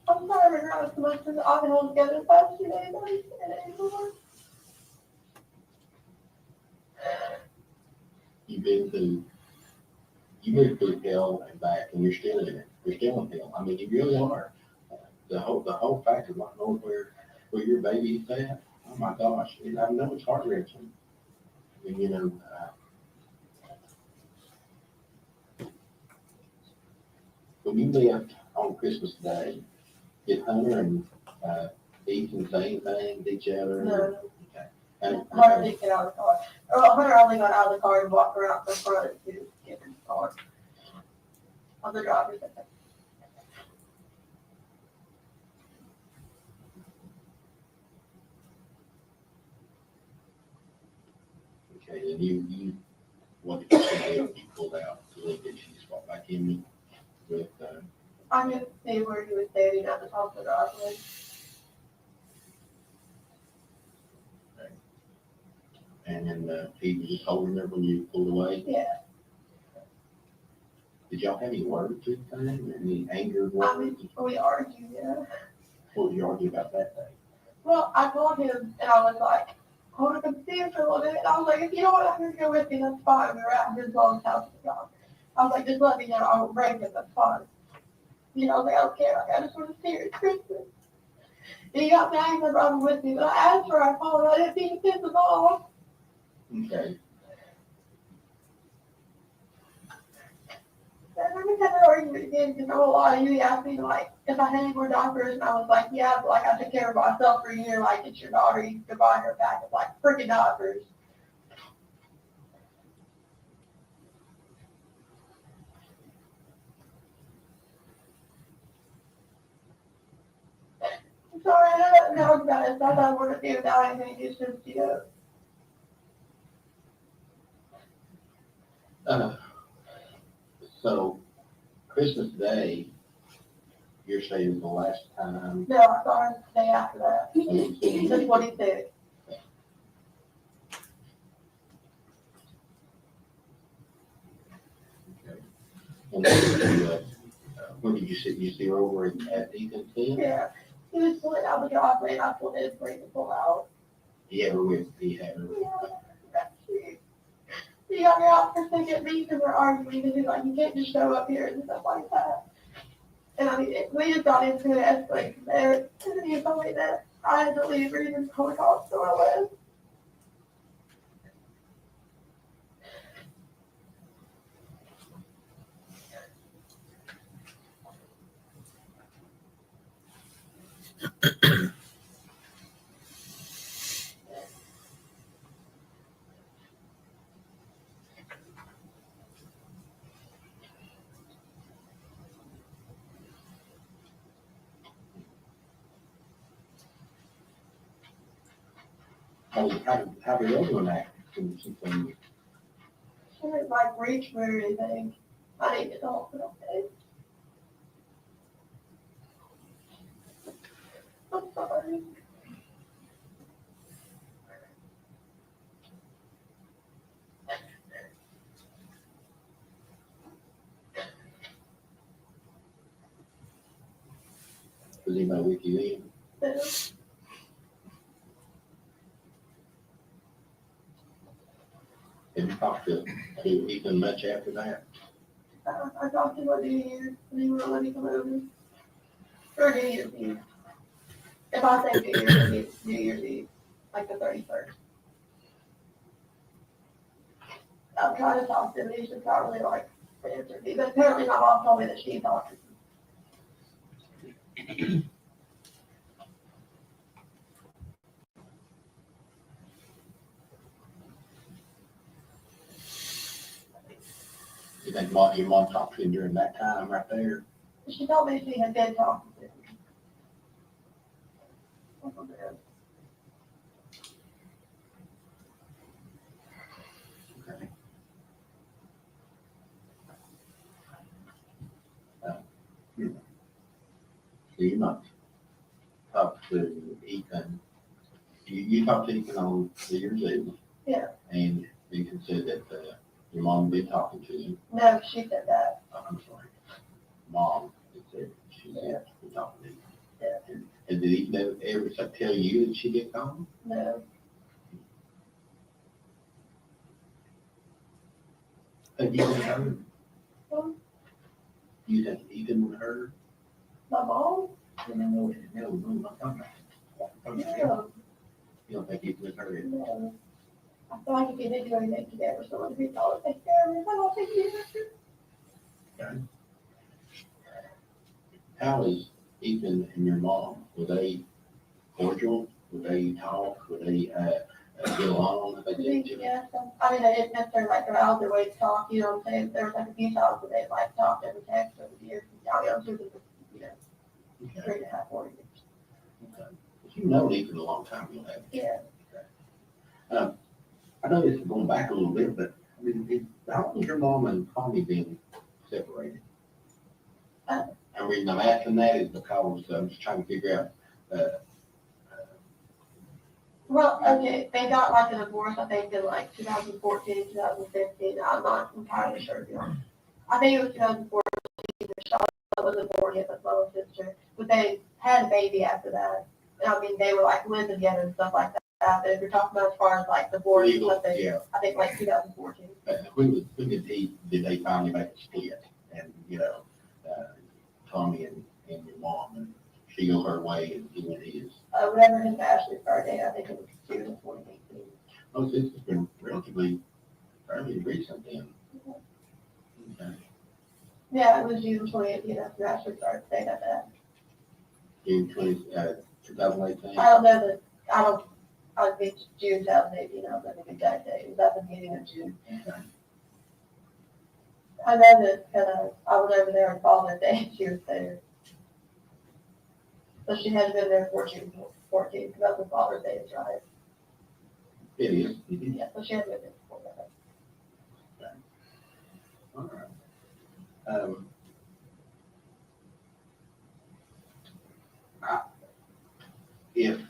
I'm sorry we're not as much as I've been able to get the past 2 days. I don't understand it anymore. you've been through hell and back, and you're still in it. You're still in hell. I mean, you really are. The whole fact of not knowing where your baby is at. Oh my gosh! I know it's heart wrenching. And you know, when you left on Christmas Day, did Hunter and Ethan say anything to each other? No. Okay. And Hunter didn't get out of the car. Or Hunter only got out of the car and walked around the front to get in the car. On the driver's side. okay, and you, what did you say you pulled out? So did she just walk back in with, I didn't see where he was standing at the top of the driveway. and then, he was just holding there when you pulled away? Yeah. Did y'all have any words or anything? Any anger I words? mean, we argued, yeah. What did you argue about that day? Well, I told him, and I was like, I want to come see him for a little bit. And I was like, if you don't want to go with me, that's fine. We were at his mom's house at the time. I was like, just let me know. I won't break it. That's fine. You know, like, I don't care. Like, I just want to see her at Christmas. And he got mad because I brought him with me. But I asked for her. I told him I didn't mean to piss him off. Okay. And then we had an argument again because I'm a lot of you. He asked me, like, if I had any more diapers. And I was like, yeah, but, like, I took care of myself for a year. Like, it's your daughter. You can buy her back of, like, freaking diapers. I'm sorry, I don't know about it. So I thought I wanted to do without anything. It's just, you know. So Christmas Day, you're saying was the last time? No, I saw her the day after that. The 26th. And then you, when did you see her over at Ethan's tent? Yeah. He was pulling out the driveway and I pulled in for him to pull out. He had her with, he had her. Yeah, that's cute. He got me out for second me because we're arguing and he's like, you can't just show up here and stuff like that. And I mean, we just got into an escalate from there. And then he told me that I had to leave or he was calling off, so I left. How did the other one act? Since She didn't like reach for anything. I didn't get the whole thing okay. I'm sorry. Was anybody with you then? No. Have you talked to Ethan much after that? I talked to him on New Year's and he wouldn't let me come over. Or New Year's Eve. If I say New Year's, I mean New Year's Eve, like the 31st. I'm trying to talk to him, he's just not really like answering me. But apparently my mom told me that she talked to him. You think your mom talked to him during that time right there? She told me she had been talking to him. Okay. So you not talked to Ethan, you talked to Ethan on New Year's Eve, Yeah. and Ethan said that, your mom been talking to him. No, she said that. I'm sorry. Mom, said she said, been talking to him. Yeah. And did Ethan ever tell you that she did call? No. Have you been heard? Hmm? You think Ethan would heard? My mom? No, I'm not talking about. Yeah. You don't think Ethan would heard it? No. I feel like if you did do anything today for someone to be called to take care of me, I don't think you would. Okay. How is Ethan and your mom? Were they cordial? Would they talk? Would they, get along? They did, Yeah, so, I mean, I didn't necessarily like go out their way to talk, you know what I'm saying? There was like a few times where they like talked every text over the years. I'm sure this was, you know, 3.5, 4 years. Okay. But you know Ethan a long time, you know. Yeah. I know this is going back a little bit, but I mean, how long has your mom and Tommy been separated? The reason I'm asking that is because I'm just trying to figure out, Well, okay, they got like a divorce, I think, in like 2014, 2015. I'm not entirely sure, to be honest. I think it was 2014. Charlotte wasn't born yet, but my sister. But they had a baby after that. And I mean, they were like living together and stuff like that. But if you're talking about as far as like divorce or something, yeah. I think like 2014. when did they finally make a split? And, you know, Tommy and your mom, and she go her way and he went his. Whenever his bachelor's birthday, I think it was June of 2018. Oh, this has been relatively fairly recent then. Okay. Yeah, it was June 2018. That's the bachelor's birthday at that. June 2018? I don't know that, I think June 2018, I don't know the exact date. It was at the beginning of June. Okay. I know that I was over there on Father's Day, she was there. So she had been there for June 14th, because that's when Father's Day is, right? It is. Yeah, so she had been there before that. All right. If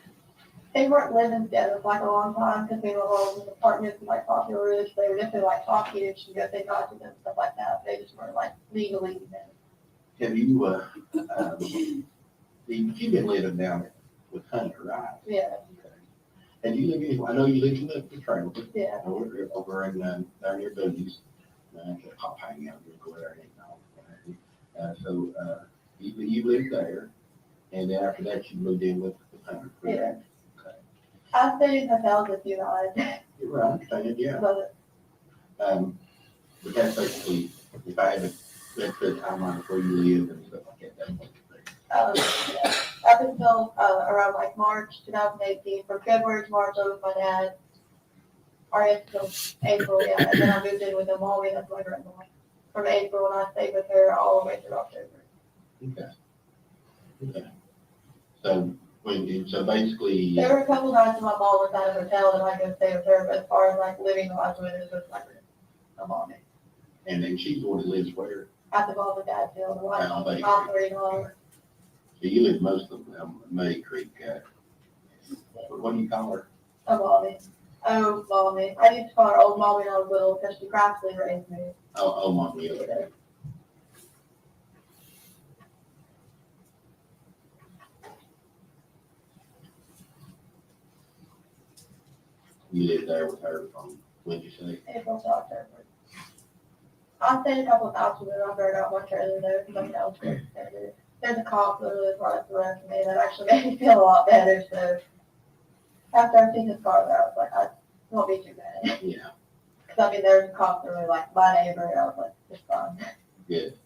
they weren't living together for like a long time, because they were all in apartments in like Popular Ridge, they were definitely like talking and she go say hi to them and stuff like that. They just weren't like legally together. have you, you've been living down with Hunter, right? Yeah. And you live in, I know you live in the trailer. Yeah. Over in, down near Boogies. I'll hang out and go there and all. So, you lived there, and then after that you moved in with Hunter. Yeah. Okay. I stayed in hotels a few nights. You're right, I understand, yeah. But that's basically, if I haven't, that's the timeline of where you live and stuff like that, that's what Yeah. Up until around like March 2018, from February to March, I was with my dad. Or until April, yeah, and then I moved in with them all the way up to my grandma. From April, and I stayed with her all the way through October. Okay. Okay. So basically. There were a couple nights when my mom was at a hotel and I go stay with her, but as far as like living life with her, it was like a mom. And then she's the one that lives where? At the mom and dad field, like On Bay on Creek. 39. So you live most of May Creek. What do you call her? Oh, mommy. Oh, mommy. I used to call her old mommy when I was little because she practically raised me. Oh, mommy. Okay. You lived there with her from, when did you say? April to October. I stayed a couple of times with her. I burned out my trailer there because I'm downstairs. There's a cop that lives right up the road from me that actually made me feel a lot better. So after I seen his car there, I was like, I won't be too bad. Yeah. Because I mean, there's a cop that really like my neighbor. And I was like, it's fine. Good.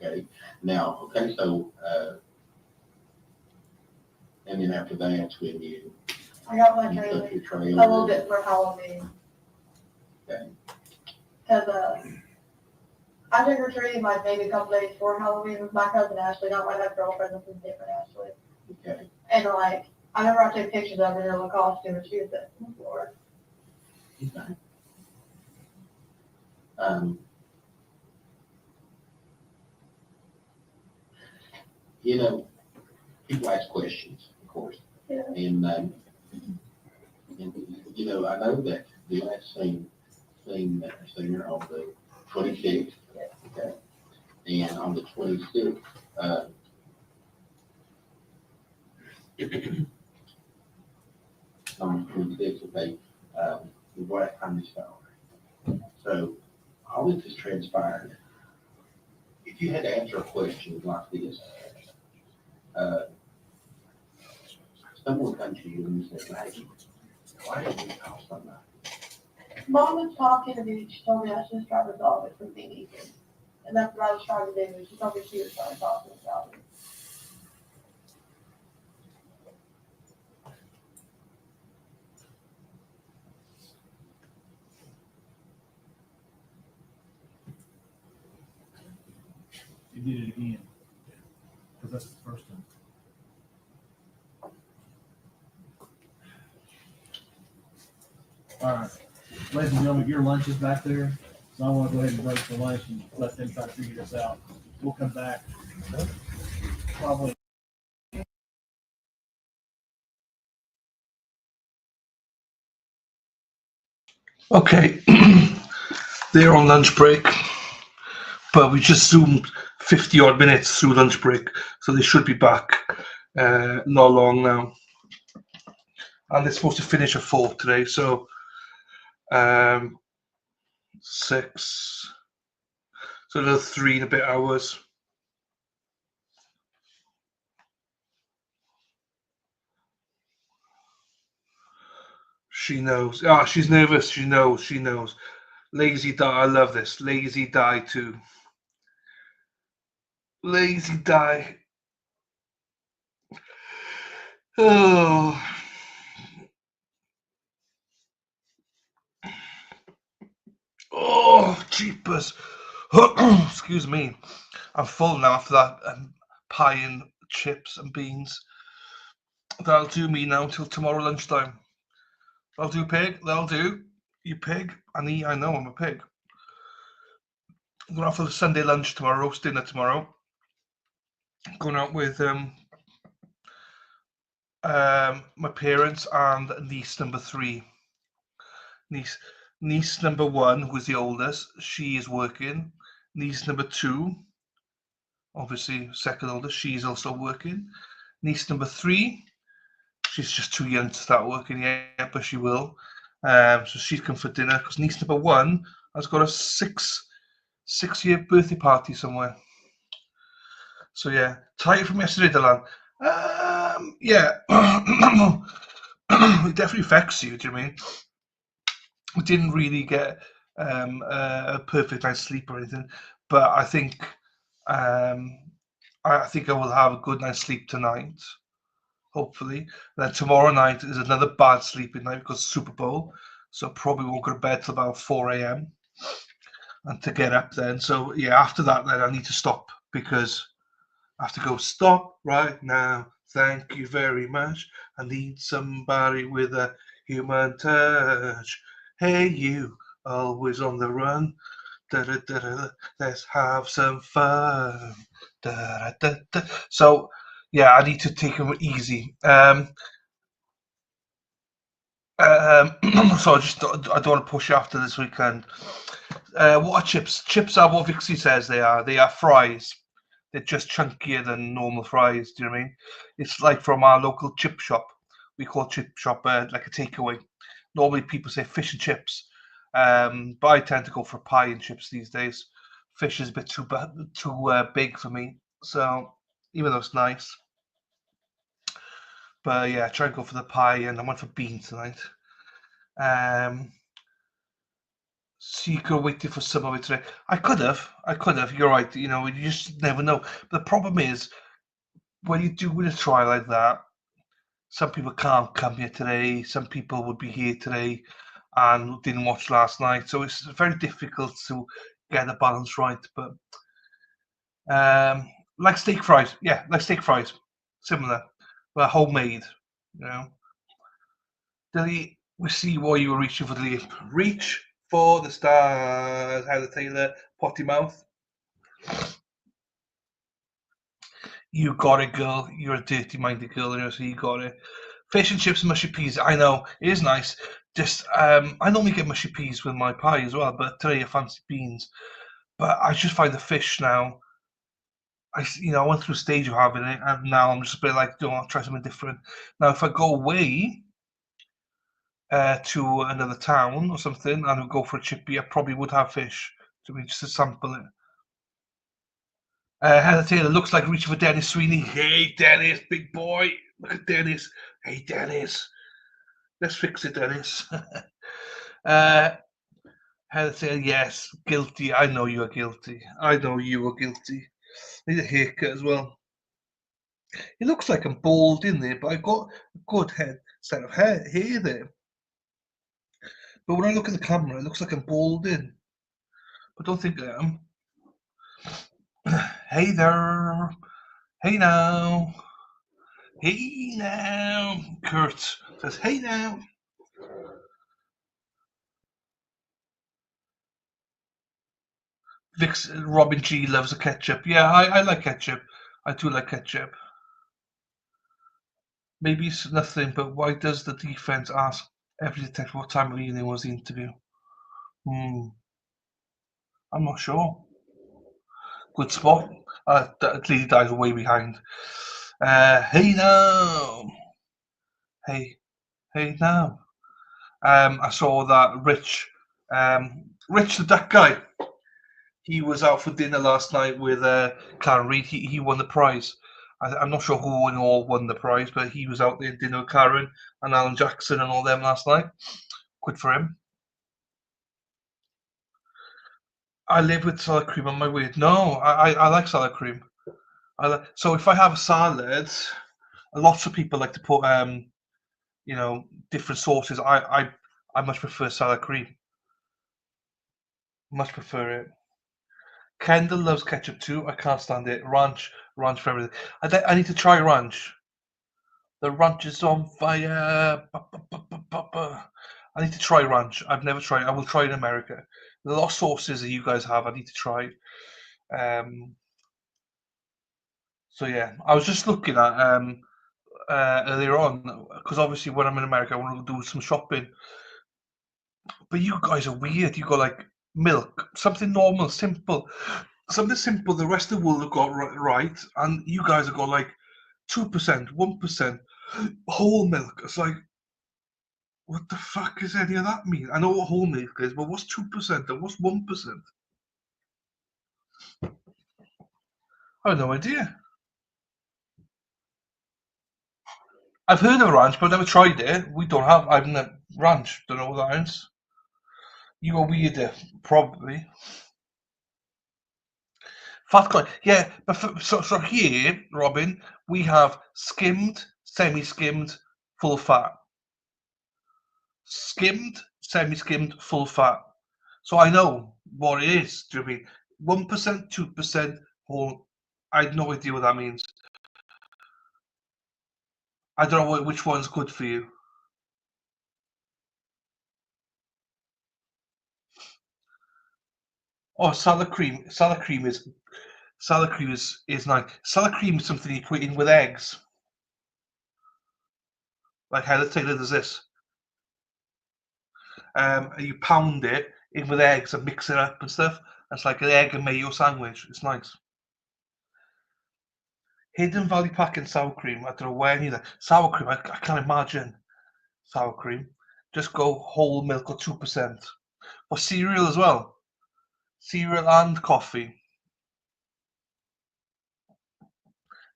Okay. Now, okay, so, and then after that's when you. I got my you trailer took your a trailer. little bit for Halloween. Okay. Because I trick or treated like maybe a couple days before Halloween with my cousin Ashley, not my ex-girlfriend, this is different Ashley. Okay. And like, I remember I took pictures of her in her costume and she was at the floor. Okay. You know, people ask questions, of course. Yeah. And you know, I know that the last scene here on the 26th, okay, and on the 26th, on the 26th, okay, the last time you saw her. So all this has transpired. If you had to answer a question like this, someone comes to you and says, "Maggie, why did you call somebody?" Mom was talking to me, she told me I should just try to resolve it for me. And that's what I was trying to do. She told me she was trying to talk to me about it. you did it again. Because that's the first time. All right. Ladies and gentlemen, your lunch is back there. So I want to go ahead and break for lunch and let them try to figure this out. We'll come back. Probably. Okay, they're on lunch break, but we just zoomed 50 odd minutes through lunch break, so they should be back not long now. And they're supposed to finish at 4 today, so 6, so another 3 and a bit hours. She knows. Ah, she's nervous. She knows. She knows. Lazy die. I love this. Lazy die too. Lazy die. Oh. Oh, jeepers. Excuse me. I'm full now after that pie and chips and beans. That'll do me now until tomorrow lunchtime. That'll do, pig. That'll do. You pig. I know I'm a pig. I'm going out for the Sunday lunch tomorrow, roast dinner tomorrow. I'm going out with my parents and niece number 3. Niece number 1, who is the oldest, she is working. Niece number 2, obviously second oldest, she's also working. Niece number 3, she's just too young to start working yet, but she will. So she's come for dinner because niece number 1 has got a 6-year birthday party somewhere. So yeah, tired from yesterday, Dylan. Yeah, it definitely affects you. Do you know what I mean? We didn't really get a perfect night's sleep or anything, but I think I will have a good night's sleep tonight, hopefully. And then tomorrow night is another bad sleeping night because Super Bowl, so probably won't go to bed till about 4 a.m. and to get up then. So yeah, after that, then I need to stop because I have to go. Stop right now. Thank you very much. I need somebody with a human touch. Hey, you, always on the run. Da, da, da, da, da. Let's have some fun. Da, da, da, da. So, yeah, I need to take them easy. So I don't want to push after this weekend. What are chips? Chips are what Vixie says they are. They are fries. They're just chunkier than normal fries. Do you know what I mean? It's like from our local chip shop. We call chip shop like a takeaway. Normally people say fish and chips, but I tend to go for pie and chips these days. Fish is a bit too big for me, so even though it's nice. But yeah, try and go for the pie, and I went for beans tonight. Secret waiting for some of it today. I could have. You're right. You know, you just never know. But the problem is, when you do with a trial like that, some people can't come here today. Some people would be here today and didn't watch last night. So it's very difficult to get the balance right. But like steak fries, yeah, like steak fries, similar, but homemade. You know, Dilly, we see why you were reaching for the leap. Reach for the stars. Heather Taylor, potty mouth. You got it, girl. You're a dirty-minded girl, you know, so you got it. Fish and chips and mushy peas. I know it is nice. Just I normally get mushy peas with my pie as well, but today I fancy beans. But I just find the fish now. I went through a stage of having it, and now I'm just a bit like, I'll try something different. Now, if I go away to another town or something, and go for a chippy, I probably would have fish to me just to sample it. Heather Taylor looks like reaching for Dennis Sweeney. Hey, Dennis, big boy. Look at Dennis. Hey, Dennis. Let's fix it, Dennis. Heather Taylor, yes, guilty. I know you are guilty. I know you are guilty. Need a haircut as well. It looks like I'm bald in there, but I've got a good set of hair there. But when I look at the camera, it looks like I'm bald in. But don't think I am. Hey there. Hey now. Hey now. Kurt says, hey now. Robin G loves a ketchup. Yeah, I like ketchup. I do like ketchup. Maybe it's nothing, but why does the defense ask every detective what time of evening was the interview? I'm not sure. Good spot. That lady dies way behind. Hey now. Hey now. I saw that Rich the duck guy. He was out for dinner last night with Karen Reid. He won the prize. I'm not sure who in all won the prize, but he was out there dinner with Karen and Alan Jackson and all them last night. Good for him. I live with salad cream on my weird. No, I like salad cream. So if I have a salad, lots of people like to put different sauces. I much prefer salad cream. Much prefer it. Kendall loves ketchup too. I can't stand it. Ranch for everything. I need to try ranch. The ranch is on fire. I need to try ranch. I've never tried. I will try in America. There's a lot of sauces that you guys have. I need to try. So yeah, I was just looking at earlier on because obviously when I'm in America, I want to do some shopping. But you guys are weird. You got like milk, something normal, simple, something simple. The rest of the world have got right, and you guys have got like 2%, 1% whole milk. It's like, what the fuck does any of that mean? I know what whole milk is, but what's 2% and what's 1%? I have no idea. I've heard of ranch, but I've never tried it. We don't have. I've never ranch. Don't know what that is. You are weirder, probably. Fat corn. Yeah, but so here, Robin, we have skimmed, semi-skimmed, full fat. Skimmed, semi-skimmed, full fat. So I know what it is. Do you know what I mean? 1%, 2% whole. I have no idea what that means. I don't know which one's good for you. Oh, salad cream. Salad cream is nice. Salad cream is something you put in with eggs. Like how let's say there's this. You pound it in with eggs and mix it up and stuff. It's like an egg and mayo sandwich. It's nice. Hidden Valley Pack and sour cream. I don't know where neither. Sour cream. I can't imagine sour cream. Just go whole milk or 2%. Or cereal as well. Cereal and coffee.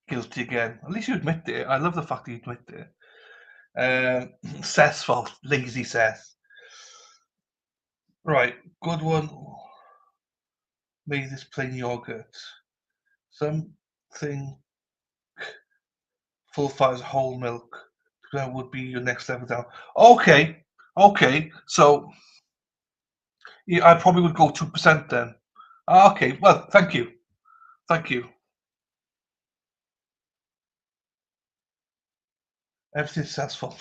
Guilty again. At least you admit it. I love the fact that you admit it. Seth's fault. Lazy Seth. Right. Good one. Made this plain yogurt. Something full fat as whole milk. That would be your next level down. Okay. So yeah, I probably would go 2% then. Okay. Well, thank you. Everything's successful.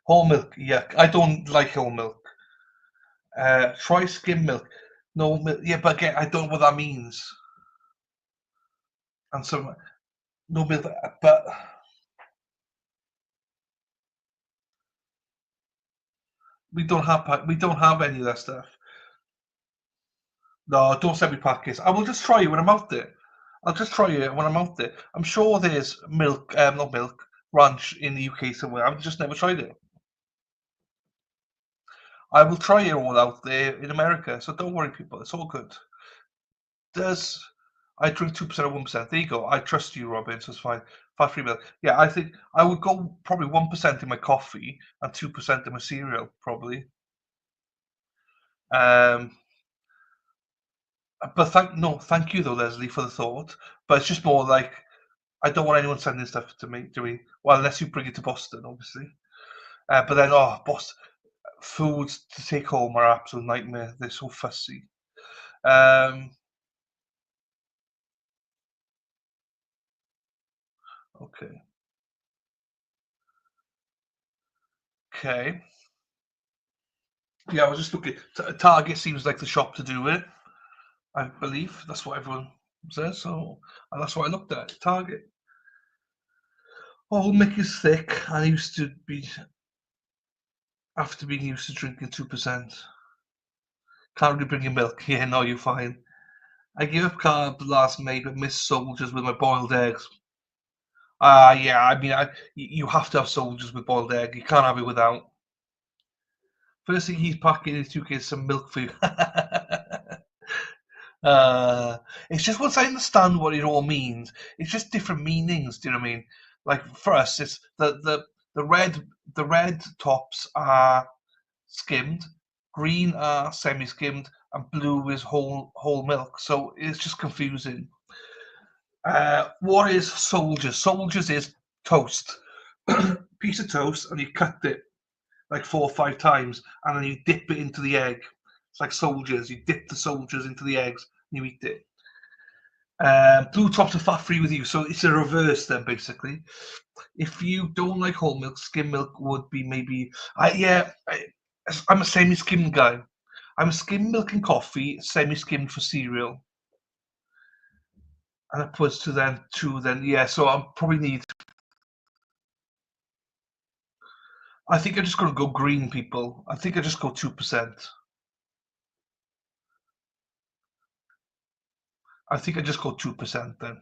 Whole milk. Yuck. I don't like whole milk. Try skim milk. No milk. Yeah, but again, I don't know what that means. And so no milk, but we don't have any of that stuff. No, don't send me packets. I will just try it when I'm out there. I'll just try it when I'm out there. I'm sure there's milk, not milk, ranch in the UK somewhere. I've just never tried it. I will try it all out there in America, so don't worry, people. It's all good. I drink 2% or 1%? There you go. I trust you, Robin, so it's fine. Fat-free milk. Yeah, I think I would go probably 1% in my coffee and 2% in my cereal, probably. But thank you though, Leslie, for the thought. But it's just more like I don't want anyone sending stuff to me. Do we? Well, unless you bring it to Boston, obviously. But then, Boston foods to take home are an absolute nightmare. They're so fussy. Okay. Okay. Yeah, I was just looking. Target seems like the shop to do it. I believe that's what everyone says. So and that's what I looked at. Target. Oh, Mick is thick. I used to be after being used to drinking 2%. Can't really bring you milk. Yeah, no, you're fine. I gave up carbs last May, but missed soldiers with my boiled eggs. Yeah, I mean, you have to have soldiers with boiled egg. You can't have it without. First thing he's packing is 2 kids some milk for you. It's just once I understand what it all means, it's just different meanings. Do you know what I mean? Like for us, it's the red tops are skimmed, green are semi-skimmed, and blue is whole milk. So it's just confusing. What is soldiers? Soldiers is toast, piece of toast, and you cut it like 4 or 5 times, and then you dip it into the egg. It's like soldiers. You dip the soldiers into the eggs, and you eat it. Blue tops are fat free with you, so it's a reverse then basically. If you don't like whole milk, skim milk would be maybe. I'm a semi-skimmed guy. I'm a skim milk and coffee, semi-skimmed for cereal. And upwards to then 2 then, yeah, so I'll probably need. I think I'm just going to go green, people. I think I just go 2%. I think I just go 2% then.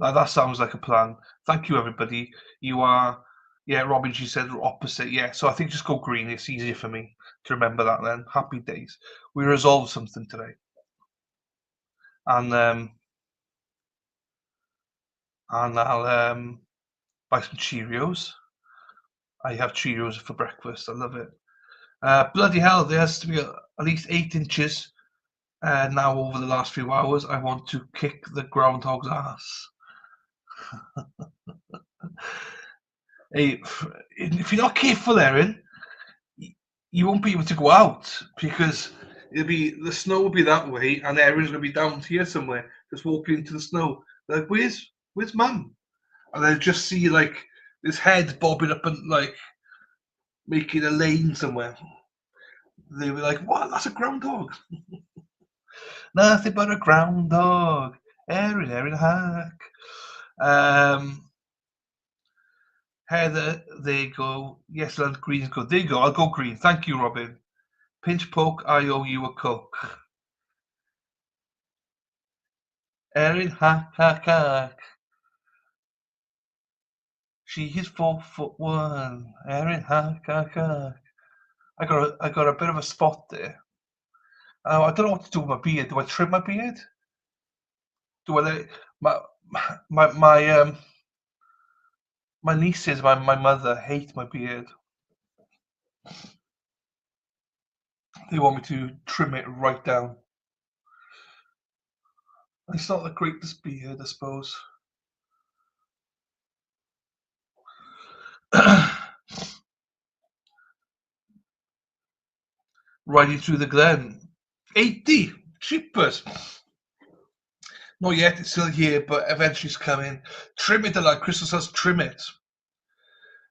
Now, that sounds like a plan. Thank you, everybody. You are, yeah, Robin, she said opposite. Yeah, so I think just go green. It's easier for me to remember that then. Happy days. We resolved something today. And I'll buy some Cheerios. I have Cheerios for breakfast. I love it. Bloody hell, there has to be at least 8 inches now over the last few hours. I want to kick the groundhog's ass. Hey, if you're not careful, Erin, you won't be able to go out because the snow will be that way, and Erin's gonna be down here somewhere, just walking into the snow. Like, where's Mum? And they'll just see like this head bobbing up and like making a lane somewhere. They'll be like, "What? That's a groundhog." Nothing but a groundhog. Erin Hack. Heather, there you go. Yes, land green is good. There you go. I'll go green. Thank you, Robin. Pinch poke, I owe you a Coke. Erin Hack. She is 4'1". Erin Hack. I got a bit of a spot there. I don't know what to do with my beard. Do I trim my beard? Do I let my nieces, my mother hate my beard. They want me to trim it right down. It's not the greatest beard, I suppose. Riding through the glen. 80 cheapers. Not yet, it's still here, but eventually it's coming. Trim it, like Crystal says, trim it.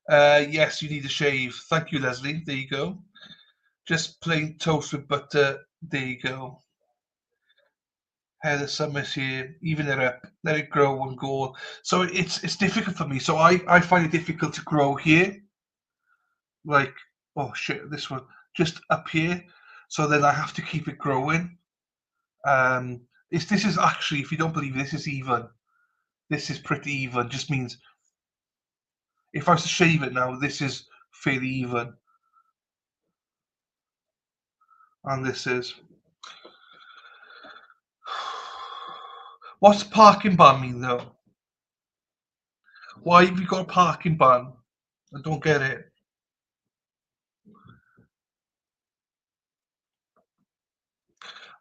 Yes, you need a shave. Thank you, Leslie. There you go. Just plain toast with butter. There you go. The summer's here. Even it up. Let it grow and go. So it's difficult for me. So I find it difficult to grow here. Like, oh shit, this one. Just up here. So then I have to keep it growing. This is actually, if you don't believe this is even. This is pretty even. Just means if I was to shave it now, this is fairly even. And this is. What's parking ban mean though? Why have you got a parking ban? I don't get it.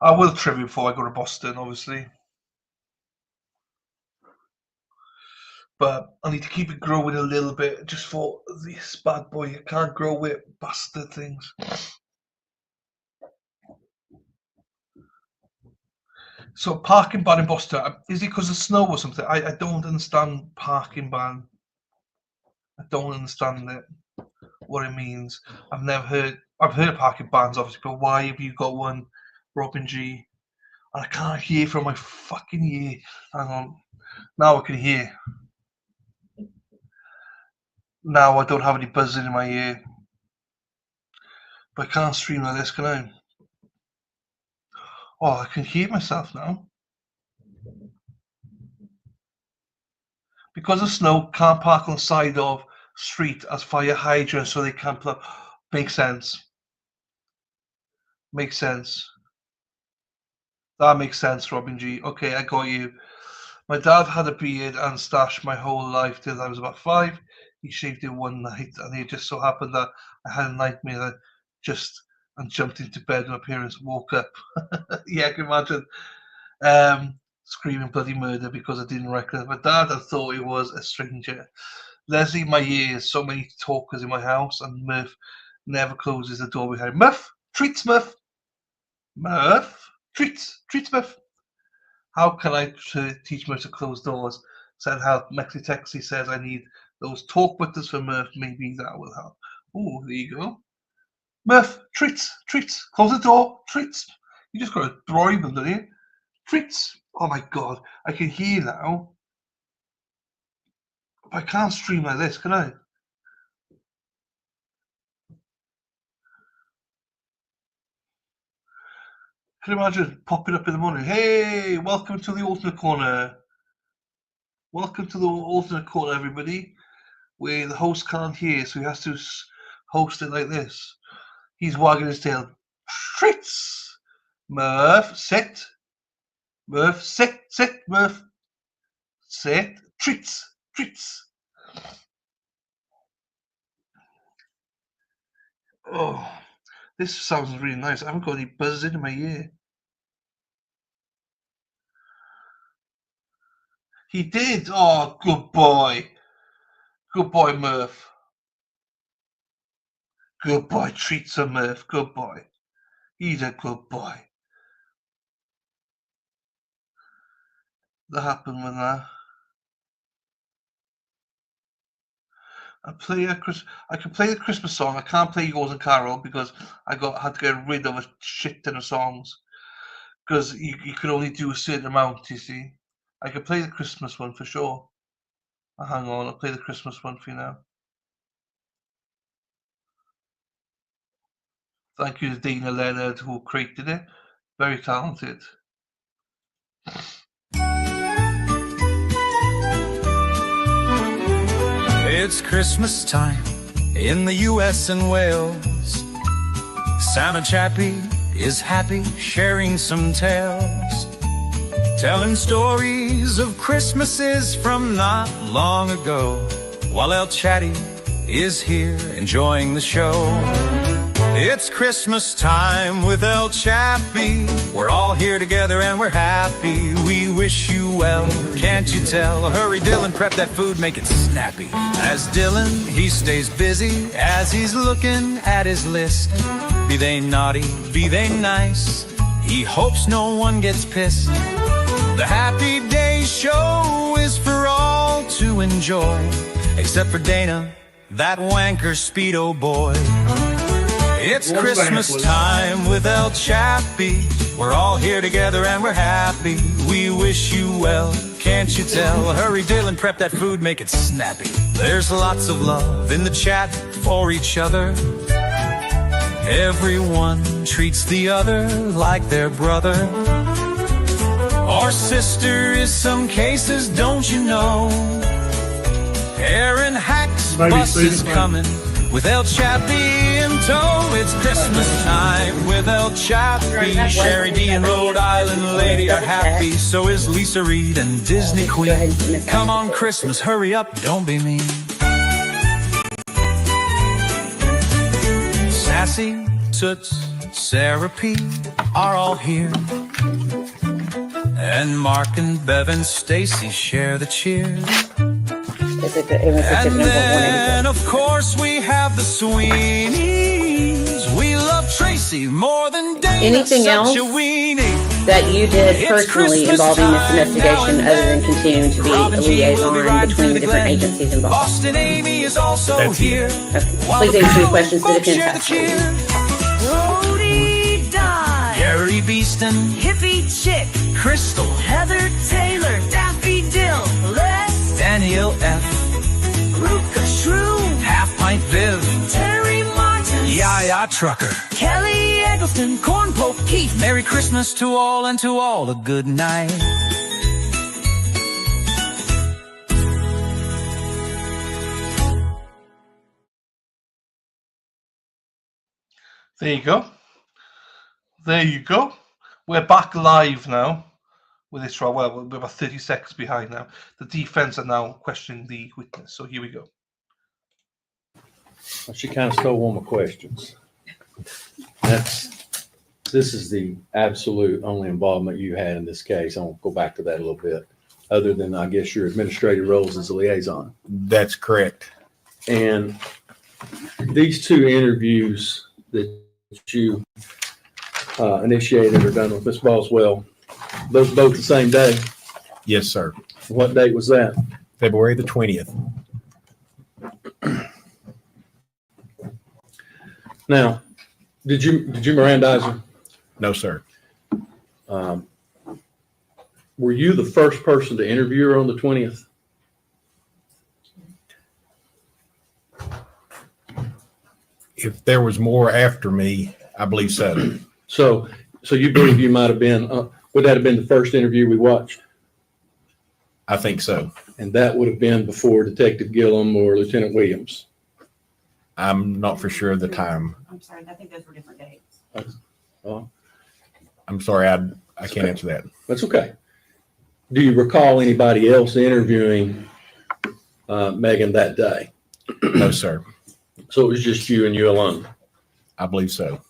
I will trim it before I go to Boston, obviously. But I need to keep it growing a little bit just for this bad boy. I can't grow it, bastard things. So parking ban in Boston, is it because of snow or something? I don't understand parking ban. don't understand it, what it means. I've heard parking bans, obviously, but why have you got one, Robin G? And I can't hear from my fucking ear. Hang on. Now I can hear. Now I don't have any buzzing in my ear. But I can't stream like this, can I? Oh, I can hear myself now. Because of snow, can't park on the side of street as fire hydrants so they can't plug. Makes sense. Makes sense. That makes sense, Robin G. Okay, I got you. My dad had a beard and stash my whole life till I was about 5. He shaved it one night, and it just so happened that I had a nightmare and jumped into bed when my parents woke up. Yeah, I can imagine screaming bloody murder because I didn't recognize my dad and thought it was a stranger. Leslie, my ears, so many talkers in my house, and Murph never closes the door behind. Murph, treats Murph. Murph, treats Murph. How can I teach Murph to close doors? Said help. Mexi Texi says I need those talk buttons for Murph. Maybe that will help. Oh, there you go. Murph, treats. Close the door, treats. You just got to bribe them, don't you? Treats. Oh my God, I can hear now. But I can't stream like this, can I? Can you imagine popping up in the morning? Hey, welcome to the alternate corner. Welcome to the alternate corner, everybody. Where the host can't hear, so he has to host it like this. He's wagging his tail. Treats. Murph, sit. Murph, sit, Murph. Sit. Treats. Oh, this sounds really nice. I haven't got any buzzing in my ear. He did. Oh, good boy. Good boy, Murph. Good boy, treats of Murph. Good boy. He's a good boy. That happened with that. I can play the Christmas song. I can't play Yours and Carol because I had to get rid of a shit ton of songs because you can only do a certain amount. You see, I can play the Christmas one for sure. Hang on, I'll play the Christmas one for you now. Thank you to Dana Leonard who created it. Very talented. It's Christmas time in the US and Wales. Santa Chappie is happy sharing some tales, telling stories of Christmases from not long ago, while El Chatty is here enjoying the show. It's Christmas time with El Chappie. We're all here together and we're happy. We wish you well, can't you tell? Hurry, Dylan, prep that food, make it snappy. As Dylan, he stays busy as he's looking at his list. Be they naughty, be they nice, he hopes no one gets pissed. The Happy Day show is for all to enjoy, except for Dana, that wanker Speedo boy. It's Christmas time with El Chappie. We're all here together and we're happy. We wish you well, can't you tell? Hurry, Dylan, prep that food, make it snappy. There's lots of love in the chat for each other. Everyone treats the other like their brother or sister in some cases, don't you know? Aaron Hack's bus is coming with El Chappie in tow. It's Christmas time with El Chappie. Sherry D and Rhode Island lady are happy. So is Lisa Reed and Disney Queen. Come on, Christmas, hurry up, don't be mean. Sassy, Toots, Sarah P are all here. And Mark and Bev and Stacy share the cheer. And then, of course, we have the Sweeneys. We love Tracy more than Dana. Anything such else? a weenie. that you did personally involving this investigation other than continuing to be a liaison between the different agencies involved? Boston Amy is also here. Please answer any questions the defense has. Brody Di, Gary Beeston, Hippie Chick, Crystal, Heather Taylor, Daffy Dill, Les, Daniel F, Ruka Shrew, Half Pint Viv, Terry Martin, Yaya Trucker, Kelly Eggleston, Corn Pope Keith. Merry Christmas to all, and to all a good night. There you go. There you go. We're back live now with this trial. Well, we're about 30 seconds behind now. The defense are now questioning the witness. So here we go. She kind of stole one of my questions. This is the absolute only involvement you had in this case. I won't go back to that a little bit, other than I guess your administrative roles as a liaison. That's correct. And these two interviews that you initiated or done with Ms. Boswell, those both the same day? Yes, sir. What date was that? February the 20th. Now, did you Mirandize her? No, sir. Were you the first person to interview her on the 20th? If there was more after me, I believe so. So you believe you might have been, would that have been the first interview we watched? I think so. And that would have been before Detective Gillum or Lieutenant Williams? I'm not for sure of the time. I'm sorry, I think those were different dates. I'm sorry, I can't answer that. That's okay. Do you recall anybody else interviewing Megan that day? No, sir. So it was just you and you alone? I believe so.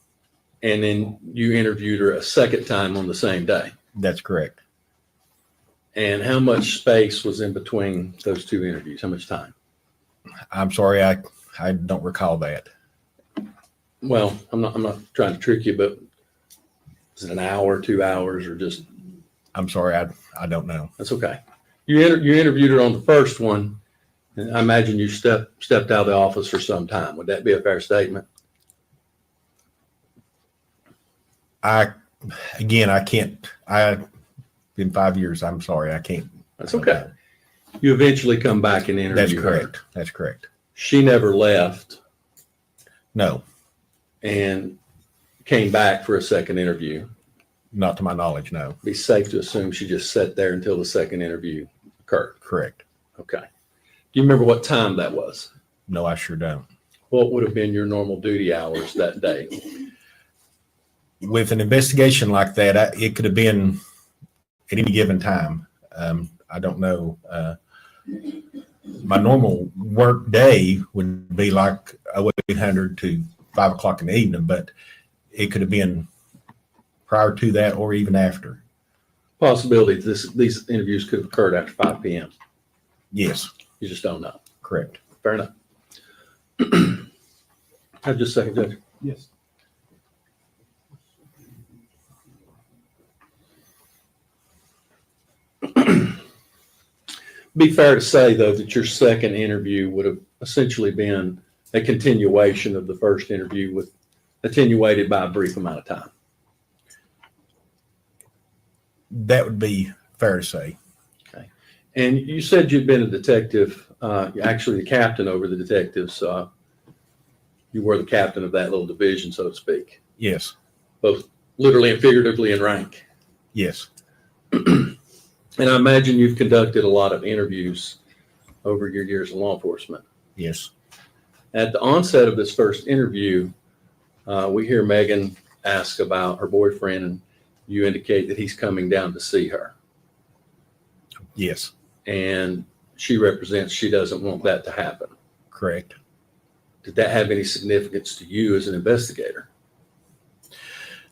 And then you interviewed her a second time on the same day? That's correct. And how much space was in between those two interviews? How much time? I'm sorry, I don't recall that. Well, I'm not trying to trick you, but is it an hour, 2 hours, or just? I'm sorry, I don't know. That's okay. You interviewed her on the first one, and I imagine you stepped out of the office for some time. Would that be a fair statement? I can't. Been 5 years. I'm sorry, I can't. That's okay. You eventually come back and interview That's her. correct. That's correct. She never left. No. And came back for a second interview. Not to my knowledge, no. Be safe to assume she just sat there until the second interview occurred. Correct. Okay. Do you remember what time that was? No, I sure don't. What would have been your normal duty hours that day? With an investigation like that, it could have been at any given time. I don't know. My normal work day would be like 800 to 5 o'clock in the evening, but it could have been prior to that or even after. Possibility these interviews could have occurred after 5 p.m. Yes. You just don't know. Correct. Fair enough. Have just a second, Judge. Yes. Be fair to say, though, that your second interview would have essentially been a continuation of the first interview, with attenuated by a brief amount of time. That would be fair to say. Okay. And you said you'd been a detective, actually the captain over the detectives. You were the captain of that little division, so to speak. Yes. Both literally and figuratively in rank. Yes. And I imagine you've conducted a lot of interviews over your years in law enforcement. Yes. At the onset of this first interview, we hear Megan ask about her boyfriend, and you indicate that he's coming down to see her. Yes. And she represents she doesn't want that to happen. Correct. Did that have any significance to you as an investigator?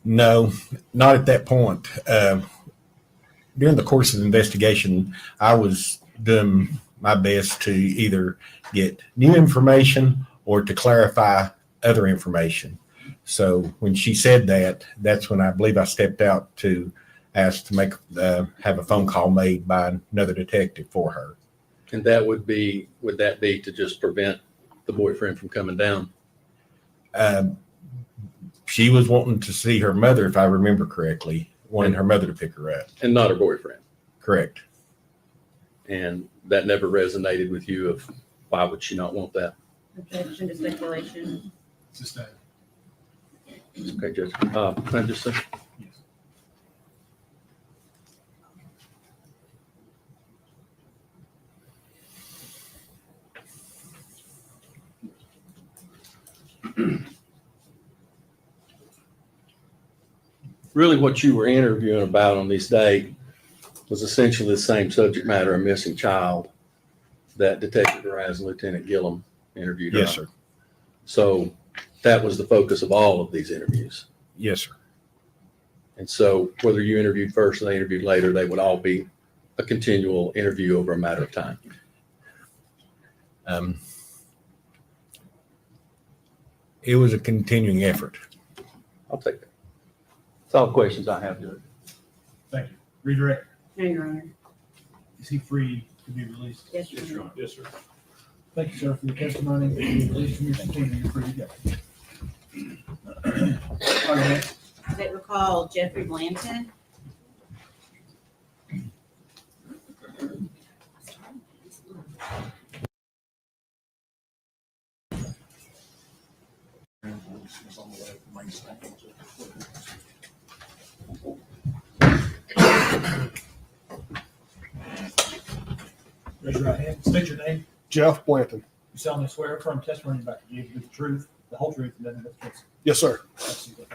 No, not at that point. During the course of the investigation, I was doing my best to either get new information or to clarify other information. So when she said that, that's when I believe I stepped out to asked to have a phone call made by another detective for her. And that would that be to just prevent the boyfriend from coming down? She was wanting to see her mother, if I remember correctly, wanting her mother to pick her up. And not her boyfriend? Correct. And that never resonated with you of why would she not want that? Objection to speculation. Sustained. Okay, Judge. Can I just say? Really what you were interviewing about on this day was essentially the same subject matter, a missing child, that Detective Raz and Lieutenant Gillum interviewed. Yes, sir. So that was the focus of all of these interviews. Yes, sir. And so whether you interviewed first or they interviewed later, they would all be a continual interview over a matter of time. It was a continuing effort. I'll take that. That's all the questions I have, Judge. Thank you. Redirect. No, Your Honor. Is he free to be released? Yes, Your Honor. Yes, sir. Thank you, sir, for your testimony. Released from your subpoena, you're free to go. All right. They were called Jeffrey Blanton. Raise your right hand. State your name. Jeff Blanton. You solemnly swear affirm testimony about to give you the truth, the whole truth, and nothing but the truth. Yes, sir. Absolutely.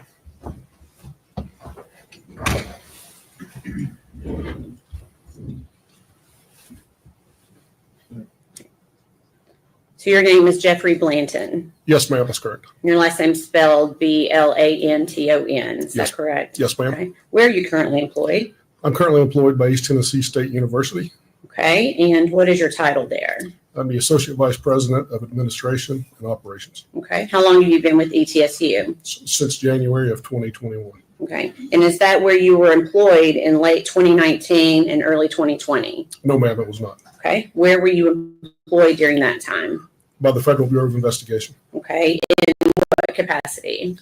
So your name is Jeffrey Blanton. Yes, ma'am, that's correct. Your last name spelled Blanton. Is Yes. that correct? Yes, ma'am. Okay. Where are you currently employed? I'm currently employed by East Tennessee State University. Okay. And what is your title there? I'm the Associate Vice President of Administration and Operations Okay. How long have you been with ETSU? since January of 2021. Okay. And is that where you were employed in late 2019 and early 2020? No, ma'am, it was not. Okay. Where were you employed during that time? By the Federal Bureau of Investigation. Okay. In what capacity?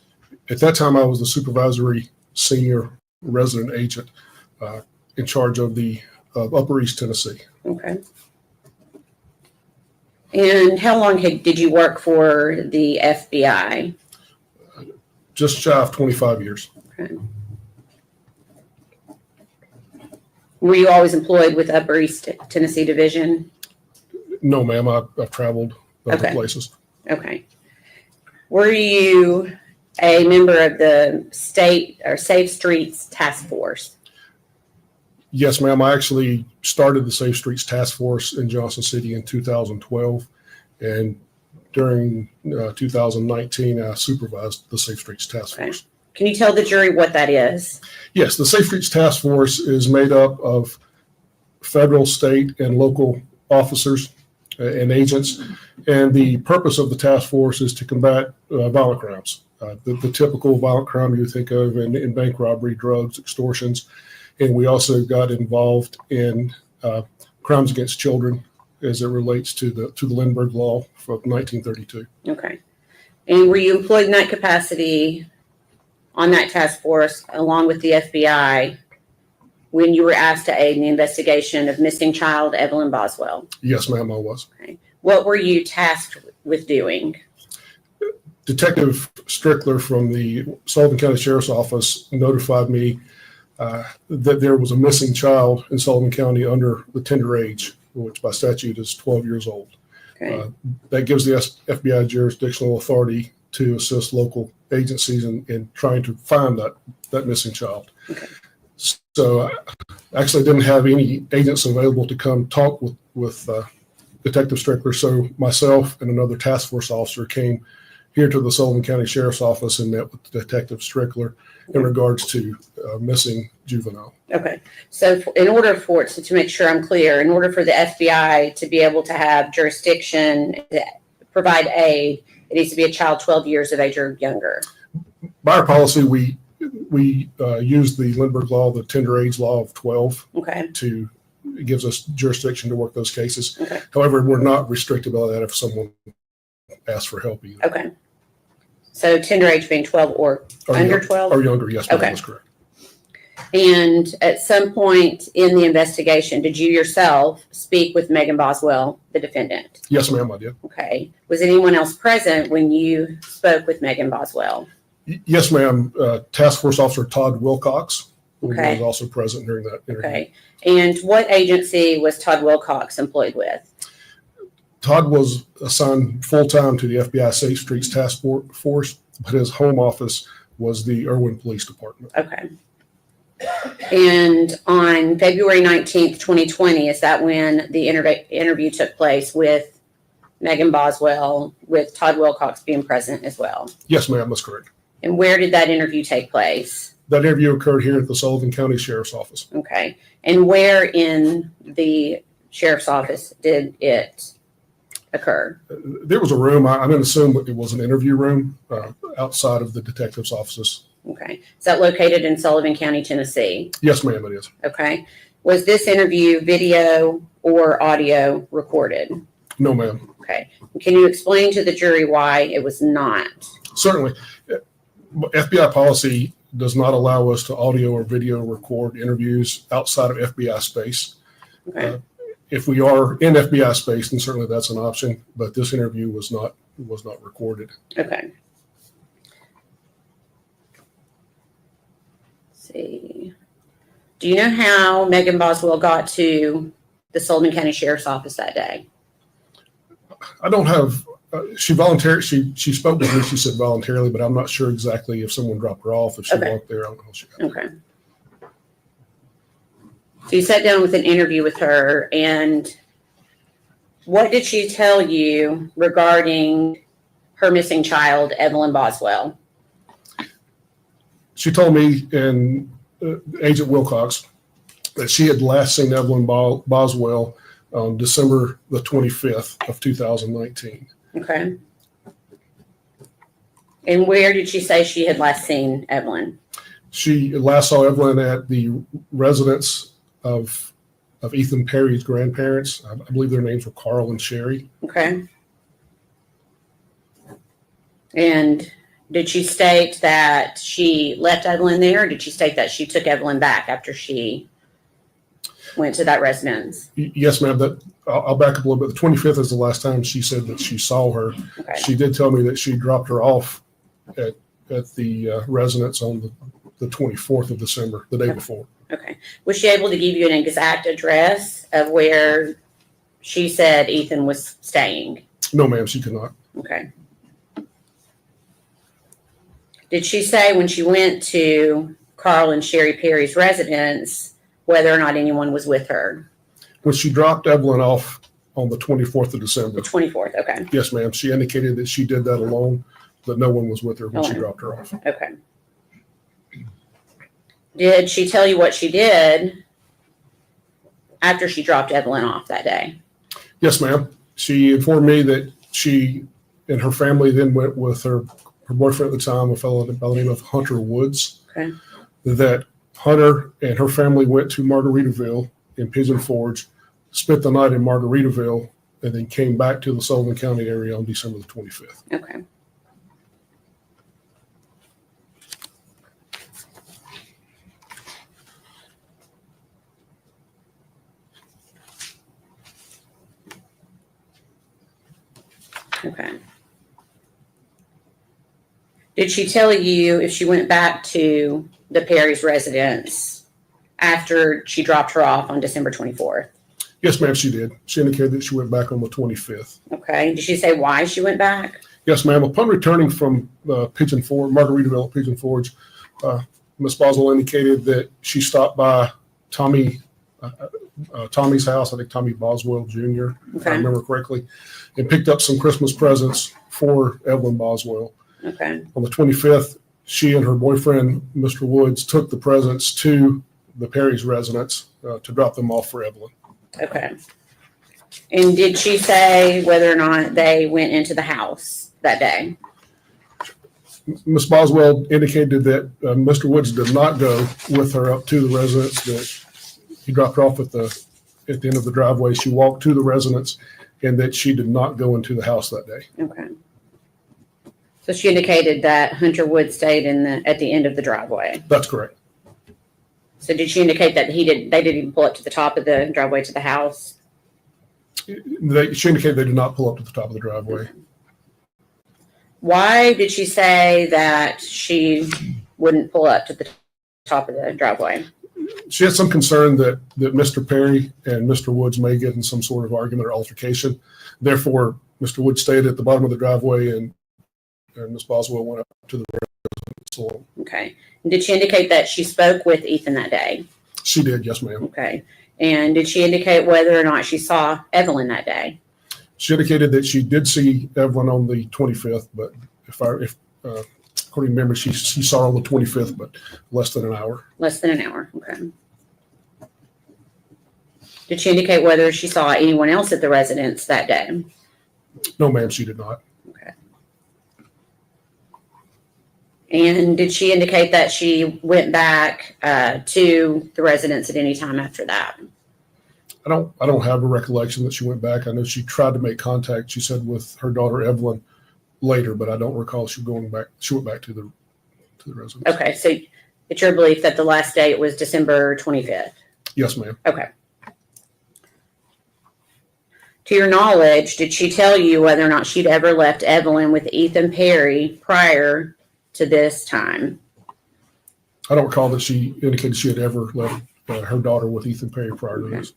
At that time, I was the supervisory senior resident agent in charge of the Upper East Tennessee. Okay. And how long did you work for the FBI? Just shy of 25 years. Okay. Were you always employed with Upper East Tennessee Division? No, ma'am, I've traveled other Okay. places. Okay. Were you a member of the state or Safe Streets Task Force? Yes, ma'am. I actually started the Safe Streets Task Force in Johnson City in 2012. And during 2019, I supervised the Safe Streets Task Force. Can you tell the jury what that is? Yes, the Safe Streets Task Force is made up of federal, state, and local officers and agents. And the purpose of the task force is to combat violent crimes. The typical violent crime you think of in bank robbery, drugs, extortions. And we also got involved in crimes against children as it relates to the Lindbergh Law from 1932. Okay. And were you employed in that capacity on that task force along with the FBI when you were asked to aid in the investigation of missing child Evelyn Boswell? Yes, ma'am, I was. Okay. What were you tasked with doing? Detective Strickler from the Sullivan County Sheriff's Office notified me that there was a missing child in Sullivan County under the tender age, which by statute is 12 years old. Okay. That gives the FBI jurisdictional authority to assist local agencies in trying to find that missing child. Okay. So I actually didn't have any agents available to come talk with Detective Strickler. So myself and another task force officer came here to the Sullivan County Sheriff's Office and met with Detective Strickler in regards to missing juvenile. Okay. So in order for it, to make sure I'm clear, in order for the FBI to be able to have jurisdiction to provide aid, it needs to be a child 12 years of age or younger. By our policy, we we use the Lindbergh law, the tender age law of 12. Okay. It gives us jurisdiction to work those cases. Okay. However, we're not restricted by that if someone asks for help either. Okay. So tender age being 12 or under 12? Or younger, yes, ma'am, Okay. that's correct. And at some point in the investigation, did you yourself speak with Megan Boswell, the defendant? Yes, ma'am, I did. Okay. Was anyone else present when you spoke with Megan Boswell? Yes, ma'am. Task Force Officer Todd Wilcox Okay. was also present during that interview. Okay. And what agency was Todd Wilcox employed with? Todd was assigned full-time to the FBI Safe Streets Task Force, but his home office was the Irwin Police Department. Okay. And on February 19th, 2020, is that when the interview took place with Megan Boswell, with Todd Wilcox being present as well? Yes, ma'am, that's correct. And where did that interview take place? That interview occurred here at the Sullivan County Sheriff's Office. Okay. And where in the sheriff's office did it occur? There was a room, I'm going to assume it was an interview room outside of the detective's offices. Okay. Is that located in Sullivan County, Tennessee? Yes, ma'am, it is. Okay. Was this interview video or audio recorded? No, ma'am. Okay. Can you explain to the jury why it was not? Certainly. FBI policy does not allow us to audio or video record interviews outside of FBI space. Okay. If we are in FBI space, then certainly that's an option, but this interview was not recorded. Okay. Let's see. Do you know how Megan Boswell got to the Sullivan County Sheriff's Office that day? I don't have, she volunteered, she spoke with me, she said voluntarily, but I'm not sure exactly if someone dropped her off, if she Okay. walked there. I don't know. She Okay. So you sat down with an interview with her, and what did she tell you regarding her missing child, Evelyn Boswell? She told me and Agent Wilcox that she had last seen Evelyn Boswell on December the 25th of 2019. Okay. And where did she say she had last seen Evelyn? She last saw Evelyn at the residence of Ethan Perry's grandparents. I believe their names were Carl and Sherry. Okay. And did she state that she left Evelyn there, or did she state that she took Evelyn back after she went to that residence? Yes, ma'am. I'll back up a little bit. The 25th is the last time she said that she saw her. Okay. She did tell me that she dropped her off at the residence on the 24th of December, the day before. Okay. Was she able to give you an exact address of where she said Ethan was staying? No, ma'am, she could not. Okay. Did she say when she went to Carl and Sherry Perry's residence whether or not anyone was with her? When she dropped Evelyn off on the 24th of December. The 24th, okay. Yes, ma'am. She indicated that she did that alone, but no one was with her when she Alone. dropped her off. Okay. Did she tell you what she did after she dropped Evelyn off that day? Yes, ma'am. She informed me that she and her family then went with her boyfriend at the time, a fellow by the name of Hunter Woods. Okay. That Hunter and her family went to Margaritaville in Pigeon Forge, spent the night in Margaritaville, and then came back to the Sullivan County area on December the 25th. Okay. Okay. Did she tell you if she went back to the Perry's residence after she dropped her off on December 24th? Yes, ma'am, she did. She indicated that she went back on the 25th. Okay. Did she say why she went back? Yes, ma'am. Upon returning from Pigeon Forge, Margaritaville, Pigeon Forge, Ms. Boswell indicated that she stopped by Tommy's house, I think Tommy Boswell Jr., if I remember correctly, and picked up some Christmas presents for Evelyn Boswell. Okay. On the 25th, she and her boyfriend, Mr. Woods, took the presents to the Perry's residence to drop them off for Evelyn. Okay. And did she say whether or not they went into the house that day? Ms. Boswell indicated that Mr. Woods did not go with her up to the residence, that he dropped her off at the end of the driveway. She walked to the residence, and that she did not go into the house that day. Okay. So she indicated that Hunter Wood stayed at the end of the driveway. That's correct. So did she indicate that they didn't even pull up to the top of the driveway to the house? She indicated they did not pull up to the top of the driveway. Why did she say that she wouldn't pull up to the top of the driveway? She had some concern that Mr. Perry and Mr. Woods may get in some sort of argument or altercation. Therefore, Mr. Woods stayed at the bottom of the driveway, and Ms. Boswell went up to the residence. Okay. And did she indicate that she spoke with Ethan that day? She did, yes, ma'am. Okay. And did she indicate whether or not she saw Evelyn that day? She indicated that she did see Evelyn on the 25th, but according to memory, she saw her on the 25th, but less than an hour. Less than an hour. Okay. Did she indicate whether she saw anyone else at the residence that day? No, ma'am, she did not. Okay. And did she indicate that she went back to the residence at any time after that? I don't have a recollection that she went back. I know she tried to make contact, she said, with her daughter Evelyn later, but I don't recall she going back. She went back to the residence. Okay, so it's your belief that the last date was December 25th? Yes, ma'am. Okay. To your knowledge, did she tell you whether or not she'd ever left Evelyn with Ethan Perry prior to this time? I don't recall that she indicated she had ever left her daughter with Ethan Perry prior to this.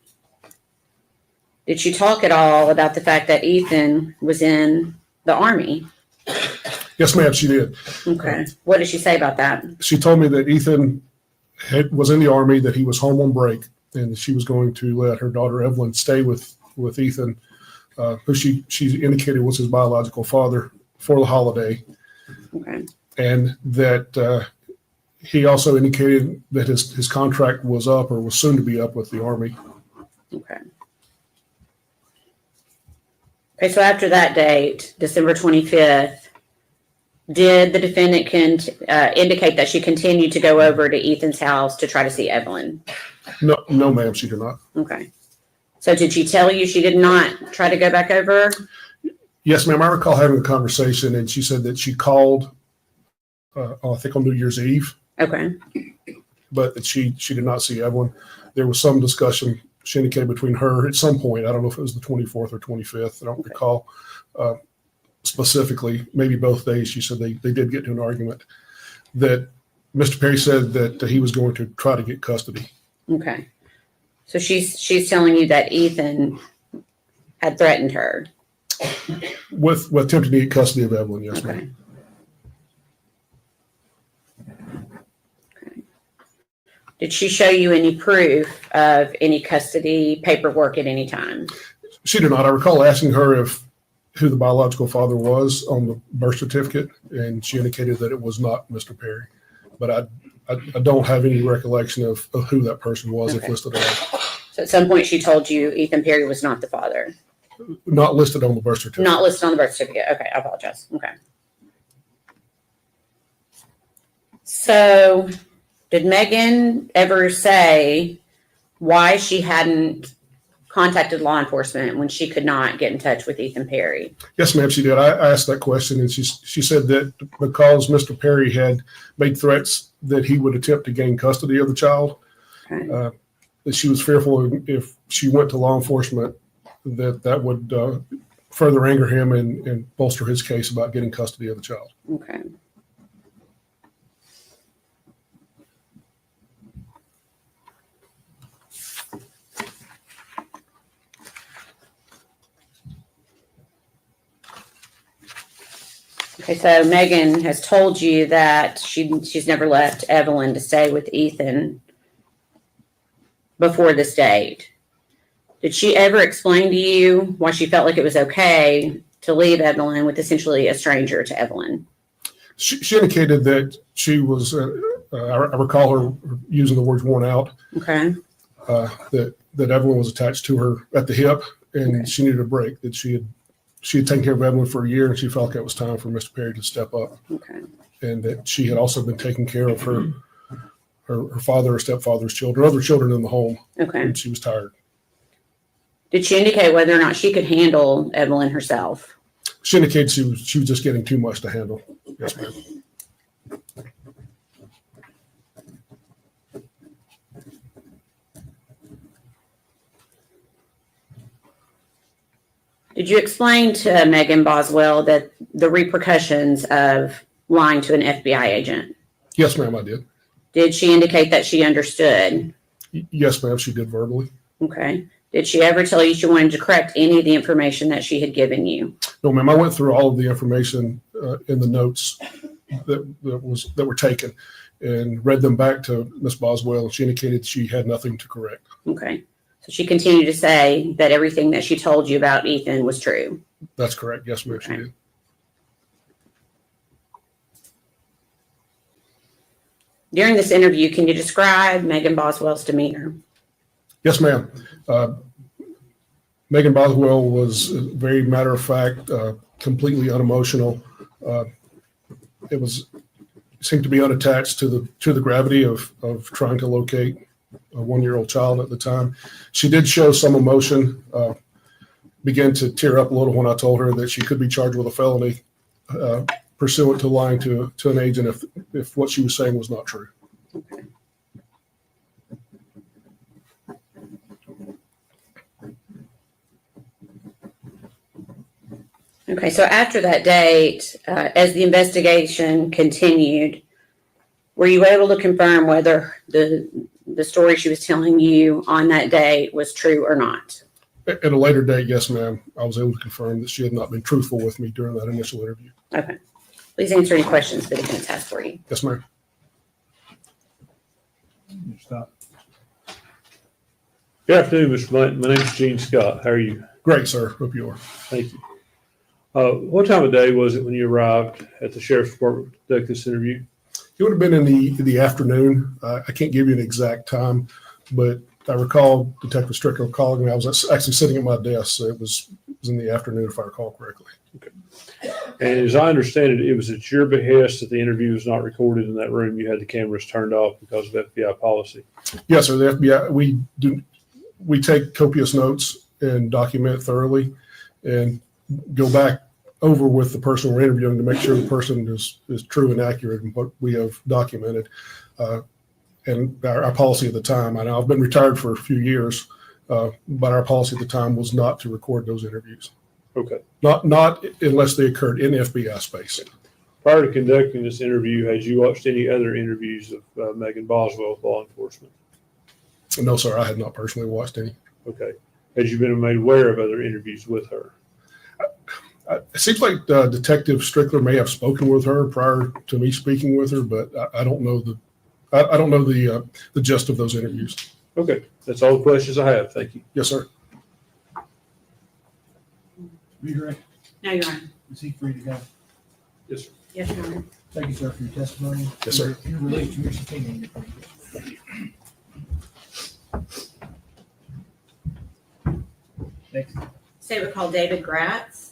Did she talk at all about the fact that Ethan was in the Army? Yes, ma'am, she did. Okay. What did she say about that? She told me that Ethan was in the Army, that he was home on break, and she was going to let her daughter Evelyn stay with Ethan, who she indicated was his biological father, for the holiday. Okay. And that he also indicated that his contract was up or was soon to be up with the Army. Okay. Okay, so after that date, December 25th, did the defendant indicate that she continued to go over to Ethan's house to try to see Evelyn? No, ma'am, she did not. Okay. So did she tell you she did not try to go back over? Yes, ma'am. I recall having a conversation, and she said that she called, I think on New Year's Eve. Okay. But that she did not see Evelyn. There was some discussion, she indicated, between her at some point. I don't know if it was the 24th or 25th. I don't recall specifically. Maybe both days. She said they did get into an argument that Mr. Perry said that he was going to try to get custody. Okay. So she's telling you that Ethan had threatened her. With attempting to get custody of Evelyn, yes, ma'am. Okay. Did she show you any proof of any custody paperwork at any time? She did not. I recall asking her who the biological father was on the birth certificate, and she indicated that it was not Mr. Perry. But I don't have any recollection of who that person was, if listed on. So at some point she told you Ethan Perry was not the father? Not listed on the birth certificate. Not listed on the birth certificate. Okay, I apologize. Okay. So did Megan ever say why she hadn't contacted law enforcement when she could not get in touch with Ethan Perry? Yes, ma'am, she did. I asked that question, and she said that because Mr. Perry had made threats that he would attempt to gain custody of the child, that she was fearful if she went to law enforcement that would further anger him and bolster his case about getting custody of the child. Okay. Okay, so Megan has told you that she's never left Evelyn to stay with Ethan before this date. Did she ever explain to you why she felt like it was okay to leave Evelyn with essentially a stranger to Evelyn? She indicated that she was, I recall her using the words worn out. Okay. That Evelyn was attached to her at the hip, and she needed a break, that she had she had taken care of Evelyn for a year, and she felt like it was time for Mr. Perry to step up. Okay. And that she had also been taking care of her father or stepfather's children, other children in the home. Okay. And she was tired. Did she indicate whether or not she could handle Evelyn herself? She indicated she was just getting too much to handle. Yes, ma'am. Did you explain to Megan Boswell that the repercussions of lying to an FBI agent? Yes, ma'am, I did. Did she indicate that she understood? Yes, ma'am, she did verbally. Okay. Did she ever tell you she wanted to correct any of the information that she had given you? No, ma'am, I went through all of the information in the notes that were taken and read them back to Ms. Boswell, and she indicated she had nothing to correct. Okay. So she continued to say that everything that she told you about Ethan was true. That's correct. Yes, ma'am, she did. During this interview, can you describe Megan Boswell's demeanor? Yes, ma'am. Megan Boswell was very matter of fact, completely unemotional. It seemed to be unattached to the gravity of trying to locate a 1-year-old child at the time. She did show some emotion, began to tear up a little when I told her that she could be charged with a felony pursuant to lying to an agent if what she was saying was not true. Okay. Okay, so after that date, as the investigation continued, were you able to confirm whether the story she was telling you on that day was true or not? At a later date, yes, ma'am. I was able to confirm that she had not been truthful with me during that initial interview. Okay. Please answer any questions the defense has for you. Yes, ma'am. Stop. Good afternoon, Mr. Blanton. My name is Gene Scott. How are you? Great, sir. Hope you are. Thank you. What time of day was it when you arrived at the sheriff's department to conduct this interview? It would have been in the afternoon. I can't give you an exact time, but I recall Detective Strickler calling me. I was actually sitting at my desk, so it was in the afternoon, if I recall correctly. Okay. And as I understand it, it was at your behest that the interview was not recorded in that room. You had the cameras turned off because of FBI policy. Yes, sir. The FBI, we take copious notes and document thoroughly and go back over with the person we're interviewing to make sure the person is true and accurate in what we have documented. And our policy at the time, I know I've been retired for a few years, but our policy at the time was not to record those interviews. Okay. Not unless they occurred in FBI space. Prior to conducting this interview, had you watched any other interviews of Megan Boswell with law enforcement? No, sir, I had not personally watched any. Okay. Had you been made aware of other interviews with her? It seems like Detective Strickler may have spoken with her prior to me speaking with her, but I don't know the gist of those interviews. Okay, that's all the questions I have. Thank you. Yes, sir. Redirect. No, Your Honor. Is he free to go? Yes, sir. Yes, Your Honor. Thank you, sir, for your testimony. Yes, sir. You're released from your subpoena. Next. State would call David Gratz.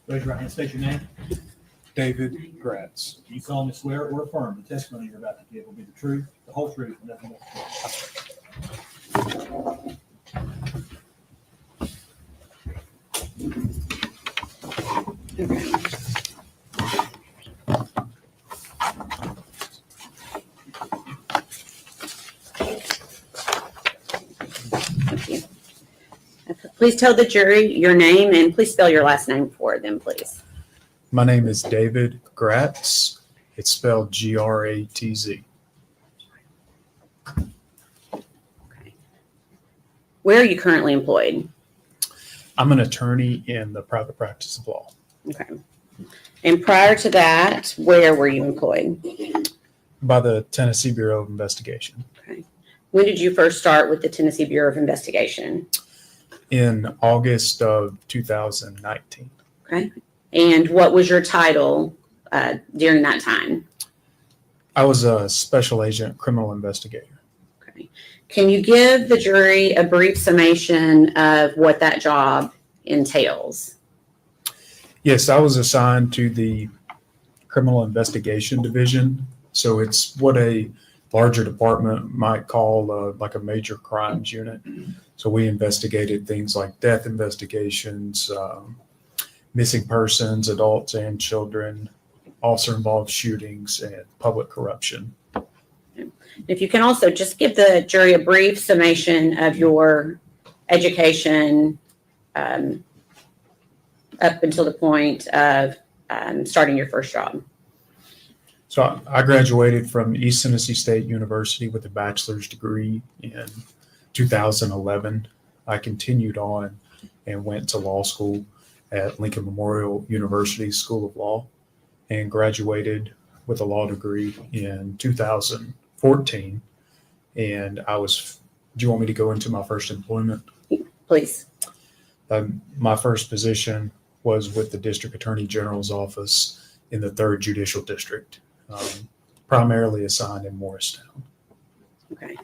Raise your right hand, state your name. David Gratz. You solemnly swear or affirm the testimony you're about to give will be the truth, the whole truth, and nothing but the truth. Please tell the jury your name and please spell your last name for them, please. My name is David Gratz. It's spelled Gratz. Where are you currently employed? I'm an attorney in the private practice of law. Okay. And prior to that, where were you employed? By the Tennessee Bureau of Investigation. Okay. When did you first start with the Tennessee Bureau of Investigation? In August of 2019. Okay. And what was your title during that time? I was a special agent criminal investigator. Okay. Can you give the jury a brief summation of what that job entails? Yes, I was assigned to the criminal investigation division. So it's what a larger department might call like a major crimes unit. So we investigated things like death investigations, missing persons, adults and children, officer-involved shootings, and public corruption. If you can also just give the jury a brief summation of your education up until the point of starting your first job. So I graduated from East Tennessee State University with a bachelor's degree in 2011. I continued on and went to law school at Lincoln Memorial University School of Law and graduated with a law degree in 2014. And do you want me to go into my first employment? Please. My first position was with the District Attorney General's office in the 3rd Judicial District, primarily assigned in Morristown. Okay.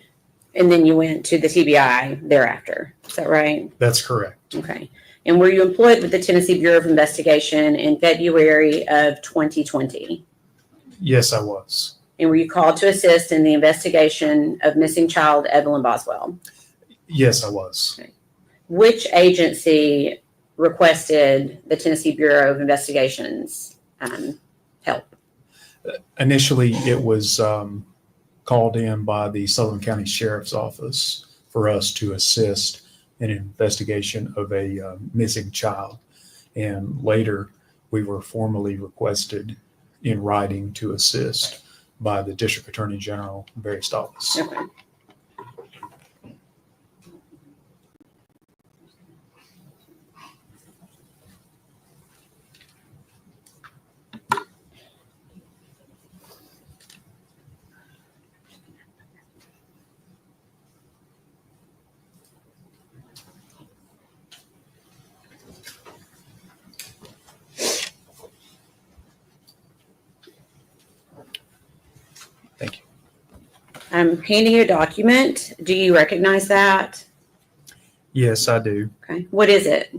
And then you went to the TBI thereafter. Is that right? That's correct. Okay. And were you employed with the Tennessee Bureau of Investigation in February of 2020? Yes, I was. And were you called to assist in the investigation of missing child Evelyn Boswell? Yes, I was. Okay. Which agency requested the Tennessee Bureau of Investigation's help? Initially, it was called in by the Sullivan County Sheriff's Office for us to assist in an investigation of a missing child. And later, we were formally requested in writing to assist by the District Attorney General based office. Okay. Thank you. I'm handing you a document. Do you recognize that? Yes, I do. Okay. What is it?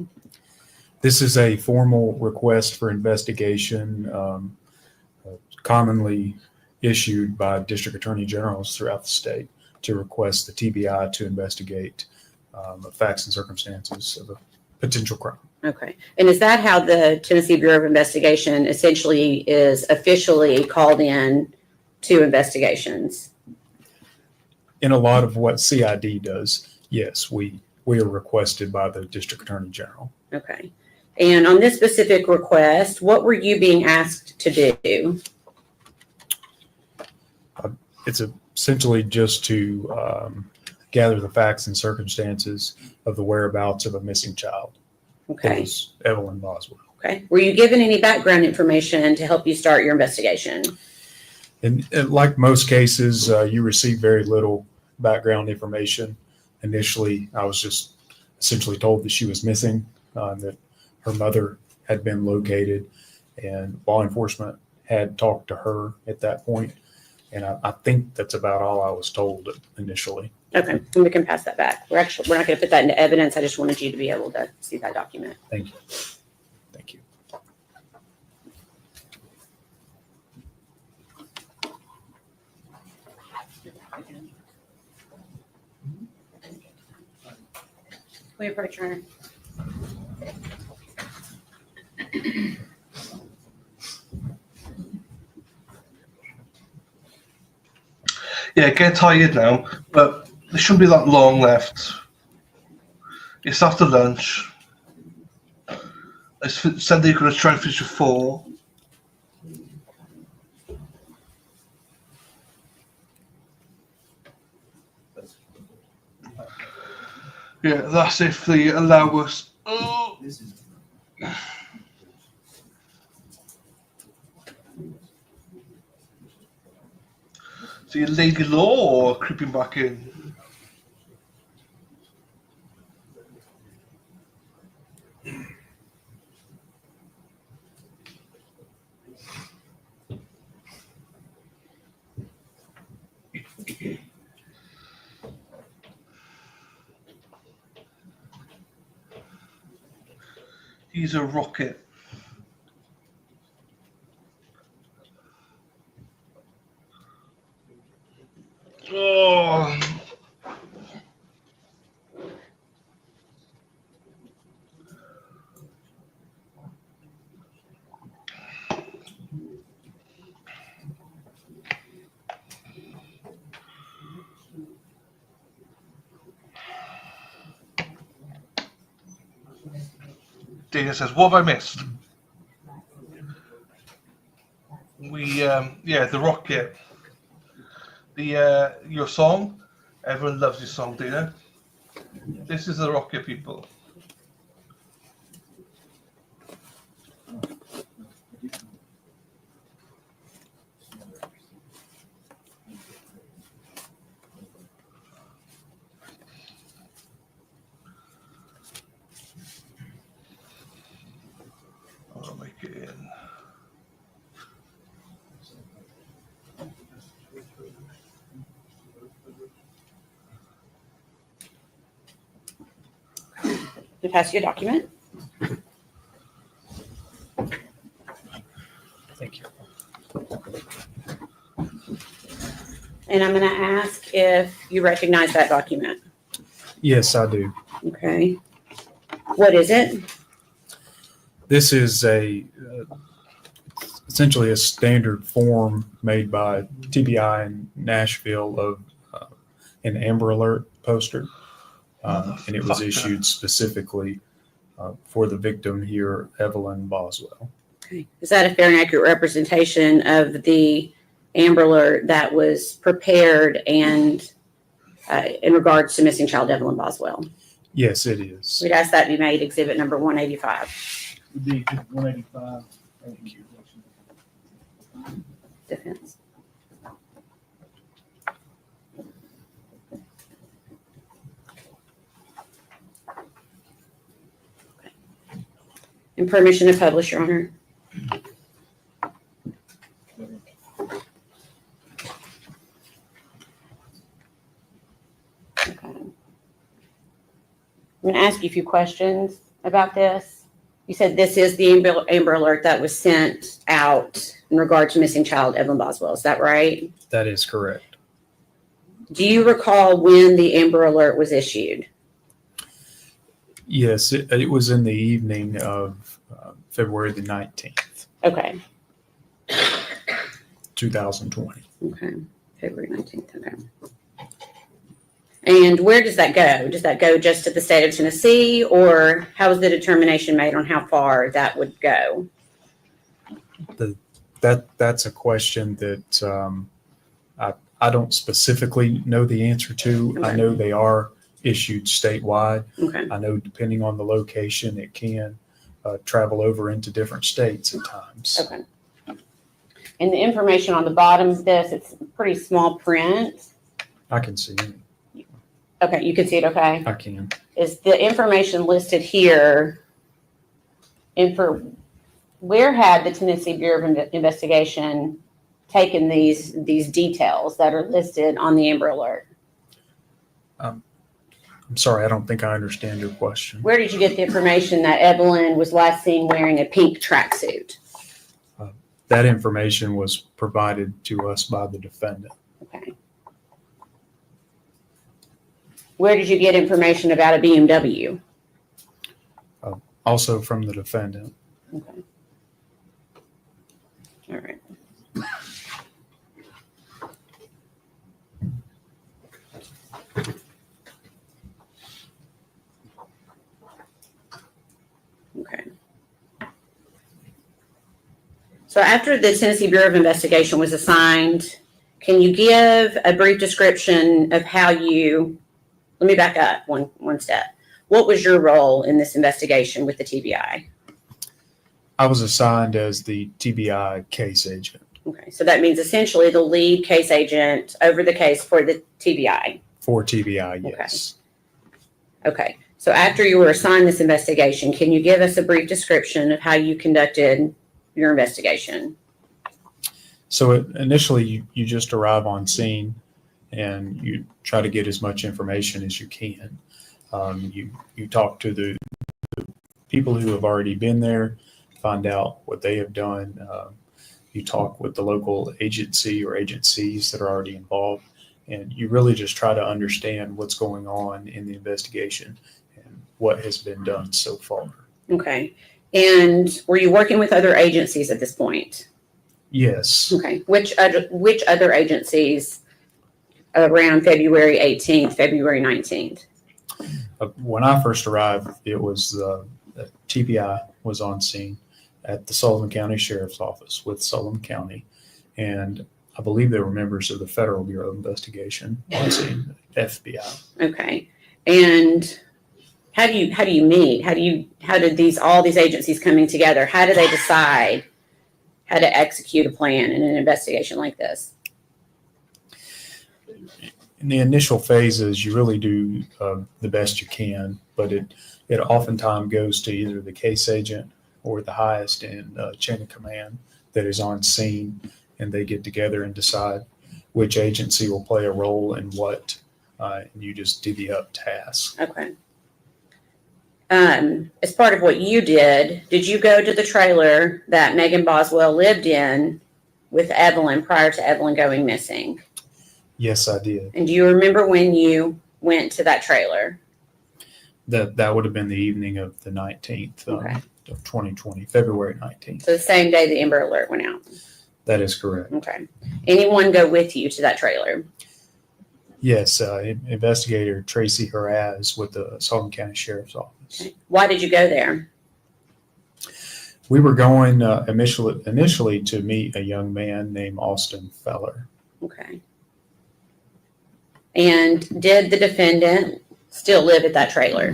This is a formal request for investigation, commonly issued by district attorney generals throughout the state to request the TBI to investigate facts and circumstances of a potential crime. Okay. And is that how the Tennessee Bureau of Investigation essentially is officially called in to investigations? In a lot of what CID does, yes, we are requested by the district attorney general. Okay. And on this specific request, what were you being asked to do? It's essentially just to gather the facts and circumstances of the whereabouts of a missing child. Okay. It was Evelyn Boswell. Okay. Were you given any background information to help you start your investigation? And like most cases, you receive very little background information. Initially, I was just essentially told that she was missing, that her mother had been located, and law enforcement had talked to her at that point. And I think that's about all I was told initially. Okay, we can pass that back. We're not going to put that into evidence. I just wanted you to be able to see that document. Thank you. Thank you. We approach her. Yeah, get tired now, but there shouldn't be that long left. It's after lunch. It's said that you're going to try and finish at 4. Yeah, that's if they allow us. Oh. So your lady law creeping back in. He's a rocket. Oh. Dana says, "What have I missed?" The rocket. Your song. Everyone loves your song, Dana. This is the rocket, people. I'll make it in. To pass you a document. Thank you. And I'm going to ask if you recognize that document. Yes, I do. Okay. What is it? This is essentially a standard form made by TBI in Nashville of an Amber Alert poster. And it was issued specifically for the victim here, Evelyn Boswell. Okay. Is that a fair and accurate representation of the Amber Alert that was prepared and in regards to missing child Evelyn Boswell? Yes, it is. We'd ask that be made exhibit number 185. Would be 185. Thank you. Defense. And permission to publish, Your Honor. Okay. I'm going to ask you a few questions about this. You said this is the Amber Alert that was sent out in regard to missing child Evelyn Boswell. Is that right? That is correct. Do you recall when the Amber Alert was issued? Yes, it was in the evening of February the 19th. Okay. 2020. Okay. February 19th. Okay. And where does that go? Does that go just to the state of Tennessee, or how is the determination made on how far that would go? That's a question that I don't specifically know the answer to. Okay. I know they are issued statewide. Okay. I know depending on the location, it can travel over into different states at times. Okay. And the information on the bottom of this, it's pretty small print. I can see it. Okay, you can see it, okay? I can. Is the information listed here, and for where had the Tennessee Bureau of Investigation taken these details that are listed on the Amber Alert? I'm sorry, I don't think I understand your question. Where did you get the information that Evelyn was last seen wearing a pink tracksuit? That information was provided to us by the defendant. Okay. Where did you get information about a BMW? Also from the defendant. Okay. All right. So after the Tennessee Bureau of Investigation was assigned, can you give a brief description of how you, let me back up one step. What was your role in this investigation with the TBI? I was assigned as the TBI case agent. Okay, so that means essentially the lead case agent over the case for the TBI. For TBI, yes. Okay, so after you were assigned this investigation, can you give us a brief description of how you conducted your investigation? So initially, you just arrive on scene and you try to get as much information as you can. You talk to the people who have already been there, find out what they have done. You talk with the local agency or agencies that are already involved, and you really just try to understand what's going on in the investigation and what has been done so far. Okay, and were you working with other agencies at this point? Yes. Okay, which other agencies around February 18th, February 19th? When I first arrived, it was TBI was on scene at the Sullivan County Sheriff's Office with Sullivan County, and I believe there were members of the Federal Bureau of Investigation on scene, FBI. Okay, and how do you meet? How did all these agencies coming together? How do they decide how to execute a plan in an investigation like this? In the initial phases, you really do the best you can, but it oftentimes goes to either the case agent or the highest in chain of command that is on scene, and they get together and decide which agency will play a role in what, and you just divvy up tasks. Okay. As part of what you did you go to the trailer that Megan Boswell lived in with Evelyn prior to Evelyn going missing? Yes, I did. And do you remember when you went to that trailer? That would have been the evening of the 19th of 2020, February 19th. So the same day the Amber Alert went out? That is correct. Okay. Anyone go with you to that trailer? Yes, investigator Tracy Haraz with the Sullivan County Sheriff's Office. Okay. Why did you go there? We were going initially to meet a young man named Austin Feller. Okay. And did the defendant still live at that trailer?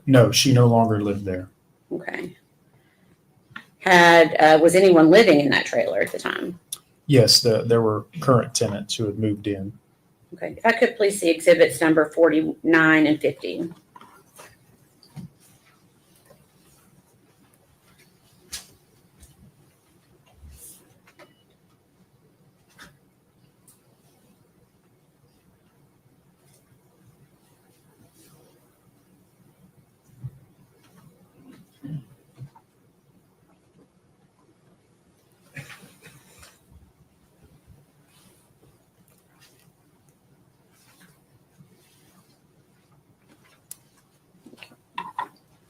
No, she no longer lived there. Okay. Was anyone living in that trailer at the time? Yes, there were current tenants who had moved in. Okay. If I could please see exhibits number 49 and 50.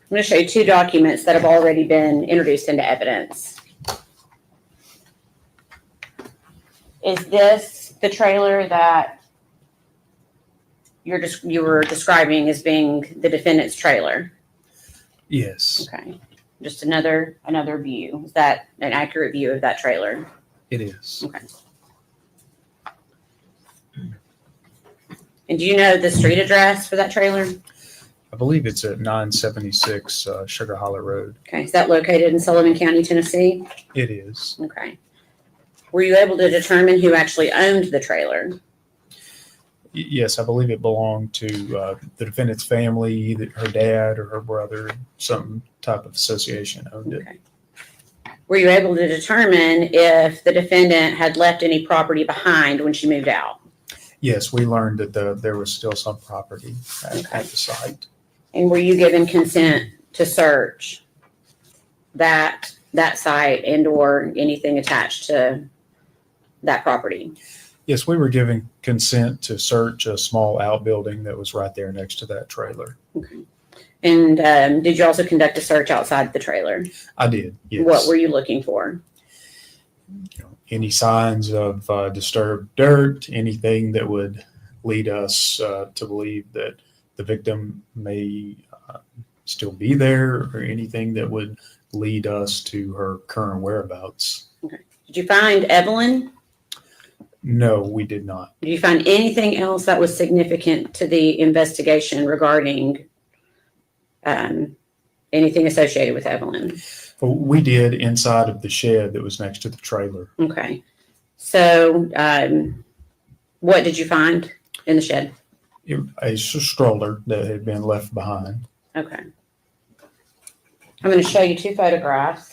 I'm going to show you two documents that have already been introduced into evidence. Is this the trailer that you were describing as being the defendant's trailer? Yes. Okay. Just another view. Is that an accurate view of that trailer? It is. Okay. And do you know the street address for that trailer? I believe it's at 976 Sugar Hollow Road. Okay. Is that located in Sullivan County, Tennessee? It is. Okay. Were you able to determine who actually owned the trailer? Yes, I believe it belonged to the defendant's family, either her dad or her brother, some type of association owned it. Okay. Were you able to determine if the defendant had left any property behind when she moved out? Yes, we learned that there was still some property at the site. And were you given consent to search that site and or anything attached to that property? Yes, we were given consent to search a small outbuilding that was right there next to that trailer. Okay. And did you also conduct a search outside the trailer? I did, yes. What were you looking for? Any signs of disturbed dirt, anything that would lead us to believe that the victim may still be there, or anything that would lead us to her current whereabouts. Okay. Did you find Evelyn? No, we did not. Did you find anything else that was significant to the investigation regarding anything associated with Evelyn? Well, we did inside of the shed that was next to the trailer. Okay. So, what did you find in the shed? A stroller that had been left behind. Okay. I'm going to show you 2 photographs.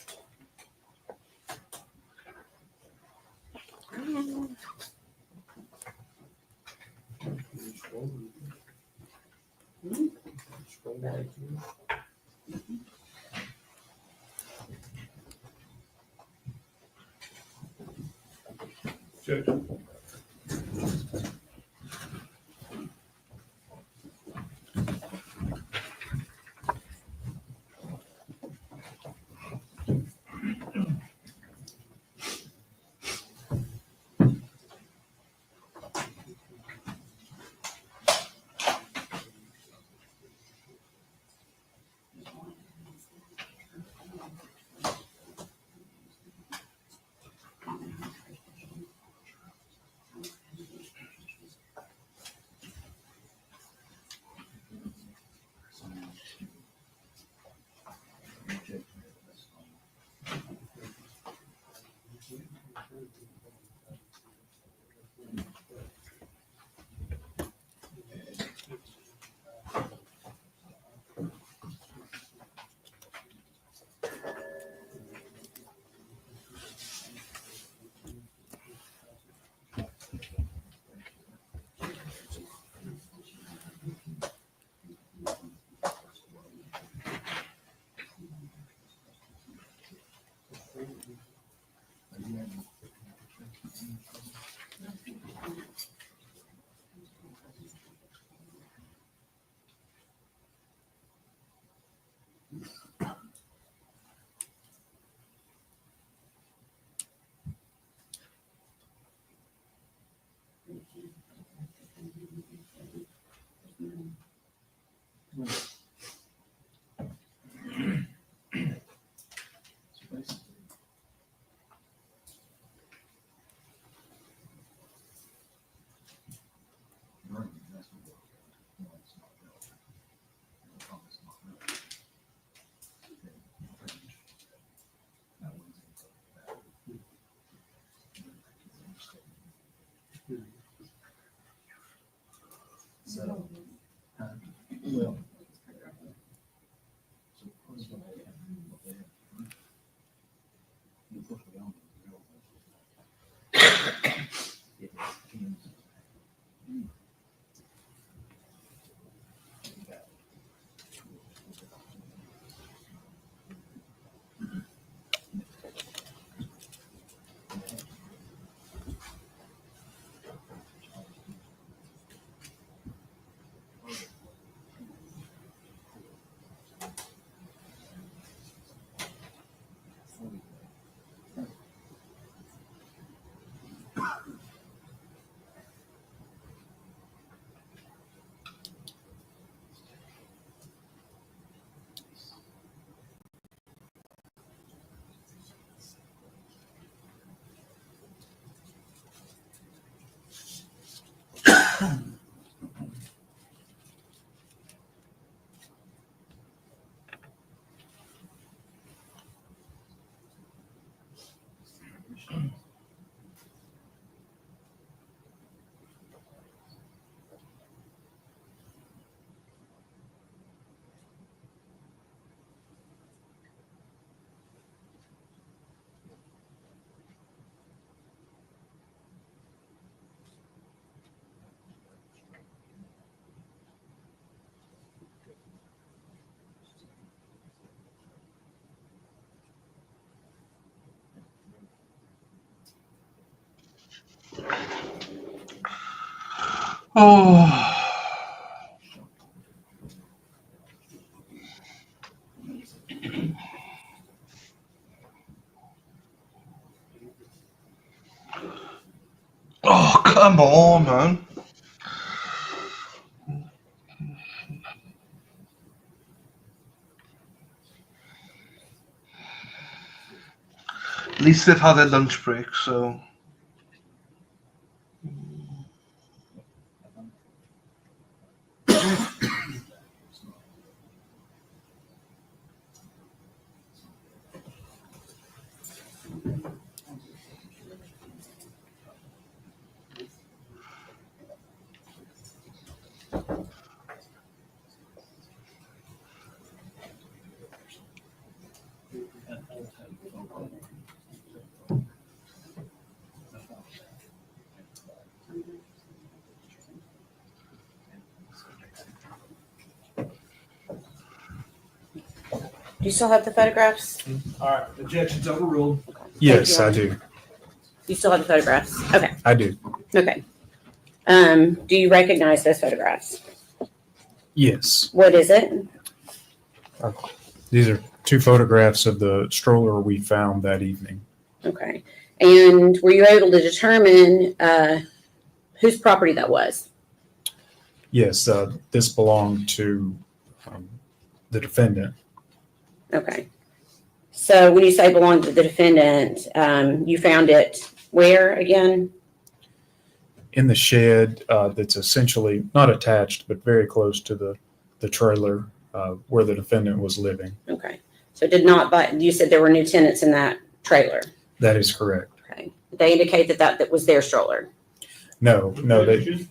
Oh. Oh, come on, man. At least they've had their lunch break, so. Do you still have the photographs? All right, objection's overruled. Yes, I do. You still have the photographs? Okay. I do. Okay. Do you recognize those photographs? Yes. What is it? These are two photographs of the stroller we found that evening. Okay. And were you able to determine whose property that was? Yes, this belonged to the defendant. Okay. So when you say belonged to the defendant, you found it where again? In the shed that's essentially not attached, but very close to the trailer where the defendant was living. Okay. So did not buy, you said there were new tenants in that trailer. That is correct. Okay. They indicate that was their stroller. No, they.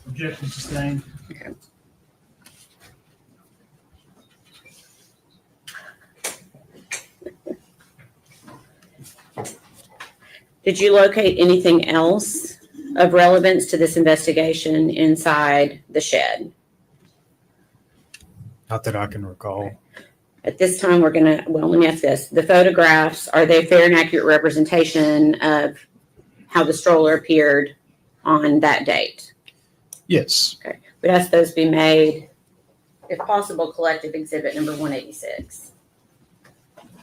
Objection sustained. Okay. Did you locate anything else of relevance to this investigation inside the shed? Not that I can recall. At this time, we're gonna, well, let me ask this. The photographs, are they fair and accurate representation of how the stroller appeared on that date? Yes. Okay. We'd ask those be made, if possible, collective exhibit number 186.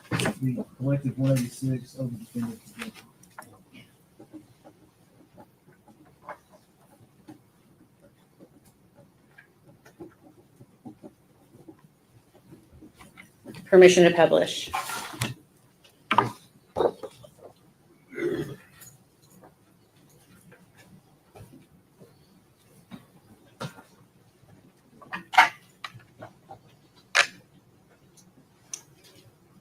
The collective 186 of the defendant's objection. Permission to publish.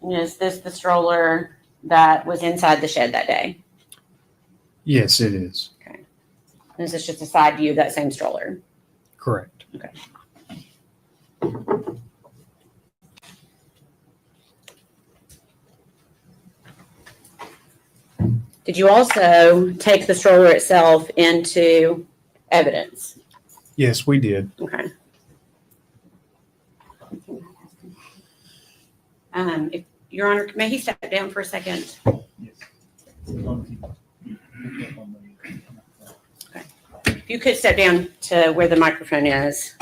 Is this the stroller that was inside the shed that day? Yes, it is. Okay. Is this just a side view of that same stroller? Correct. Okay. Did you also take the stroller itself into evidence? Yes, we did. Okay. If, Your Honor, may he step down for a second? Yes. Okay. If you could step down to where the microphone is.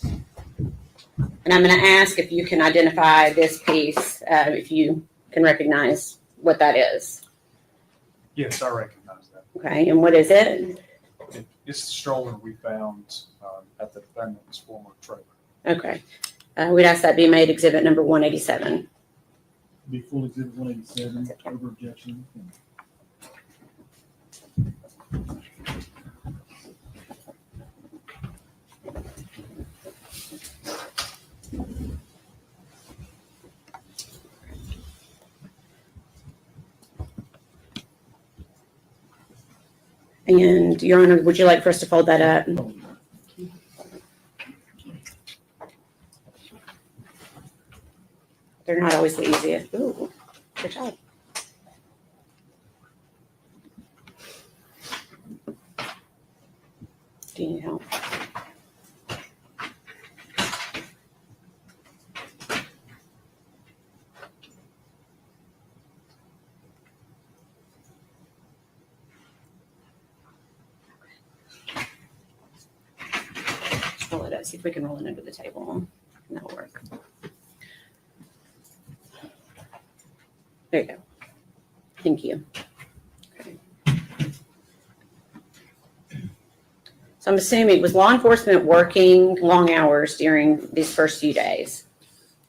And I'm going to ask if you can identify this piece, if you can recognize what that is. Yes, I recognize that. Okay, and what is it? It's the stroller we found at the defendant's former trailer. Okay. We'd ask that be made exhibit number 187. Be full exhibit 187, over objection. And Your Honor, would you like for us to fold that up? They're not always the easiest. Ooh, good job. Do you need help? Just roll it up. See if we can roll it under the table. That'll work. There you go. Thank you. Okay. So I'm assuming, was law enforcement working long hours during these first few days?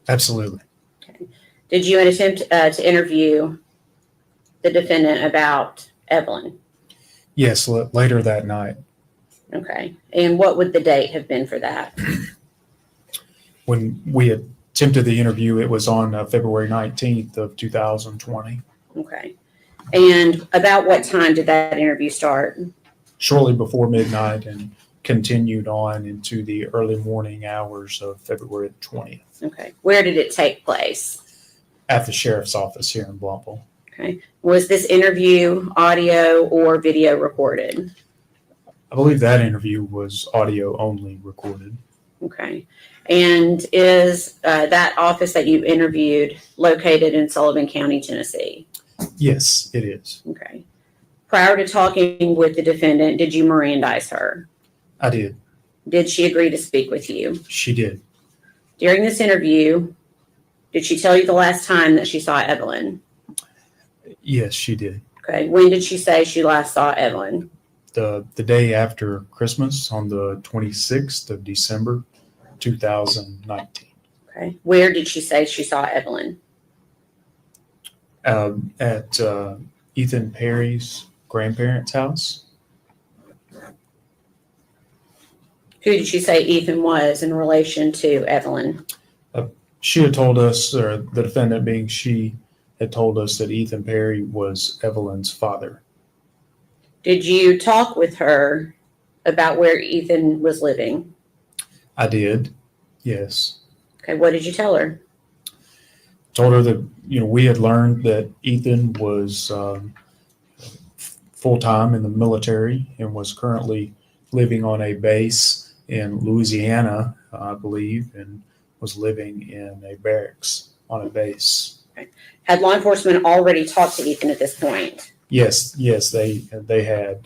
Absolutely. Okay. Did you attempt to interview the defendant about Evelyn? Yes, later that night. Okay. And what would the date have been for that? When we attempted the interview, it was on February 19th of 2020. Okay. And about what time did that interview start? Shortly before midnight and continued on into the early morning hours of February the 20th. Okay. Where did it take place? At the sheriff's office here in Blountville. Okay. Was this interview audio or video recorded? I believe that interview was audio only recorded. Okay. And is that office that you interviewed located in Sullivan County, Tennessee? Yes, it is. Okay. Prior to talking with the defendant, did you Mirandize her? I did. Did she agree to speak with you? She did. During this interview, did she tell you the last time that she saw Evelyn? Yes, she did. Okay. When did she say she last saw Evelyn? The day after Christmas on the 26th of December, 2019. Okay. Where did she say she saw Evelyn? At Ethan Perry's grandparents' house. Who did she say Ethan was in relation to Evelyn? She had told us, or the defendant being she, had told us that Ethan Perry was Evelyn's father. Did you talk with her about where Ethan was living? I did, yes. Okay, what did you tell her? Told her that, we had learned that Ethan was full-time in the military and was currently living on a base in Louisiana, I believe, and was living in a barracks on a base. Okay. Had law enforcement already talked to Ethan at this point? Yes, they had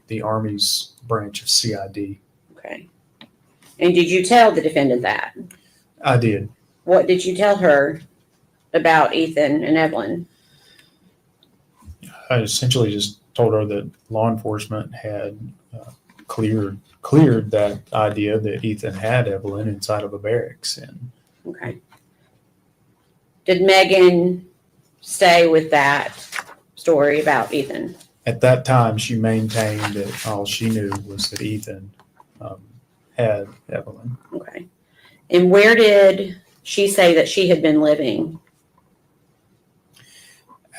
the Army's branch of CID. Okay. And did you tell the defendant that? I did. What did you tell her about Ethan and Evelyn? I essentially just told her that law enforcement had cleared that idea that Ethan had Evelyn inside of a barracks. And okay. Did Megan stay with that story about Ethan? At that time, she maintained that all she knew was that Ethan had Evelyn. Okay. And where did she say that she had been living?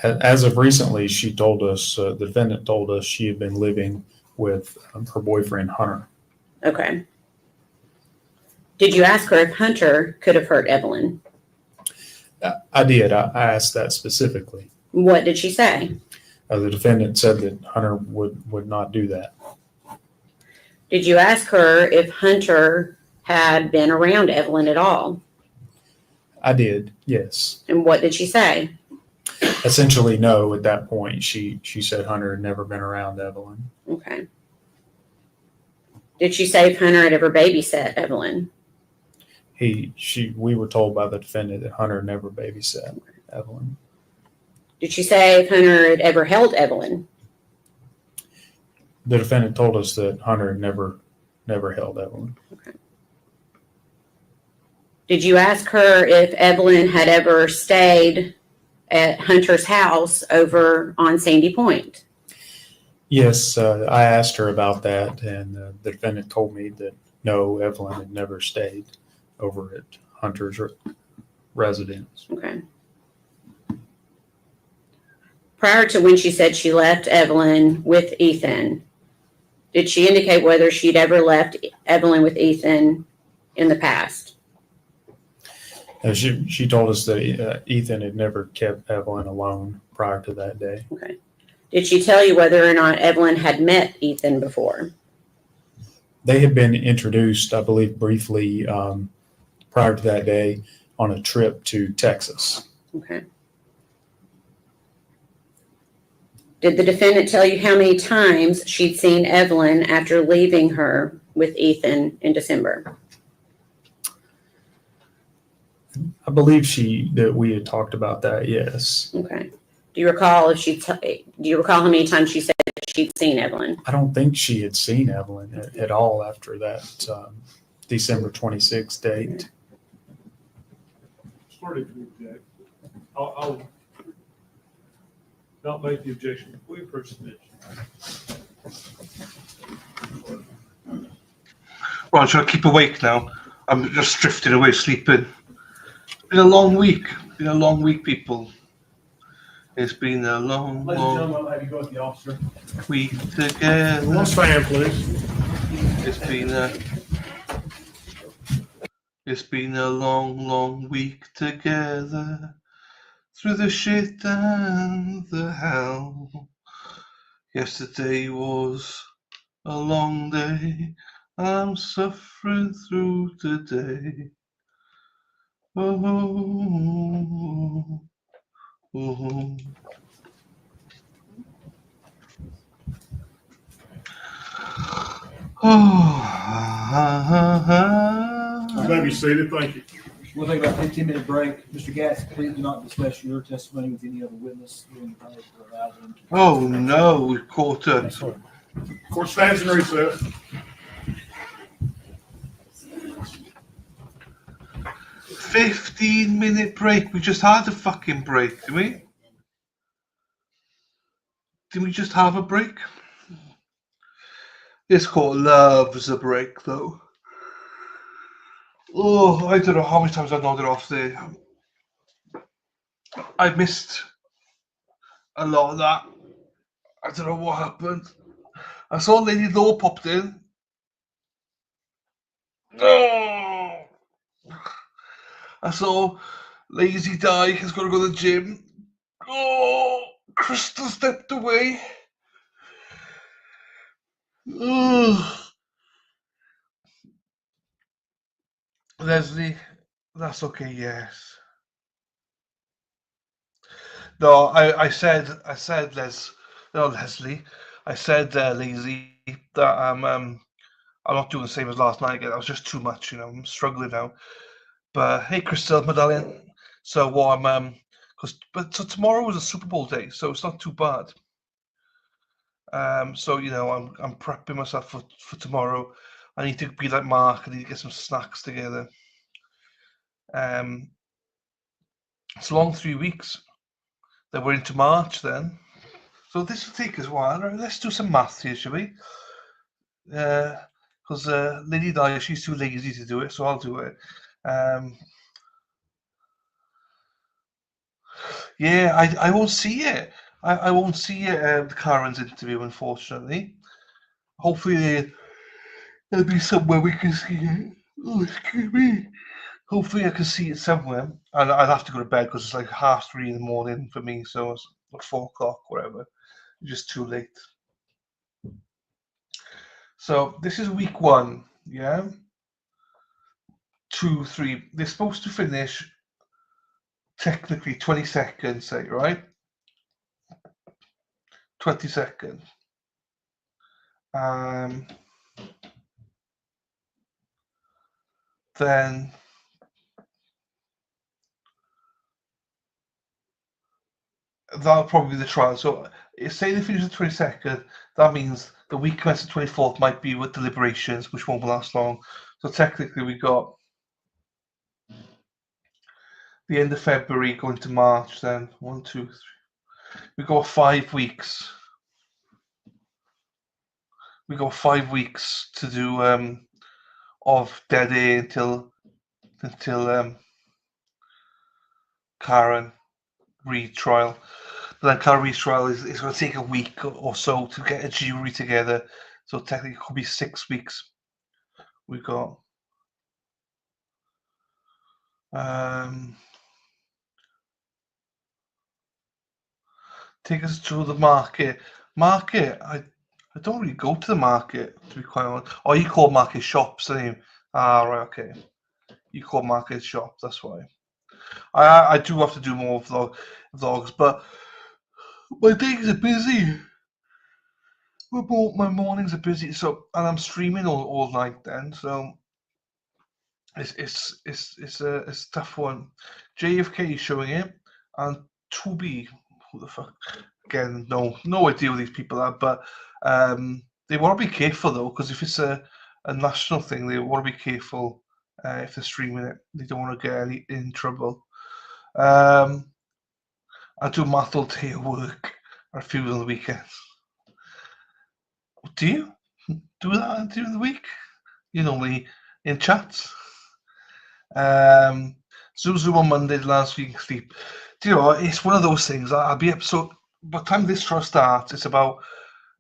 As of recently, she told us, the defendant told us she had been living with her boyfriend, Hunter. Okay. Did you ask her if Hunter could have hurt Evelyn? I did. I asked that specifically. What did she say? The defendant said that Hunter would not do that. Did you ask her if Hunter had been around Evelyn at all? I did, yes. And what did she say? Essentially, no. At that point, she said Hunter had never been around Evelyn. Okay. Did she say if Hunter had ever babysat Evelyn? We were told by the defendant that Hunter never babysat Evelyn. Did she say if Hunter had ever held Evelyn? The defendant told us that Hunter had never held Evelyn. Okay. Did you ask her if Evelyn had ever stayed at Hunter's house over on Sandy Point? Yes, I asked her about that, and the defendant told me that no, Evelyn had never stayed over at Hunter's residence. Okay. Prior to when she said she left Evelyn with Ethan, Did she indicate whether she'd ever left Evelyn with Ethan in the past? She told us that Ethan had never kept Evelyn alone prior to that day. Okay. Did she tell you whether or not Evelyn had met Ethan before? They had been introduced, I believe, briefly prior to that day on a trip to Texas. Okay. Did the defendant tell you how many times she'd seen Evelyn after leaving her with Ethan in December? I believe that we had talked about that, yes. Okay. Do you recall how many times she said she'd seen Evelyn? I don't think she had seen Evelyn at all after that December 26th date. Sorry to object. I'll not make the objection. We approach the bench. Right, should I keep awake now? I'm just drifting away, sleeping. Been a long week. Been a long week, people. It's been a long, Ladies and long gentlemen, I'll have you go with the officer. week together. One stand, please. It's been a long, long week together. Through the shit and the hell. Yesterday was a long day. I'm suffering through today. Oh, oh. You may be seated. Thank you. We'll take about a 15-minute break. Mr. Gatz, please do not discuss your testimony with any other witness during the break or allow them to. Oh no, we caught her. Court stands in recess. 15-minute break. We just had a fucking break, did we? Did we just have a break? This court loves a break, though. Oh, I don't know how many times I nodded off there. I missed a lot of that. I don't know what happened. I saw Lady Law popped in. Oh! I saw Lazy Di has got to go to the gym. Oh! Crystal stepped away. Ugh. Leslie, that's okay, yes. No, I said Leslie, I said Lazy that I'm not doing the same as last night again. That was just too much, you know. I'm struggling now. But hey, Crystal, medallion. So what so tomorrow is a Super Bowl day, so it's not too bad. So you know, I'm prepping myself for tomorrow. I need to be like Mark. I need to get some snacks together. It's a long 3 weeks. Then we're into March then. So this will take us a while. Right, let's do some maths here, shall we? Because Lady Di, she's too lazy to do it, so I'll do it. Yeah, I won't see it. I won't see Karen's interview, unfortunately. Hopefully there'll be somewhere we can see it. Oh, excuse me. Hopefully I can see it somewhere. And I'll have to go to bed because it's like 3:30 in the morning for me, so it's like 4 o'clock, whatever. It's just too late. So this is week 1, yeah? 2, 3. They're supposed to finish technically 22nd, say, right? 22nd. Then that'll probably be the trial. So say they finish the 22nd, that means the week commencing the 24th might be with deliberations, which won't last long. So technically we got the end of February going to March, then 1, 2, 3. We got 5 weeks. We got 5 weeks to do of dead air until Karen retrial. But then Calgary's trial is going to take a week or so to get a jury together. So technically, it could be 6 weeks. We've got. Take us to the market. Market, I don't really go to the market, to be quite honest. Oh, you call market shops, don't you? Ah, right, okay. You call market shops, that's why. I do have to do more vlogs, but my days are busy. My mornings are busy, so and I'm streaming all night then, so it's a tough one. JFK is showing it, and 2B, who the fuck? Again, no idea who these people are, but they want to be careful though, because if it's a national thing, they want to be careful if they're streaming it. They don't want to get in trouble. I do math all day at work. I refuse on the weekends. Do you do that during the week? You normally in chats. Zoom on Monday last week sleep. Do you know what? It's one of those things. I'll be up. So by the time this trial starts, it's about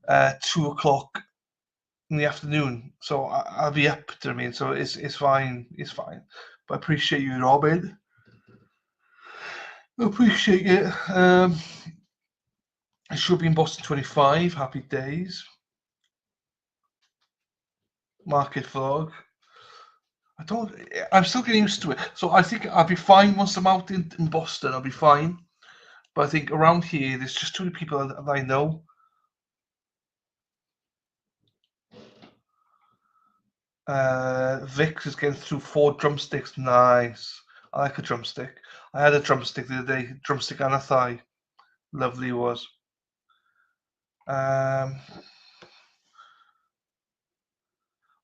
2 o'clock in the afternoon. So I'll be up. Do you know what I mean? So it's fine. It's fine. But I appreciate you, Robin. I appreciate it. I should be in Boston 25. Happy days. Market vlog. I'm still getting used to it. So I think I'll be fine once I'm out in Boston. I'll be fine. But I think around here, there's just too many people that I know. Vix is getting through 4 drumsticks. Nice. I like a drumstick. I had a drumstick the other day. Drumstick and a thigh. Lovely it was.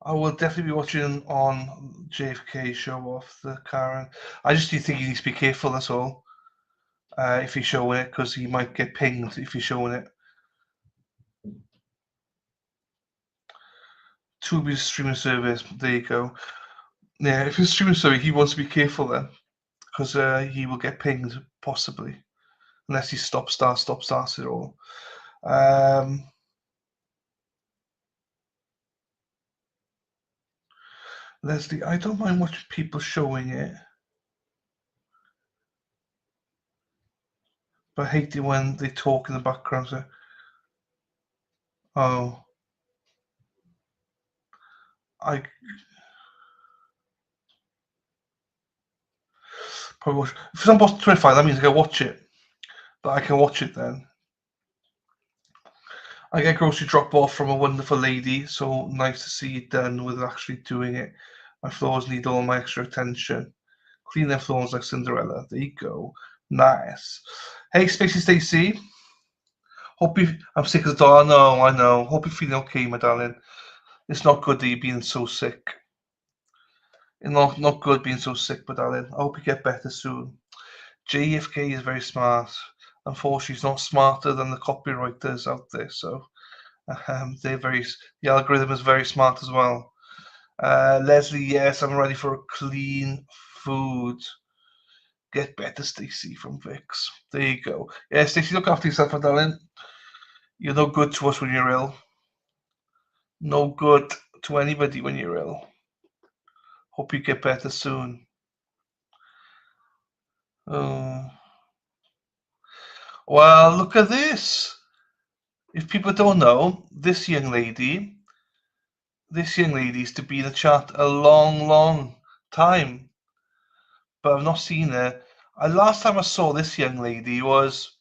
I will definitely be watching on JFK show off the Karen. I just do think he needs to be careful, that's all. If he's showing it, because he might get pinged if he's showing it. Tubi's streaming service, there you go. Yeah, if he's streaming service, he wants to be careful then, because he will get pinged, possibly. Unless he stop starts it all. Leslie, I don't mind watching people showing it, but I hate it when they talk in the background. So, oh, I probably watch. If it's on Boston 25, that means I can watch it, but I can watch it then. I get grocery drop off from a wonderful lady, so nice to see it done with actually doing it. My floors need all my extra attention. Clean their floors like Cinderella. There you go. Nice. Hey, Spacey Stacy. I'm sick as a dog. I know. Hope you're feeling okay, my darling. It's not good that you're being so sick. It's not good being so sick, my darling. I hope you get better soon. JFK is very smart. Unfortunately, he's not smarter than the copywriters out there. So the algorithm is very smart as well. Leslie, yes, I'm ready for a clean food. Get better, Stacey from Vix. There you go. Yeah, Stacey, look after yourself, my darling. You're no good to us when you're ill. No good to anybody when you're ill. Hope you get better soon. Oh. Well, look at this. If people don't know, this young lady used to be in the chat a long time, but I've not seen her. Last time I saw this young lady was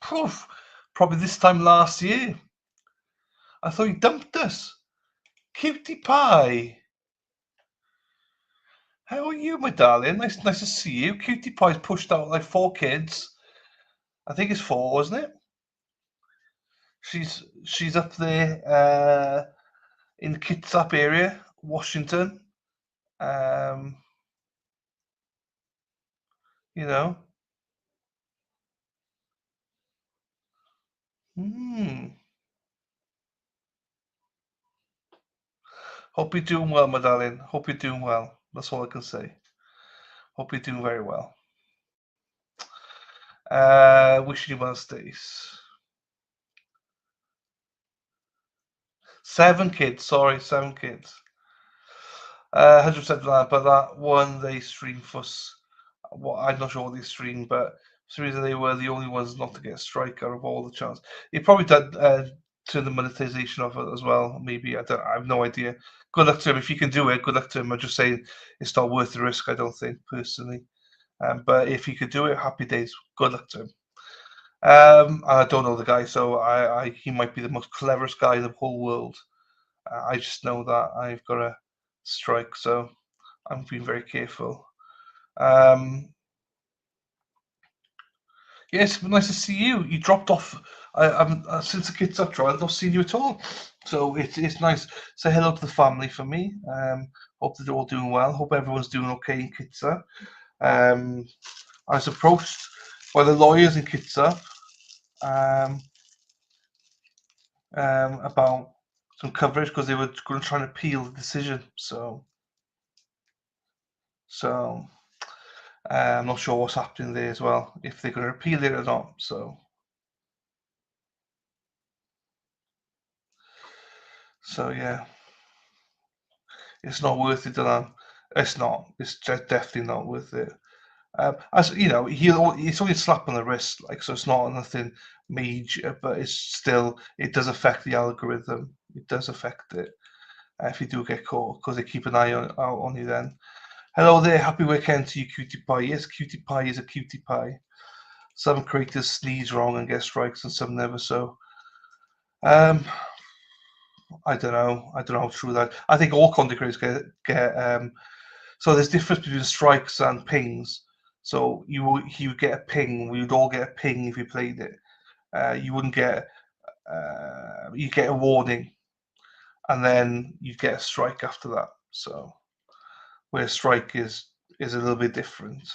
probably this time last year. I thought he dumped us. Cutie Pie. How are you, my darling? Nice to see you. Cutie Pie's pushed out like 4 kids. I think it's 4, isn't it? She's up there in the Kitsap area, Washington. You know. Hope you're doing well, my darling. Hope you're doing well. That's all I can say. Hope you're doing very well. Wishing you well, Stace. 7 kids, sorry, 7 kids. 100% land, but that one they streamed for. Well, I'm not sure what they streamed, but for some reason they were the only ones not to get a strike out of all the chance. He probably did turn the monetization of it as well. Maybe I have no idea. Good luck to him if you can do it. Good luck to him. I'm just saying it's not worth the risk. I don't think personally, but if he could do it, happy days. Good luck to him. I don't know the guy, so he might be the most cleverest guy in the whole world. I just know that I've got a strike, so I'm being very careful. Yes, nice to see you. You dropped off. Since the kids up trial, I've not seen you at all. So it's nice. Say hello to the family for me. Hope they're all doing well. Hope everyone's doing okay in Kitsa. I was approached by the lawyers in Kitsa about some coverage because they were going to try and appeal the decision. So I'm not sure what's happening there as well, if they're going to appeal it or not. So yeah, it's not worth it, Dylan. It's not. It's definitely not worth it. As you know, it's only a slap on the wrist, like, so it's not nothing major, but it's still, it does affect the algorithm. It does affect it if you do get caught, because they keep an eye on you then. Hello there, happy weekend to you, Cutie Pie. Yes, Cutie Pie is a cutie pie. Some creators sneeze wrong and get strikes, and some never. So, I don't know. I don't know how true that. I think all content creators get. So there's difference between strikes and pings. So you would get a ping. We would all get a ping if you played it. You wouldn't get. You get a warning, and then you get a strike after that. So where strike is a little bit different.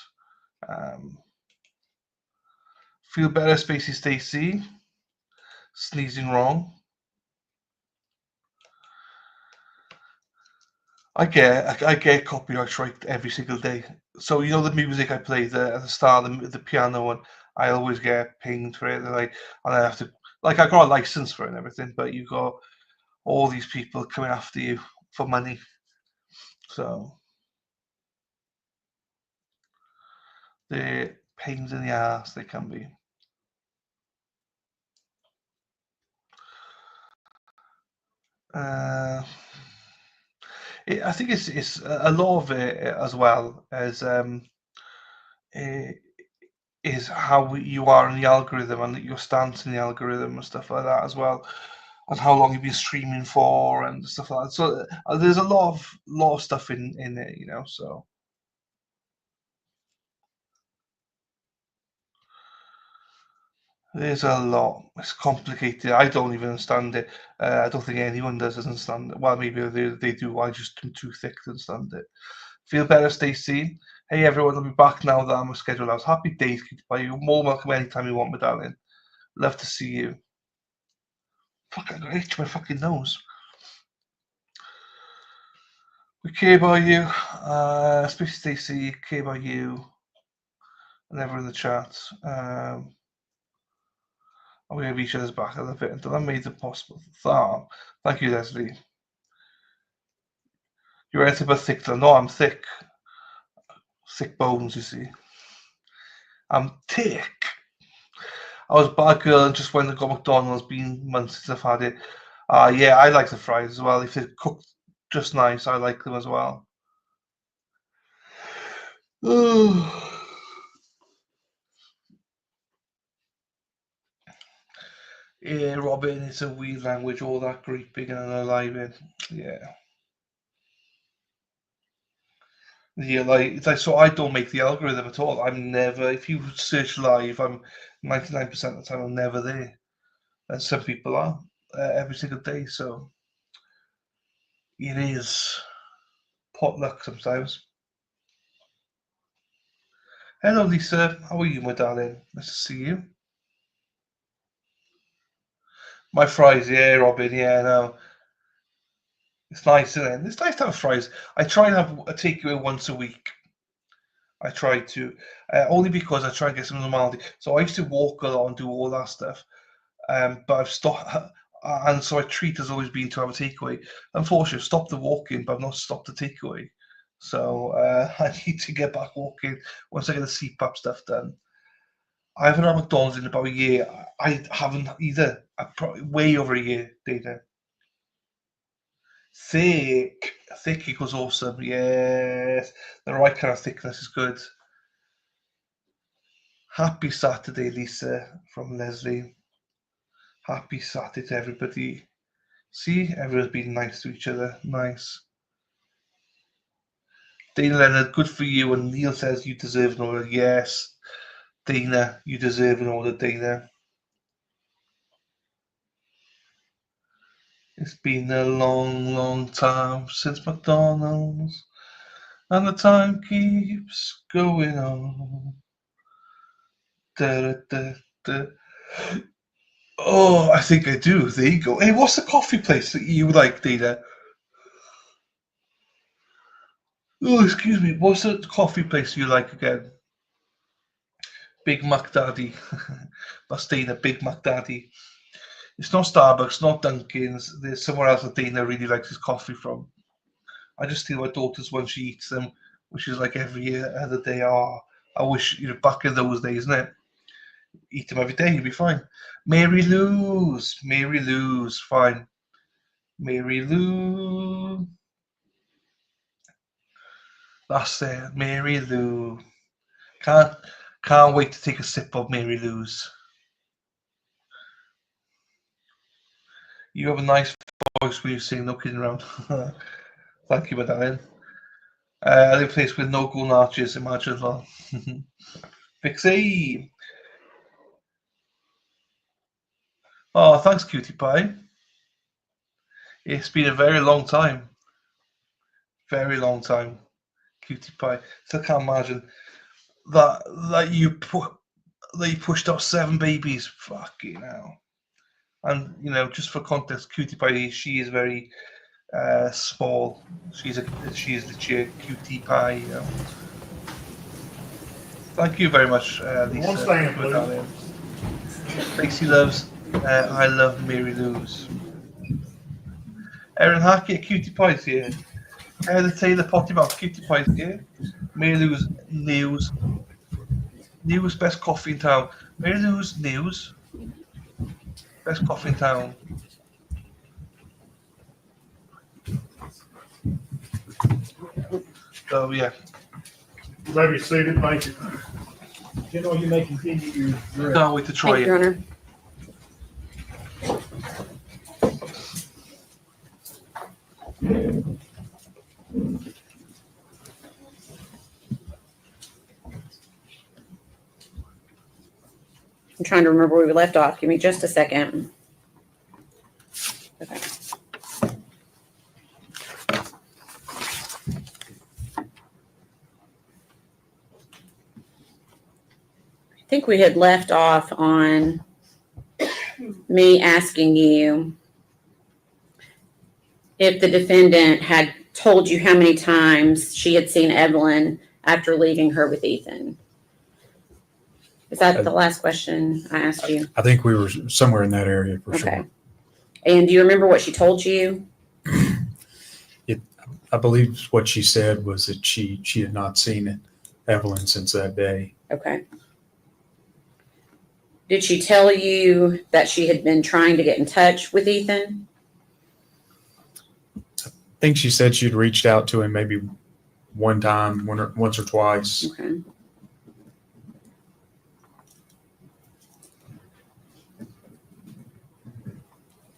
Feel better, Spacey Stacy. Sneezing wrong. I get copyright strike every single day. So you know the music I play at the start, the piano one, I always get pinged for it. And I have to, I got a license for it and everything, but you got all these people coming after you for money. So they're pains in the ass, they can be. I think it's a lot of it as well as is how you are in the algorithm and your stance in the algorithm and stuff like that as well, and how long you've been streaming for and stuff like that. So there's a lot of stuff in it, you know. So there's a lot. It's complicated. I don't even understand it. I don't think anyone does understand it. Well, maybe they do. I just am too thick to understand it. Feel better, Stacey. Hey everyone, I'll be back now that I'm scheduled out. Happy days, You're more welcome anytime you want, my darling. Love to see you. Fuck, I got itch my fucking nose. We care about you. Especially Stacey, care about you. And everyone in the chat. We have each other's back. I love it. Until I made it possible. Thank you, Leslie. You're anything but thick, though. No, I'm thick. Thick bones, you see. I'm thick. I was a bad girl and just went and got McDonald's. Been months since I've had it. Yeah, I like the fries as well. If they're cooked just nice, I like them as well. Yeah, Robin, it's a weird language, all that creeping and unaliving. Yeah. Yeah, it's like, so I don't make the algorithm at all. I'm never, if you search live, I'm 99% of the time I'm never there. And some people are every single day. So it is potluck sometimes. Hello, Lisa. How are you, my darling? Nice to see you. My fries, yeah, Robin. Yeah, no. It's nice, isn't it? It's nice to have fries. I try and have a takeaway once a week. I try to, only because I try and get some normality. So I used to walk a lot and do all that stuff, but I've stopped, and so my treat has always been to have a takeaway. Unfortunately, I've stopped the walking, but I've not stopped the takeaway. So I need to get back walking once I get the CPAP stuff done. I haven't had McDonald's in about a year. I haven't either. Probably way over a year, Dana. Thick equals awesome. Yes, the right kind of thickness is good. Happy Saturday, Lisa, from Leslie. Happy Saturday to everybody. See, everyone's being nice to each other. Nice. Dana Leonard, good for you. And Neil says you deserve an order. Yes, Dana, you deserve an order, Dana. It's been a long, long time since McDonald's, and the time keeps going on. Da, da, da. Oh, I think I do. There you go. Hey, what's the coffee place that you like, Dana? Oh, excuse me. What's the coffee place you like again? Big Mac Daddy. That's Dana, Big Mac Daddy. It's not Starbucks, not Dunkin's. There's somewhere else that Dana really likes his coffee from. I just steal my daughter's when she eats them, which is like every other day. Oh, I wish, back in those days, isn't it? Eat them every day, you'll be fine. Mary Lou's, fine. Mary Lou. That's it, Mary Lou. Can't wait to take a sip of Mary Lou's. You have a nice voice when you sing, no kidding around. Thank you, my darling. I live in a place with no golden arches, imagine as well. Pixie. Oh, thanks, Cutie Pie. It's been a very long time. Very long time, Cutie Pie. Still can't imagine that you pushed out 7 babies. Fucking hell. And just for context, Cutie Pie, she is very small. She is literally a cutie pie. Thank you very much, Lisa. Lacey loves. I love Mary Lou's. Erin Hackett, Cutie Pie's here. The Taylor Potty Mouth, Cutie Pie's here. Mary Lou's news. Best coffee in town. Mary Lou's news. Best coffee in town. So yeah. You may be seated. Thank you. You may continue your. Can't wait to try Thank you, Your Honor. I'm trying to remember where we left off. Give me just a second. Okay. I think we had left off on me asking you if the defendant had told you how many times she had seen Evelyn after leaving her with Ethan. Is that the last question I asked you? I think we were somewhere in that area for Okay. sure. And do you remember what she told you? I believe what she said was that she had not seen Evelyn since that day. Okay. Did she tell you that she had been trying to get in touch with Ethan? I think she said she'd reached out to him maybe one time, once or twice. Okay.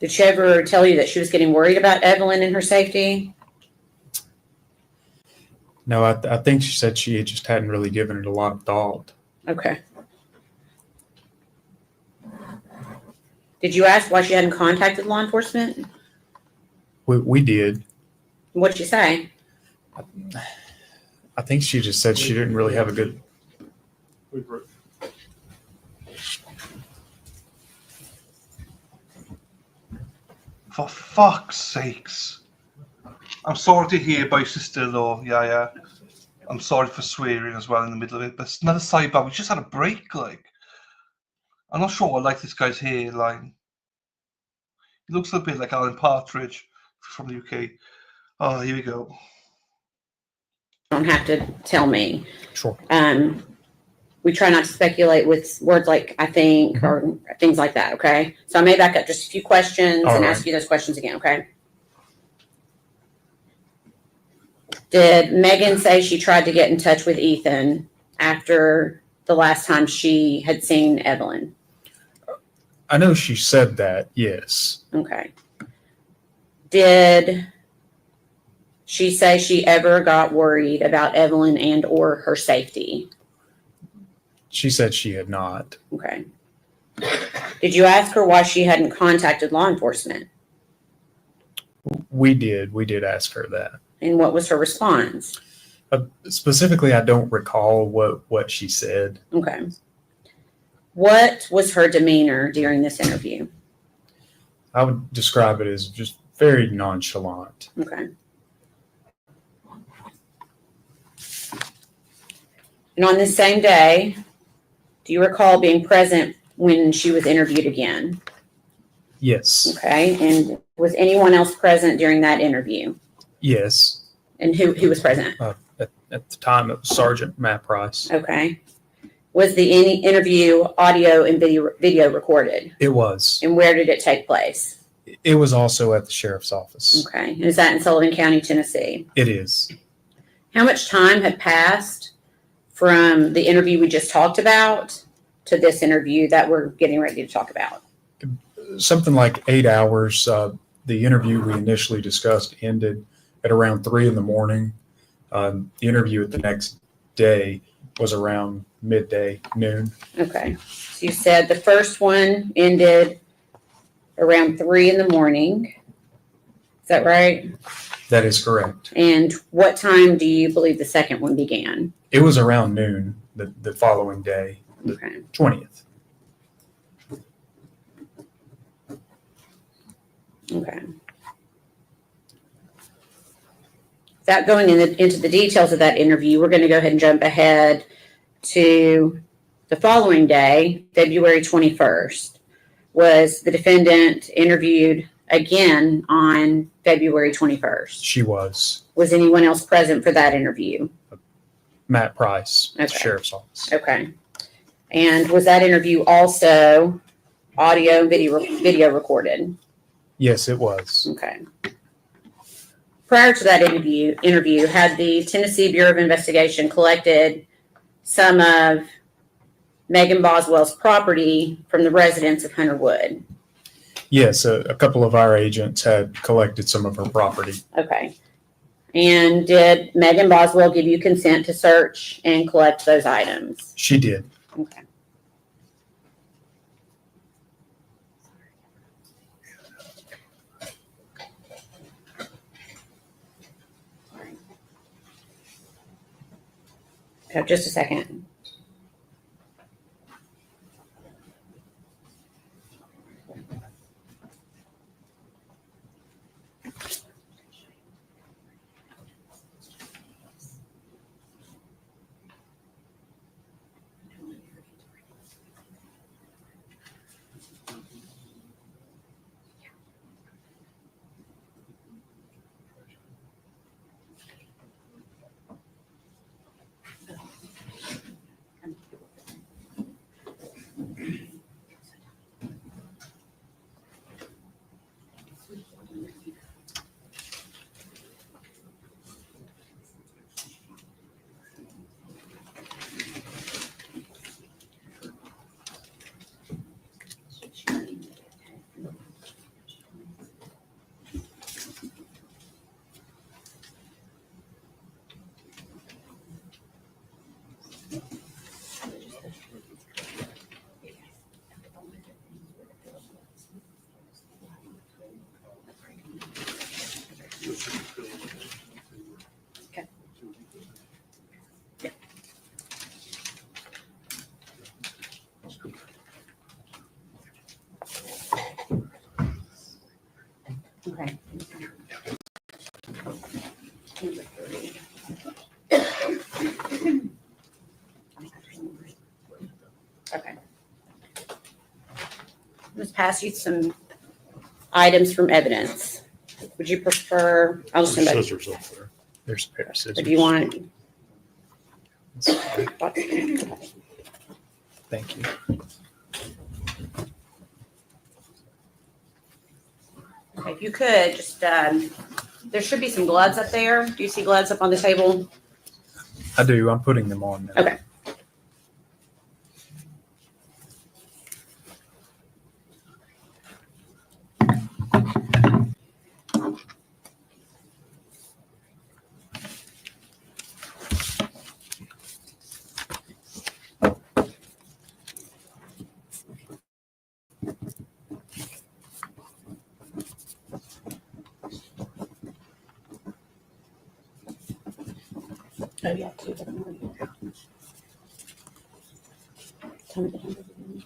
Did she ever tell you that she was getting worried about Evelyn and her safety? No, I think she said she just hadn't really given it a lot of thought. Okay. Did you ask why she hadn't contacted law enforcement? We did. What'd she say? I think she just said she didn't really have a good. For fuck's sakes. I'm sorry to hear about your sister-in-law, yeah. I'm sorry for swearing as well in the middle of it, but it's another sidebar. We just had a break, like. I'm not sure I like this guy's hairline. He looks a bit like Alan Partridge from the UK. Oh, here we go. Don't have to tell me. Sure. We try not to speculate with words like I think or things like that, okay? So I may back up just a few questions and ask you those questions again, okay? Did Megan say she tried to get in touch with Ethan after the last time she had seen Evelyn? I know she said that, yes. Okay. Did she say she ever got worried about Evelyn and or her safety? She said she had not. Okay. Did you ask her why she hadn't contacted law enforcement? We did ask her that. And what was her response? Specifically, I don't recall what she said. Okay. What was her demeanor during this interview? I would describe it as just very nonchalant. Okay. And on this same day, do you recall being present when she was interviewed again? Yes. Okay. And was anyone else present during that interview? Yes. And who was present? At the time, it was Sergeant Matt Price. Okay. Was the interview audio and video recorded? It was. And where did it take place? It was also at the sheriff's office. Okay. And is that in Sullivan County, Tennessee? It is. How much time had passed from the interview we just talked about to this interview that we're getting ready to talk about? Something like 8 hours. The interview we initially discussed ended at around 3 a.m. The interview at the next day was around midday, noon. Okay. So you said the first one ended around 3 a.m. Is that right? That is correct. And what time do you believe the second one began? It was around noon the following day, the 20th. Okay. Without going into the details of that interview, we're going to go ahead and jump ahead to the following day, February 21st. Was the defendant interviewed again on February 21st? She was. Was anyone else present for that interview? Matt Price, Okay. Sheriff's Office. Okay. And was that interview also audio and video recorded? Yes, it was. Okay. Prior to that interview, had the Tennessee Bureau of Investigation collected some of Megan Boswell's property from the residents of Hunter Wood? Yes, a couple of our agents had collected some of her property. Okay. And did Megan Boswell give you consent to search and collect those items? She did. Okay. Just a second. Okay. pass you some items from evidence. Would you prefer, I'll just send that. Scissors up there. There's a pair of scissors. If you want. Thank you. Okay, if you could, just, there should be some gloves up there. Do you see gloves up on the table? I do. I'm putting them on now. Okay. Oh, yeah, two different ones. Tell me the number again.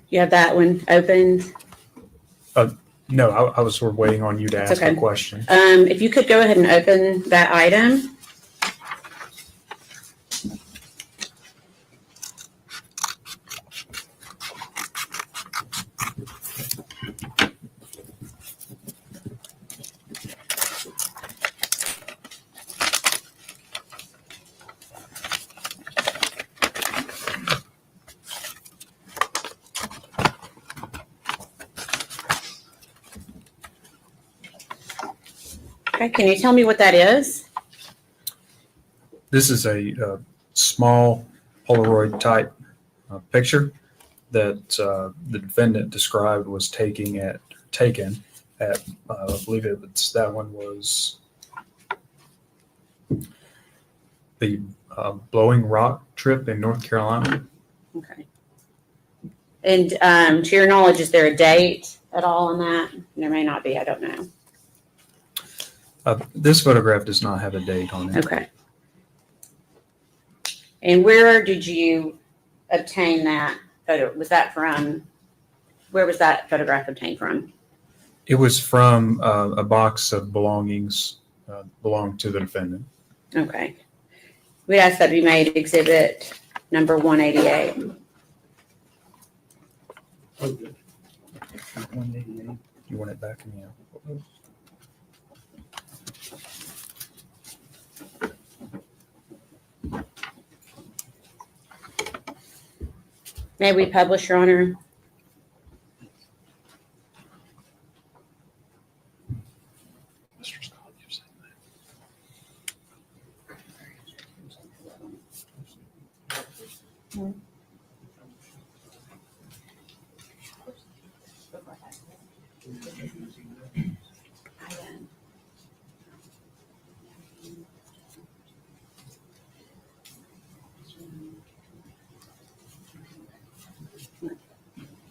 You have that one opened? No, I was sort of waiting on you to It's ask okay. a question. If you could go ahead and open that item. Okay, can you tell me what that is? This is a small Polaroid type picture that the defendant described was taken at I believe that one was the Blowing Rock trip in North Carolina. Okay. And to your knowledge, is there a date at all on that? There may not be, I don't know. This photograph does not have a date on it. Okay. And where did you obtain that photo? Was that from, where was that photograph obtained from? It was from a box of belongings belonged to the defendant. Okay. We'd ask that be made exhibit number 188. Okay. 188. You want it back in the envelope? May we publish, Your Honor? Mr. Scott, you've said that.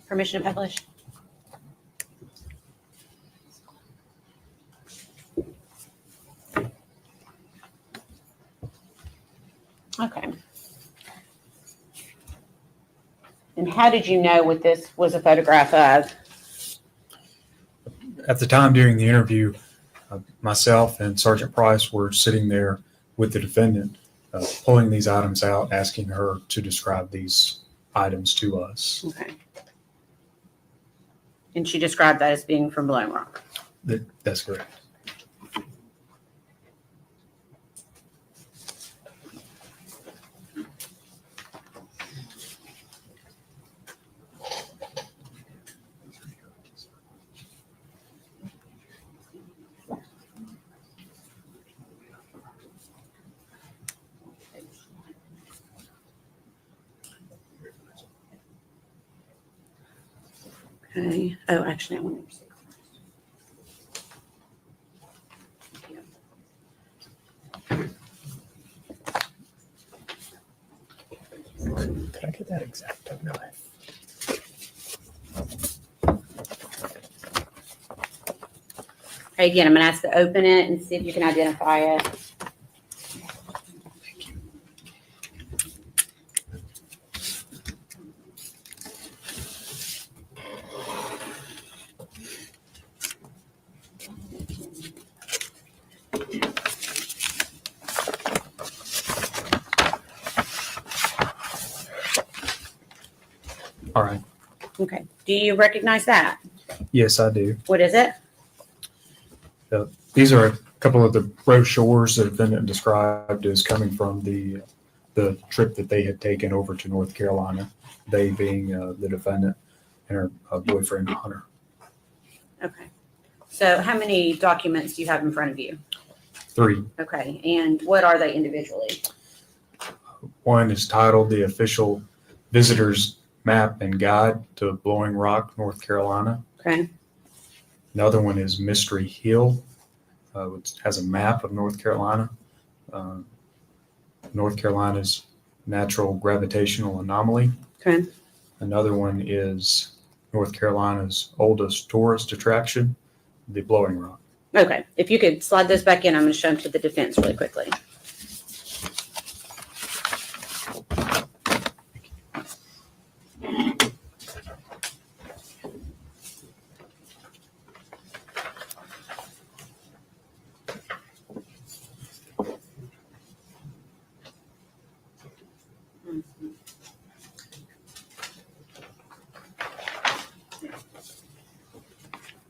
Permission to publish? Okay. And how did you know what this was a photograph of? At the time during the interview, myself and Sergeant Price were sitting there with the defendant, pulling these items out, asking her to describe these items to us. Okay. And she described that as being from Blowing Rock. That's correct. Okay. Oh, actually, I want to see. Can I get that exact knife? Okay, again, I'm gonna ask to open it and see if you can identify it. All right. Okay, do you recognize that? Yes, I do. What is it? These are a couple of the brochures that have been described as coming from the trip that they had taken over to North Carolina, they being the defendant and her boyfriend, Hunter. Okay, so how many documents do you have in front of you? 3. Okay, and what are they individually? One is titled The Official Visitor's Map and Guide to Blowing Rock, North Carolina. Okay. Another one is Mystery Hill, which has a map of North Carolina. North Carolina's natural gravitational anomaly. Okay. Another one is North Carolina's oldest tourist attraction, the Blowing Rock. Okay, if you could slide those back in, I'm going to show them to the defense really quickly.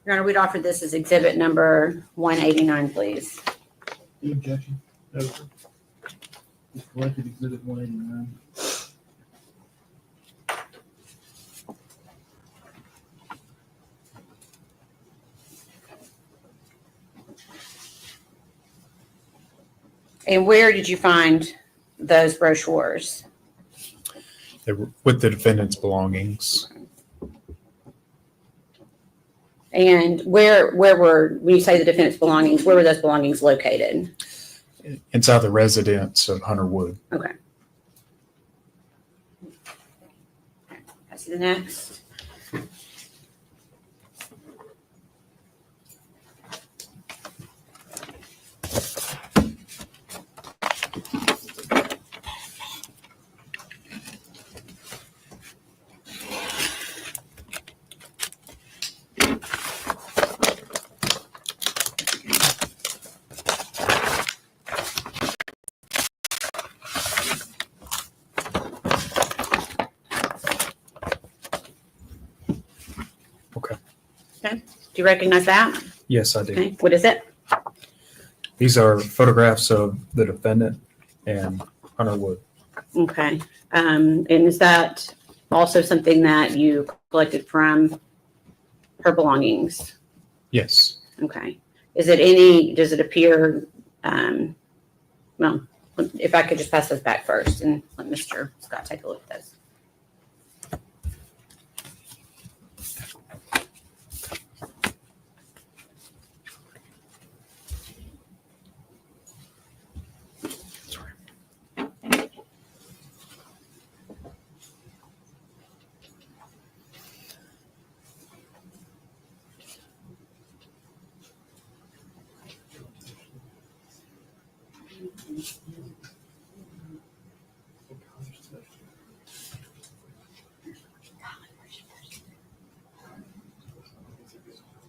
Your Honor, we'd offer this as exhibit number 189, please. Any objection? No, sir. It's collected exhibit 189. And where did you find those brochures? They were with the defendant's belongings. And where were, when you say the defendant's belongings, where were those belongings located? Inside the residence of Hunter Wood. Okay. I see the next. Okay. Do you recognize that? Yes, I do. Okay. What is it? These are photographs of the defendant and Hunter Wood. Okay. And is that also something that you collected from her belongings? Yes. Okay. Is it any, does it appear, well, if I could just pass those back first and let Mr. Scott take a look at those.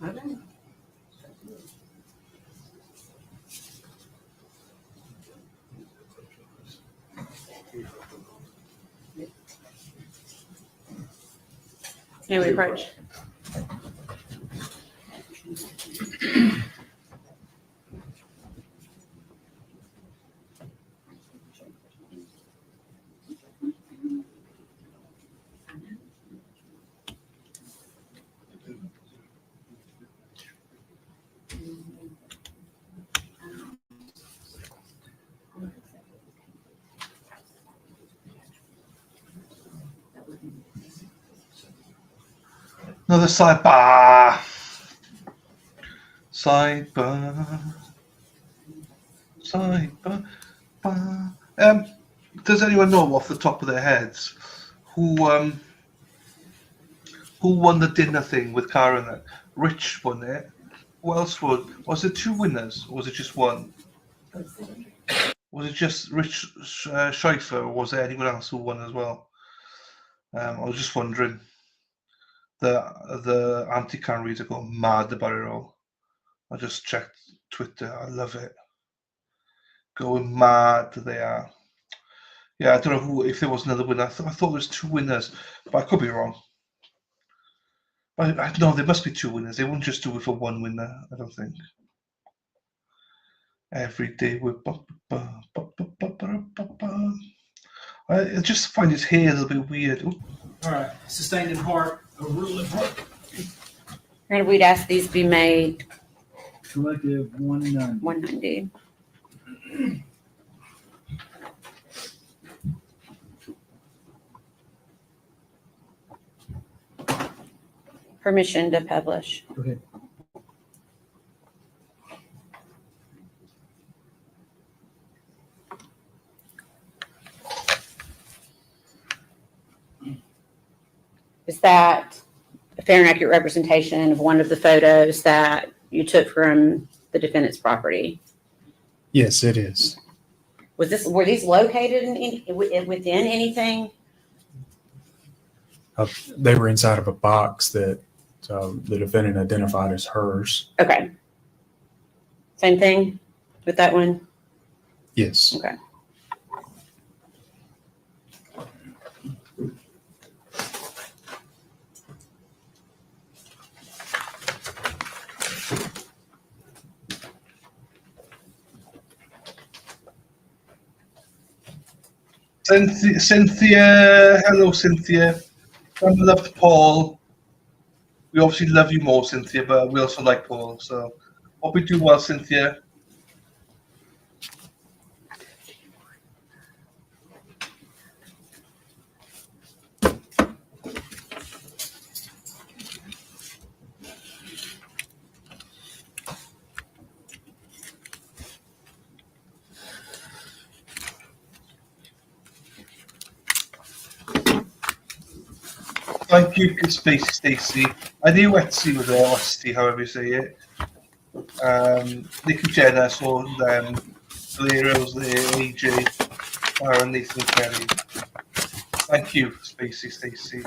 Okay. Can we approach? Another sidebar. Sidebar. Sidebar. Does anyone know off the top of their heads who won the dinner thing with Karen? Rich won it. What else was there 2 winners, or was it just one? Was it just Rich Schaefer, or was there anyone else who won as well? I was just wondering. The anti-can reader go mad about it all. I just checked Twitter. I love it. Going mad they are. Yeah, I don't know if there was another winner. I thought there was 2 winners, but I could be wrong. No, there must be 2 winners. They wouldn't just do it for 1 winner, I don't think. Every day with I just find his hair a little bit weird. Ooh. All right, sustained in heart, a rule in heart. And we'd ask these be made Collective 190. 190. Permission to publish. Go ahead. Is that a fair and accurate representation of one of the photos that you took from the defendant's property? Yes, it is. Were these located within anything? They were inside of a box that the defendant identified as hers. Okay. Same thing with that one? Yes. Okay. Cynthia, hello Cynthia. I love Paul. We obviously love you more, Cynthia, but we also like Paul. So hope you do well, Cynthia. Thank you, Space Stacy. I do Etsy with Etsy, however you say it. Nicky Jenner, so Valerios, AJ, Aaron, Nathan Kelly. Thank you, Spacey Stacy.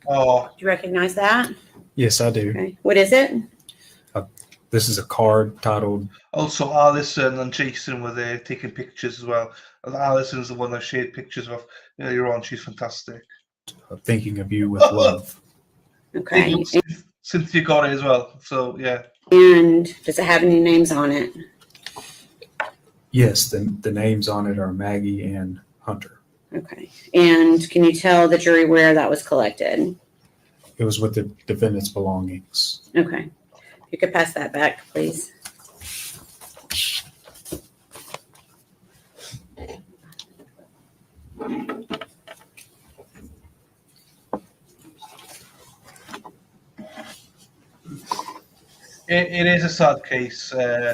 Oh, Do you recognize that? Yes, I do. Okay. What is it? This is a card titled. also Alison and Jason were there taking pictures as well. And Alison's the one I shared pictures of earlier on. She's fantastic. Thinking of You with Love. Okay. Cynthia got it as well. So yeah. And does it have any names on it? Yes, the names on it are Maggie and Hunter. Okay. And can you tell the jury where that was collected? It was with the defendant's belongings. Okay. You could pass that back, please. It is a sad case,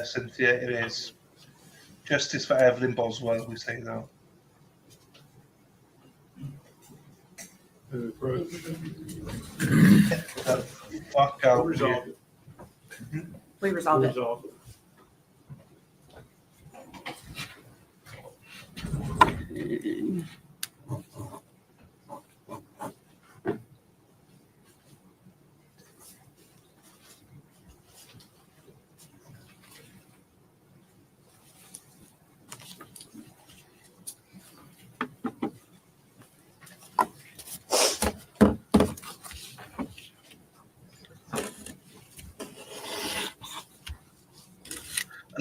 Cynthia. It is. Justice for Evelyn Boswell, we say though. Fuck out. We resolved it.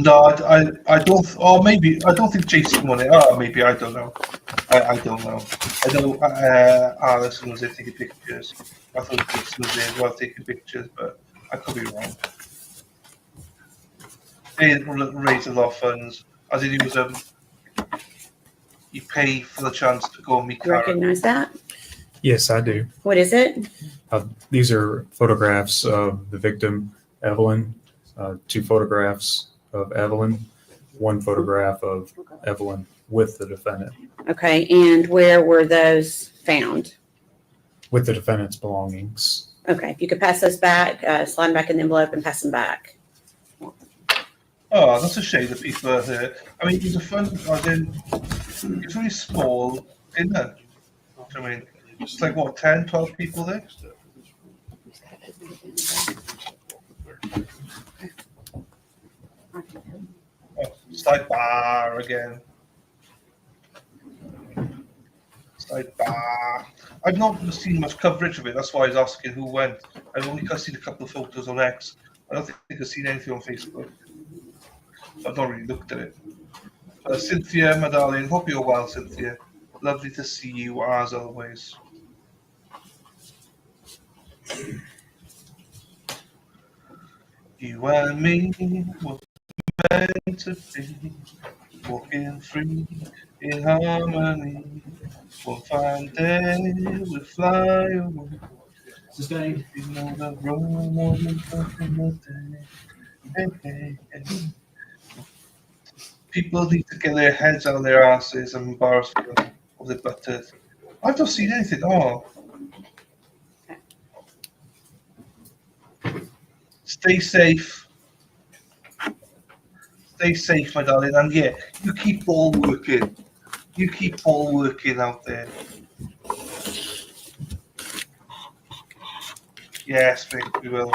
No, I don't. Or maybe I don't think Jason won it. Oh, maybe I don't know. I don't know. I know Alison was there taking pictures. I thought Jason was there as well taking pictures, but I could be wrong. They raised a lot of funds. As it was you pay for the chance to go and meet You Karen. recognize that? Yes, I do. What is it? These are photographs of the victim, Evelyn, 2 photographs of Evelyn, 1 photograph of Evelyn with the defendant. Okay. And where were those found? with the defendant's belongings. Okay, if you could pass those back, slide them back in the envelope and pass them back. Oh, that's a shame that people are here. I mean, it's a fun, it's really small dinner. I mean, it's like, what, 10, 12 people there? Oh, side bar again. Side bar. I've not seen much coverage of it. That's why I was asking who went. I've only seen a couple of photos on X. I don't think I've seen anything on Facebook. I've not really looked at it. Cynthia, my darling, hope you're well, Cynthia. Lovely to see you as always. You and me were meant to be, walking free in harmony. One fine day we'll fly away. Sustained. You know the road in the day. Hey, hey, hey. People need to get their heads out of their asses and embarrass them of their butters. I've not seen anything. Oh. Stay safe. Stay safe, my darling. And yeah, you keep all working. You keep all working out there. Yes, mate, we will.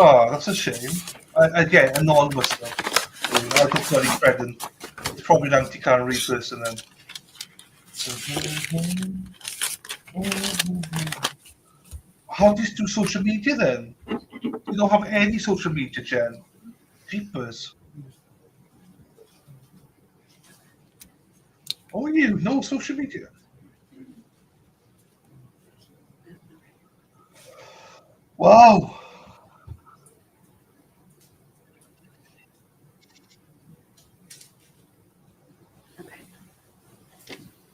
Oh, that's a shame. Again, anonymous though. I don't bloody Fred. It's probably an anti-can read person then. How do you do social media then? You don't have any social media, Jen. Jeepers. Oh, you? No social media? Wow.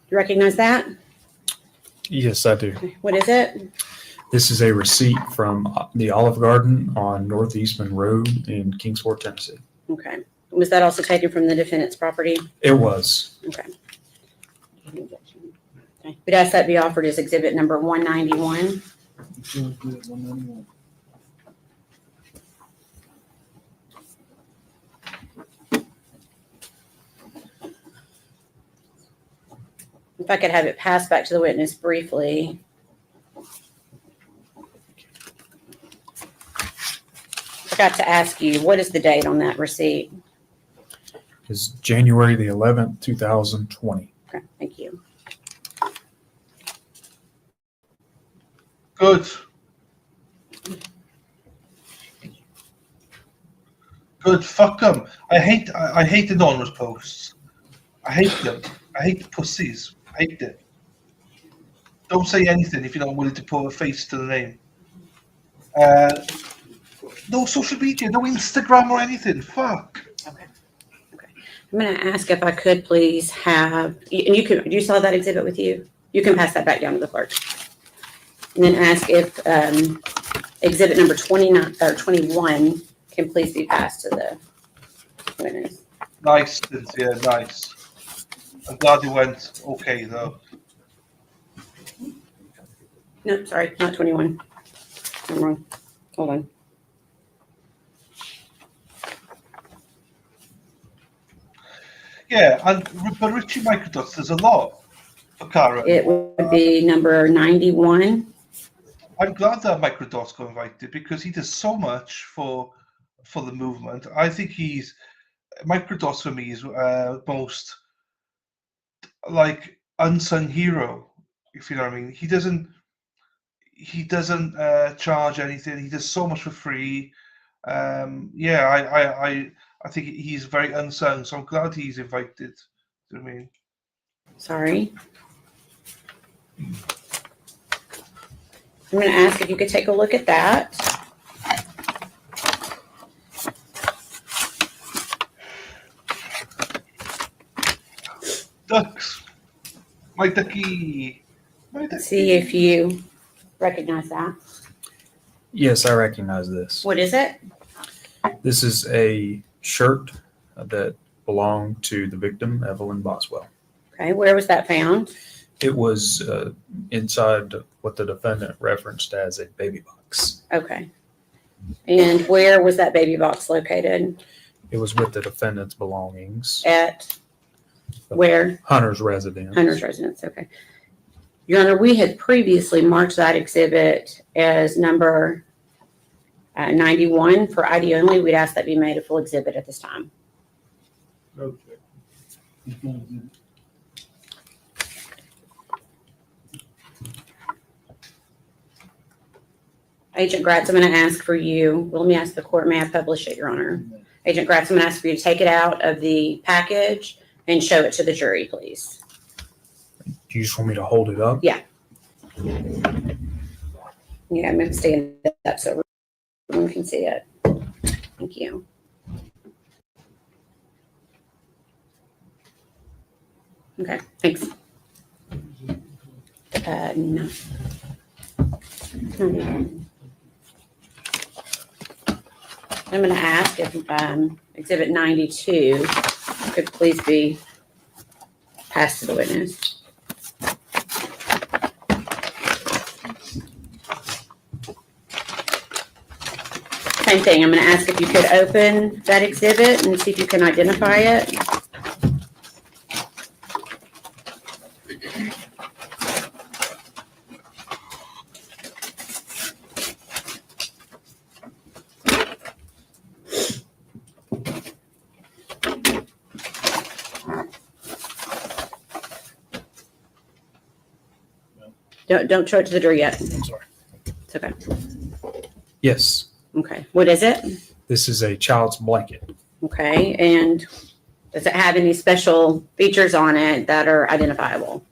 You recognize that? Yes, I do. What is it? This is a receipt from the Olive Garden on North Eastman Road in Kingsport, Tennessee. Okay. Was that also taken from the defendant's property? It was. Okay. Okay. We'd ask that be offered as exhibit number 191. If I could have it passed back to the witness briefly. Forgot to ask you, what is the date on that receipt? It's January the 11th, 2020. Okay, thank you. Good. Good. Fuck them. I hate anonymous posts. I hate them. I hate the pussies. I hate it. Don't say anything if you're not willing to put a face to the name. No social media, no Instagram or anything. Fuck. Okay. Okay. I'm going to ask if I could please have, and you saw that exhibit with you? You can pass that back down to the clerk. And then ask if exhibit number 29 or 21 can please be passed to the witness. Nice, Cynthia, nice. I'm glad you went okay, though. No, sorry, not 21. I'm wrong. Hold on. Yeah, but Richie Microdots, there's a lot for Karen. It would be number 91. I'm glad that Microdots got invited because he does so much for the movement. I think Microdots for me is most like unsung hero, if you know what I mean. He doesn't charge anything. He does so much for free. I think he's very unsung, so I'm glad he's invited. Do you know what I mean? Sorry. I'm going to ask if you could take a look at that. Ducks. My ducky. See if you recognize that. Yes, I recognize this. What is it? This is a shirt that belonged to the victim, Evelyn Boswell. Okay, where was that found? It was inside what the defendant referenced as a baby box. Okay. And where was that baby box located? It was with the defendant's belongings. At where? Hunter's residence. Hunter's residence, okay. Your Honor, we had previously marked that exhibit as number 91 for ID only. We'd ask that be made a full exhibit at this time. Okay. Agent Gratz, I'm going to ask for you. Well, let me ask the court, may I publish it, Your Honor? Agent Gratz, I'm going to ask for you to take it out of the package and show it to the jury, please. Do you just want me to hold it up? Yeah. Yeah, I'm going to stand up so everyone can see it. Thank you. Okay, thanks. No. I'm going to ask if Exhibit 92 could please be passed to the witness. Same thing. I'm going to ask if you could open that exhibit and see if you can identify it. Don't show it to the jury yet. I'm sorry. It's okay. Yes. Okay. What is it? This is a child's blanket. Okay. And does it have any special features on it that are identifiable?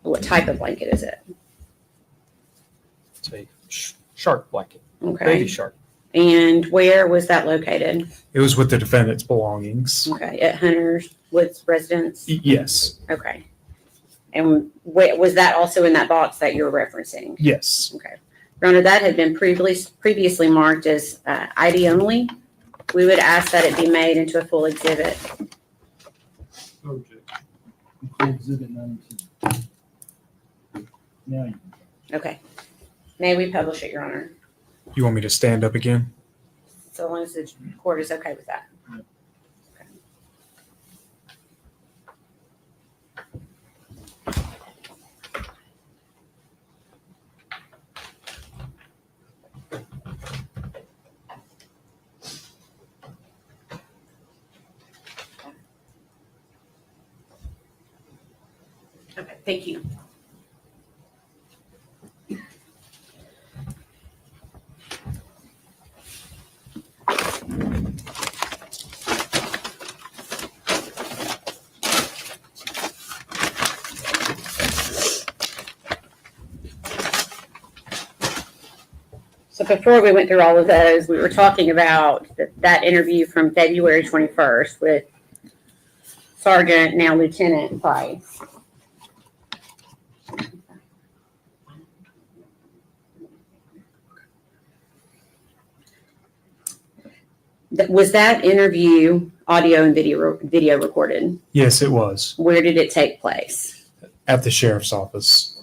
What type of blanket is it? It's a shark blanket. Okay. Baby shark. And where was that located? It was with the defendant's belongings. Okay. At Hunter's Woods residence? Yes. Okay. And was that also in that box that you're referencing? Yes. Okay. Your Honor, that had been previously marked as ID only. We would ask that it be made into a full exhibit. Okay. Exhibit 92. Now you. Okay. May we publish it, Your Honor? You want me to stand up again? So long as the court is okay with that. Okay, thank you. So before we went through all of those, we were talking about that interview from February 21st with Sergeant, now Lieutenant Price. Was that interview audio and video recorded? Yes, it was. Where did it take place? At the sheriff's office.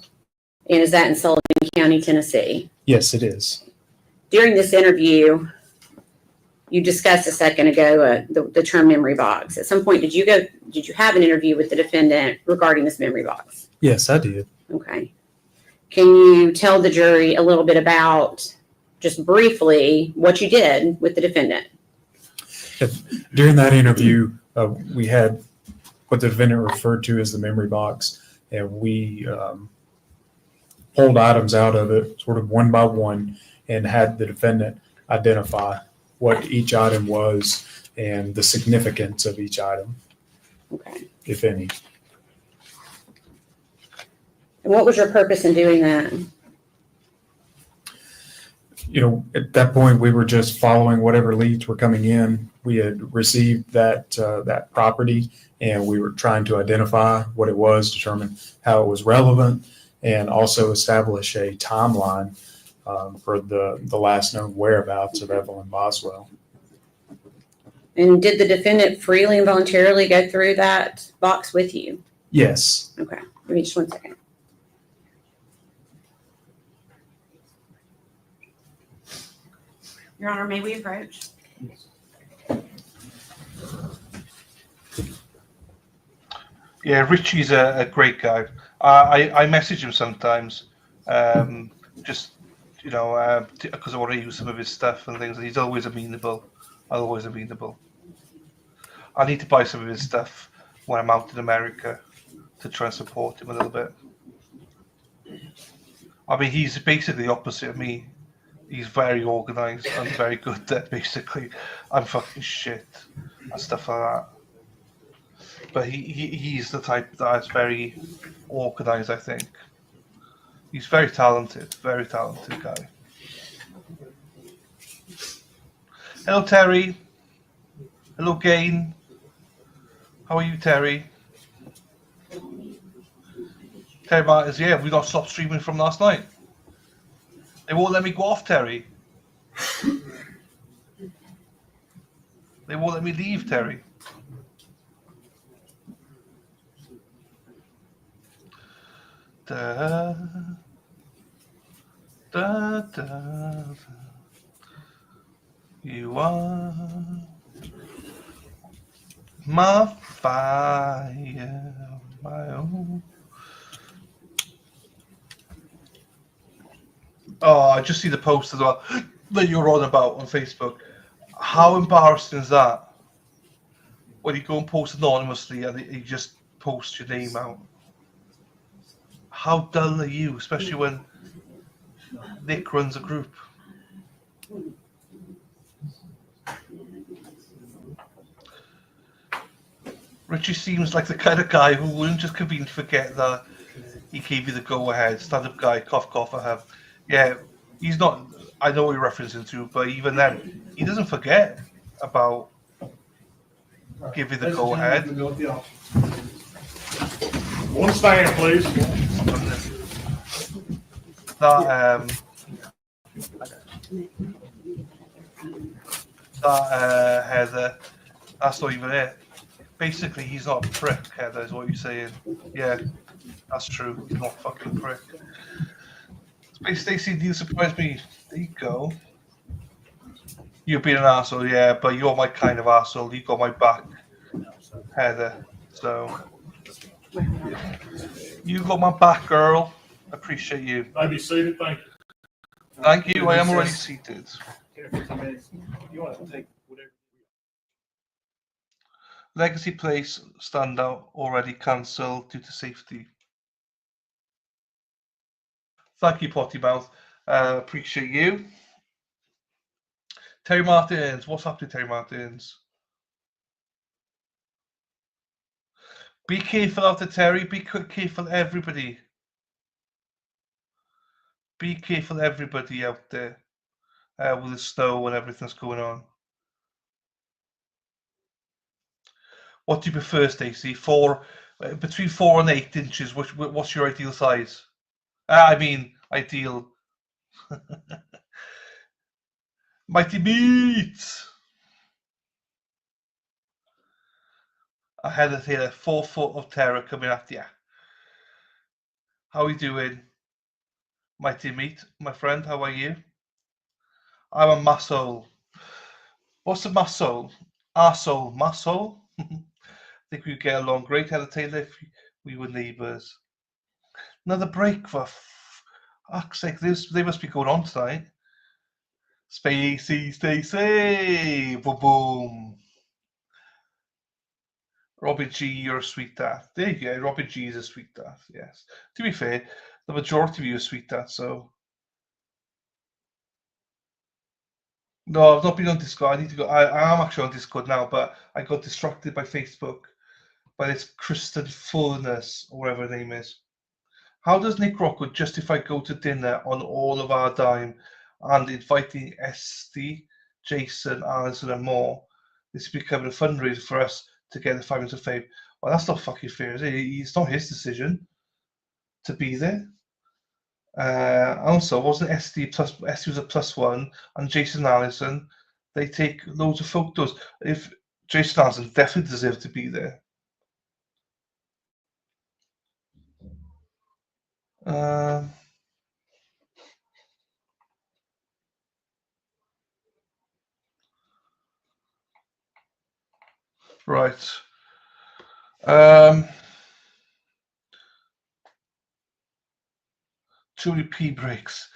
And is that in Sullivan County, Tennessee? Yes, it is. During this interview, you discussed a second ago the term memory box. At some point, did you have an interview with the defendant regarding this memory box? Yes, I did. Okay. Can you tell the jury a little bit about, just briefly, what you did with the defendant? During that interview, we had what the defendant referred to as the memory box, and we pulled items out of it sort of one by one and had the defendant identify what each item was and the significance of each item, okay, if any. And what was your purpose in doing that? You know, at that point, we were just following whatever leads were coming in. We had received that property, and we were trying to identify what it was, determine how it was relevant, and also establish a timeline for the last known whereabouts of Evelyn Boswell. And did the defendant freely and voluntarily go through that box with you? Yes. Okay, give me just 1 second. Your Honor, may we approach? Yeah, Richie's a great guy. I message him sometimes, just because I want to use some of his stuff and things. And he's always amenable. Always amenable. I need to buy some of his stuff when I'm out in America to try and support him a little bit. I mean, he's basically the opposite of me. He's very organized and very good at basically I'm fucking shit and stuff like that. But he's the type that is very organized, I think. He's very talented guy. Hello, Terry. Hello, Gain. How are you, Terry? Terry Martin's, yeah, we got stopped streaming from last night. They won't let me go off, Terry. They won't let me leave, Terry. Da, da, da. You are my fire, my own. Oh, I just see the post as well that you're on about on Facebook. How embarrassing is that? When you go and post anonymously and you just post your name out. How dull are you, especially when Nick runs a group? Richie seems like the kind of guy who wouldn't just conveniently forget that he gave you the go-ahead. Stand-up guy, cough, cough, I have. Yeah, he's not. I know what you're referencing to, but even then, he doesn't forget about giving the go-ahead. One stand, please. Heather, that's not even it. Basically, he's not a prick, Heather, is what you're saying. Yeah, that's true. He's not a fucking prick. Space Stacy, you surprised me. There you go. You've been an asshole, yeah, but you're my kind of asshole. You got my back, Heather. So you got my back, girl. Appreciate you. I'll be seated. Thank you. Thank you. I am already seated. You want to take whatever. Legacy Place standout already cancelled due to safety. Thank you, Potty Mouth. Appreciate you. Terry Martins. What's happening, Terry Martins? Be careful out there, Terry. Be careful, everybody. Be careful, everybody out there with the snow and everything that's going on. What do you prefer, Stacey? Between 4 and 8 inches. What's your ideal size? I mean, ideal. Mighty Meats. I had it here, 4 foot of terror coming at you. How are you doing, Mighty Meat, my friend? How are you? I'm a muscle. What's a muscle? Arsehole, muscle. I think we'd get along great, Heather Taylor, if we were neighbours. Another break for fuck's sake. They must be going on tonight. Spacey, Stacey. Boom, boom. Robin G, you're a sweetheart. There you go. Robin G is a sweetheart, yes. To be fair, the majority of you are sweetheart, so. No, I've not been on Discord. I need to go. I am actually on Discord now, but I got distracted by Facebook by this Kristen Fullness, or whatever her name is. How does Nick Rockwood justify go to dinner on all of our dime and inviting Esty, Jason, Alison, and more? This is becoming a fundraiser for us to get the 5 minutes of fame. Well, that's not fucking fair, is it? It's not his decision to be there. Also, wasn't Esty was a +1, and Jason and Alison, they take loads of photos. If Jason Allen definitely deserved to be there. Right. Too many pee breaks.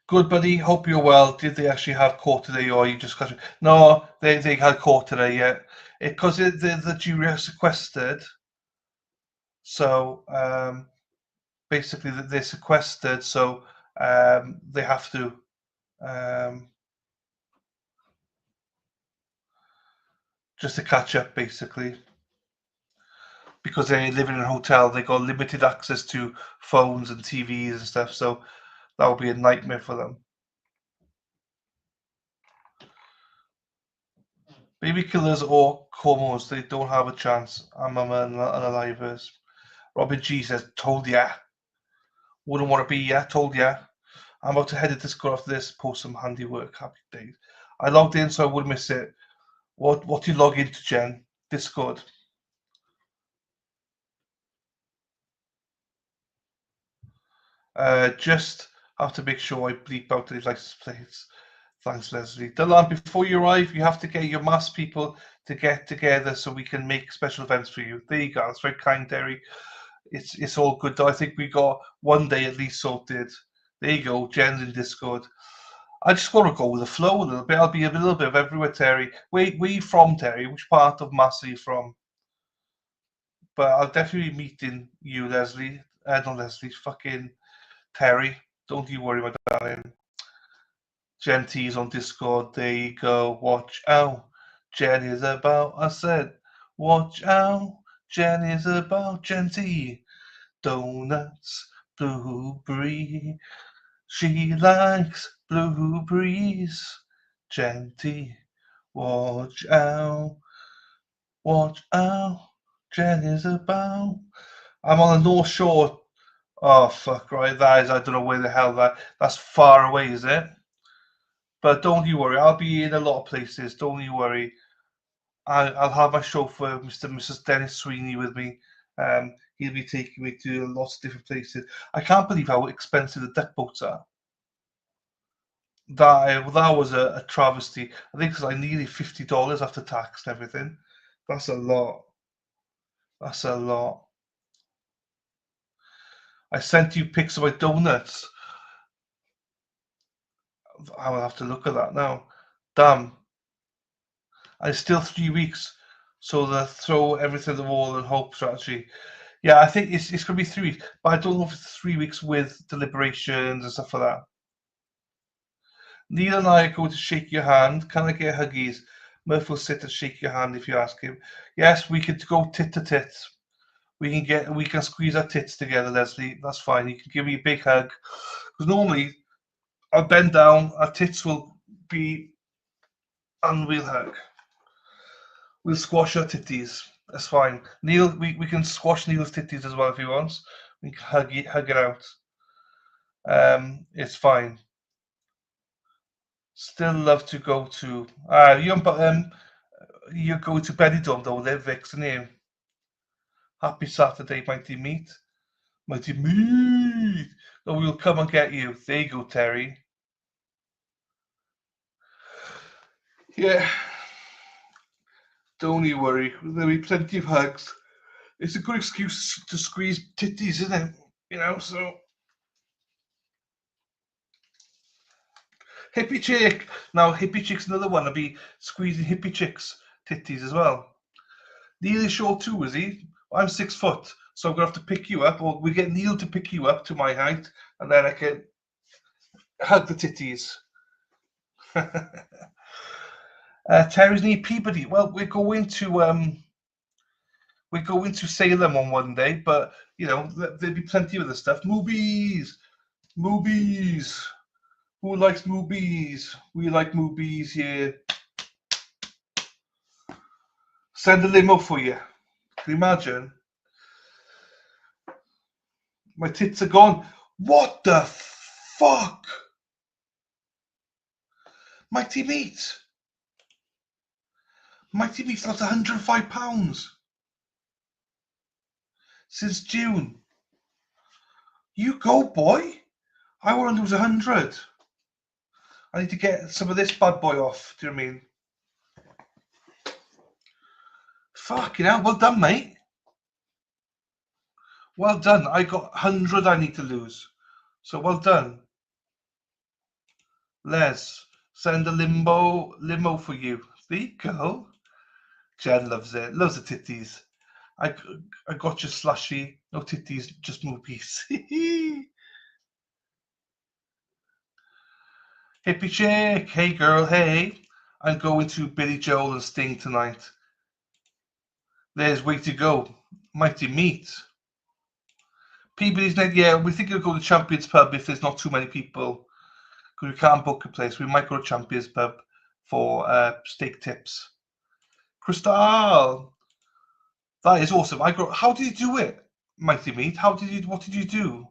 Good, buddy. Hope you're well. Did they actually have court today, or you just got? No, they had court today. Yeah, because the jury are sequestered. So basically, they're sequestered. So they have to. Just to catch up, basically, because they live in a hotel, they got limited access to phones and TVs and stuff. So that will be a nightmare for them. Baby killers or homos, they don't have a chance. I'm unalivers. Robin G says, told ya. Wouldn't want to be ya, told ya. I'm about to head to Discord after this, post some handiwork. Happy days. I logged in so I wouldn't miss it. What do you log into, Jen? Discord. Just have to make sure I bleep out the license plates. Thanks, Leslie. Dylan, before you arrive, you have to get your mass people to get together so we can make special events for you. There you go. That's very kind, Derry. It's all good, though. I think we got one day at least sorted. There you go. Jen's in Discord. I just want to go with the flow a little bit. I'll be a little bit of everywhere, Terry. Where you from, Terry? Which part of Mass are you from? But I'll definitely be meeting you, Leslie. Not Leslie, fucking Terry. Don't you worry, my darling. Jen T's on Discord. There you go. Watch out. Jen is about. I said, watch out. Jen is about Jen T. Donuts, blueberry. She likes blueberries. Jen T. Watch out. Watch out. Jen is about. I'm on the North Shore. Oh, fuck, right. That is, I don't know where the hell that's far away, is it? But don't you worry, I'll be in a lot of places. Don't you worry. I'll have my chauffeur, Mr. and Mrs. Dennis Sweeney, with me. He'll be taking me to lots of different places. I can't believe how expensive the duck boats are. That was a travesty. I think it's like nearly $50 after tax and everything. That's a lot. That's a lot. I sent you pics of my donuts. I will have to look at that now. Damn. And it's still 3 weeks. So they throw everything at the wall and hope strategy. Yeah, I think it's going to be 3 weeks. But I don't know if it's 3 weeks with deliberations and stuff like that. Neil and I are going to shake your hand. Can I get huggies? Murph will sit and shake your hand if you ask him. Yes, we could go tit to tit. We can squeeze our tits together, Leslie. That's fine. You can give me a big hug. Because normally I'll bend down, our tits will be, and we'll hug. We'll squash our titties. That's fine. Neil, we can squash Neil's titties as well if he wants. We can hug it out. It's fine. Still love to go to. You go to Benidorm though, there, Vix, and him. Happy Saturday, mighty meat. Mighty meat. No, we'll come and get you. There you go, Terry. Yeah. Don't you worry. There'll be plenty of hugs. It's a good excuse to squeeze titties, isn't it? You know, so. Hippie chick. Now, hippie chick's another one. I'll be squeezing hippie chick's titties as well. Neil is short too, is he? I'm 6 foot, so I'm going to have to pick you up, or we get Neil to pick you up to my height, and then I can hug the titties. Terry's knee Peabody. Well, we're going to Salem on one day, but you know there'll be plenty of other stuff. Movies. Who likes movies? We like movies here. Send a limo for you. Can you imagine? My tits are gone. What the fuck? Mighty meat. Mighty Meat's lost £105 since June. You go, boy. I want to lose 100. I need to get some of this bad boy off. Do you know what I mean? Fucking hell. Well done, mate. Well done. I got 100 I need to lose. So well done. Les, send a limo for you. There you go. Jen loves it. Loves the titties. I got you slushy. No titties, just movies. Hippie chick. Hey girl, hey. I'm going to Billy Joel and Sting tonight. There's way to go. Mighty Meat. Peabody's night, yeah, we think we'll go to Champions Pub if there's not too many people. Because we can't book a place. We might go to Champions Pub for steak tips. Crystal, that is awesome. How did you do it, Mighty Meat? What did you do?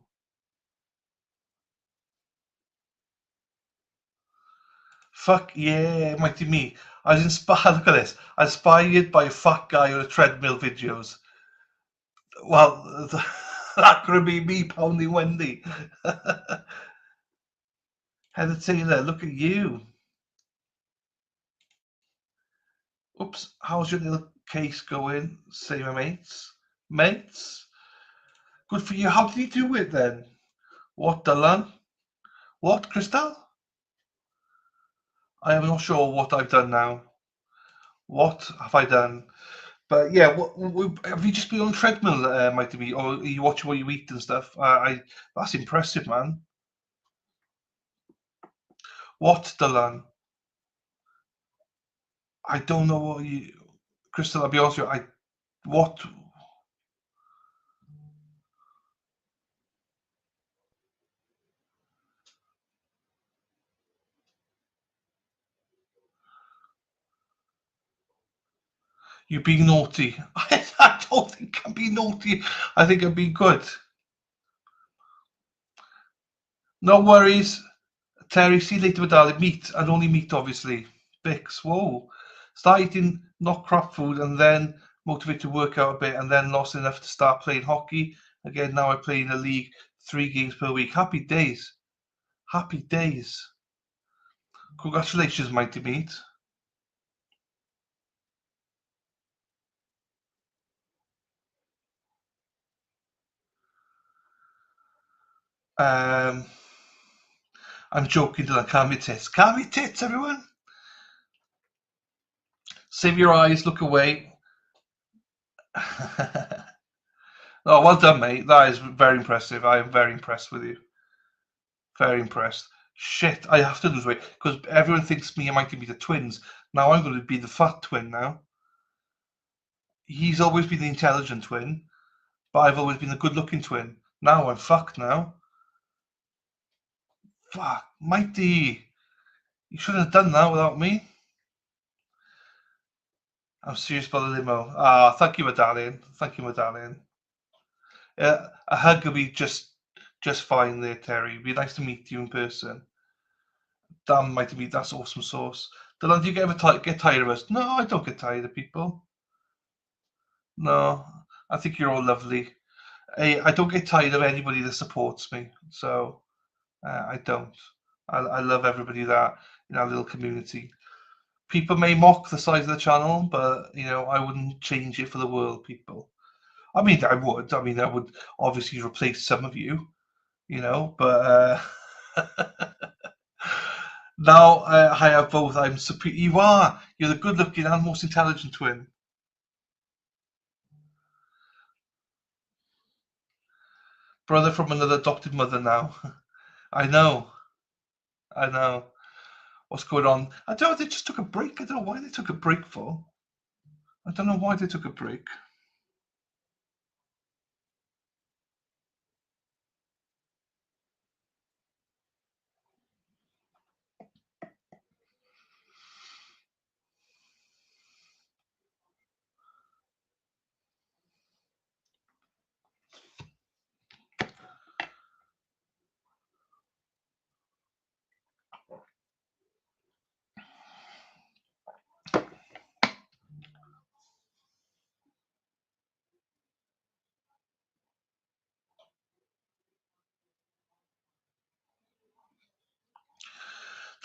Fuck yeah, Mighty Meat. I was inspired, look at this. Inspired by a fat guy on a treadmill videos. Well, that could be me pounding Wendy. Heather Taylor, look at you. Oops, how's your little case going? Say my mates. Mates? Good for you. How did you do it then? What, Dylan? What, Crystal? I am not sure what I've done now. What have I done? But yeah, have you just been on treadmill, Mighty Meat, or are you watching what you eat and stuff? That's impressive, man. What, Dylan? I don't know what you, Crystal. I'll be honest with you. What? You being naughty. I don't think I'm being naughty. I think I'm being good. No worries, Terry. See you later, my darling. Meat and only meat, obviously. Bix. Whoa. Start eating not crap food and then motivated to work out a bit and then lost enough to start playing hockey. Again, now I play in a league 3 games per week. Happy days. Happy days. Congratulations, Mighty Meat. I'm joking, Dylan. Calm your tits. Calm your tits, everyone. Save your eyes. Look away. Oh, well done, mate. That is very impressive. I am very impressed with you. Very impressed. Shit, I have to lose weight because everyone thinks me and Mikey be the twins. Now I'm going to be the fat twin now. He's always been the intelligent twin, but I've always been the good-looking twin. Now I'm fucked now. Fuck, Mighty. You shouldn't have done that without me. I'm serious about the limo. Ah, thank you, my darling. Thank you, my darling. A hug will be just fine there, Terry. It'd be nice to meet you in person. Damn, Mighty Meat, that's awesome sauce. Dylan, do you ever get tired of us? No, I don't get tired of people. No, I think you're all lovely. I don't get tired of anybody that supports me. So I don't. I love everybody that in our little community. People may mock the size of the channel, but I wouldn't change it for the world, people. I mean, I would. I mean, I would obviously replace some of you, but now I have both. I'm superior. You're the good-looking and most intelligent twin. Brother from another adopted mother now. I know. What's going on? I don't know. They just took a break. I don't know why they took a break for. I don't know why they took a break.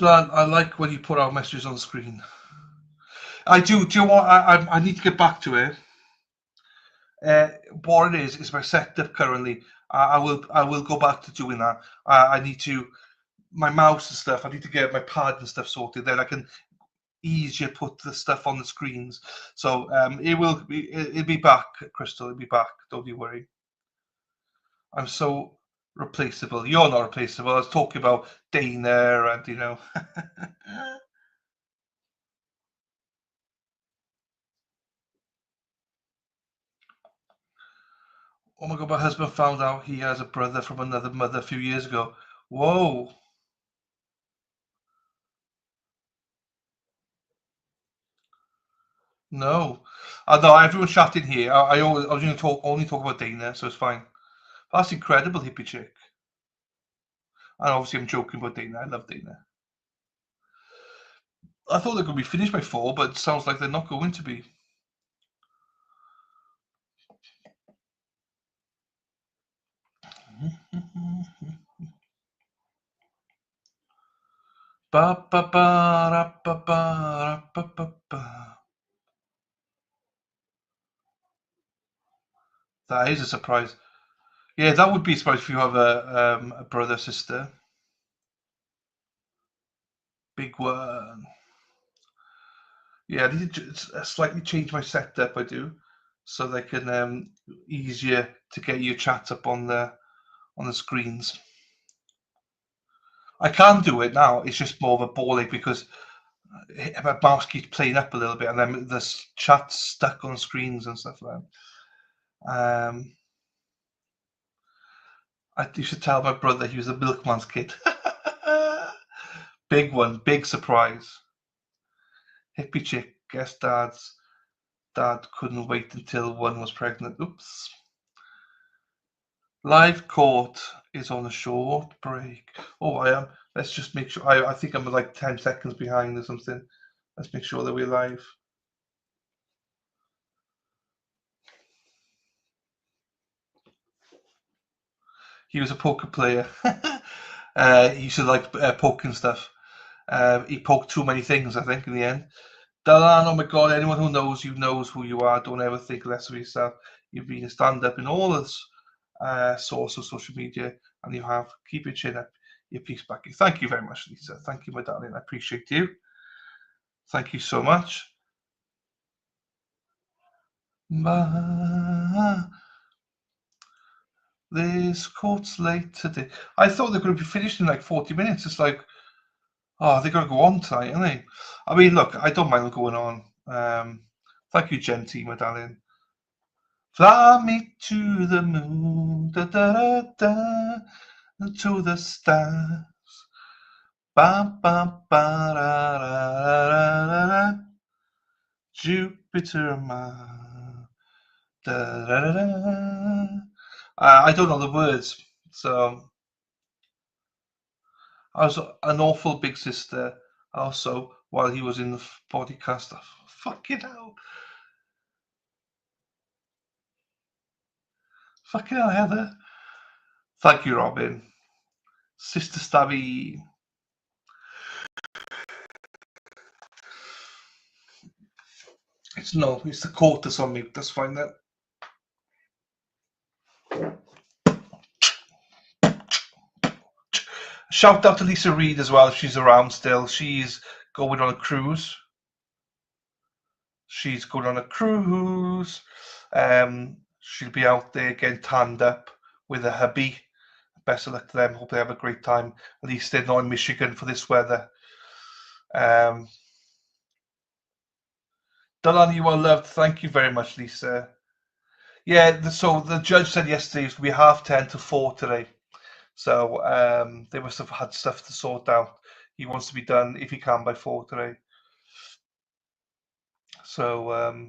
Dylan, I like when you put our messages on the screen. I do. Do you know what? I need to get back to it. What it is my setup currently. I will go back to doing that. I need to my mouse and stuff. I need to get my pad and stuff sorted. Then I can easier put the stuff on the screens. So it'll be back, Crystal. It'll be back. Don't you worry. I'm so replaceable. You're not replaceable. I was talking about Dana and Oh my God, my husband found out he has a brother from another mother a few years ago. Whoa. No. No, everyone's chatting here. I was going to only talk about Dana, so it's fine. That's incredible, hippie chick. And obviously I'm joking about Dana. I love Dana. I thought they were going to be finished by 4, but it sounds like they're not going to be. Ba ba ba ra ba ba ra ba ba ba. That is a surprise. Yeah, that would be a surprise if you have a brother sister. Big one. Yeah, I need to slightly change my setup. I do, so they can easier to get your chat up on the screens. I can do it now. It's just more of a ball ache because my mouse keeps playing up a little bit, and then the chat's stuck on screens and stuff like that. I used to tell my brother he was a milkman's kid. Big one, big surprise. Hippie chick, guess dad couldn't wait until one was pregnant. Oops. Live court is on a short break. Oh, I am. Let's just make sure. I think I'm like 10 seconds behind or something. Let's make sure that we're live. He was a poker player. He used to like poking stuff. He poked too many things, I think, in the end. Dylan, oh my God, anyone who knows you knows who you are. Don't ever think less of yourself. You've been a stand-up in all this source of social media, and you have. Keep your chin up, your peace back. Thank you very much, Lisa. Thank you, my darling. I appreciate you. Thank you so much. This court's late today. I thought they were going to be finished in like 40 minutes. It's like, oh, they're going to go on tonight, aren't they? I mean, look, I don't mind going on. Thank you, Genty, my darling. Fly me to the moon, da da da da, to the stars. Ba ba ba da da da da da. Jupiter, ma. Da da da da. I don't know the words, so I was an awful big sister. Also, while he was in the podcast, fucking hell. Fucking hell, Heather. Thank you, Robin. Sister Stabby. It's the court that's on mute. That's fine then. Shout out to Lisa Reed as well. She's around still. She's going on a cruise. She'll be out there getting tanned up with her hubby. Best of luck to them. Hope they have a great time. At least they're not in Michigan for this weather. Dylan, you are loved. Thank you very much, Lisa. Yeah, so the judge said yesterday it was going to be 10:30 to 4 today. So they must have had stuff to sort out. He wants to be done, if he can, by 4 today. So,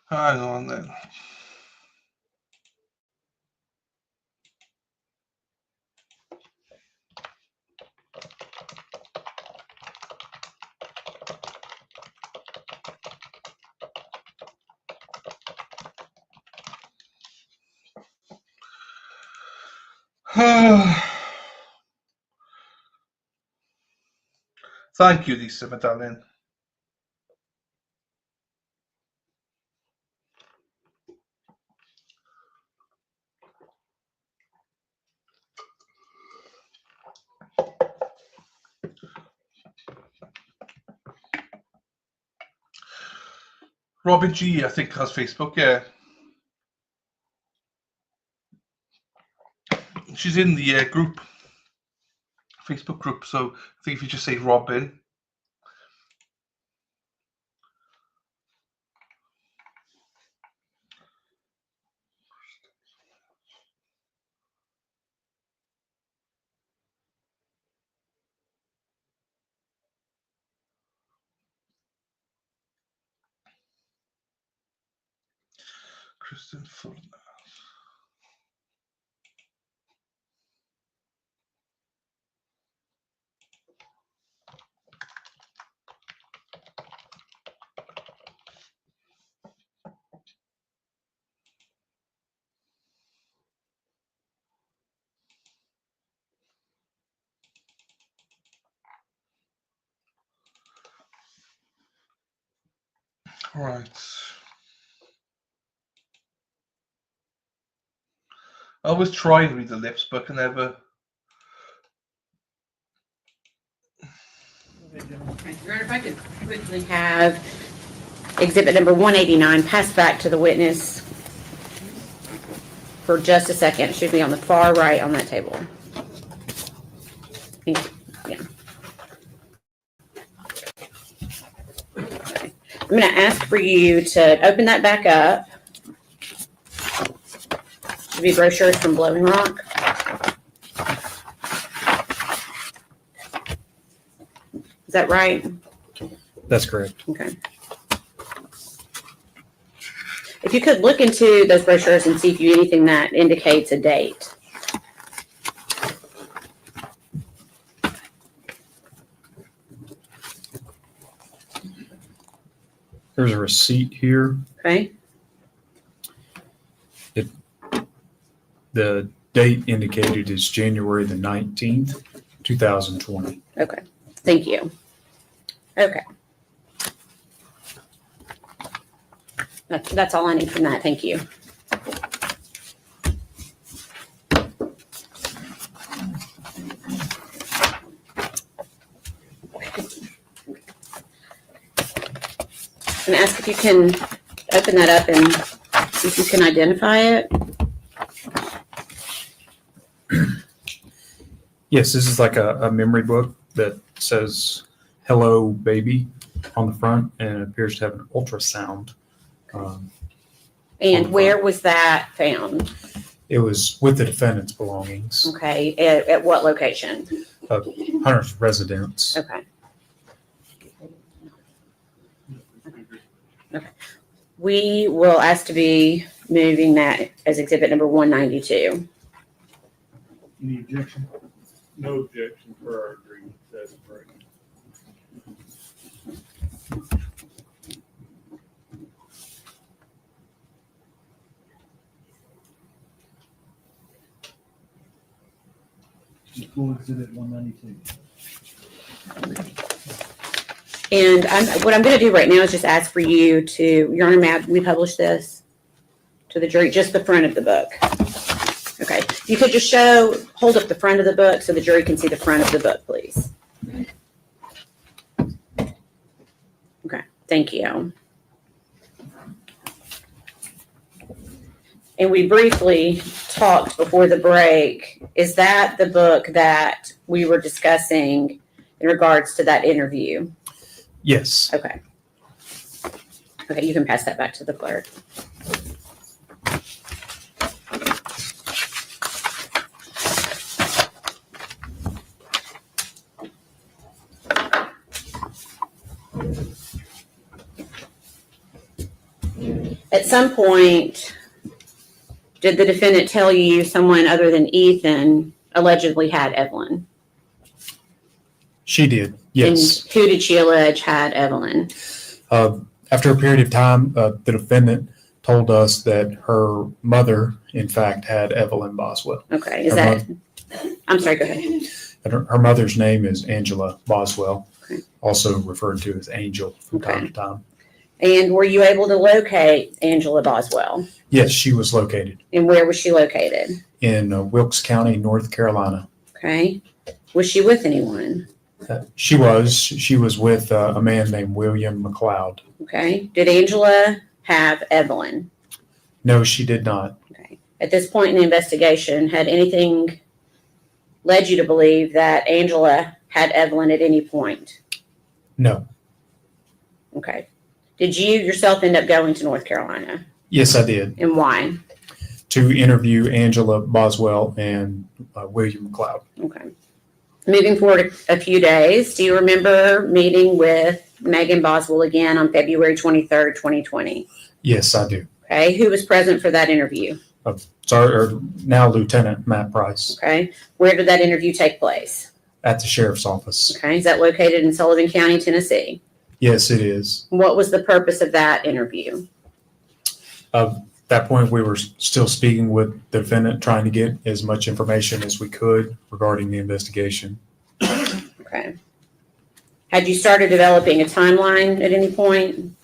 Hang on then. Thank you, Lisa, my darling. Robin G, I think, has Facebook, yeah. She's in the group, Facebook group, so I think if you just say Robin. Kristen Fuller. Right. I always try and read the lips, but I can never. Your Honor, if I could quickly have exhibit number 189 passed back to the witness for just a second. It should be on the far right on that table. Yeah. Okay. I'm going to ask for you to open that back up. Should be brochures from Blowing Rock. Is that right? That's correct. Okay. If you could look into those brochures and see if you anything that indicates a date. There's a receipt here. Okay. The date indicated is January the 19th, 2020. Okay. Thank you. Okay. That's all I need from that. Thank you. I'm going to ask if you can open that up and see if you can identify it. Yes, this is like a memory book that says "Hello, Baby" on the front, and it appears to have an ultrasound. And where was that found? It was with the defendant's belongings. Okay. At what location? Hunter's residence. Okay. Okay. We will ask to be moving that as exhibit number 192. Any objection? No objection for our agreement. That's correct. Full exhibit 192. And what I'm going to do right now is just ask for you to, Your Honor, may we publish this to the jury, just the front of the book. Okay. You could just hold up the front of the book so the jury can see the front of the book, please. Okay. Thank you. And we briefly talked before the break. Is that the book that we were discussing in regards to that interview? Yes. Okay. Okay, you can pass that back to the clerk. At some point, did the defendant tell you someone other than Ethan allegedly had Evelyn? She did, yes. And who did she allege had Evelyn? After a period of time, the defendant told us that her mother, in fact, had Evelyn Boswell. Okay, is that, I'm sorry, go ahead. And her mother's name is Angela Boswell, Okay. also referred to as Angel from Okay. time to time. And were you able to locate Angela Boswell? Yes, she was located And where was she located? in Wilkes County, North Carolina. Okay. Was she with anyone? She was with a man named William McLeod. Okay. Did Angela have Evelyn? No, she did not. Okay. At this point in the investigation, had anything led you to believe that Angela had Evelyn at any point? No. Okay. Did you yourself end up going to North Carolina? Yes, I did. And why? To interview Angela Boswell and William McLeod. Okay. Moving forward a few days, do you remember meeting with Megan Boswell again on February 23rd, 2020? Yes, I do. Okay. Who was present for that interview? Now Lieutenant Matt Price Okay. Where did that interview take place? at the sheriff's office. Okay. Is that located in Sullivan County, Tennessee? Yes, it is. What was the purpose of that interview? At that point, we were still speaking with the defendant, trying to get as much information as we could regarding the investigation. Okay. Had you started developing a timeline at any point?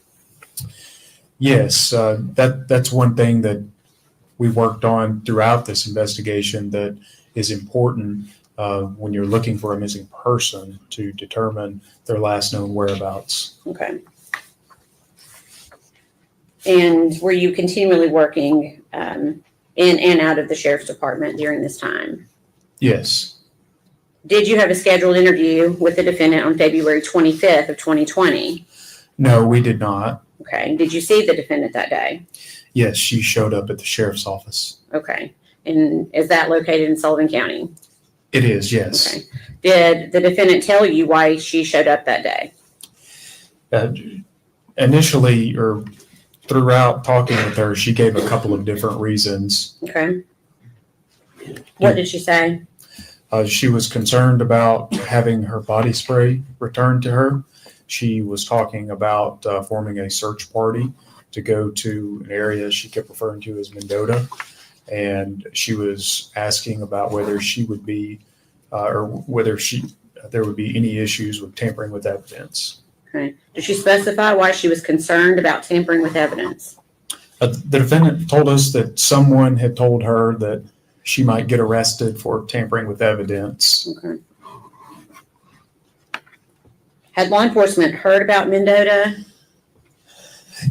Yes, that's one thing that we worked on throughout this investigation that is important when you're looking for a missing person to determine their last known whereabouts. Okay. And were you continually working in and out of the sheriff's department during this time? Yes. Did you have a scheduled interview with the defendant on February 25th of 2020? No, we did not. Okay. Did you see the defendant that day? Yes, she showed up at the sheriff's office. Okay. And is that located in Sullivan County? It is, yes. Okay. Did the defendant tell you why she showed up that day? Initially, or throughout talking with her, she gave a couple of different reasons. Okay. What did she say? She was concerned about having her body spray returned to her. She was talking about forming a search party to go to an area she kept referring to as Mendota. And she was asking about whether she would be, or whether there would be any issues with tampering with evidence. Okay. Did she specify why she was concerned about tampering with evidence? The defendant told us that someone had told her that she might get arrested for tampering with evidence. Okay. Had law enforcement heard about Mendota?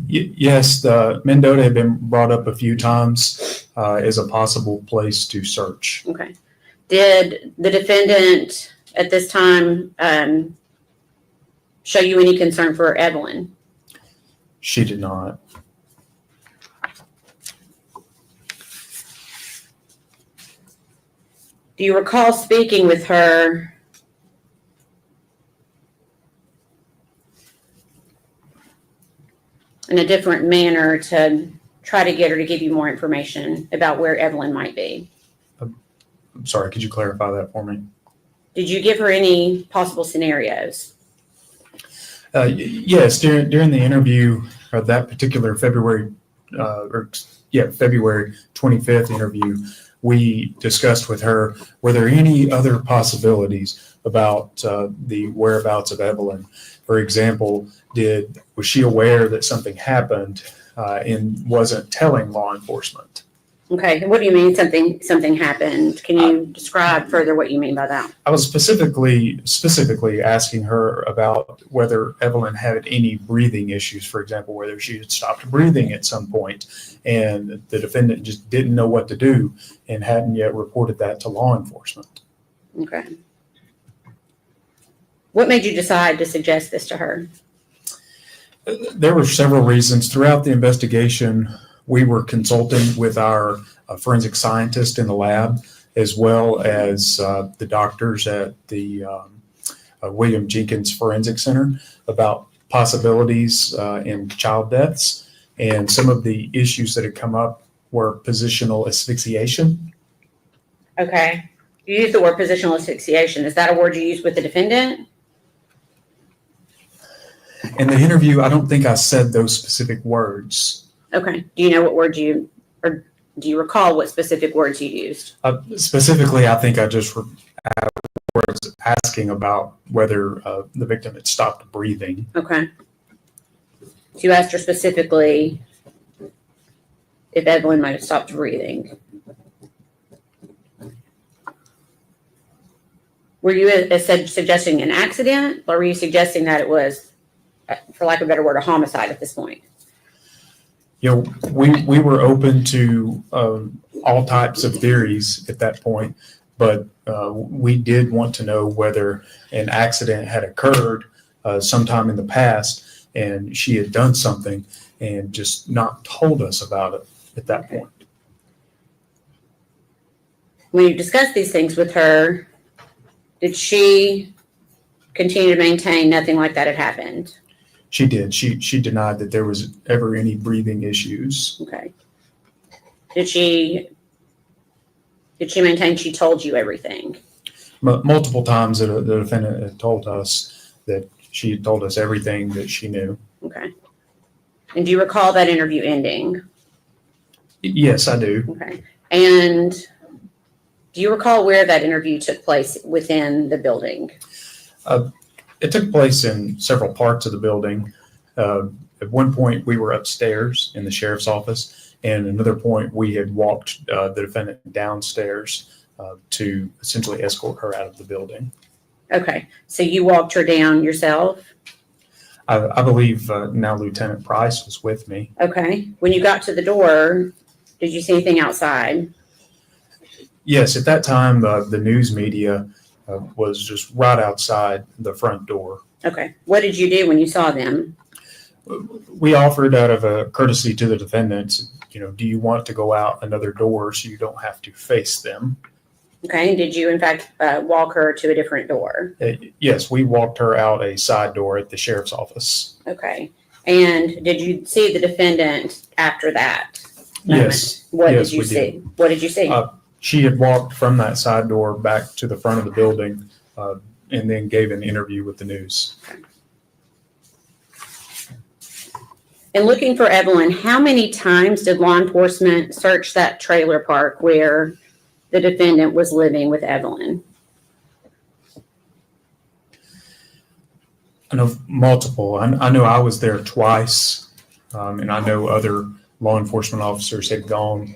Yes, the Mendota had been brought up a few times as a possible place to search. Okay. Did the defendant at this time show you any concern for Evelyn? She did not. Do you recall speaking with her in a different manner to try to get her to give you more information about where Evelyn might be? I'm sorry, could you clarify that for me? Did you give her any possible scenarios? Yes, during the interview, that particular February 25th interview, we discussed with her, were there any other possibilities about the whereabouts of Evelyn? For example, was she aware that something happened and wasn't telling law enforcement? Okay, what do you mean something happened? Can you describe further what you mean by that? I was specifically asking her about whether Evelyn had any breathing issues, for example, whether she had stopped breathing at some point, and the defendant just didn't know what to do and hadn't yet reported that to law enforcement. Okay. What made you decide to suggest this to her? There were several reasons. Throughout the investigation, we were consulting with our forensic scientist in the lab, as well as the doctors at the William Jenkins Forensic Center about possibilities in child deaths. And some of the issues that had come up were positional asphyxiation. Okay. You use the word positional asphyxiation. Is that a word you use with the defendant? In the interview, I don't think I said those specific words. Okay. Do you know what word or do you recall what specific words you used? Specifically, I think I just was asking about whether the victim had stopped breathing. Okay. So you asked her specifically if Evelyn might have stopped breathing. Were you suggesting an accident, or were you suggesting that it was, for lack of a better word, a homicide at this point? You know, we were open to all types of theories at that point, but we did want to know whether an accident had occurred sometime in the past and she had done something and just not told us about it at that point. When you discussed these things with her, did she continue to maintain nothing like that had happened? She did. She denied that there was ever any breathing issues. Okay. Did she maintain she told you everything? Multiple times the defendant had told us that she had told us everything that she knew. Okay. And do you recall that interview ending? Yes, I do. Okay. And do you recall where that interview took place within the building? It took place in several parts of the building. At one point, we were upstairs in the sheriff's office, and another point, we had walked the defendant downstairs to essentially escort her out of the building. Okay. So you walked her down yourself? I believe now Lieutenant Price was with me. Okay. When you got to the door, did you see anything outside? Yes, at that time, the news media was just right outside the front door. Okay. What did you do when you saw them? We offered out of a courtesy to the defendants, do you want to go out another door so you don't have to face them? Okay. And did you, in fact, walk her to a different door? Yes, we walked her out a side door at the sheriff's office. Okay. And did you see the defendant after that? Yes. What yes, did you we see? did. What did you see? She had walked from that side door back to the front of the building and then gave an interview with the news. In looking for Evelyn, how many times did law enforcement search that trailer park where the defendant was living with Evelyn? I know multiple. I know I was there twice, and I know other law enforcement officers had gone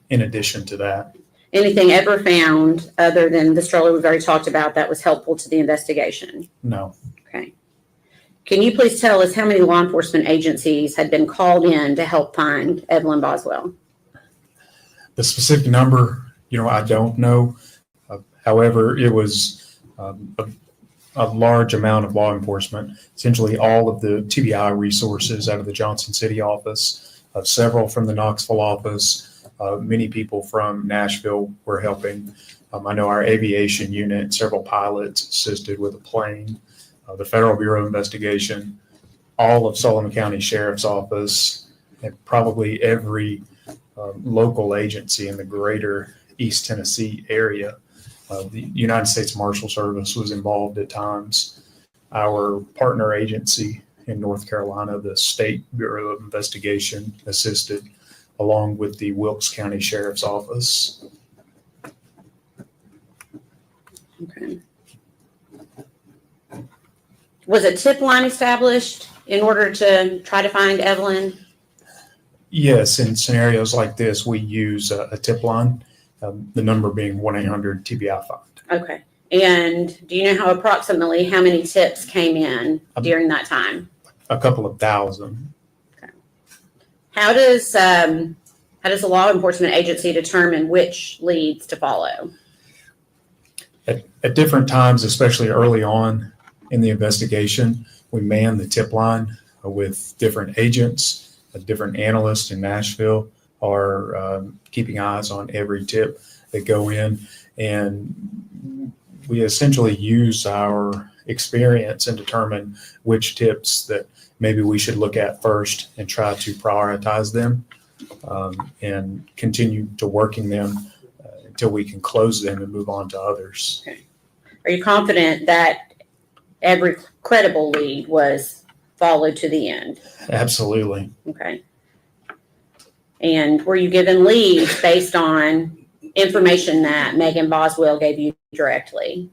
in addition to that. Anything ever found other than the stroller we've already talked about that was helpful to the investigation? No. Okay. Can you please tell us how many law enforcement agencies had been called in to help find Evelyn Boswell? The specific number, I don't know. However, it was a large amount of law enforcement, essentially all of the TBI resources out of the Johnson City office, several from the Knoxville office. Many people from Nashville were helping. I know our aviation unit, several pilots assisted with a plane, the Federal Bureau of Investigation, all of Sullivan County Sheriff's Office, and probably every local agency in the greater East Tennessee area. The United States Marshal Service was involved at times. Our partner agency in North Carolina, the State Bureau of Investigation, assisted, along with the Wilkes County Sheriff's Office. Okay. Was a tip line established in order to try to find Evelyn? Yes, in scenarios like this, we use a tip line, the number being 1-800-TBI-FIND. Okay. And do you know approximately how many tips came in during that time? A couple of thousand. How does a law enforcement agency determine which leads to follow? At different times, especially early on in the investigation, we man the tip line with different agents, different analysts in Nashville are keeping eyes on every tip that go in. And we essentially use our experience and determine which tips that maybe we should look at first and try to prioritize them and continue to working them until we can close them and move on to others. Okay. Are you confident that every credible lead was followed to the end? Absolutely. Okay. And were you given leads based on information that Megan Boswell gave you directly?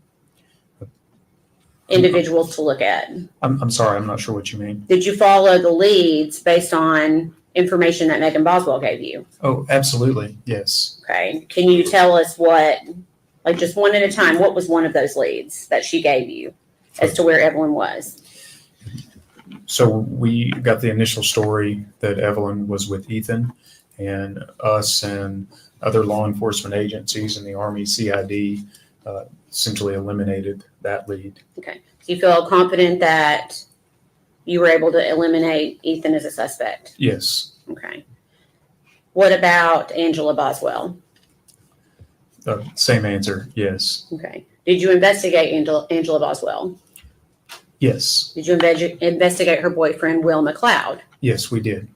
Individuals to look at. I'm sorry, I'm not sure what you mean. Did you follow the leads based on information that Megan Boswell gave you? Oh, absolutely. Yes. Okay. Can you tell us what, like just one at a time, what was one of those leads that she gave you as to where Evelyn was? So we got the initial story that Evelyn was with Ethan, and us and other law enforcement agencies and the Army CID essentially eliminated that lead. Okay. Do you feel confident that you were able to eliminate Ethan as a suspect? Yes. Okay. What about Angela Boswell? Same answer. Yes. Okay. Did you investigate Angela Boswell? Yes. Did you investigate her boyfriend, Will McLeod? Yes, we did.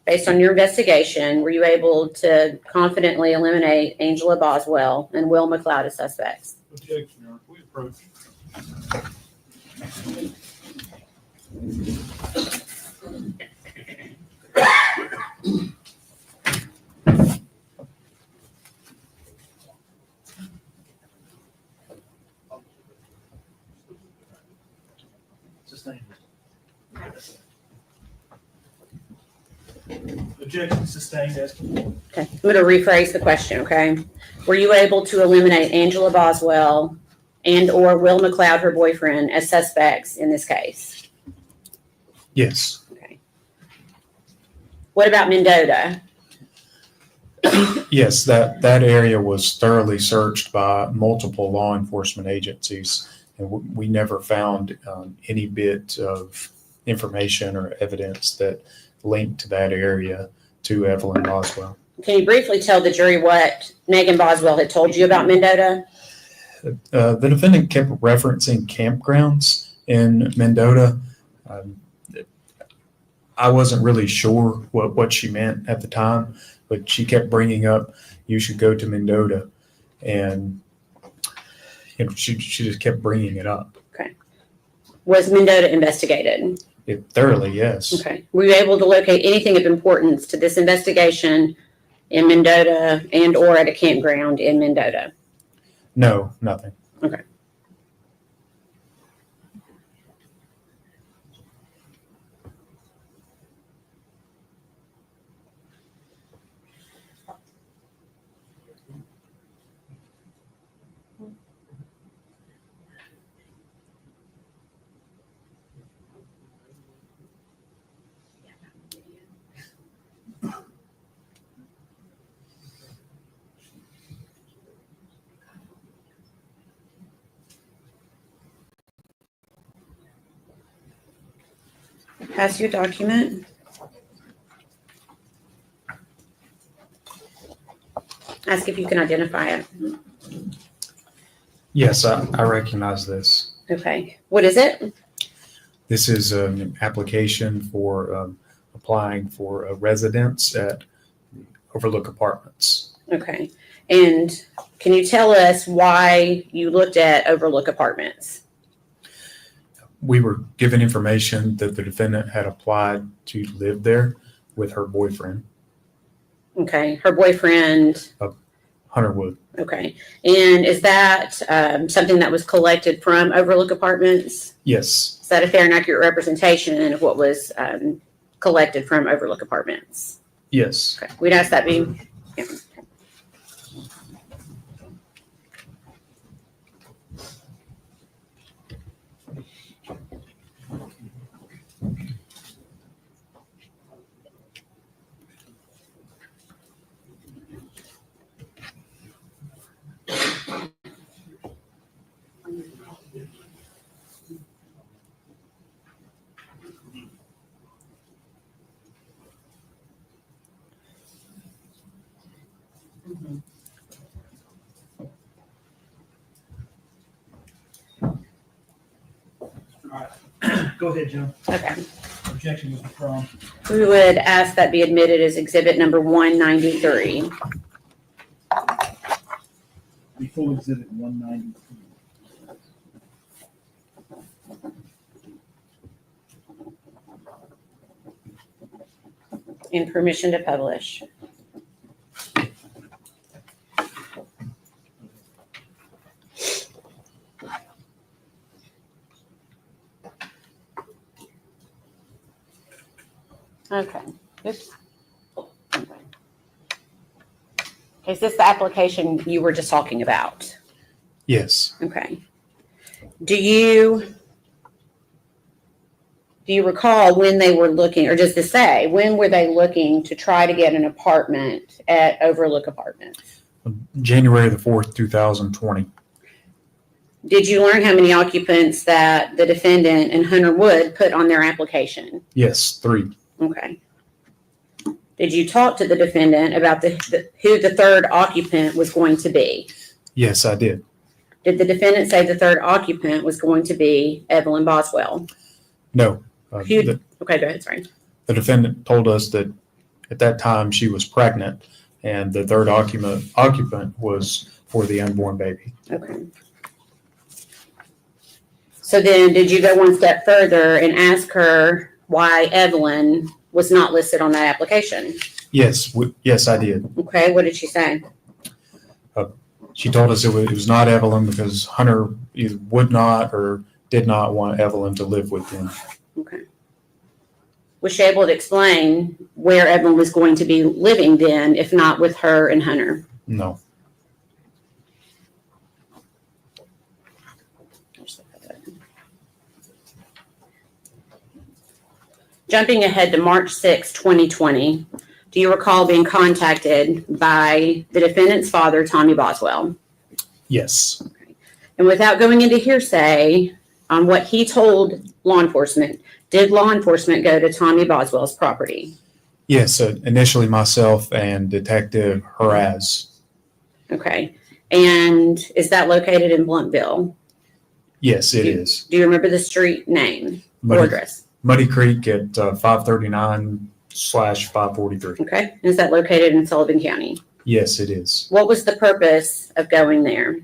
Based on your investigation, were you able to confidently eliminate Angela Boswell and Will McLeod as suspects? Objection, Your Honor. We approach. Sustained. Objection sustained as before. Okay. I'm going to rephrase the question, okay? Were you able to eliminate Angela Boswell and or Will McLeod, her boyfriend, as suspects in this case? Yes. Okay. What about Mendota? Yes, that area was thoroughly searched by multiple law enforcement agencies, and we never found any bit of information or evidence that linked to that area to Evelyn Boswell. Can you briefly tell the jury what Megan Boswell had told you about Mendota? The defendant kept referencing campgrounds in Mendota. I wasn't really sure what she meant at the time, but she kept bringing up, you should go to Mendota. And she just kept bringing it up. Okay. Was Mendota investigated? Thoroughly, yes. Okay. Were you able to locate anything of importance to this investigation in Mendota and or at a campground in Mendota? No, nothing. Okay. Pass your document. Ask if you can identify it. Yes, I recognize this. Okay. What is it? This is an application for applying for a residence at Overlook Apartments. Okay. And can you tell us why you looked at Overlook Apartments? We were given information that the defendant had applied to live there with her boyfriend. Okay. Her boyfriend. Hunter Wood. Okay. And is that something that was collected from Overlook Apartments? Yes. Is that a fair and accurate representation of what was collected from Overlook Apartments? Yes. Okay. We'd ask that be. Yeah. Go ahead, Joe. Okay. Objection was withdrawn. We would ask that be admitted as exhibit number 193. Before exhibit 193. And permission to publish. Okay. Oops. Okay, is this the application you were just talking about? Yes. Okay. Do you recall when they were looking, or does this say, when were they looking to try to get an apartment at Overlook Apartments? January the 4th, 2020. Did you learn how many occupants that the defendant and Hunter Wood put on their application? Yes, 3. Okay. Did you talk to the defendant about who the third occupant was going to be? Yes, I did. Did the defendant say the third occupant was going to be Evelyn Boswell? No. Okay, go ahead, sorry. The defendant told us that at that time she was pregnant and the third occupant was for the unborn baby. Okay. So then did you go one step further and ask her why Evelyn was not listed on that application? Yes, yes, I did. Okay, what did she say? She told us it was not Evelyn because Hunter either would not or did not want Evelyn to live with him. Okay. Was she able to explain where Evelyn was going to be living then, if not with her and Hunter? No. Jumping ahead to March 6, 2020, do you recall being contacted by the defendant's father, Tommy Boswell? Yes. And without going into hearsay on what he told law enforcement, did law enforcement go to Tommy Boswell's property? Yes, initially myself and Detective Haraz. Okay. And is that located in Bluntville? Yes, it is. Do you remember the street name or address? Muddy Creek at 539/543. Okay. And is that located in Sullivan County? Yes, it is. What was the purpose of going there?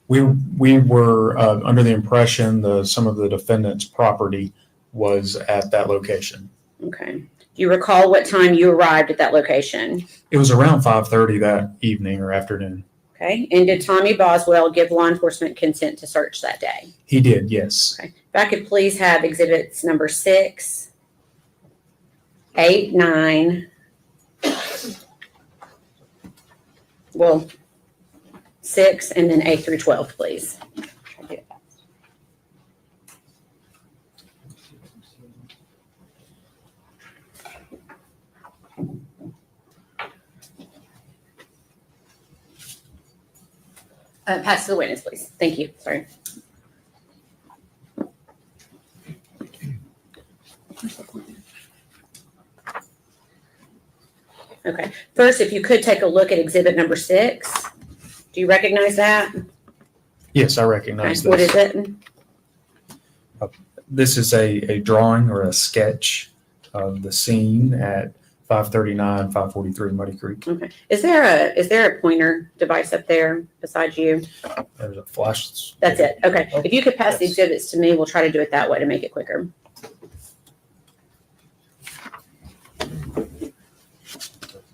We were under the impression some of the defendant's property was at that location. Okay. Do you recall what time you arrived at that location? It was around 5:30 that evening or afternoon. Okay. And did Tommy Boswell give law enforcement consent to search that day? He did, yes. Okay. If I could please have exhibits number 6, 8, 9. Well, 6 and then 8 through 12, please. Try to do it fast. Pass to the witness, please. Thank you. Sorry. Okay. First, if you could take a look at exhibit number 6. Do you recognize that? Yes, I recognize Okay. this. What is it? This is a drawing or a sketch of the scene at 539/543 Muddy Creek. Okay. Is there a pointer device up there besides you? There's a flash. That's it. Okay. If you could pass the exhibits to me, we'll try to do it that way to make it quicker.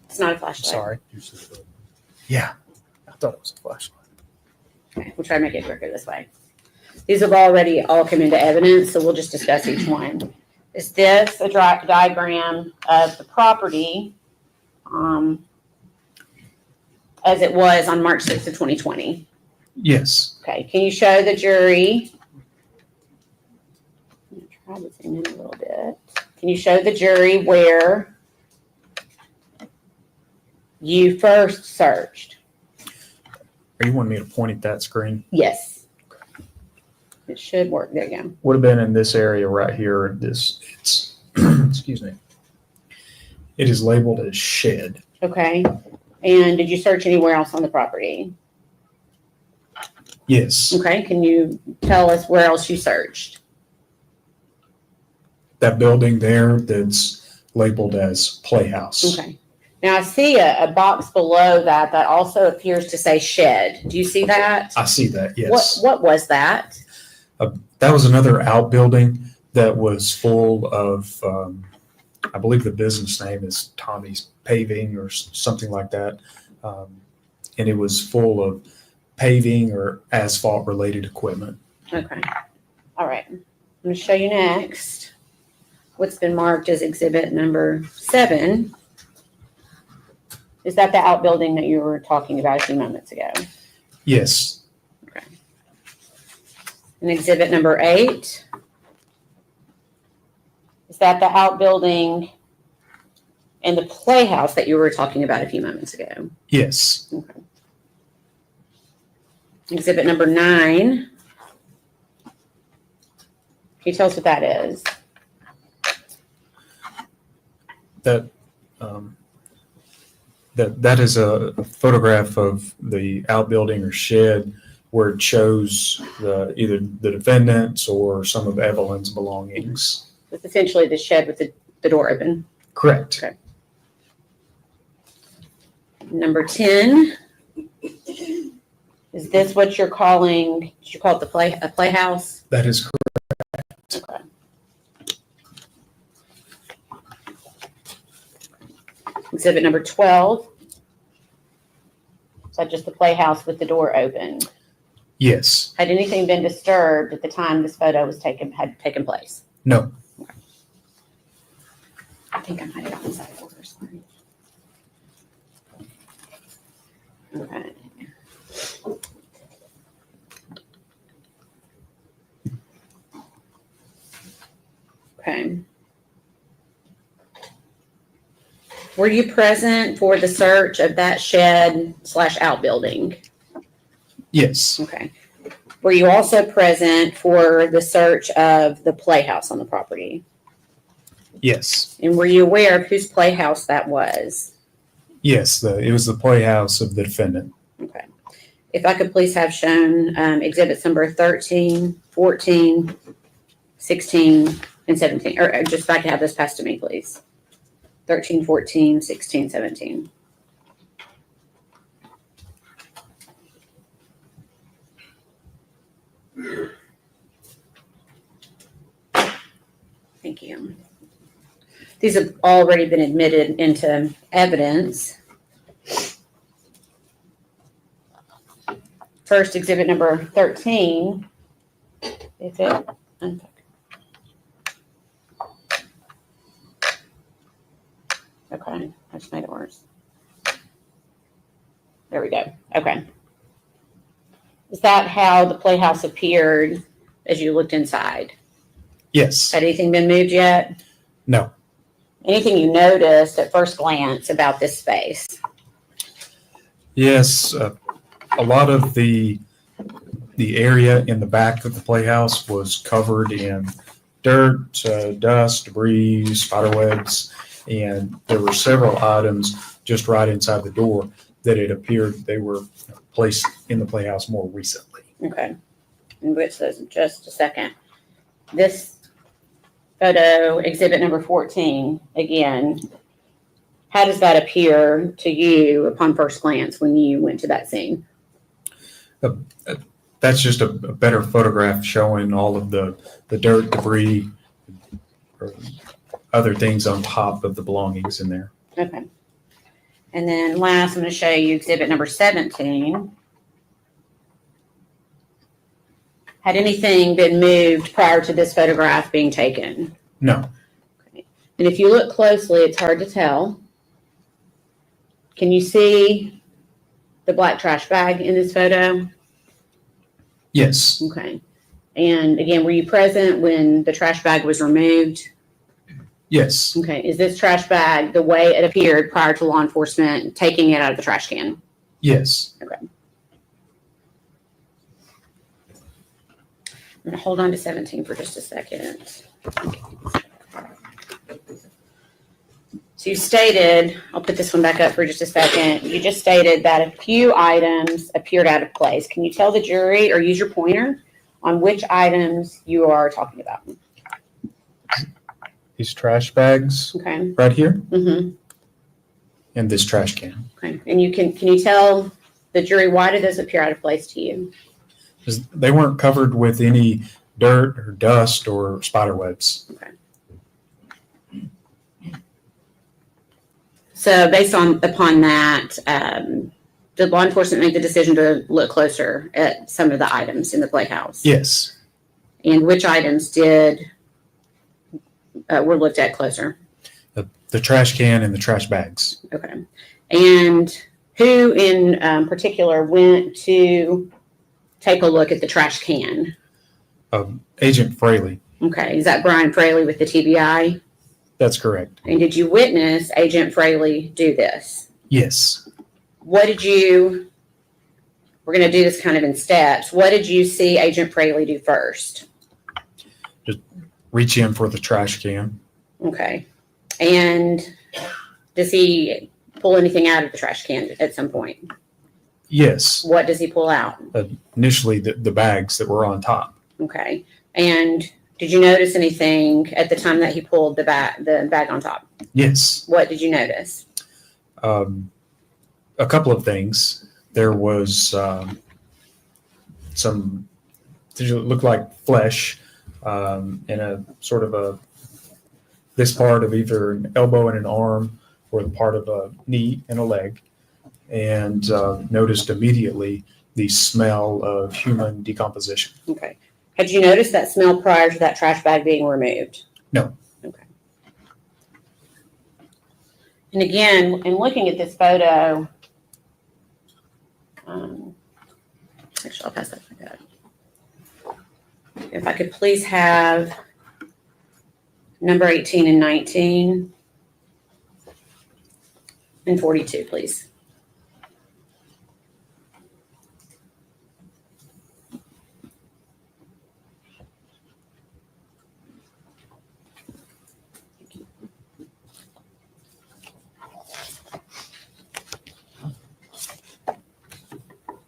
It's not a flashlight. Sorry. Yeah, I thought it was a flashlight. Okay. We'll try to make it quicker this way. These have already all come into evidence, so we'll just discuss each one. Is this a diagram of the property as it was on March 6th of 2020? Yes. Okay. Can you show the jury? I'm going to try to zoom in a little bit. Can you show the jury where you first searched? Are you wanting me to point at that screen? Yes. It should work. There you go. Would have been in this area right here. It's excuse me. It is labeled as shed. Okay. And did you search anywhere else on the property? Yes. Okay. Can you tell us where else you searched? that building there that's labeled as Playhouse. Okay. Now I see a box below that that also appears to say shed. Do you see that? I see that, yes. What was that? That was another outbuilding that was full of, I believe the business name is Tommy's Paving or something like that. And it was full of paving or asphalt related equipment. Okay. All right. I'm going to show you next what's been marked as exhibit number 7. Is that the outbuilding that you were talking about a few moments ago? Yes. Okay. And exhibit number 8. Is that the outbuilding and the playhouse that you were talking about a few moments ago? Yes. Okay. Exhibit number 9. Can you tell us what that is? That is a photograph of the outbuilding or shed where it shows either the defendant's or some of Evelyn's belongings. It's essentially the shed with the door open. Correct. Okay. Number 10. Is this what you're calling, did you call it a playhouse? That is correct. Okay. Exhibit number 12. Is that just the playhouse with the door open? Yes. Had anything been disturbed at the time this photo was had taken place? No. I think I might have gotten side order. Sorry. Okay. Okay. Were you present for the search of that shed/outbuilding? Yes. Okay. Were you also present for the search of the playhouse on the property? Yes. And were you aware of whose playhouse that was? Yes. It was the playhouse of the defendant. Okay. If I could please have shown exhibits number 13, 14, 16, and 17. Or just if I could have this passed to me, please. 13, 14, 16, 17. Thank you. These have already been admitted into evidence. First, exhibit number 13. Is it? Okay, I just made it worse. There we go. Okay. Is that how the playhouse appeared as you looked inside? Yes. Had anything been moved yet? No. Anything you noticed at first glance about this space? Yes. A lot of the area in the back of the playhouse was covered in dirt, dust, debris, spiderwebs, and there were several items just right inside the door that it appeared they were placed in the playhouse more recently. Okay. And which says just a second. This photo, exhibit number 14, again, how does that appear to you upon first glance when you went to that scene? That's just a better photograph showing all of the dirt, debris, or other things on top of the belongings in there. Okay. And then last, I'm going to show you exhibit number 17. Had anything been moved prior to this photograph being taken? No. Okay. And if you look closely, it's hard to tell. Can you see the black trash bag in this photo? Yes. Okay. And again, were you present when the trash bag was removed? Yes. Okay. Is this trash bag the way it appeared prior to law enforcement taking it out of the trash can? Yes. Okay. I'm going to hold on to 17 for just a second. So you stated, I'll put this one back up for just a second. You just stated that a few items appeared out of place. Can you tell the jury or use your pointer on which items you are talking about? these trash bags Okay. right here Mm-hmm. and this trash can. Okay. And can you tell the jury, why did those appear out of place to you? 'Cause they weren't covered with any dirt or dust or spider webs. Okay. So based upon that, did law enforcement make the decision to look closer at some of the items in the playhouse? Yes. And which items were looked at closer? The trash can and the trash bags. Okay. And who in particular went to take a look at the trash can? Agent Fraley. Okay. Is that Brian Fraley with the TBI? That's correct. And did you witness Agent Fraley do this? Yes. We're going to do this kind of in steps. What did you see Agent Fraley do first? Just reach in for the trash can. Okay. And does he pull anything out of the trash can at some point? Yes. What does he pull out? Initially, the bags that were on top. Okay. And did you notice anything at the time that he pulled the bag on top? Yes. What did you notice? A couple of things. There was some, it looked like flesh and a sort of this part of either an elbow and an arm or the part of a knee and a leg. And noticed immediately the smell of human decomposition. Okay. Had you noticed that smell prior to that trash bag being removed? No. Okay. And again, in looking at this photo, actually, I'll pass that back up. If I could please have number 18 and 19 and 42, please.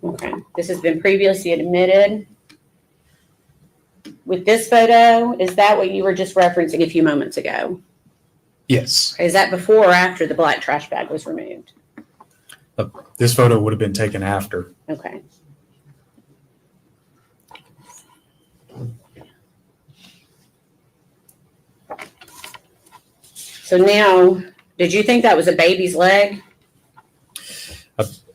Okay, this has been previously admitted. With this photo, is that what you were just referencing a few moments ago? Yes. Is that before or after the black trash bag was removed? This photo would have been taken after. Okay. So now, did you think that was a baby's leg?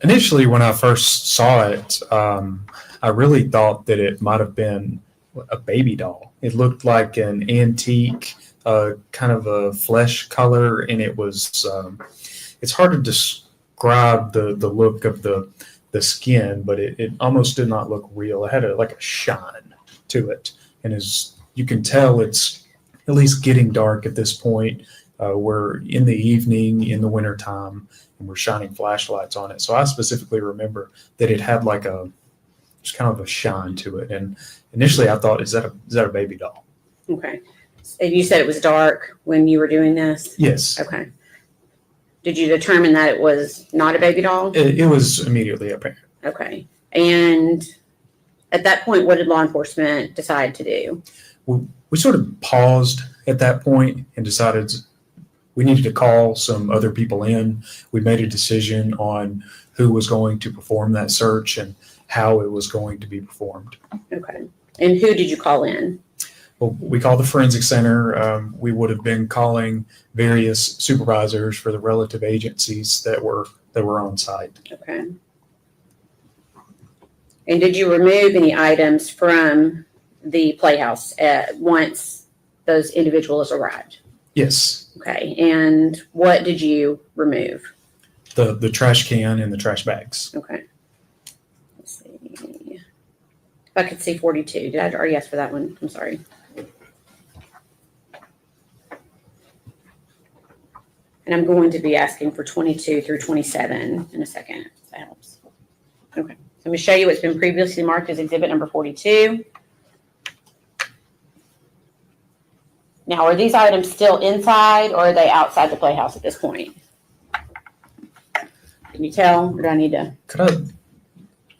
Initially, when I first saw it, I really thought that it might have been a baby doll. It looked like an antique, kind of a flesh color, and it was, it's hard to describe the look of the skin, but it almost did not look real. It had like a shine to it. And as you can tell, it's at least getting dark at this point. We're in the evening, in the wintertime, and we're shining flashlights on it. So I specifically remember that it had like just kind of a shine to it. And initially I thought, is that a baby doll? Okay. And you said it was dark when you were doing this? Yes. Okay. Did you determine that it was not a baby doll? It was immediately apparent. Okay. And at that point, what did law enforcement decide to do? We sort of paused at that point and decided we needed to call some other people in. We made a decision on who was going to perform that search and how it was going to be performed. Okay. And who did you call in? Well, we called the forensic center. We would have been calling various supervisors for the relative agencies that were on site. Okay. And did you remove any items from the playhouse once those individuals arrived? Yes. Okay. And what did you remove? The trash can and the trash bags. Okay. Let's see. If I could see 42. Did I already ask for that one? I'm sorry. And I'm going to be asking for 22 through 27 in a second. If that helps. Okay. So I'm going to show you what's been previously marked as exhibit number 42. Now, are these items still inside or are they outside the playhouse at this point? Can you tell, or do I need to?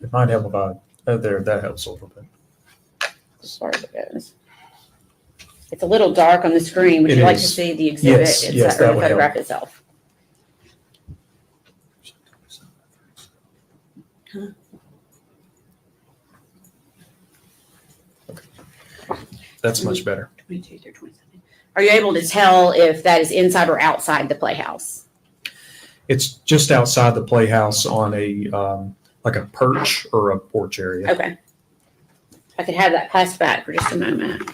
It might help if that helps a little bit. As far as it goes. It's a little dark on the screen. Would It you like to is. see the exhibit Yes, itself, yes, or that the would photograph help. itself? That's much better. 22 through 27. Are you able to tell if that is inside or outside the playhouse? It's just outside the playhouse on a, like a perch or a porch area. Okay. If I could have that passed back for just a moment.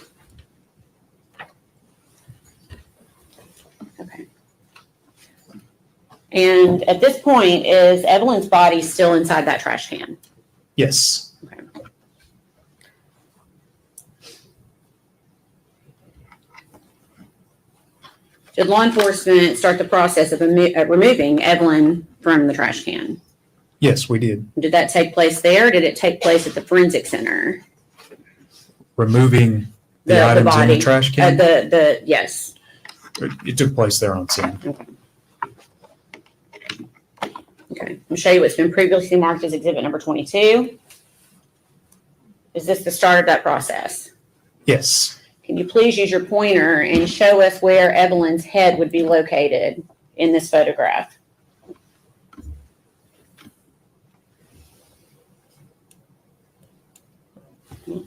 Okay. And at this point, is Evelyn's body still inside that trash can? Yes. Okay. Did law enforcement start the process of removing Evelyn from the trash can? Yes, we did. Did that take place there? Or did it take place at the forensic center? Removing the items in body. the trash can. Yes. It took place there on scene. Okay. I'll show you what's been previously marked as exhibit number 22. Is this the start of that process? Yes. Can you please use your pointer and show us where Evelyn's head would be located in this photograph? I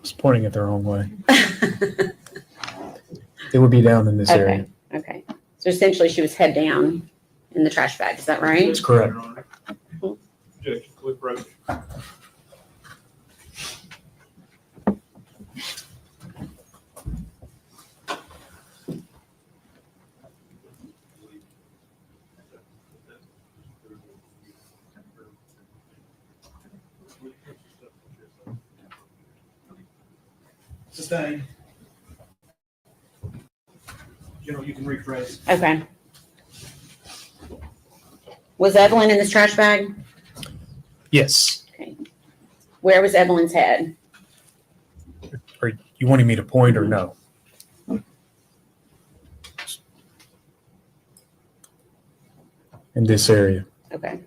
was pointing it the wrong way. It would be down in this area. Okay. So essentially she was head down in the trash bag. Is that right? That's correct. Objection, Cliff Roach. Sustain. General, you can rephrase. Okay. Was Evelyn in this trash bag? Yes. Okay. Where was Evelyn's head? Are you wanting me to point or no? In this area. Okay.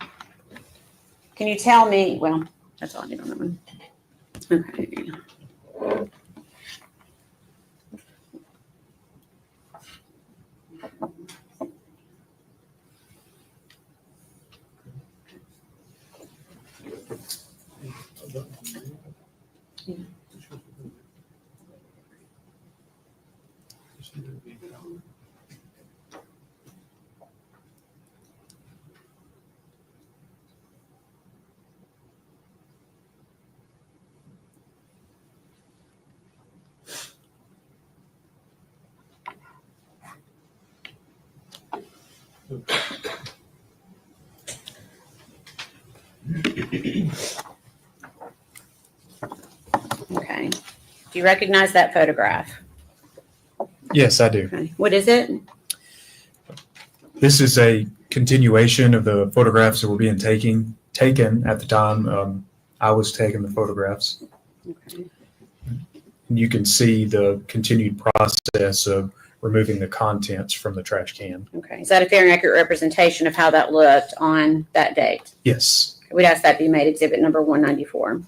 Can you tell me, well, that's all I need on that one. Okay. Okay. Do you recognize that photograph? Yes, I do. Okay. What is it? This is a continuation of the photographs that were being taken at the time I was taking the photographs. Okay. You can see the continued process of removing the contents from the trash can. Okay. Is that a fair and accurate representation of how that looked on that date? Yes. We'd ask that be made exhibit number 194.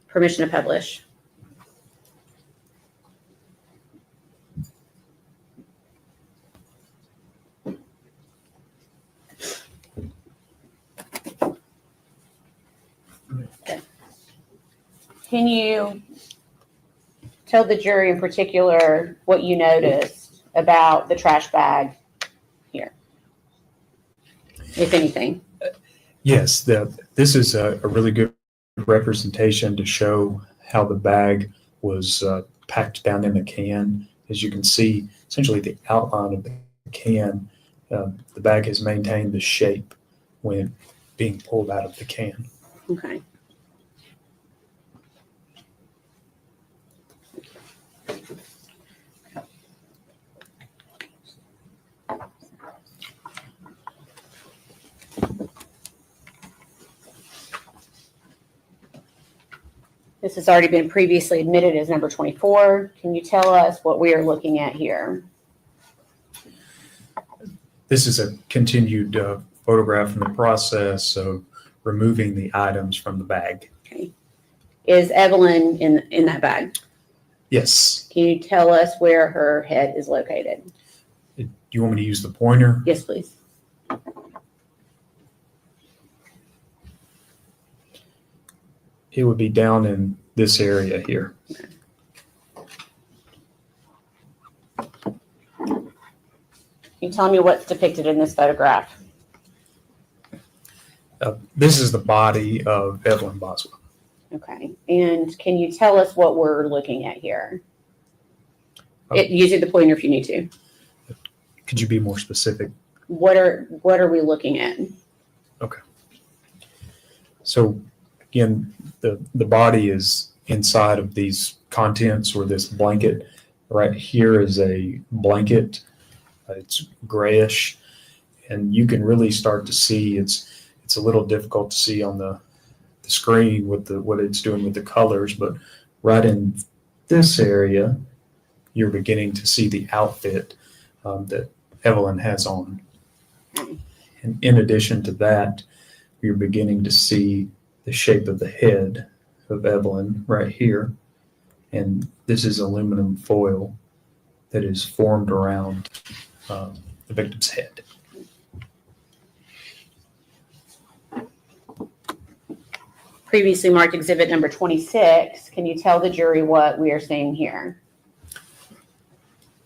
Permission to publish. Okay. Can you tell the jury in particular what you noticed about the trash bag here, if anything? Yes, this is a really good representation to show how the bag was packed down in the can. As you can see, essentially the outline of the can, the bag has maintained the shape when being pulled out of the can. Okay. This has already been previously admitted as number 24. Can you tell us what we are looking at here? This is a continued photograph in the process of removing the items from the bag. Okay. Is Evelyn in that bag? Yes. Can you tell us where her head is located? Do you want me to use the pointer? Yes, please. It would be down in this area here. Can you tell me what's depicted in this photograph? This is the body of Evelyn Boswell. Okay. And can you tell us what we're looking at here? Using the pointer if you need to. Could you be more specific? What are we looking at? Okay. So again, the body is inside of these contents or this blanket. Right here is a blanket. It's grayish, and you can really start to see it's a little difficult to see on the screen with what it's doing with the colors, but right in this area, you're beginning to see the outfit that Evelyn has on. And in addition to that, you're beginning to see the shape of the head of Evelyn right here. And this is aluminum foil that is formed around the victim's head. Previously marked exhibit number 26. Can you tell the jury what we are seeing here?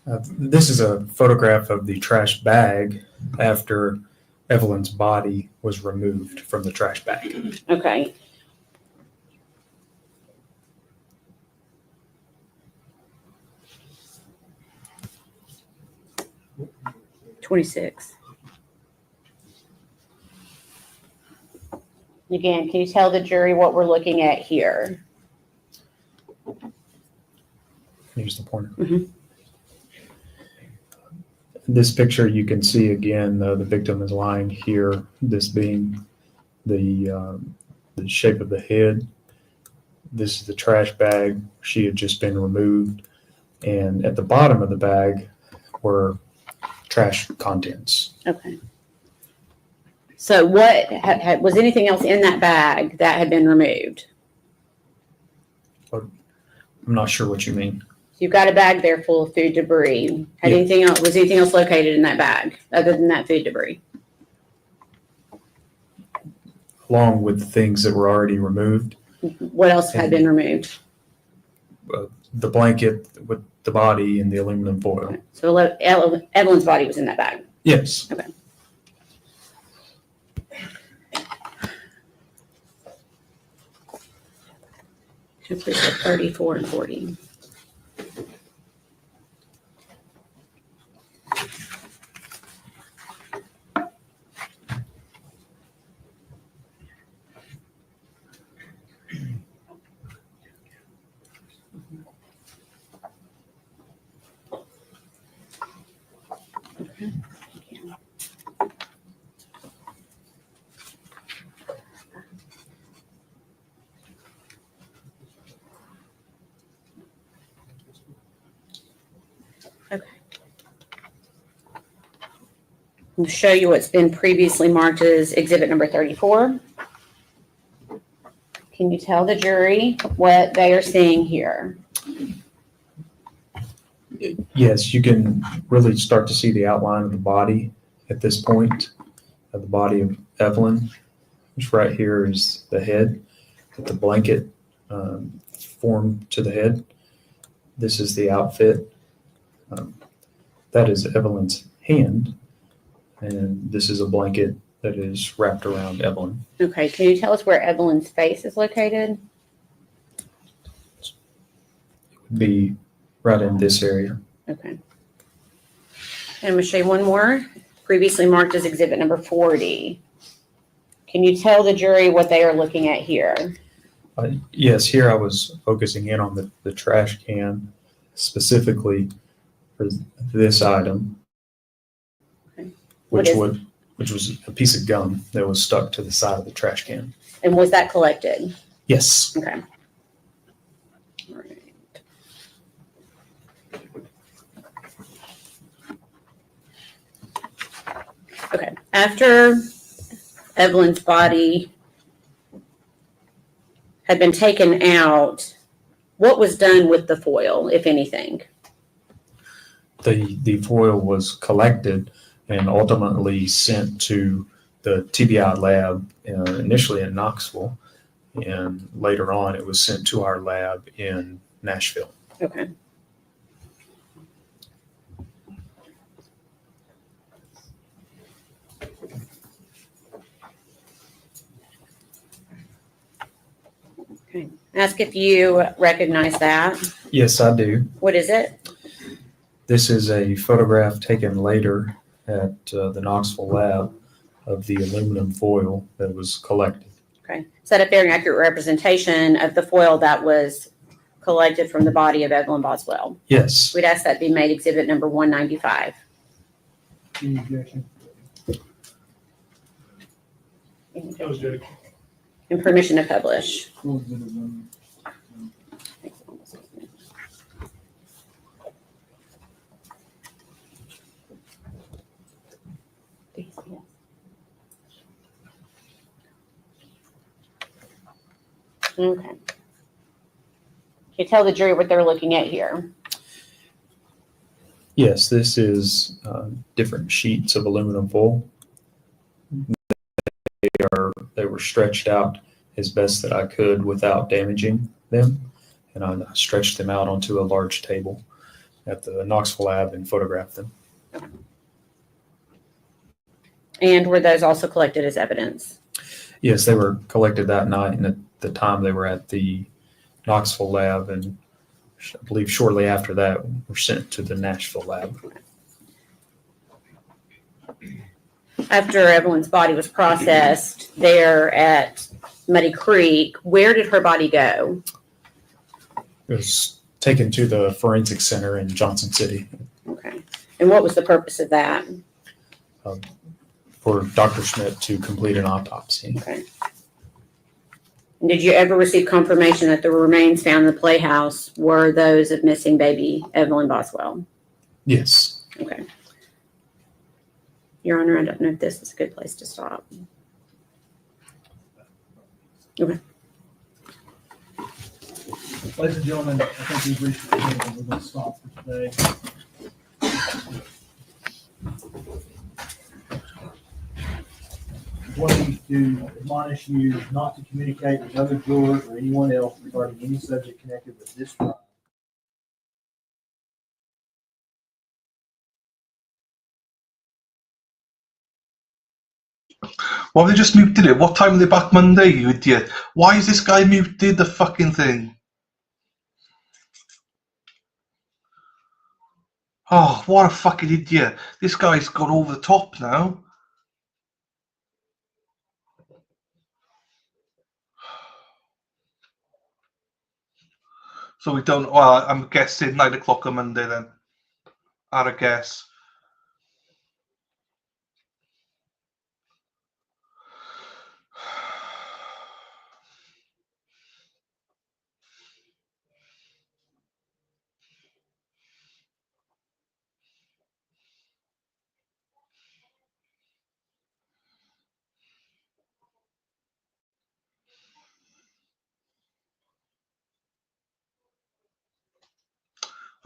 This is a photograph of the trash bag after Evelyn's body was removed from the trash bag. Okay. $26. Again, can you tell the jury what we're looking at here? Here's the pointer. Mm-hmm. In this picture, you can see again the victim is lying here. This being the shape of the head. This is the trash bag. She had just been removed, and at the bottom of the bag were trash contents. Okay. So what was anything else in that bag that had been removed? I'm not sure what you mean. You've got a bag there full of food debris. Was anything else located in that bag other than that food debris? Along with the things that were already removed. What else had been removed? The blanket with the body and the aluminum foil. Okay. So Evelyn's body was in that bag? Yes. Okay. So please put 34 and 40. We'll show you what's been previously marked as exhibit number 34. Can you tell the jury what they are seeing here? Yes, you can really start to see the outline of the body at this point, of the body of Evelyn, which right here is the head, with the blanket formed to the head. This is the outfit. That is Evelyn's hand, and this is a blanket that is wrapped around Evelyn. Okay, can you tell us where Evelyn's face is located? It would be right in this area. Okay. And I'm going to show you one more, previously marked as exhibit number 40. Can you tell the jury what they are looking at here? Yes, here I was focusing in on the trash can, specifically for this item, Okay. which was a piece of gum that was stuck to the side of the trash can. And was that collected? Yes. Okay. All right. Okay. After Evelyn's body had been taken out, what was done with the foil, if anything? The foil was collected and ultimately sent to the TBI lab initially in Knoxville, and later on it was sent to our lab in Nashville. Okay. Okay. Ask if you recognize that. Yes, I do. What is it? This is a photograph taken later at the Knoxville lab of the aluminum foil that was collected. Okay. Is that a fair and accurate representation of the foil that was collected from the body of Evelyn Boswell? Yes. We'd ask that be made exhibit number 195. Any objection? And permission to publish. Full exhibit one. Okay. Can you tell the jury what they're looking at here? Yes, this is different sheets of aluminum foil. They were stretched out as best that I could without damaging them, and I stretched them out onto a large table at the Knoxville lab and photographed them. And were those also collected as evidence? Yes, they were collected that night, and at the time they were at the Knoxville lab, and I believe shortly after that were sent to the Nashville lab. After Evelyn's body was processed there at Muddy Creek, where did her body go? It was taken to the forensic center in Johnson City. Okay. And what was the purpose of that? For Dr. Schmidt to complete an autopsy. Okay. And did you ever receive confirmation that the remains found in the playhouse were those of missing baby Evelyn Boswell? Yes. Okay. Your Honor, I don't know if this is a good place to stop. Okay. Ladies and gentlemen, I think we've reached the point where we're going to stop for today. Wanting to admonish you not to communicate with other jurors or anyone else regarding any subject connected with this trial. Well, they just muted it. What time are they back Monday, you idiot? Why is this guy muted the fucking thing? Oh, what a fucking idiot. This guy's gone over the top now. So we don't, well, I'm guessing 9 o'clock on Monday then. I'd a guess.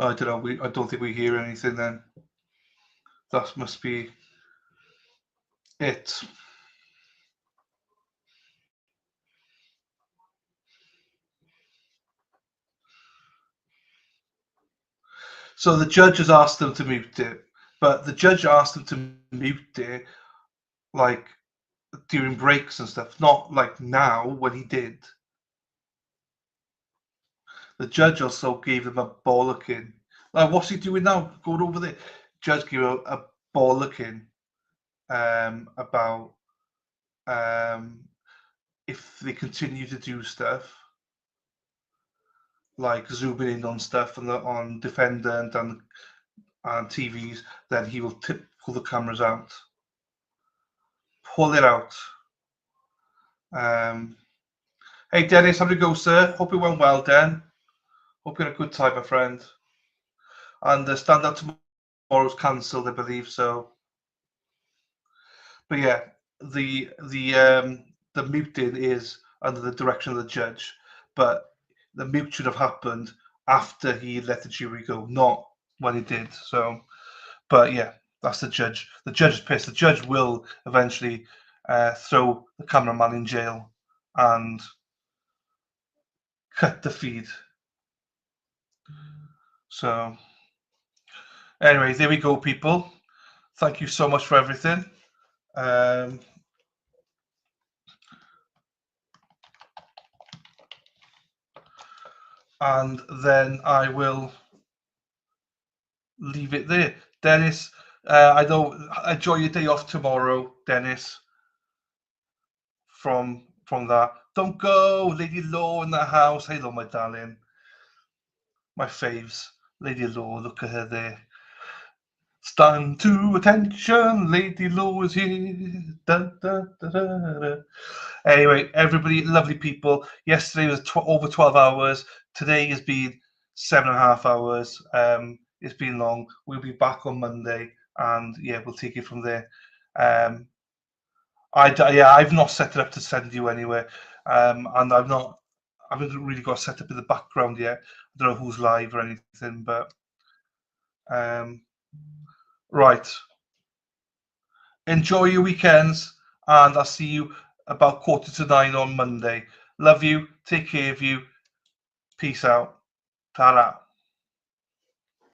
I don't know. I don't think we hear anything then. That must be it. So the judge has asked them to mute it, but the judge asked them to mute it like during breaks and stuff, not like now when he did. The judge also gave him a bollocking. Like, what's he doing now? Going over there. Judge gave him a bollocking about if they continue to do stuff like zooming in on stuff on defendant and TVs, then he will pull the cameras out. Pull it out. Hey Dennis, how did it go, sir? Hope it went well, Den. Hope you had a good time, my friend. And stand up tomorrow's cancelled, I believe so. But yeah, the muting is under the direction of the judge, but the mute should have happened after he let the jury go, not when he did. So, but yeah, that's the judge. The judge is pissed. The judge will eventually throw the cameraman in jail and cut the feed. So, anyway, there we go, people. Thank you so much for everything. And then I will leave it there. Dennis, I know, enjoy your day off tomorrow, Dennis. From that. Don't go, Lady Law in the house. Hello, my darling. My faves. Lady Law, look at her there. Stand to attention, Lady Law is here. Da, da, da, da, da. Anyway, everybody, lovely people. Yesterday was over 12 hours. Today has been 7.5 hours. It's been long. We'll be back on Monday, and yeah, we'll take it from there. I've not set it up to send you anywhere, and I haven't really got set up in the background yet. I don't know who's live or anything, but right. Enjoy your weekends, and I'll see you about 8:45 on Monday. Love you. Take care of you. Peace out. Ta-ra.